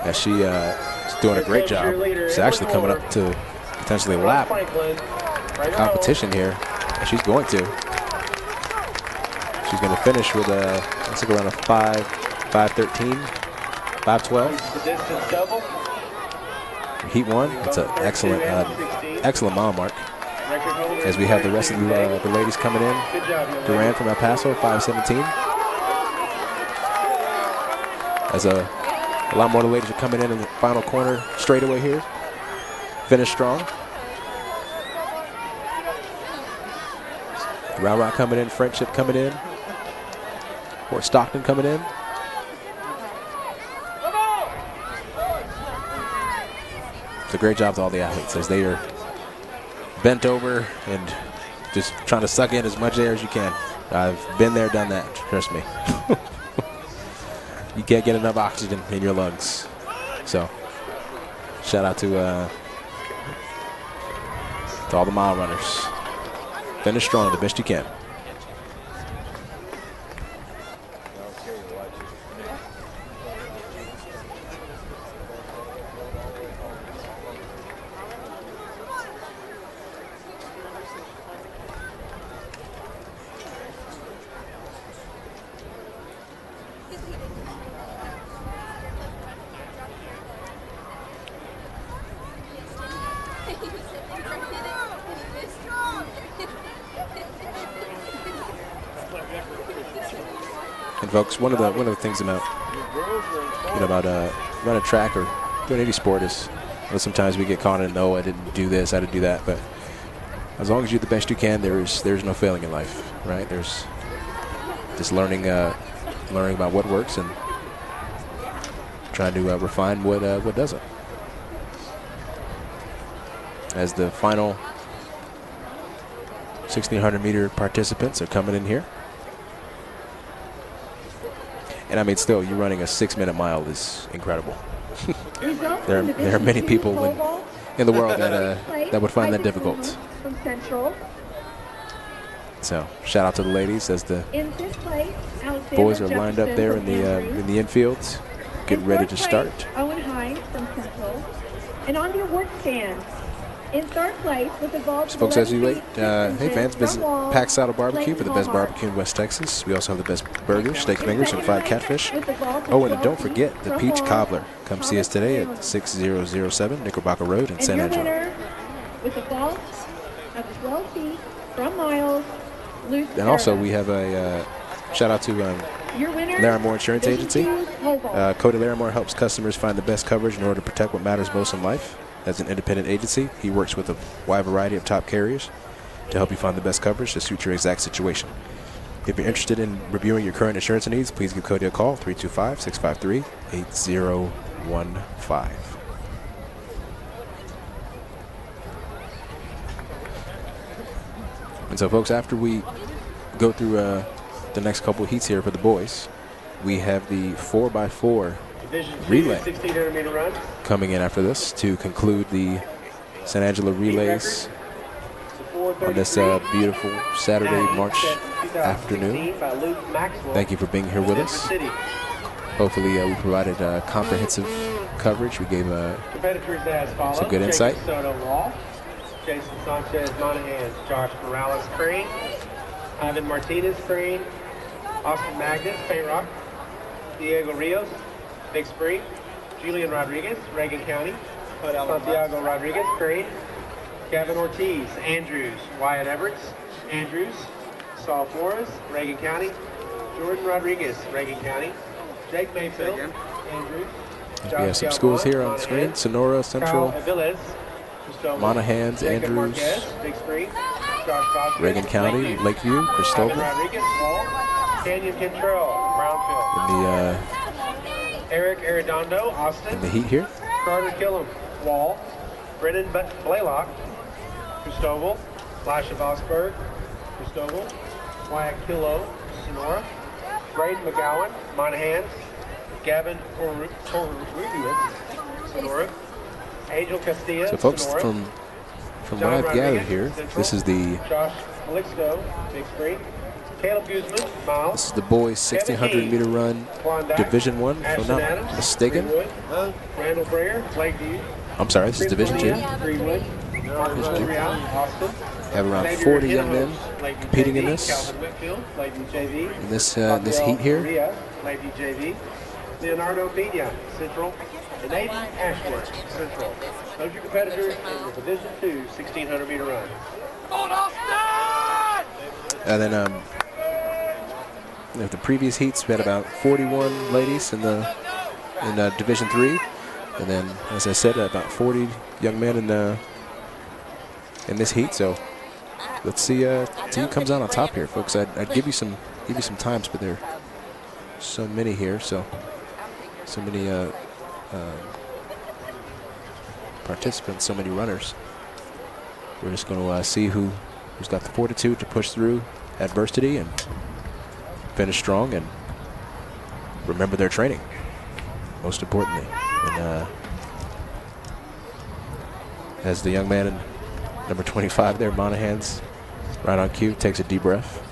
as she is doing a great job. She's actually coming up to potentially lap the competition here, and she's going to. She's going to finish with looks like around a 5:13, 5:12. Heat 1. That's an excellent mile mark. As we have the rest of the ladies coming in. Duran from El Paso, 5:17. As a lot more of the ladies are coming in the final corner straightaway here. Finish strong. Round Rock coming in, Friendship coming in, Fort Stockton coming in. It's a great job to all the athletes as they are bent over and just trying to suck in as much air as you can. I've been there, done that, trust me. You can't get enough oxygen in your lungs. So, shout out to all the mile runners. Finish strong the best you can. And folks, one of the things about running track or doing any sport is, sometimes we get caught in, oh, I didn't do this, I didn't do that. But as long as you do the best you can, there's no failing in life, right? There's just learning about what works and trying to refine what doesn't. As the final 1,600 meter participants are coming in here. And I mean, still, you running a 6-minute mile is incredible. there are many people in the world that would find that difficult. So, shout out to the ladies as the boys are lined up there in the infield, getting ready to start.
Owen Hines from Central, and on your work stand. In third place with the ball.
So folks, as we wait, hey fans, visit Pack Saddle Barbecue for the best barbecue in West Texas. We also have the best burgers, steak fingers, and fried catfish. Oh, and don't forget the Peach Cobbler. Come see us today at 6007 Knickerbocker Road in San Angelo.
With the ball of 12 feet from Miles, Luke.
And also we have a shout out to Larimore Insurance Agency. Cody Larimore helps customers find the best coverage in order to protect what matters most in life. As an independent agency, he works with a wide variety of top carriers to help you find the best coverage to suit your exact situation. If you're interested in reviewing your current insurance needs, please give Cody a call, 325-653-8015. And so, folks, after we go through the next couple of heats here for the boys, we have the 4x4 relay coming in after this to conclude the San Angelo Relays on this beautiful Saturday, March afternoon. Thank you for being here with us. Hopefully we provided comprehensive coverage. We gave some good insight.
Jason Sanchez Monahan, Josh Morales Crane, Ivan Martinez Crane, Austin Magnus Payrock, Diego Rios Big Spring, Julian Rodriguez, Reagan County, Santiago Rodriguez, Crane, Gavin Ortiz, Andrews, Wyatt Everett, Andrews, Saul Flores, Reagan County, Jordan Rodriguez, Reagan County, Jake Mayfield, Andrews.
We have some schools here on the screen: Sonora, Central, Monahans, Andrews,
Big Spring, Josh
Reagan County, Lakeview, Cristobal.
Rodriguez, Canyon Cantrell, Brownfield. Eric Arredondo, Austin.
In the heat here.
Carter Killam, Wall. Brennan Blaylock, Cristobal. Lasha Vosberg, Cristobal. Wyatt Kilo, Sonora. Braden McGowan, Monahans. Gavin Torrubian, Sonora. Angel Castilla,
So folks,
Sonora.
from what I've gathered here, this is the
Josh Calixto, Big Spring. Caleb Guzman, Miles.
This is the boys 1,600 meter run, Division 1, if I'm not mistaken.
Randall Breyer, Lakeview.
I'm sorry, this is Division 2.
Greenwood.
Division 2.
Austin.
Have around 40 young men competing in this.
Calvin Whitfield, Lakeview JV.
In this heat here.
Lakeview JV. Leonardo Pena, Central. And Aiden Ashworth, Central. Those are your competitors in the Division 2 1,600 meter run.
And then the previous heats, we had about 41 ladies in Division 3, and then, as I said, about 40 young men in this heat. So let's see who comes out on top here, folks. I'd give you some times, but there are so many here, so many participants, so many runners. We're just going to see who's got the fortitude to push through adversity and finish strong and remember their training, most importantly. And as the young man in number 25 there, Monahan's right on cue, takes a deep breath.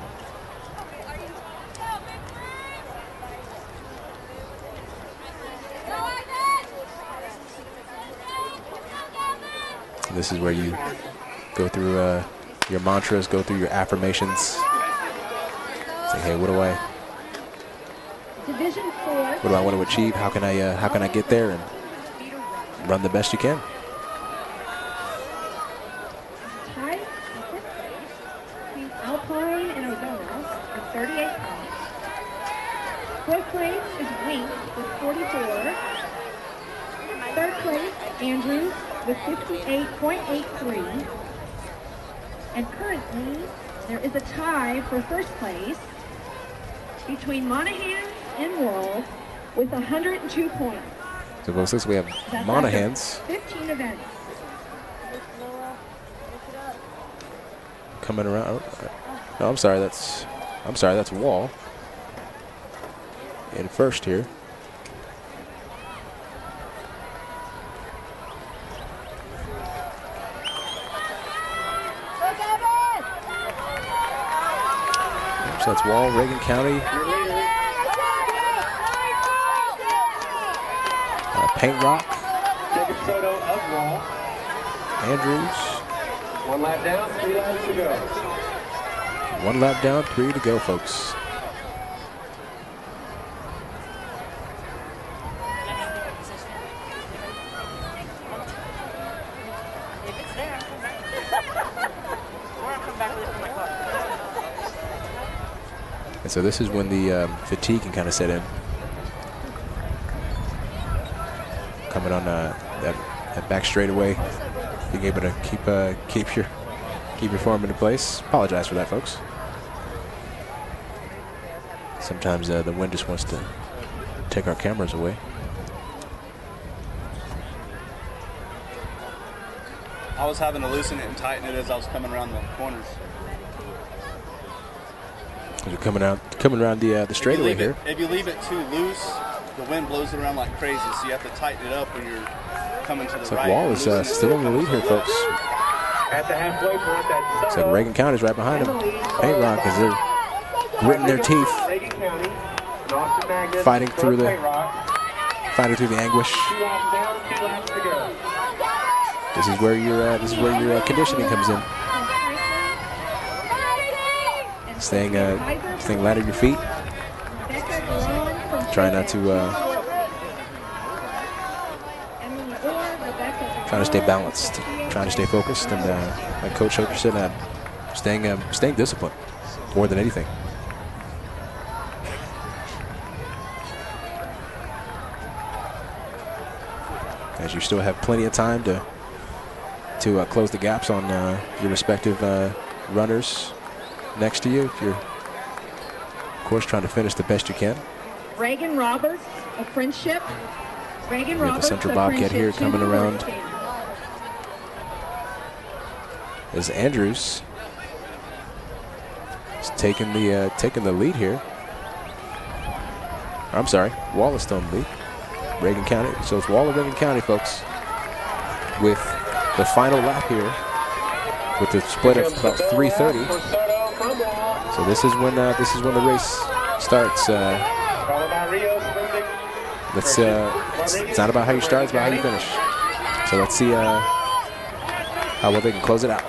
And this is where you go through your mantras, go through your affirmations. Say, hey, what do I want to achieve? How can I get there and run the best you can?
Alpine and O'Donnell with 38 pounds. Fourth place is Wink with 44. Third place, Andrews with 58.83. And currently, there is a tie for first place between Monahan and World with 102 points.
So folks, this we have Monahan's
15 events.
coming around. No, I'm sorry, that's Wall in first here. So that's Wall, Reagan County. Paint Rock.
Take a photo of Wall.
Andrews.
1 lap down, 3 laps to go.
1 lap down, 3 to go, folks. And so this is when the fatigue can kind of set in. Coming on that back straightaway, being able to keep your form into place. Apologize for that, folks. Sometimes the wind just wants to take our cameras away.
I was having to loosen it and tighten it as I was coming around the corners.
As you're coming around the straightaway here.
If you leave it too loose, the wind blows it around like crazy, so you have to tighten it up when you're coming to the right.
Wall is still in the lead here, folks.
At the halfway point, that's
Looks like Reagan County's right behind him. Paint Rock as they're gritting their teeth, fighting through the anguish.
2 laps down, 2 laps to go.
This is where your conditioning comes in. Staying light on your feet. Try not to trying to stay balanced, trying to stay focused, and like Coach Hooker said, staying disciplined more than anything. As you still have plenty of time to close the gaps on your respective runners next to you. If you're, of course, trying to finish the best you can.
Reagan Roberts of Friendship. Reagan
We have the Central Bobcat here coming around. As Andrews is taking the lead here. I'm sorry, Wall is still in the lead. Reagan County. So it's Wall of Reagan County, folks, with the final lap here, with the split of about 3:30. So this is when the race starts. It's not about how you start, it's about how you finish. So let's see how well they can close it out.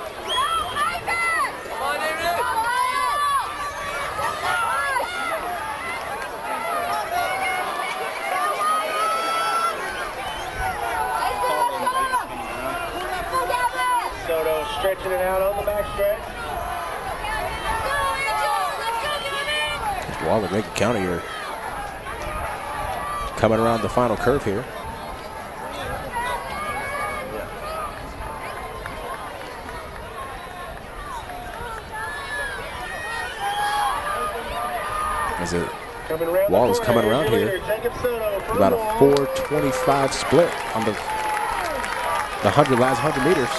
Soto stretching it out on the back stretch.
Wall of Reagan County are coming around the final curve here. as it Wall is coming around here. About a 4:25 split on the last 100 meters.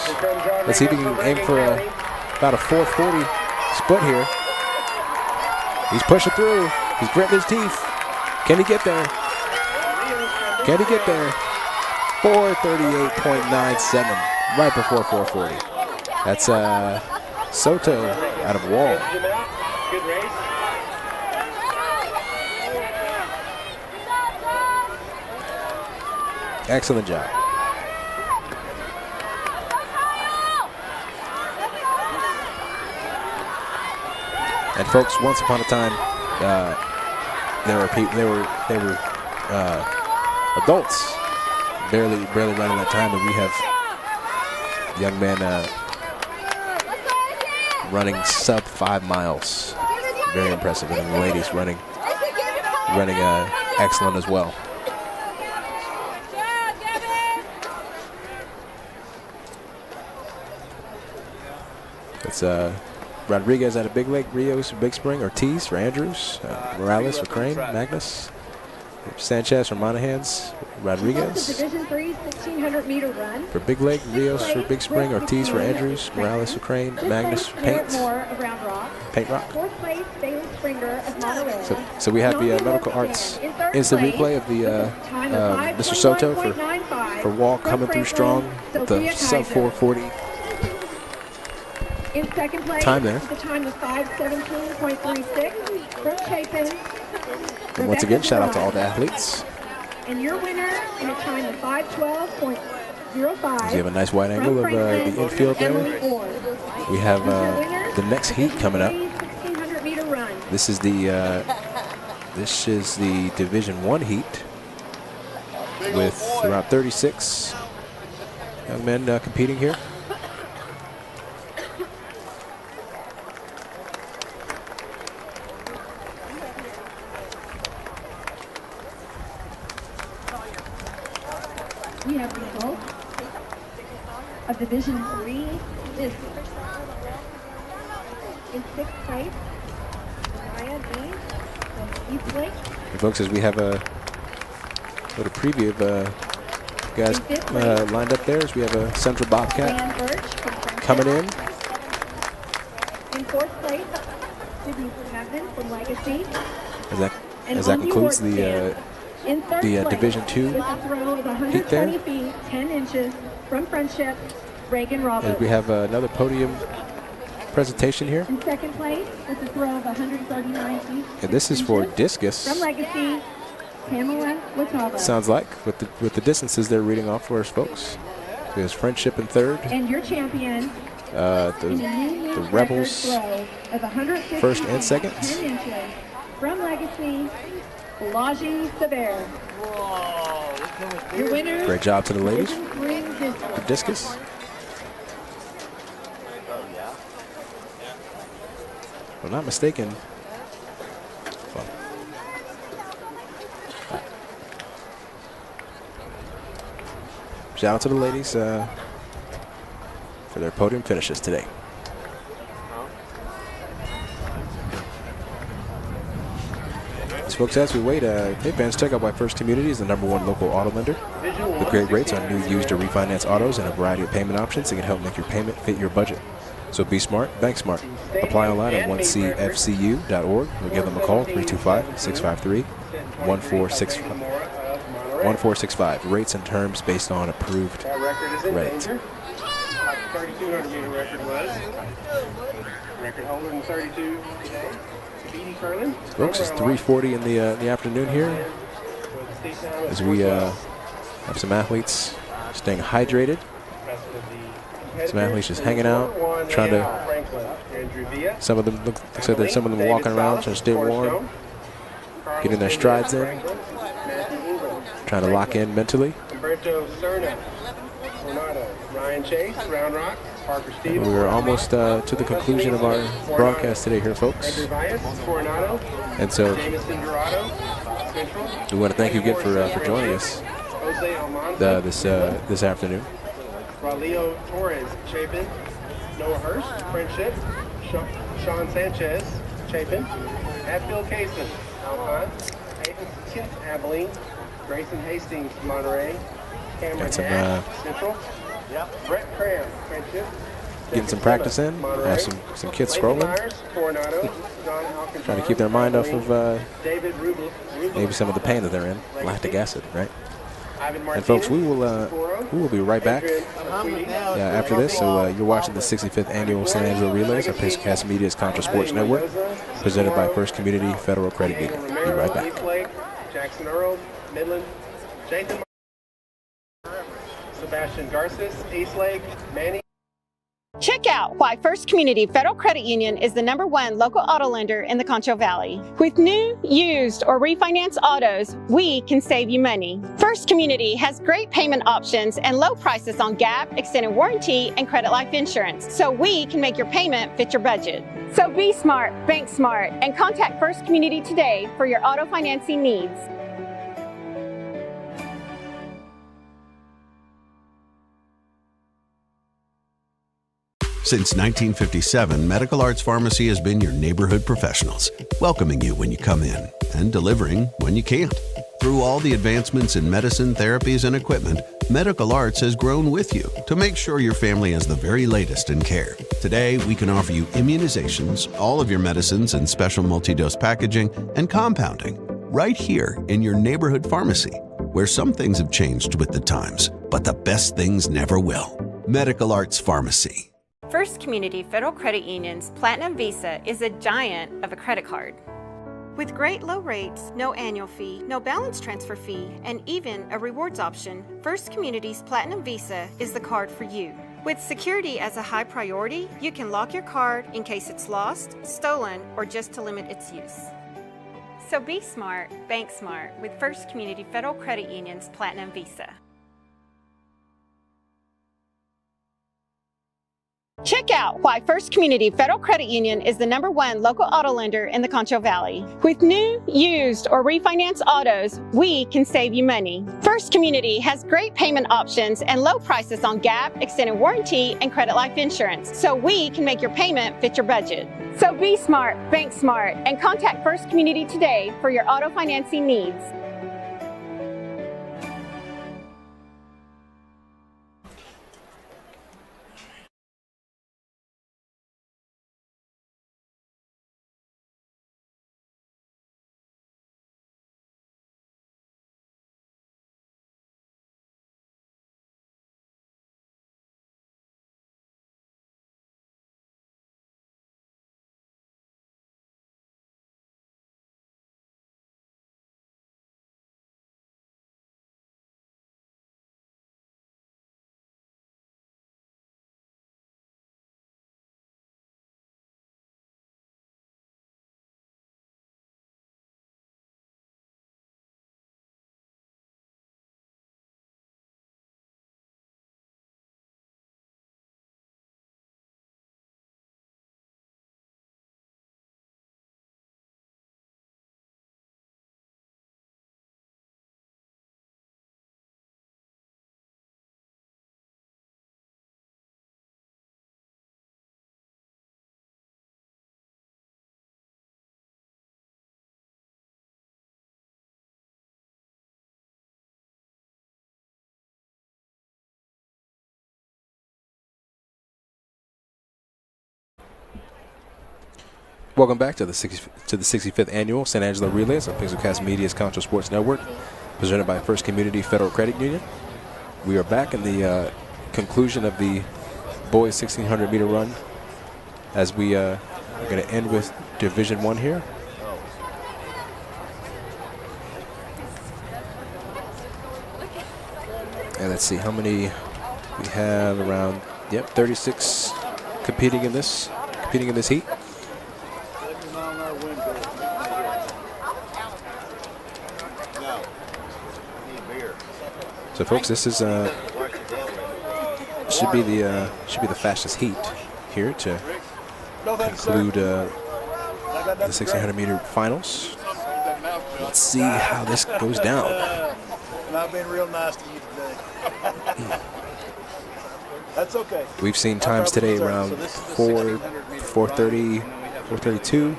Let's see if he can aim for about a 4:40 split here. He's pushing through. He's gritting his teeth. Can he get there? Can he get there? 4:38.97, right before 4:40. That's Soto out of Wall.
Good race.
Excellent job. And folks, once upon a time, there were adults barely running that time, and we have young men running sub 5 miles. Very impressive, and the ladies running excellent as well. It's Rodriguez out of Big Lake, Rios for Big Spring, Ortiz for Andrews, Morales for Crane, Magnus, Sanchez for Monahans, Rodriguez.
Division 3 1,600-meter run.
For Big Lake, Rios for Big Spring, Ortiz for Andrews, Morales for Crane, Magnus for Paint Rock.
Fourth place, Bailey Springer of Monterey.
So we have the medical arts instant replay of the Mr. Soto for Wall coming through strong with the sub 4:40.
In second place,
time there.
The time was 5:17.36 from Chapin.
And once again, shout out to all the athletes.
And your winner in a time of 5:12.05.
You have a nice wide angle of the infield there. We have the next heat coming up. This is the Division 1 heat with around 36 young men competing here.
We have results of Division 3 this in sixth place, Maya B. from East Lake.
And folks, as we have a little preview of guys lined up there, as we have a Central Bobcat coming in.
In fourth place, Sydney Kevin from Legacy.
As that concludes the Division 2 heat there.
120 feet, 10 inches from Friendship, Reagan Roberts.
And we have another podium presentation here.
In second place, with a throw of 139 feet.
And this is for discus.
From Legacy, Pamela Watava.
Sounds like with the distances they're reading off for us, folks. There's Friendship in third.
And your champion.
The Rebels first and second.
10 inches from Legacy, Balaji Sever. Your winner.
Great job to the ladies for discus. If I'm not mistaken. Shout out to the ladies for their podium finishes today. Folks, as we wait, hey fans, check out why First Community is the #1 local auto lender. With great rates on new, used, or refinance autos and a variety of payment options that can help make your payment fit your budget. So be smart, bank smart. Apply online at 1cfcu.org or give them a call, 325-653-1465. Rates and terms based on approved rates.
3,200-meter record was. Record holder in 32 today.
Folks, it's 3:40 in the afternoon here as we have some athletes staying hydrated. Some athletes just hanging out, trying to. Some of them look like some of them walking around trying to stay warm, getting their strides in, trying to lock in mentally.
Ryan Chase, Round Rock, Parker Stevens.
We are almost to the conclusion of our broadcast today here, folks. And so we want to thank you again for joining us this afternoon.
Raulio Torres, Chapin. Noah Hurst, Friendship. Sean Sanchez, Chapin. Hatfield Cason, Alpine. Aiden Kent, Abilene. Grayson Hastings, Monterey. Cameron
Got some,
Nash, Central. Brett Cram, Friendship.
Getting some practice in. Have some kids scrolling.
Myers, Coronado. John Alcantara,
Trying to keep their mind off of
David
maybe some of the pain that they're in. Lactic acid, right?
Ivan
And folks, we
Martinez,
will be right back
Adrian
after this. So you're watching the 65th Annual San Angelo Relays on Pixelcast Media's Concho Sports Network, presented by First Community Federal Credit Union. Be right back.
Eastlake, Jackson Earl, Midland, Jathan, Sebastian Garces, Eastlake, Manny.
Check out why First Community Federal Credit Union is the #1 local auto lender in the Concho Valley. With new, used, or refinance autos, we can save you money. First Community has great payment options and low prices on GAP, extended warranty, and credit life insurance, so we can make your payment fit your budget. So be smart, bank smart, and contact First Community today for your auto financing needs.
Since 1957, Medical Arts Pharmacy has been your neighborhood professionals, welcoming you when you come in and delivering when you can't. Through all the advancements in medicine, therapies, and equipment, Medical Arts has grown with you to make sure your family has the very latest in care. Today, we can offer you immunizations, all of your medicines in special multi-dose packaging, and compounding right here in your neighborhood pharmacy, where some things have changed with the times, but the best things never will. Medical Arts Pharmacy.
First Community Federal Credit Union's Platinum Visa is a giant of a credit card. With great low rates, no annual fee, no balance transfer fee, and even a rewards option, First Community's Platinum Visa is the card for you. With security as a high priority, you can lock your card in case it's lost, stolen, or just to limit its use. So be smart, bank smart with First Community Federal Credit Union's Platinum Visa. Check out why First Community Federal Credit Union is the #1 local auto lender in the Concho Valley. With new, used, or refinance autos, we can save you money. First Community has great payment options and low prices on GAP, extended warranty, and credit life insurance, so we can make your payment fit your budget. So be smart, bank smart, and contact First Community today for your auto financing needs.
Welcome back to the 65th Annual San Angelo Relays on Pixelcast Media's Concho Sports Network, presented by First Community Federal Credit Union. We are back in the conclusion of the boys 1,600 meter run, as we are going to end with Division 1 here. And let's see how many we have around. Yep, 36 competing in this heat. So, folks, this is should be the fastest heat here to conclude the 1,600 meter finals. Let's see how this goes down.
And I've been real nice to you today. That's okay.
We've seen times today around 4:30, 4:32.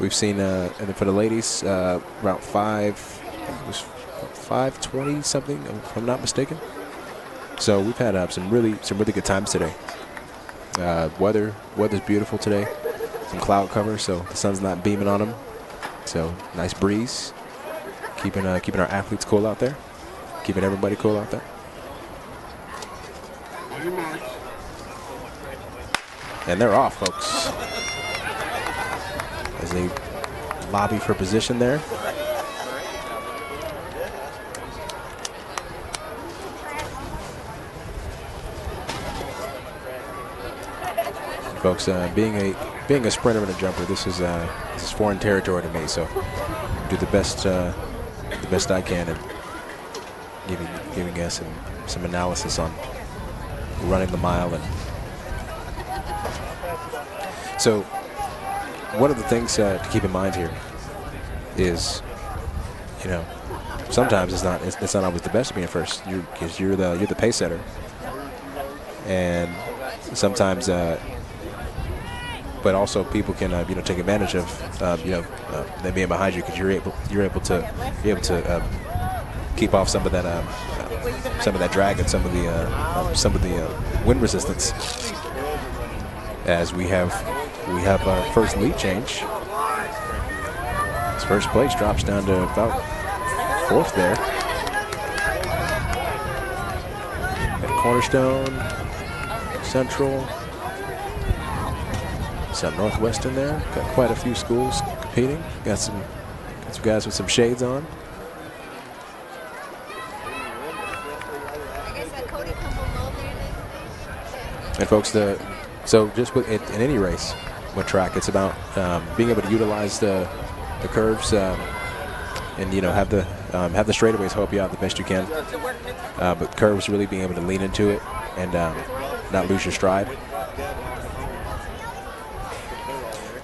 We've seen, and then for the ladies, around 5:20 something, if I'm not mistaken. So we've had some really good times today. Weather's beautiful today. Some cloud cover, so the sun's not beaming on them. So nice breeze, keeping our athletes cool out there, keeping everybody cool out there. And they're off, folks, as they lobby for position there. Folks, being a sprinter and a jumper, this is foreign territory to me. So do the best I can in giving us some analysis on running the mile. And so one of the things to keep in mind here is, sometimes it's not always the best to be in first, because you're the pace setter, and sometimes but also people can take advantage of them being behind you, because you're able to keep off some of that drag and some of the wind resistance. As we have our first lead change. His first place drops down to about 4th there. At Cornerstone, Central, South Northwestern there. Got quite a few schools competing. Got some guys with some shades on. And folks, so just in any race with track, it's about being able to utilize the curves and have the straightaways help you out the best you can. But curves, really being able to lean into it and not lose your stride.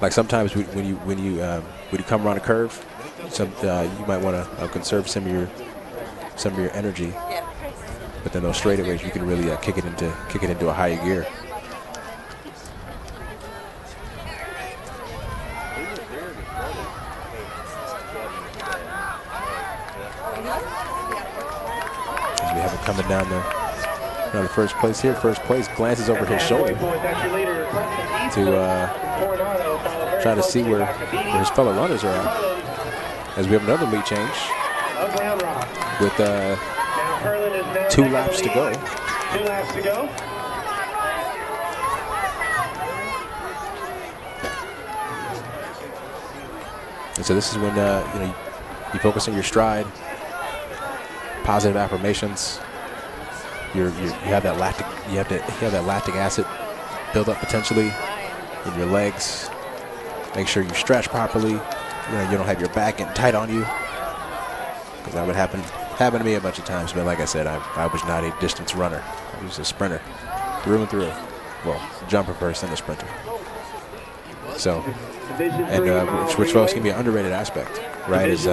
Like sometimes when you come around a curve, you might want to conserve some of your energy. But then those straightaways, you can really kick it into a higher gear. As we have it coming down the first place here. First place glances over his shoulder to try to see where his fellow runners are at. As we have another lead change with 2 laps to go. And so this is when you focus on your stride, positive affirmations. You have that lactic acid build up potentially in your legs. Make sure you stretch properly. You don't have your back getting tight on you, because that would happen to me a bunch of times. But like I said, I was not a distance runner. I was a sprinter through and through. Well, jumper first and a sprinter. So, and which folks can be an underrated aspect, right? Is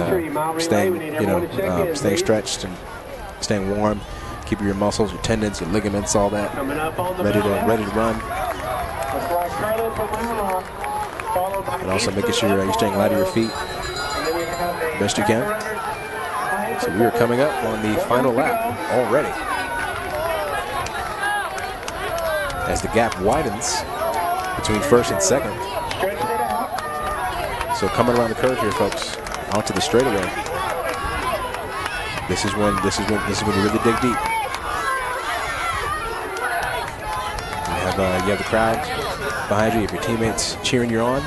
staying stretched and staying warm, keeping your muscles, your tendons, your ligaments, all that ready to run. And also making sure you're staying light on your feet the best you can. So we are coming up on the final lap already, as the gap widens between first and second. So coming around the curve here, folks, onto the straightaway. This is when you really dig deep. You have the crowd behind you, you have your teammates cheering you on,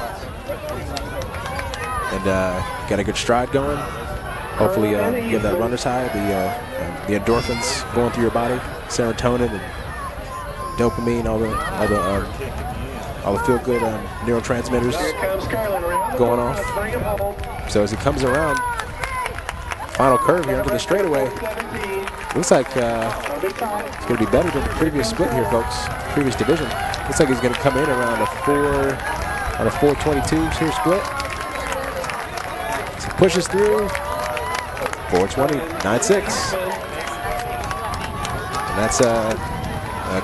and got a good stride going. Hopefully, you have that runner's high, the endorphins going through your body, serotonin and dopamine, all the feel-good neurotransmitters going off. So as he comes around, final curve here into the straightaway, looks like it's going to be better than the previous split here, folks. Previous division. Looks like he's going to come in around a 4:22 here split. So pushes through 4:20.96, and that's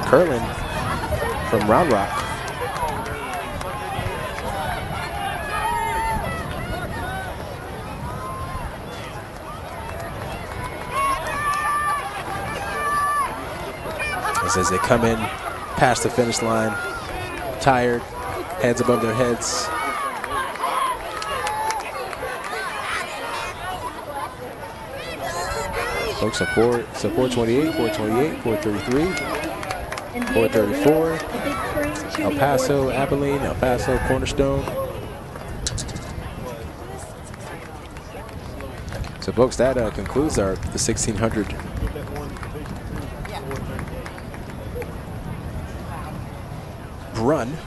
Curlin from Round Rock. guys as they come in past the finish line, tired, heads above their heads. Folks, a 428, 428, 433, 434, El Paso, Abilene, El Paso, Cornerstone. So, folks, that concludes the 1600 run,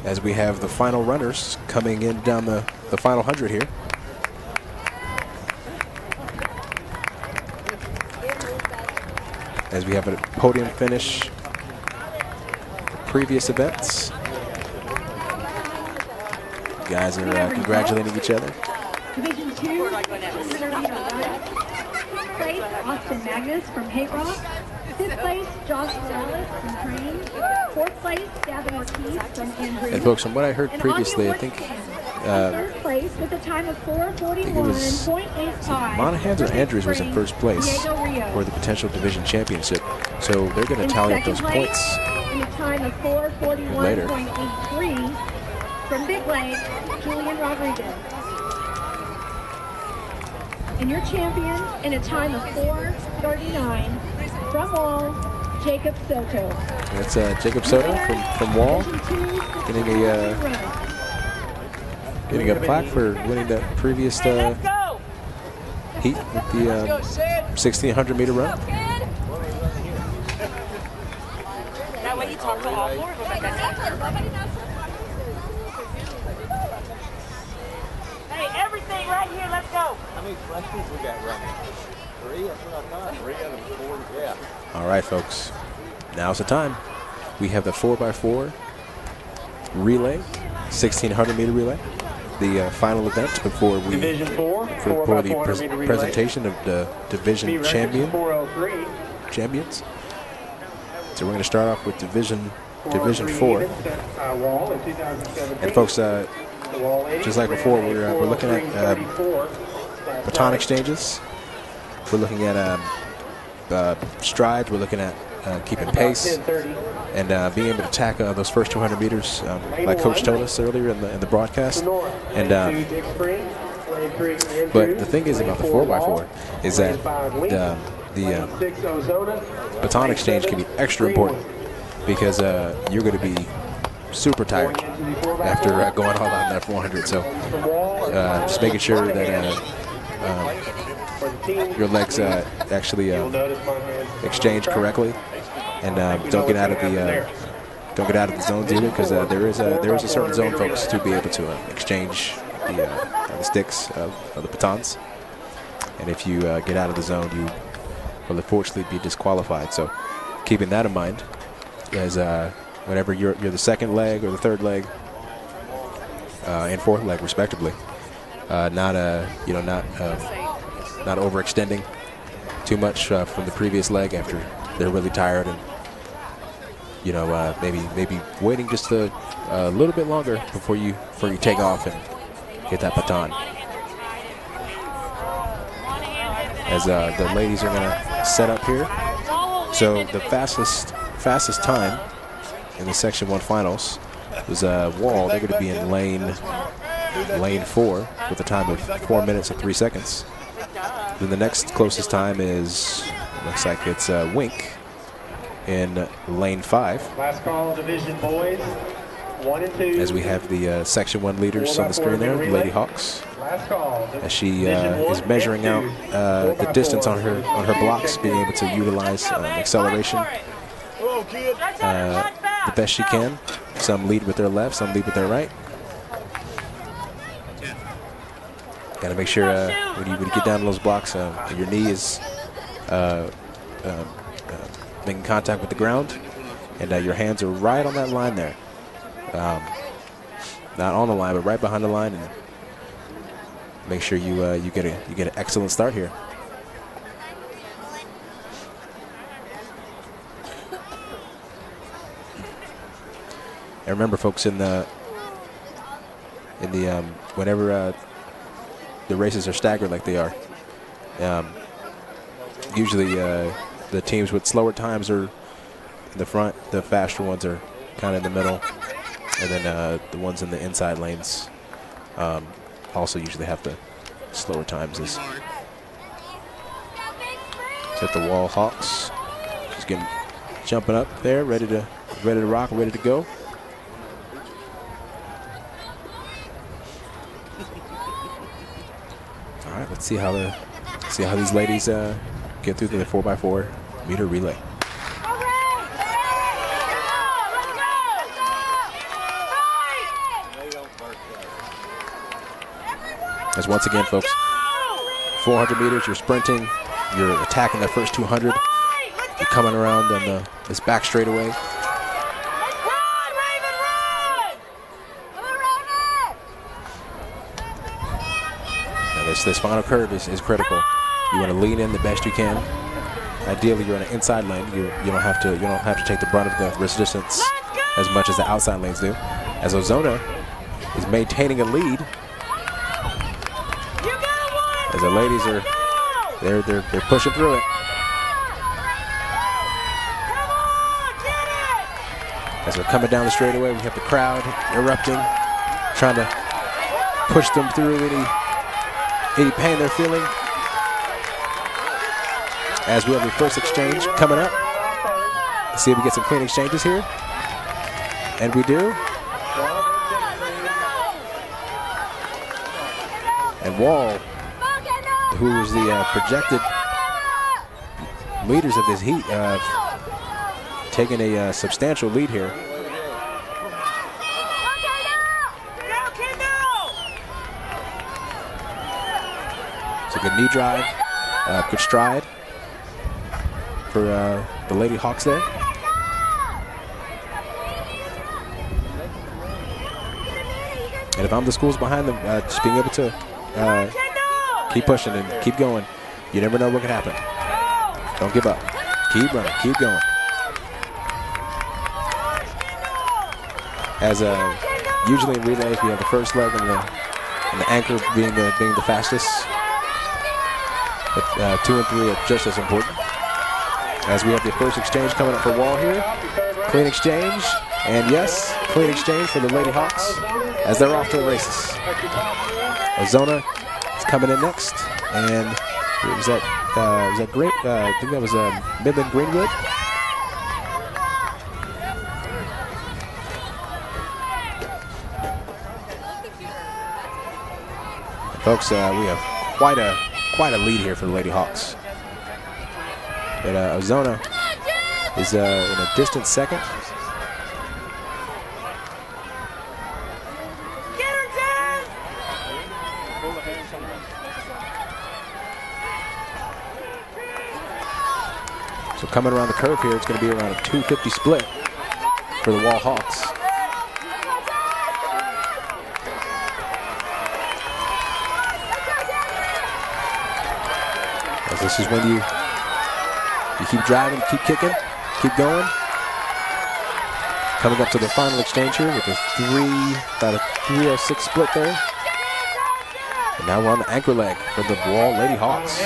as we have the final runners coming in down the final 100 here. As we have a podium finish previous events. Guys are congratulating each other.
Division 2, 600 meter run. 6th place, Austin Magnus from Hate Rock. 5th place, Josh Morales from Crane. 4th place, Gavin Ortiz from Andrew.
And folks, from what I heard previously, I think
3rd place with a time of 4:41.85.
Monahan's or Andrews was in first place for the potential division championship. So they're going to tally up those points
in a time of 4:41.83 from Big Lake, Julian Rodriguez. And your champion in a time of 4:39 from Wall, Jacob Soto.
That's Jacob Soto from Wall, getting a plaque for winning the previous heat with the 1600 meter run.
That way you talk to all four of them. Hey, everything right here, let's go.
How many questions we got running? 3? That's what I thought. 3 out of 4. Yeah.
All right, folks. Now's the time. We have the 4x4 relay, 1600 meter relay, the final event before we
Division 4,
before the presentation of the division champions. So we're going to start off with Division 4. And folks, just like before, we're looking at baton exchanges. We're looking at strides. We're looking at keeping pace and being able to attack those first 200 meters, like Coach told us earlier in the broadcast. And but the thing is about the 4x4 is that the baton exchange can be extra important because you're going to be super tired after going all out in that 400. So just making sure that your legs actually exchange correctly, and don't get out of the zones either, because there is a certain zone, folks, to be able to exchange the sticks of the batons. And if you get out of the zone, you will unfortunately be disqualified. So keeping that in mind, as whenever you're the second leg or the third leg and fourth leg respectively, not overextending too much from the previous leg after they're really tired, and maybe waiting just a little bit longer before you take off and hit that baton. As the ladies are going to set up here. So the fastest time in the Section 1 finals was Wall. They're going to be in lane 4 with a time of 4 minutes and 3 seconds. Then the next closest time looks like it's Wink in lane 5.
Last call, Division Boys, 1 and 2.
As we have the Section 1 leaders on the screen there, Lady Hawks, as she is measuring out the distance on her blocks, being able to utilize acceleration the best she can. Some lead with their left, some lead with their right. Got to make sure when you get down to those blocks, your knee is making contact with the ground, and your hands are right on that line there. Not on the line, but right behind the line, and make sure you get an excellent start here. And remember, folks, whenever the races are staggered like they are, usually the teams with slower times are in the front. The faster ones are kind of in the middle. And then the ones in the inside lanes also usually have the slower times. Is at the Wall Hawks. Just getting jumping up there, ready to rock, ready to go. All right, let's see how these ladies get through the 4x4 meter relay. As once again, folks, 400 meters, you're sprinting, you're attacking the first 200, you're coming around on this back straightaway. Now this final curve is critical. You want to lean in the best you can. Ideally, you're in an inside lane. You don't have to take the brunt of the resistance as much as the outside lanes do. As Ozona is maintaining a lead. As the ladies are, they're pushing through it. As they're coming down the straightaway, we have the crowd erupting, trying to push them through any pain they're feeling. As we have the first exchange coming up. Let's see if we get some clean exchanges here. And we do. And Wall, who is the projected leaders of this heat, taking a substantial lead here. It's a good knee drive, good stride for the Lady Hawks there. And if I'm the schools behind them, just being able to keep pushing and keep going. You never know what can happen. Don't give up. Keep running. Keep going. As usually in relays, we have the first leg and the anchor being the fastest. But 2 and 3 are just as important. As we have the first exchange coming up for Wall here. Clean exchange. And yes, clean exchange for the Lady Hawks as they're off to the races. Ozona is coming in next. And was that Green? I think that was Midland Greenwood. Folks, we have quite a lead here for the Lady Hawks. But Ozona is in a distant second. So coming around the curve here, it's going to be around a 250 split for the Wall Hawks. As this is when you keep driving, keep kicking, keep going. Coming up to the final exchange here with about a 306 split there. And now we're on the anchor leg for the Wall Lady Hawks.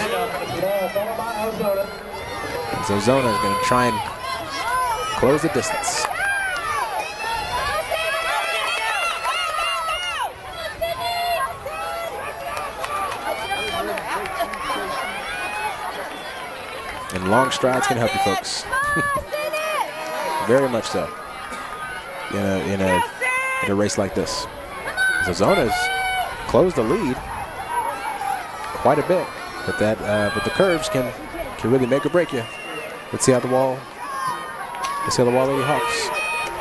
Ozona is going to try and close the distance. And long strides can help you folks. Very much so. In a race like this. Ozona's closed the lead quite a bit, but the curves can really make or break you. Let's see how the Wall Lady Hawks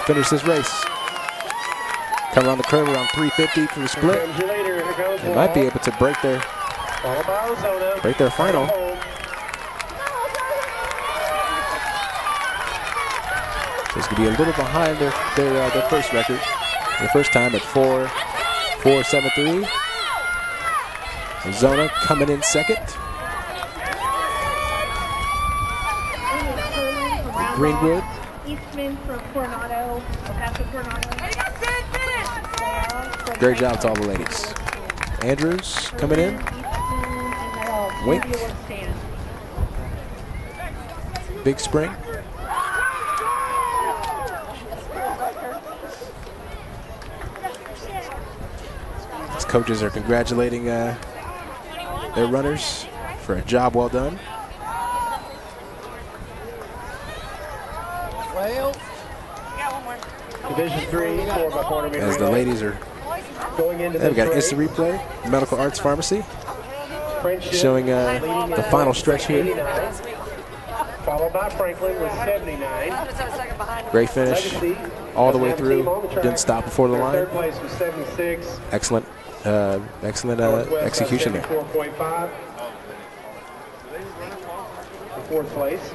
finish this race. Come around the curve around 350 for the split. They might be able to break their final. So it's going to be a little behind their first record. The first time at 4.73. Ozona coming in second. Greenwood.
Eastman from Coronado.
Great job to all the ladies. Andrews coming in. Wink. Big Spring. coaches are congratulating their runners for a job well done.
Division 3, 4x4 meter
As the
relay.
ladies are,
Going into
we've got
this
instant
race,
replay, Medical Arts Pharmacy,
Friendship
showing
leading
the
at
final stretch here.
89, followed by Franklin with 79.
Great finish
Legacy
all the way
doesn't have a team
through.
on the track.
Didn't stop before the
Their
line.
Third place was 76.
Excellent, excellent
Northwest
execution
has
there.
74.5. The fourth place.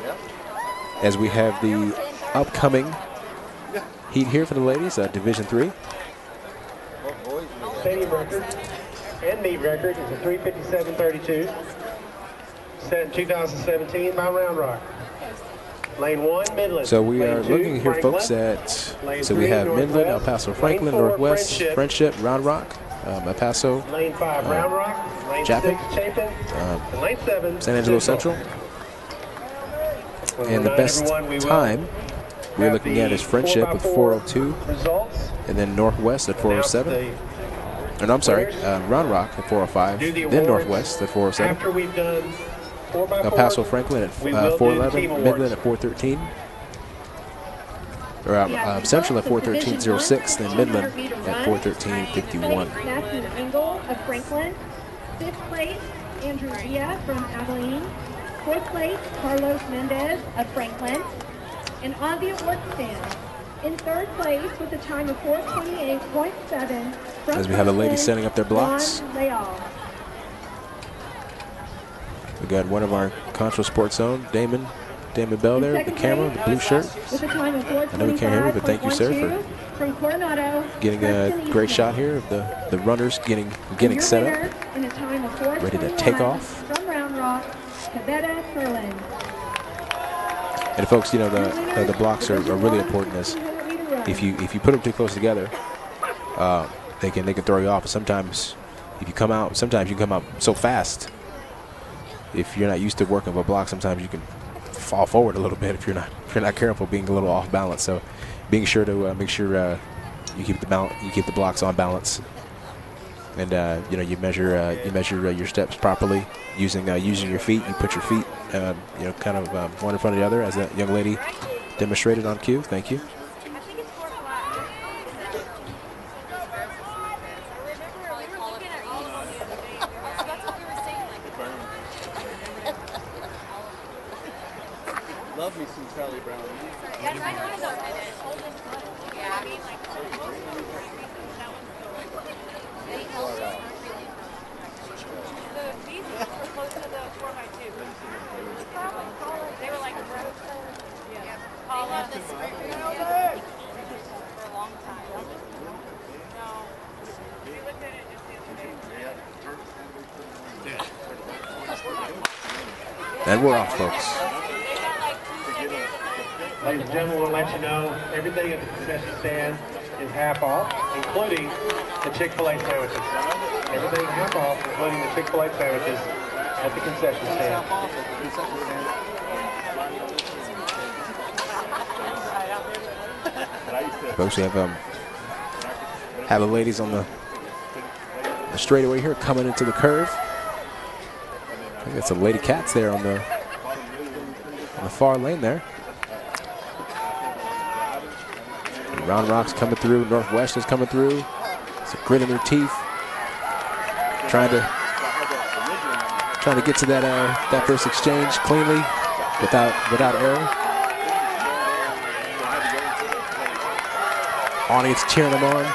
As we have the upcoming heat here for the ladies, Division 3.
Stadium record and meet record is a 3:57.32, set in 2017 by Round Rock. Lane 1, Midland.
So we
Lane
are
2,
looking here,
Franklin.
folks, at,
Lane
so we
3,
have
Northwest.
Midland, El Paso, Franklin,
Lane 4,
Northwest, Friendship, Round Rock, El Paso,
Lane 5, Round Rock. Lane
Japhet,
6, Chapin. And Lane 7,
San Angelo Central. And the best time we're looking at is Friendship with 4:02,
results.
and then Northwest at 4:07. And I'm sorry, Round Rock at 4:05, then Northwest at 4:07.
After we've done 4x4,
El Paso, Franklin at
we will do the
4:11,
team
Midland
awards.
at 4:13. Or Central at 4:13.06, then Midland at 4:13.51.
Matthew Engel of Franklin. Fifth place, Andrew Villa from Abilene. Fourth place, Carlos Mendez of Franklin. And on the award stand, in third place with a time of 4:28.7 from
As we have the ladies
Franklin,
setting up their blocks.
Juan Leal.
We got one of our Concho Sports own, Damon Bell there, the camera, the blue shirt.
With a time of
I know you can't hear me, but thank you, sir, for
from Coronado,
getting a great shot here of the runners getting set up,
in a time of
ready to take
4:21
off.
from Round Rock, Cabetta Curlin.
And folks, you know the blocks are really important. As if you put them too close together, they can throw you off. But sometimes if you come out, sometimes you come out so fast. If you're not used to working with a block, sometimes you can fall forward a little bit if you're not careful, being a little off balance. So being sure to make sure you keep the blocks on balance, and you measure your steps properly using your feet. You put your feet kind of one in front of the other, as that young lady demonstrated on cue. Thank you.
Love me some Charlie Brown.
They were like for a long time. No. We looked at it just yesterday.
And we're off, folks.
Ladies and gentlemen, we'll let you know everything at the concession stand is half off, including the Chick-fil-A sandwiches. Everything half off, including the Chick-fil-A sandwiches at the concession stand.
Folks, we have the ladies on the straightaway here coming into the curve. I think that's some Lady Cats there on the far lane there. Round Rock's coming through. Northwest is coming through. It's a grit in their teeth, trying to get to that first exchange cleanly, without error. Audience cheering them on.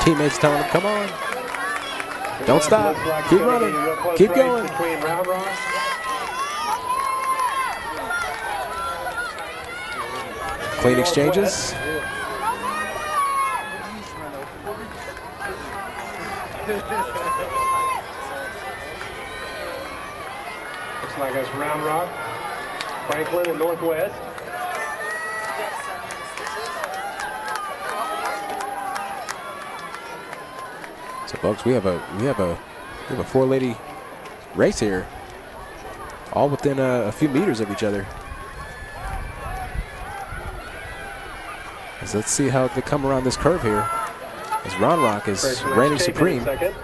Teammates telling them, "Come on, don't stop, keep running, keep going."
Between Round Rock.
Clean exchanges.
Looks like it's Round Rock, Franklin, and Northwest.
So, folks, we have a four-lady race here, all within a few meters of each other. So let's see how they come around this curve here. As Round Rock is reigning supreme.
Second.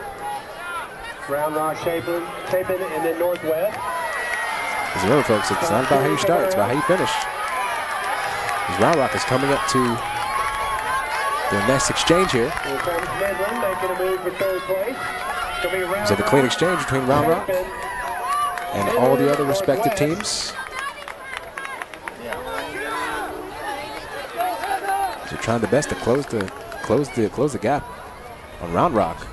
Round Rock, Chapin, and then Northwest.
As remember, folks, it's not about how you start, it's about how you finish. As Round Rock is coming up to their next exchange here.
Here comes Midland making a move for third place.
So the clean exchange between Round Rock and all the other respective teams. So trying the best to close the gap on Round Rock.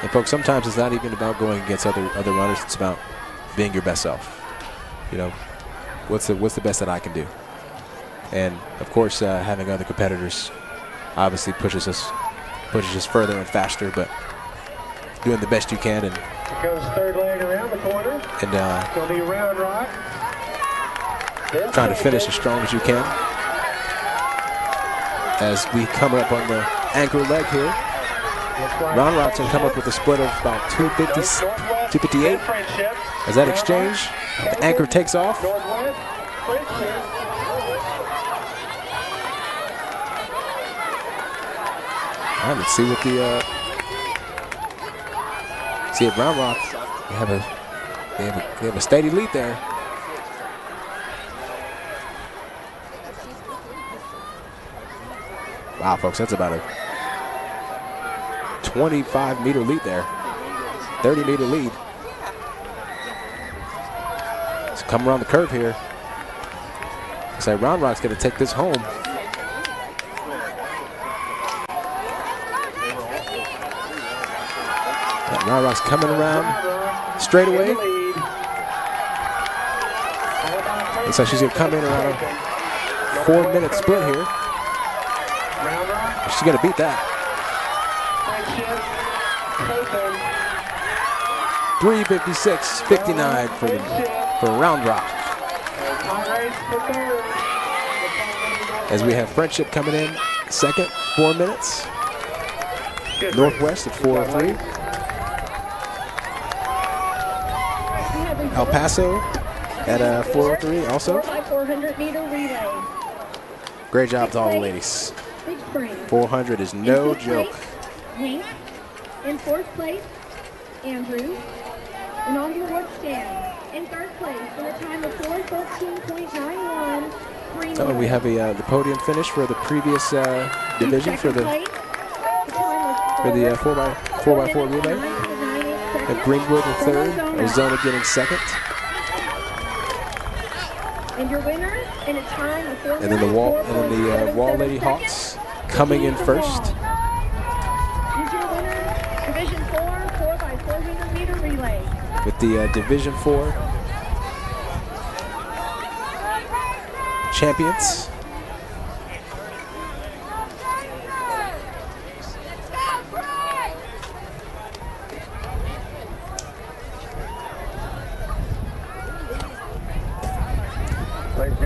And folks, sometimes it's not even about going against other runners. It's about being your best self. You know, what's the best that I can do? And of course, having other competitors obviously pushes us further and faster. But doing the best you can, and
Here goes third leg around the corner.
And
It'll be Round Rock.
trying to finish as strong as you can. As we come up on the anchor leg here. Round Rock's going to come up with a split of about 258. As that exchange, the anchor takes off. All right, let's see what see at Round Rock. They have a steady lead there. Wow, folks, that's about a 25-meter lead there. 30-meter lead. Let's come around the curve here. Looks like Round Rock's going to take this home. Round Rock's coming around straight away. Looks like she's going to come in around a 4-minute split here. She's going to beat that. 3:56.59 for Round Rock. As we have Friendship coming in second, 4 minutes. Northwest at 4:03. El Paso at 4:03 also.
400-meter relay.
Great job to all the ladies. 400 is no joke.
Hank. In fourth place, Andrews. And on the award stand, in third place, with a time of 4:13.91.
Oh, we have the podium finish for the previous division for the 4x4 relay. At Greenwood in third, Arizona getting second.
And your winner in a time of 4.
And then the Wall Lady Hawks coming in first.
Is your winner, Division 4, 4x400-meter relay.
With the Division 4 champions.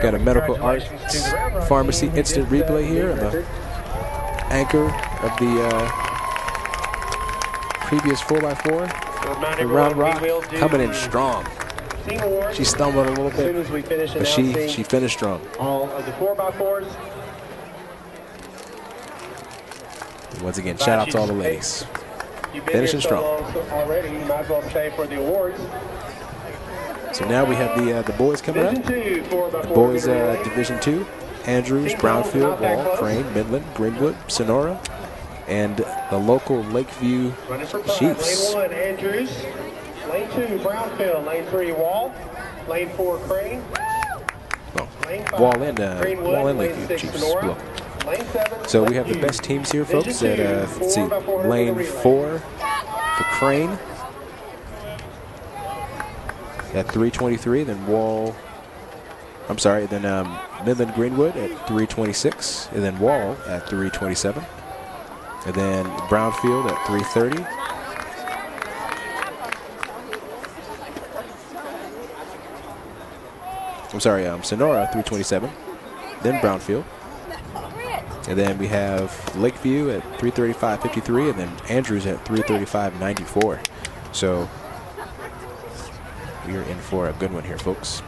Got a Medical Arts Pharmacy instant replay here. The anchor of the previous 4x4. The Round Rock coming in strong. She stumbled a little bit, but she finished strong.
All of the 4x4s.
Once again, shout out to all the ladies. Finishing strong.
Already, you might as well stay for the awards.
So now we have the boys coming up. The boys Division 2, Andrews, Brownfield, Wall, Crane, Midland, Greenwood, Sonora, and the local Lakeview Chiefs.
Lane 1, Andrews. Lane 2, Brownfield. Lane 3, Wall. Lane 4, Crane.
Wall and Lakeview Chiefs. Look. So we have the best teams here, folks. At let's see, Lane 4 for Crane at 3:23. Then Midland Greenwood at 3:26, and then Wall at 3:27, and then Brownfield at 3:30. I'm sorry, Sonora 3:27, then Brownfield. And then we have Lakeview at 3:35.53, and then Andrews at 3:35.94. So we are in for a good one here, folks.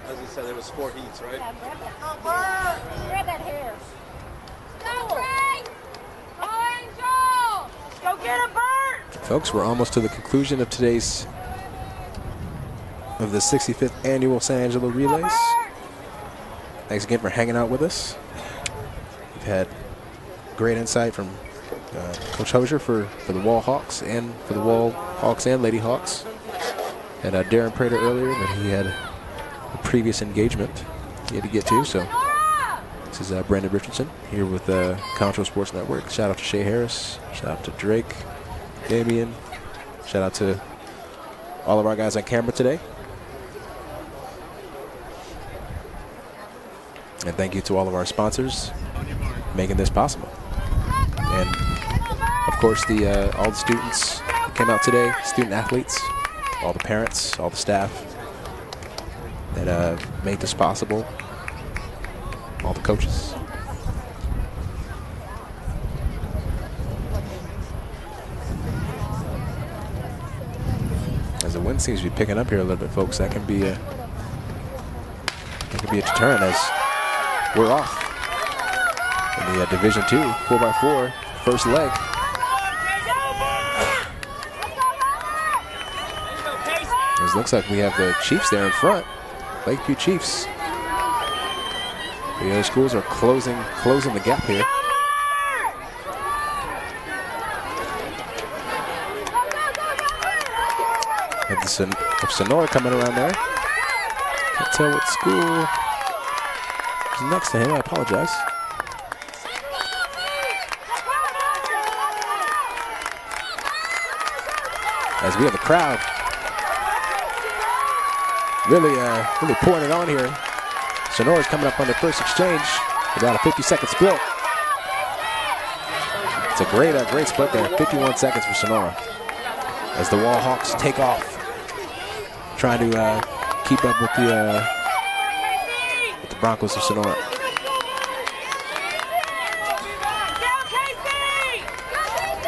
As you said, there was 4 heats, right?
Grab that hair. Go, Angel! Go get a bird!
Folks, we're almost to the conclusion of the 65th annual San Angelo Relays. Thanks again for hanging out with us. We've had great insight from Coach Hosier for the Wall Hawks and for the Wall Hawks and Lady Hawks. And Darren Prater earlier, but he had a previous engagement he had to get to. So this is Brandon Richardson here with Concho Sports Network. Shout out to Shea Harris. Shout out to Drake, Damian. Shout out to all of our guys on camera today. And thank you to all of our sponsors making this possible. And of course, all the students that came out today, student athletes, all the parents, all the staff that made this possible, all the coaches. As the wind seems to be picking up here a little bit, folks, that can be a deterrent as we're off in the Division II 4x4 first leg. It looks like we have the Chiefs there in front, Lakeview Chiefs. The other schools are closing the gap here. Have Sonora coming around there. Can't tell what school is next to him. I apologize. As we have a crowd really pouring it on here. Sonora's coming up on their first exchange. About a 50-second split. It's a great split there. 51 seconds for Sonora. As the Wall Hawks take off, trying to keep up with the Broncos of Sonora.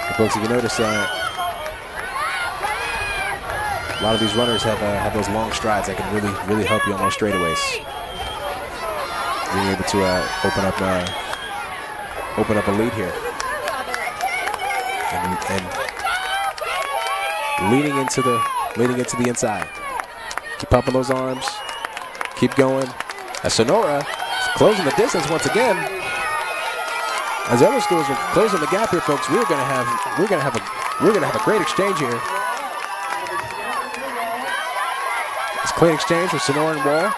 And folks, if you notice, a lot of these runners have those long strides that can really help you on those straightaways. Being able to open up a lead here, and leading into the inside. Keep pumping those arms. Keep going. As Sonora is closing the distance once again. As the other schools are closing the gap here, folks, we're gonna have a great exchange here. It's a clean exchange with Sonora and Wall.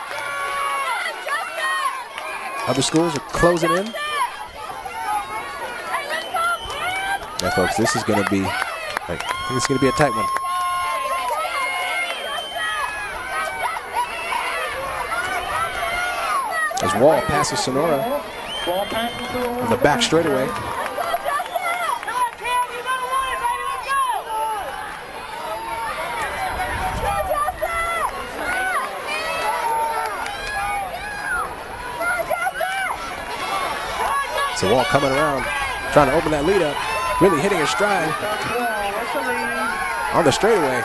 Other schools are closing in. Yeah, folks, this is gonna be a tight one. As Wall passes Sonora on the back straightaway. So Wall coming around, trying to open that lead up, really hitting his stride on the straightaway.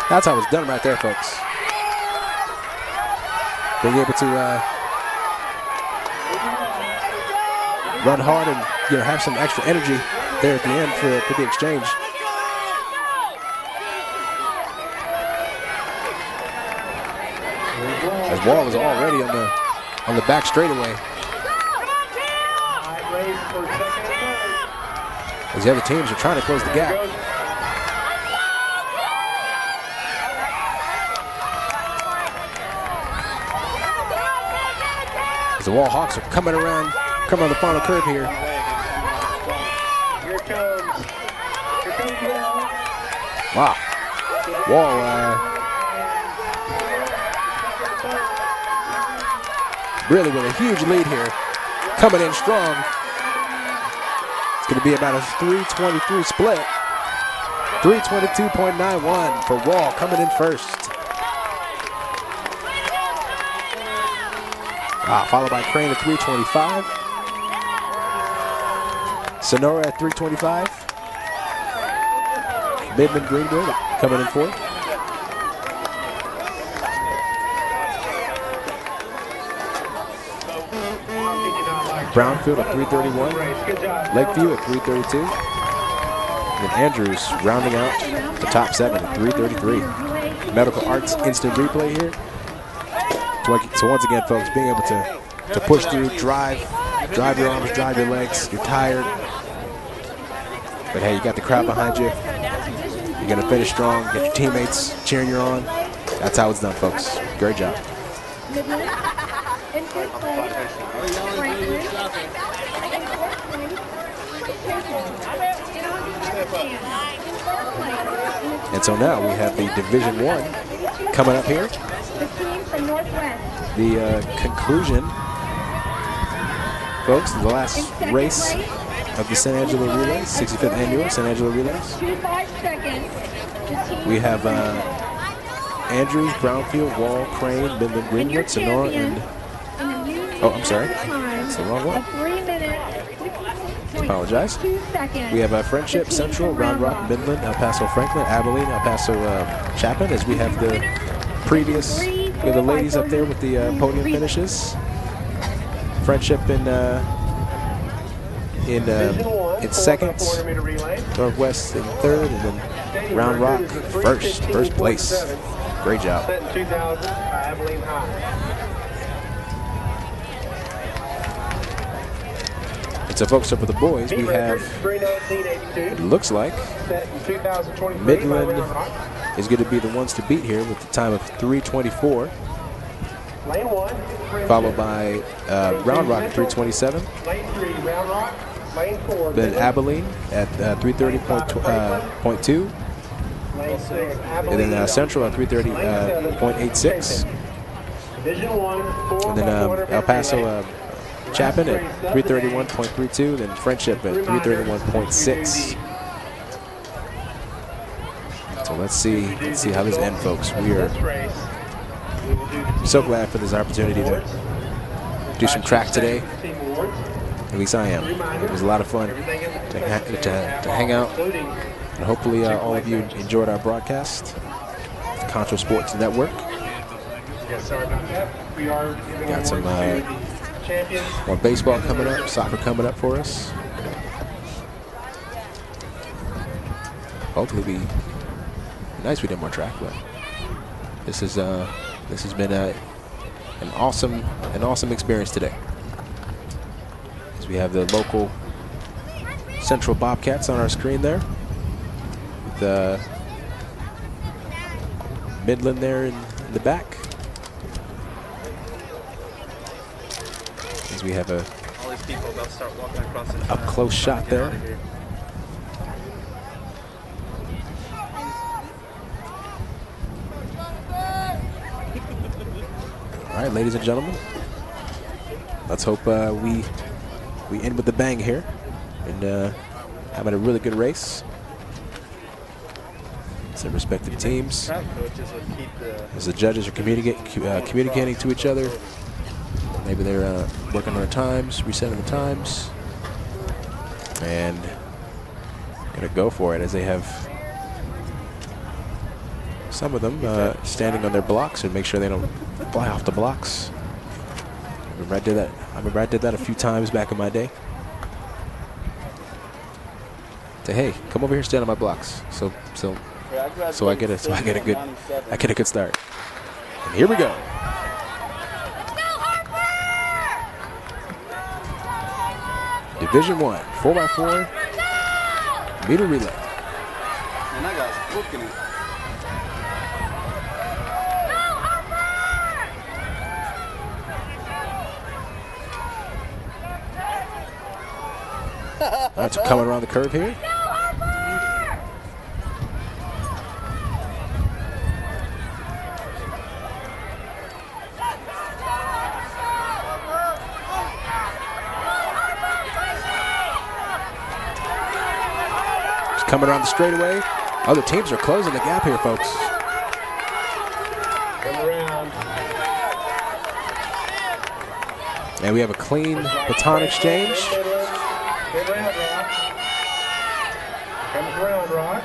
That's how it's done right there, folks. Being able to run hard and have some extra energy there at the end for the exchange. As Wall is already on the back straightaway. As the other teams are trying to close the gap. As the Wall Hawks are coming on the final curve here. Wow. Wall really with a huge lead here. Coming in strong. It's going to be about a 3:23 split. 3:22.91 for Wall coming in first. Followed by Crane at 3:25. Sonora at 3:25. Midland Greenwood coming in fourth. Brownfield at 3:31. Lakeview at 3:32. And Andrews rounding out the top 7 at 3:33. Medical Arts instant replay here. So once again, folks, being able to push through, drive your arms, drive your legs. You're tired, but hey, you got the crowd behind you. You're gonna finish strong. Get your teammates cheering you on. That's how it's done, folks. Great job. And so now we have the Division I coming up here. The conclusion, folks, the last race of the San Angelo Relays, 65th annual San Angelo Relays. We have Andrews, Brownfield, Wall, Crane, Midland, Greenwood, Sonora, and I'm sorry, that's the wrong one. Apologize. We have Friendship, Central, Round Rock, Midland, El Paso, Franklin, Abilene, El Paso, Chapin, as we have the previous, we have the ladies up there with the podium finishes. Friendship in second, Northwest in third, and then Round Rock first place. Great job. So folks, up for the boys, we have, it looks like, Midland is going to be the ones to beat here with the time of 3:24, followed by Round Rock at 3:27, then Abilene at 3:30.2, and then Central at 3:30.86, and then El Paso Chapin at 3:31.32, then Friendship at 3:31.6. So let's see how this ends, folks. We are so glad for this opportunity to do some track today. At least I am. It was a lot of fun to hang out, and hopefully all of you enjoyed our broadcast. Concho Sports Network. Got some more baseball coming up, soccer coming up for us. Hopefully, be nice we did more track, but this has been an awesome experience today. As we have the local Central Bobcats on our screen there, with Midland there in the back. As we have a up close shot there. All right, ladies and gentlemen, let's hope we end with a bang here and having a really good race. Some respective teams. As the judges are communicating to each other. Maybe they're working on their times, resetting the times, and gonna go for it as they have some of them standing on their blocks and make sure they don't fly off the blocks. I remember I did that a few times back in my day. Say, hey, come over here, stand on my blocks. So I get a good start. And here we go. Division I, 4x4 meter relay.
And that guy's booking it.
All right, so coming around the curve here. coming around the straightaway. Other teams are closing the gap here, folks.
Come around.
And we have a clean baton exchange.
Good round, Rock. Comes around, Rock.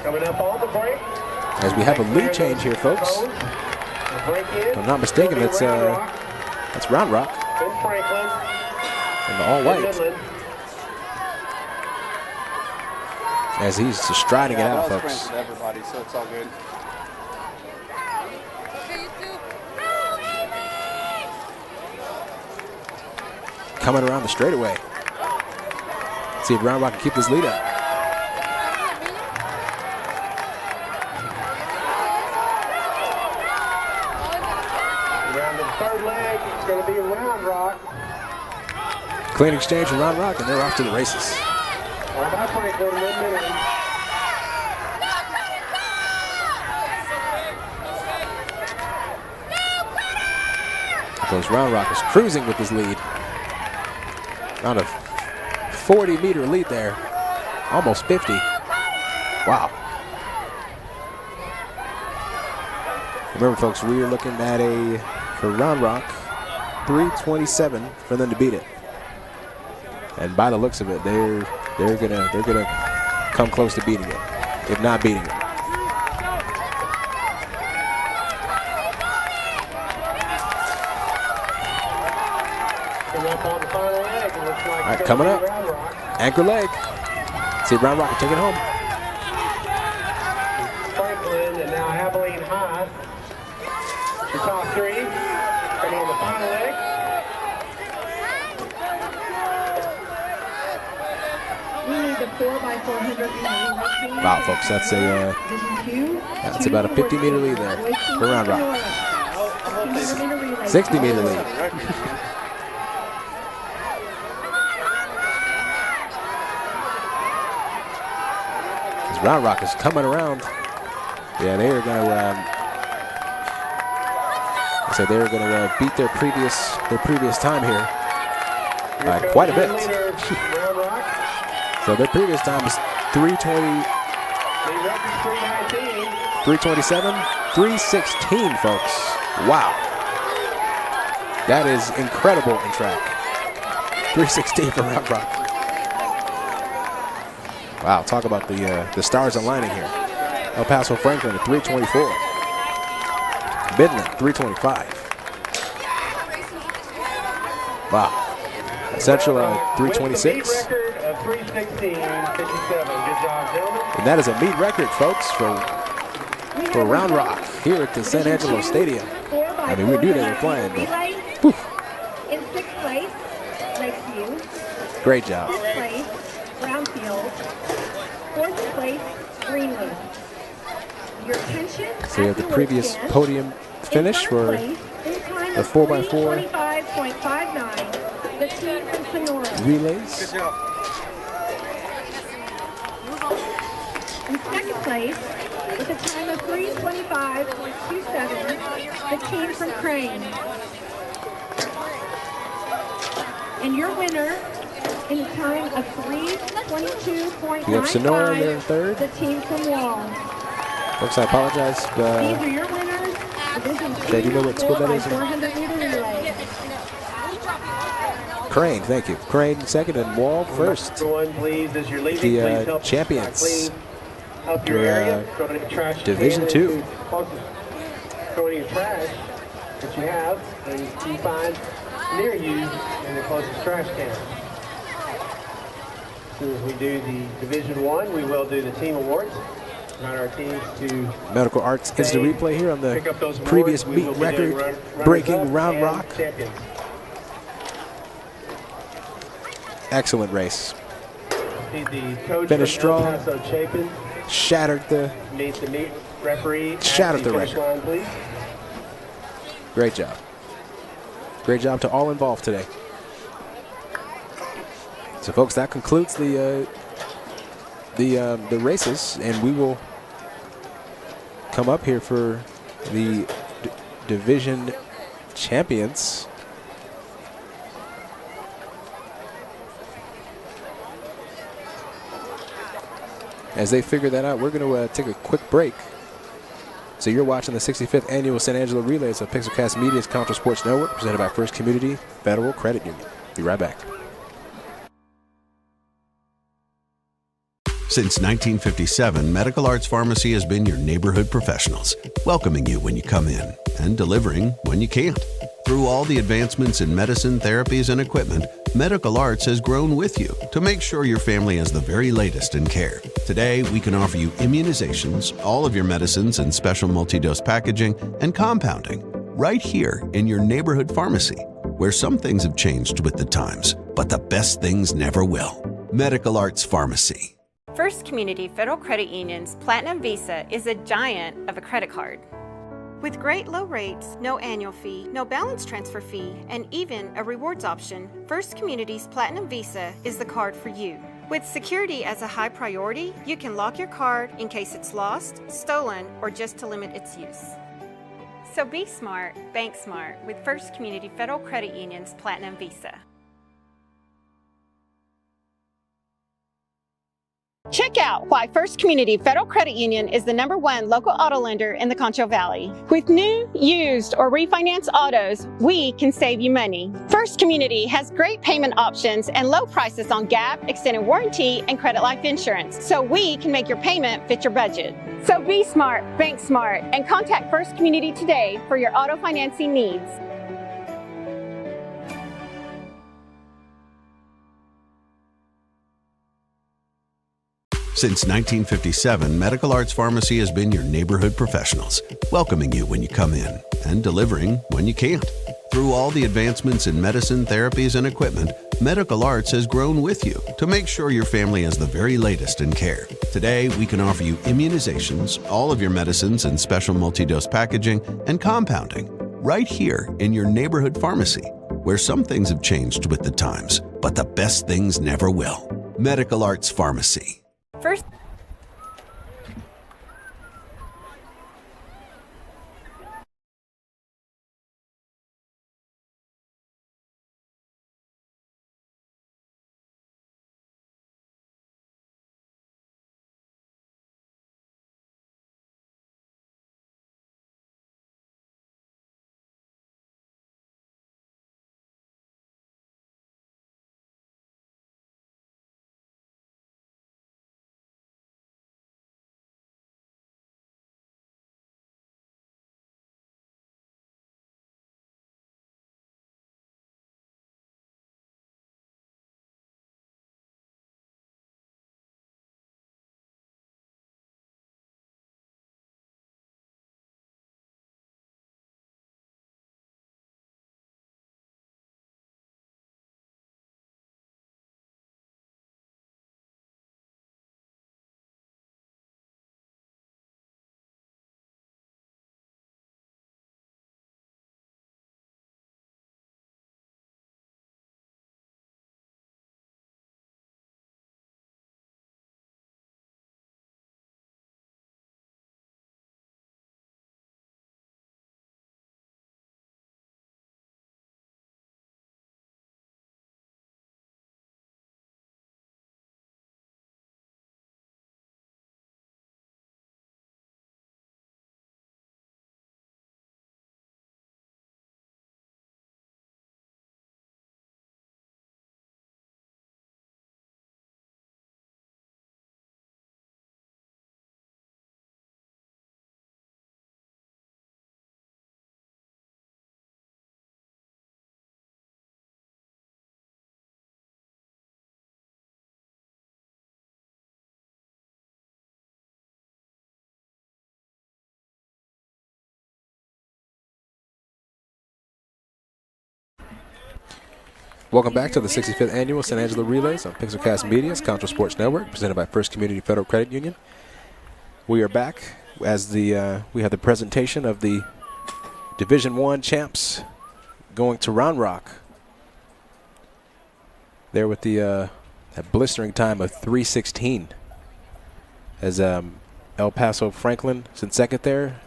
Coming up on the break.
As we have a lead change here, folks. If I'm not mistaken, that's Round Rock in the all white. As he's just striding it out, folks.
Everybody, so it's all good.
Coming around the straightaway. See if Round Rock can keep this lead up.
Around the third leg, it's going to be Round Rock.
Clean exchange from Round Rock, and they're off to the races.
Well, that's right, go to 1 minute.
Goes Round Rock is cruising with his lead. Around a 40-meter lead there. Almost 50. Wow. Remember, folks, we are looking at for Round Rock, 3:27 for them to beat it. And by the looks of it, they're gonna come close to beating it, if not beating it. All right, coming up, anchor leg. See if Round Rock can take it home.
Franklin and now Abilene High. The top three. Coming on the final leg.
We need the 4x400
Wow, folks, that's about a 50-meter lead there for Round Rock. 60-meter lead. Round Rock is coming around. Yeah, they are going to beat their previous time here by quite a bit. So their previous time is 3:20, 3:27, 3:16, folks. Wow, that is incredible in track. 3:16 for Round Rock. Wow, talk about the stars aligning here. El Paso Franklin at 3:24. Midland, 3:25. Wow. Central, 3:26. And that is a meet record, folks, for Round Rock here at the San Angelo Stadium. I mean, we knew they were playing, but whew.
In 6th place, Lakeview.
Great job.
5th place, Brownfield. 4th place, Greenwood. Your attention.
So we have the previous podium finish for the 4x4
25.59. The team from Sonora.
relays.
Good job.
In 2nd place, with a time of 3:25.27, the team from Crane. And your winner in a time of 3:22.95.
We have Sonora there in 3rd.
The team from Wall.
Folks, I apologize.
These are your winners.
Jay, do you know what school that is?
400 meter relay.
Crane, thank you. Crane 2nd and Wall 1st.
One, please, as you're leaving, please
The
help
champions.
clean up your area. Go to the trash
Division
can
2.
Throw any trash that you have and you find near you in the closest trash can. As soon as we do the Division 1, we will do the team awards. Not our teams to
Medical Arts is the replay here on the
pick up those awards.
previous
We
meet
will be doing
record
runners-up
breaking Round
and
Rock.
champions.
Excellent race.
See the coach
Finished
from
strong.
El Paso Chapin
Shattered the
meet the meet referee. at
Shattered the
finish
record.
line, please.
great job. Great job to all involved today. So folks, that concludes the races, and we will come up here for the division champions. as they figure that out, we're going to take a quick break. So you're watching the 65th Annual San Angelo Relays of Pixelcast Media's Concho Sports Network, presented by First Community Federal Credit Union. Be right back.
Since 1957, Medical Arts Pharmacy has been your neighborhood professionals, welcoming you when you come in and delivering when you can't. Through all the advancements in medicine, therapies, and equipment, Medical Arts has grown with you to make sure your family has the very latest in care. Today, we can offer you immunizations, all of your medicines in special multi-dose packaging, and compounding right here in your neighborhood pharmacy, where some things have changed with the times, but the best things never will. Medical Arts Pharmacy.
First Community Federal Credit Union's Platinum Visa is a giant of a credit card. With great low rates, no annual fee, no balance transfer fee, and even a rewards option, First Community's Platinum Visa is the card for you. With security as a high priority, you can lock your card in case it's lost, stolen, or just to limit its use. So be smart, bank smart with First Community Federal Credit Union's Platinum Visa. Check out why First Community Federal Credit Union is the #1 local auto lender in the Concho Valley. With new, used, or refinance autos, we can save you money. First Community has great payment options and low prices on GAP, extended warranty, and credit life insurance, so we can make your payment fit your budget. So be smart, bank smart, and contact First Community today for your auto financing needs.
Since 1957, Medical Arts Pharmacy has been your neighborhood professionals, welcoming you when you come in and delivering when you can't. Through all the advancements in medicine, therapies, and equipment, Medical Arts has grown with you to make sure your family has the very latest in care. Today, we can offer you immunizations, all of your medicines in special multi-dose packaging, and compounding right here in your neighborhood pharmacy, where some things have changed with the times, but the best things never will. Medical Arts Pharmacy.
First,
Welcome back to the 65th Annual San Angelo Relays on Pixelcast Media's Concho Sports Network, presented by First Community Federal Credit Union. We are back as we have the presentation of the Division I champs going to Round Rock. There with the that blistering time of 3:16 as El Paso Franklin is in second there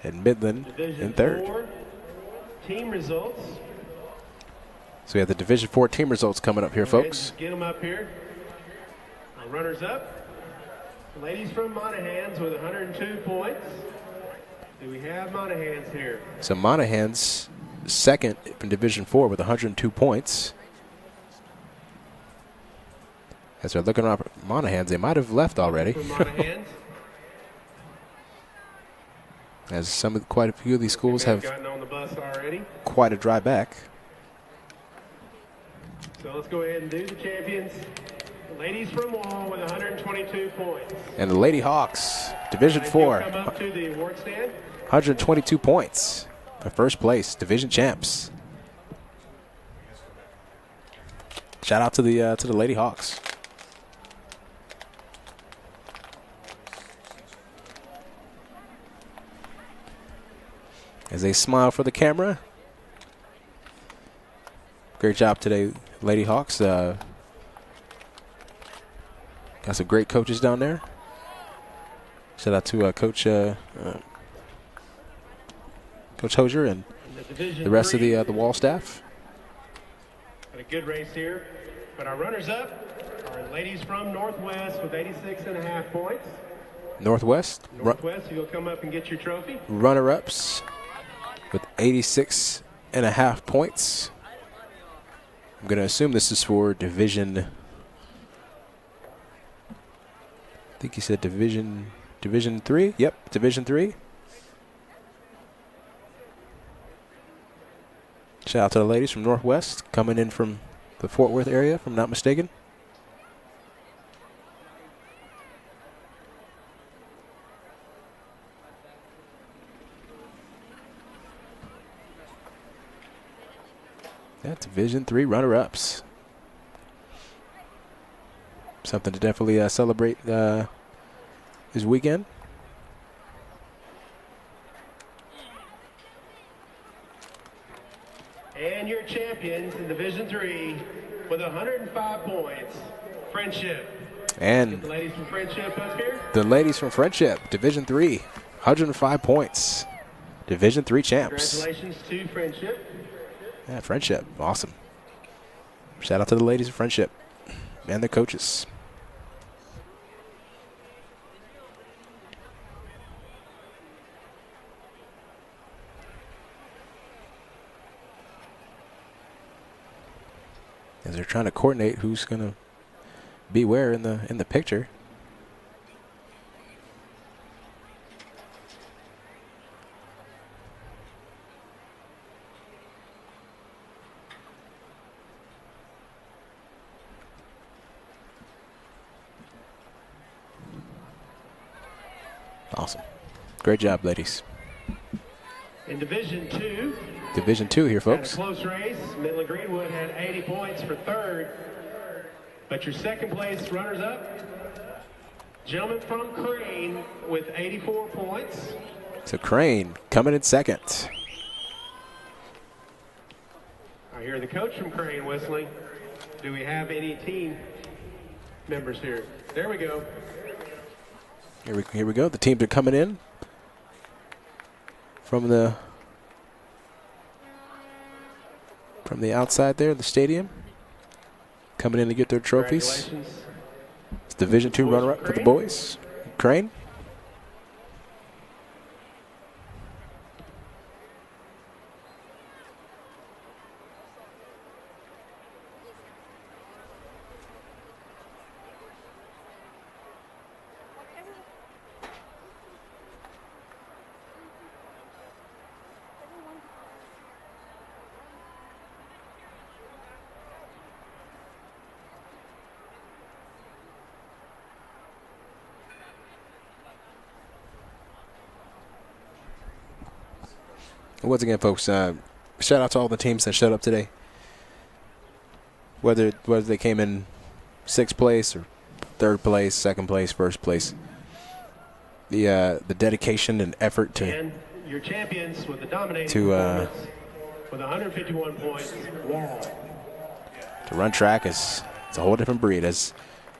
and Midland
Division
in third.
4 team results.
So we have the Division 4 team results coming up here, folks.
Get them up here. Runners up. Ladies from Monahans with 102 points. Do we have Monahans here?
So Monahans second in Division 4 with 102 points. As they're looking up at Monahans, they might have left already.
From Monahans.
As quite a few of these schools have
Gotten on the bus already.
quite a dry back.
So let's go ahead and do the champions. Ladies from Wall with 122 points.
And the Lady Hawks, Division 4,
Come up to the award stand.
122 points for first place, division champs. Shout out to the Lady Hawks. As they smile for the camera. Great job today, Lady Hawks. Got some great coaches down there. Shout out to Coach Hosier and the rest of the Wall staff.
Had a good race here. But our runners-up are ladies from Northwest with 86.5 points.
Northwest,
you'll come up and get your trophy.
runner-ups with 86.5 points. I'm going to assume this is for Division. I think he said Division 3. Yep, Division 3. Shout out to the ladies from Northwest coming in from the Fort Worth area, if I'm not mistaken. Yeah, Division 3 runner-ups. Something to definitely celebrate this weekend.
And your champions in Division 3 with 105 points, Friendship.
And
The ladies from Friendship up here.
the ladies from Friendship, Division 3, 105 points. Division 3 champs.
Congratulations to Friendship.
Yeah, Friendship, awesome. Shout out to the ladies of Friendship and their coaches. As they're trying to coordinate who's gonna be where in the picture. Awesome. Great job, ladies.
In Division 2,
Division 2 here,
had a
folks.
close race. Midland Greenwood had 80 points for third. But your second place runners-up, gentlemen from Crane with 84 points.
So Crane coming in second.
I hear the coach from Crane whistling. Do we have any team members here? There we go.
Here we go. The teams are coming in from the outside there, the stadium. Coming in to get their trophies.
Congratulations.
It's Division 2 runner-up for the boys. Crane. Once again, folks, shout out to all the teams that showed up today. Whether they came in 6th place or 3rd place, 2nd place, 1st place. The dedication and effort to
And your champions with the dominating
to
performance with 151 points.
to run track is it's a whole different breed. As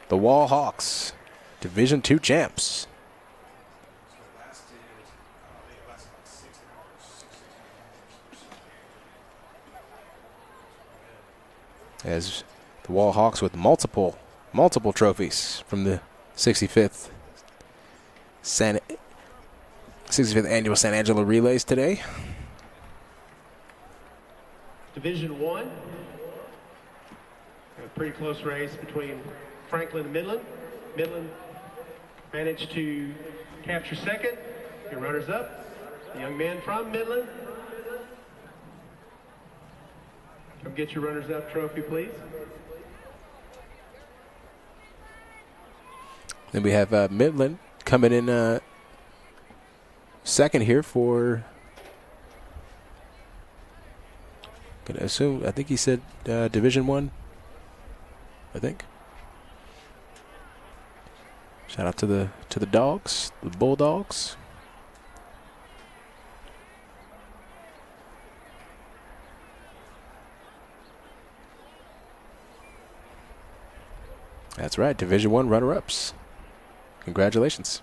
the Wall Hawks, Division 2 champs. As the Wall Hawks with multiple trophies from the 65th 65th Annual San Angelo Relays today.
Division 1. A pretty close race between Franklin and Midland. Midland managed to capture second. Your runners up. The young man from Midland. Come get your runners up trophy, please.
Then we have Midland coming in second here for, gonna assume, I think he said Division 1, I think. Shout out to the dogs, the Bulldogs. That's right, Division 1 runner-ups. Congratulations.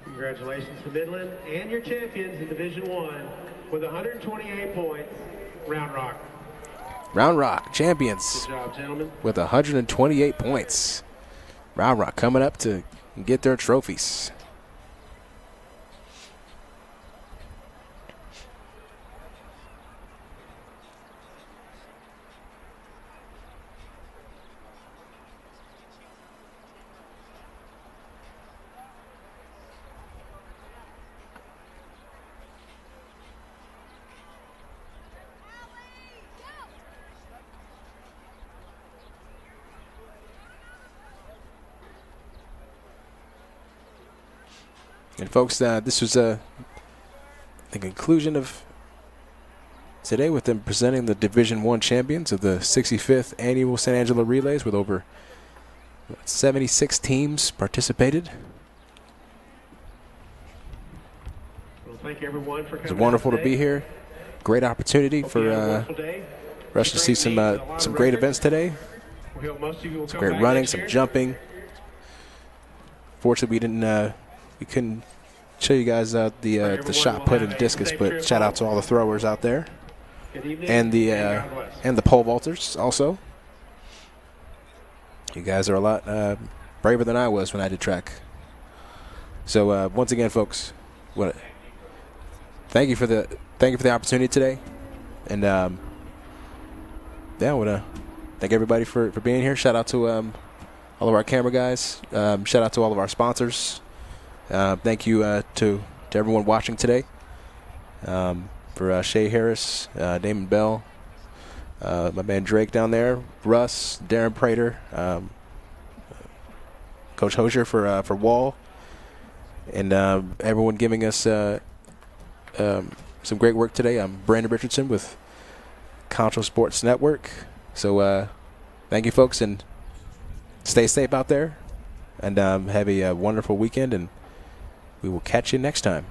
Congratulations to Midland and your champions in Division 1 with 128 points, Round Rock.
Round Rock champions.
Good job, gentlemen.
With 128 points. Round Rock coming up to get their trophies. And folks, this was the conclusion of today with them presenting the Division 1 champions of the 65th Annual San Angelo Relays with over 76 teams participated.
Well, thank you everyone for coming.
It's wonderful to be here. Great opportunity for us to see some great events today. Some great running, some jumping. Fortunately, we couldn't show you guys the shot put and discus, but shout out to all the throwers out there, and the pole vaulters also. You guys are a lot braver than I was when I did track. So once again, folks, thank you for the opportunity today, and I want to thank everybody for being here. Shout out to all of our camera guys. Shout out to all of our sponsors. Thank you to everyone watching today. For Shay Harris, Damon Bell, my man Drake down there, Russ, Darren Prater, Coach Hosier for Wall, and everyone giving us some great work today. I'm Brandon Richardson with Concho Sports Network. So thank you, folks, and stay safe out there, and have a wonderful weekend, and we will catch you next time.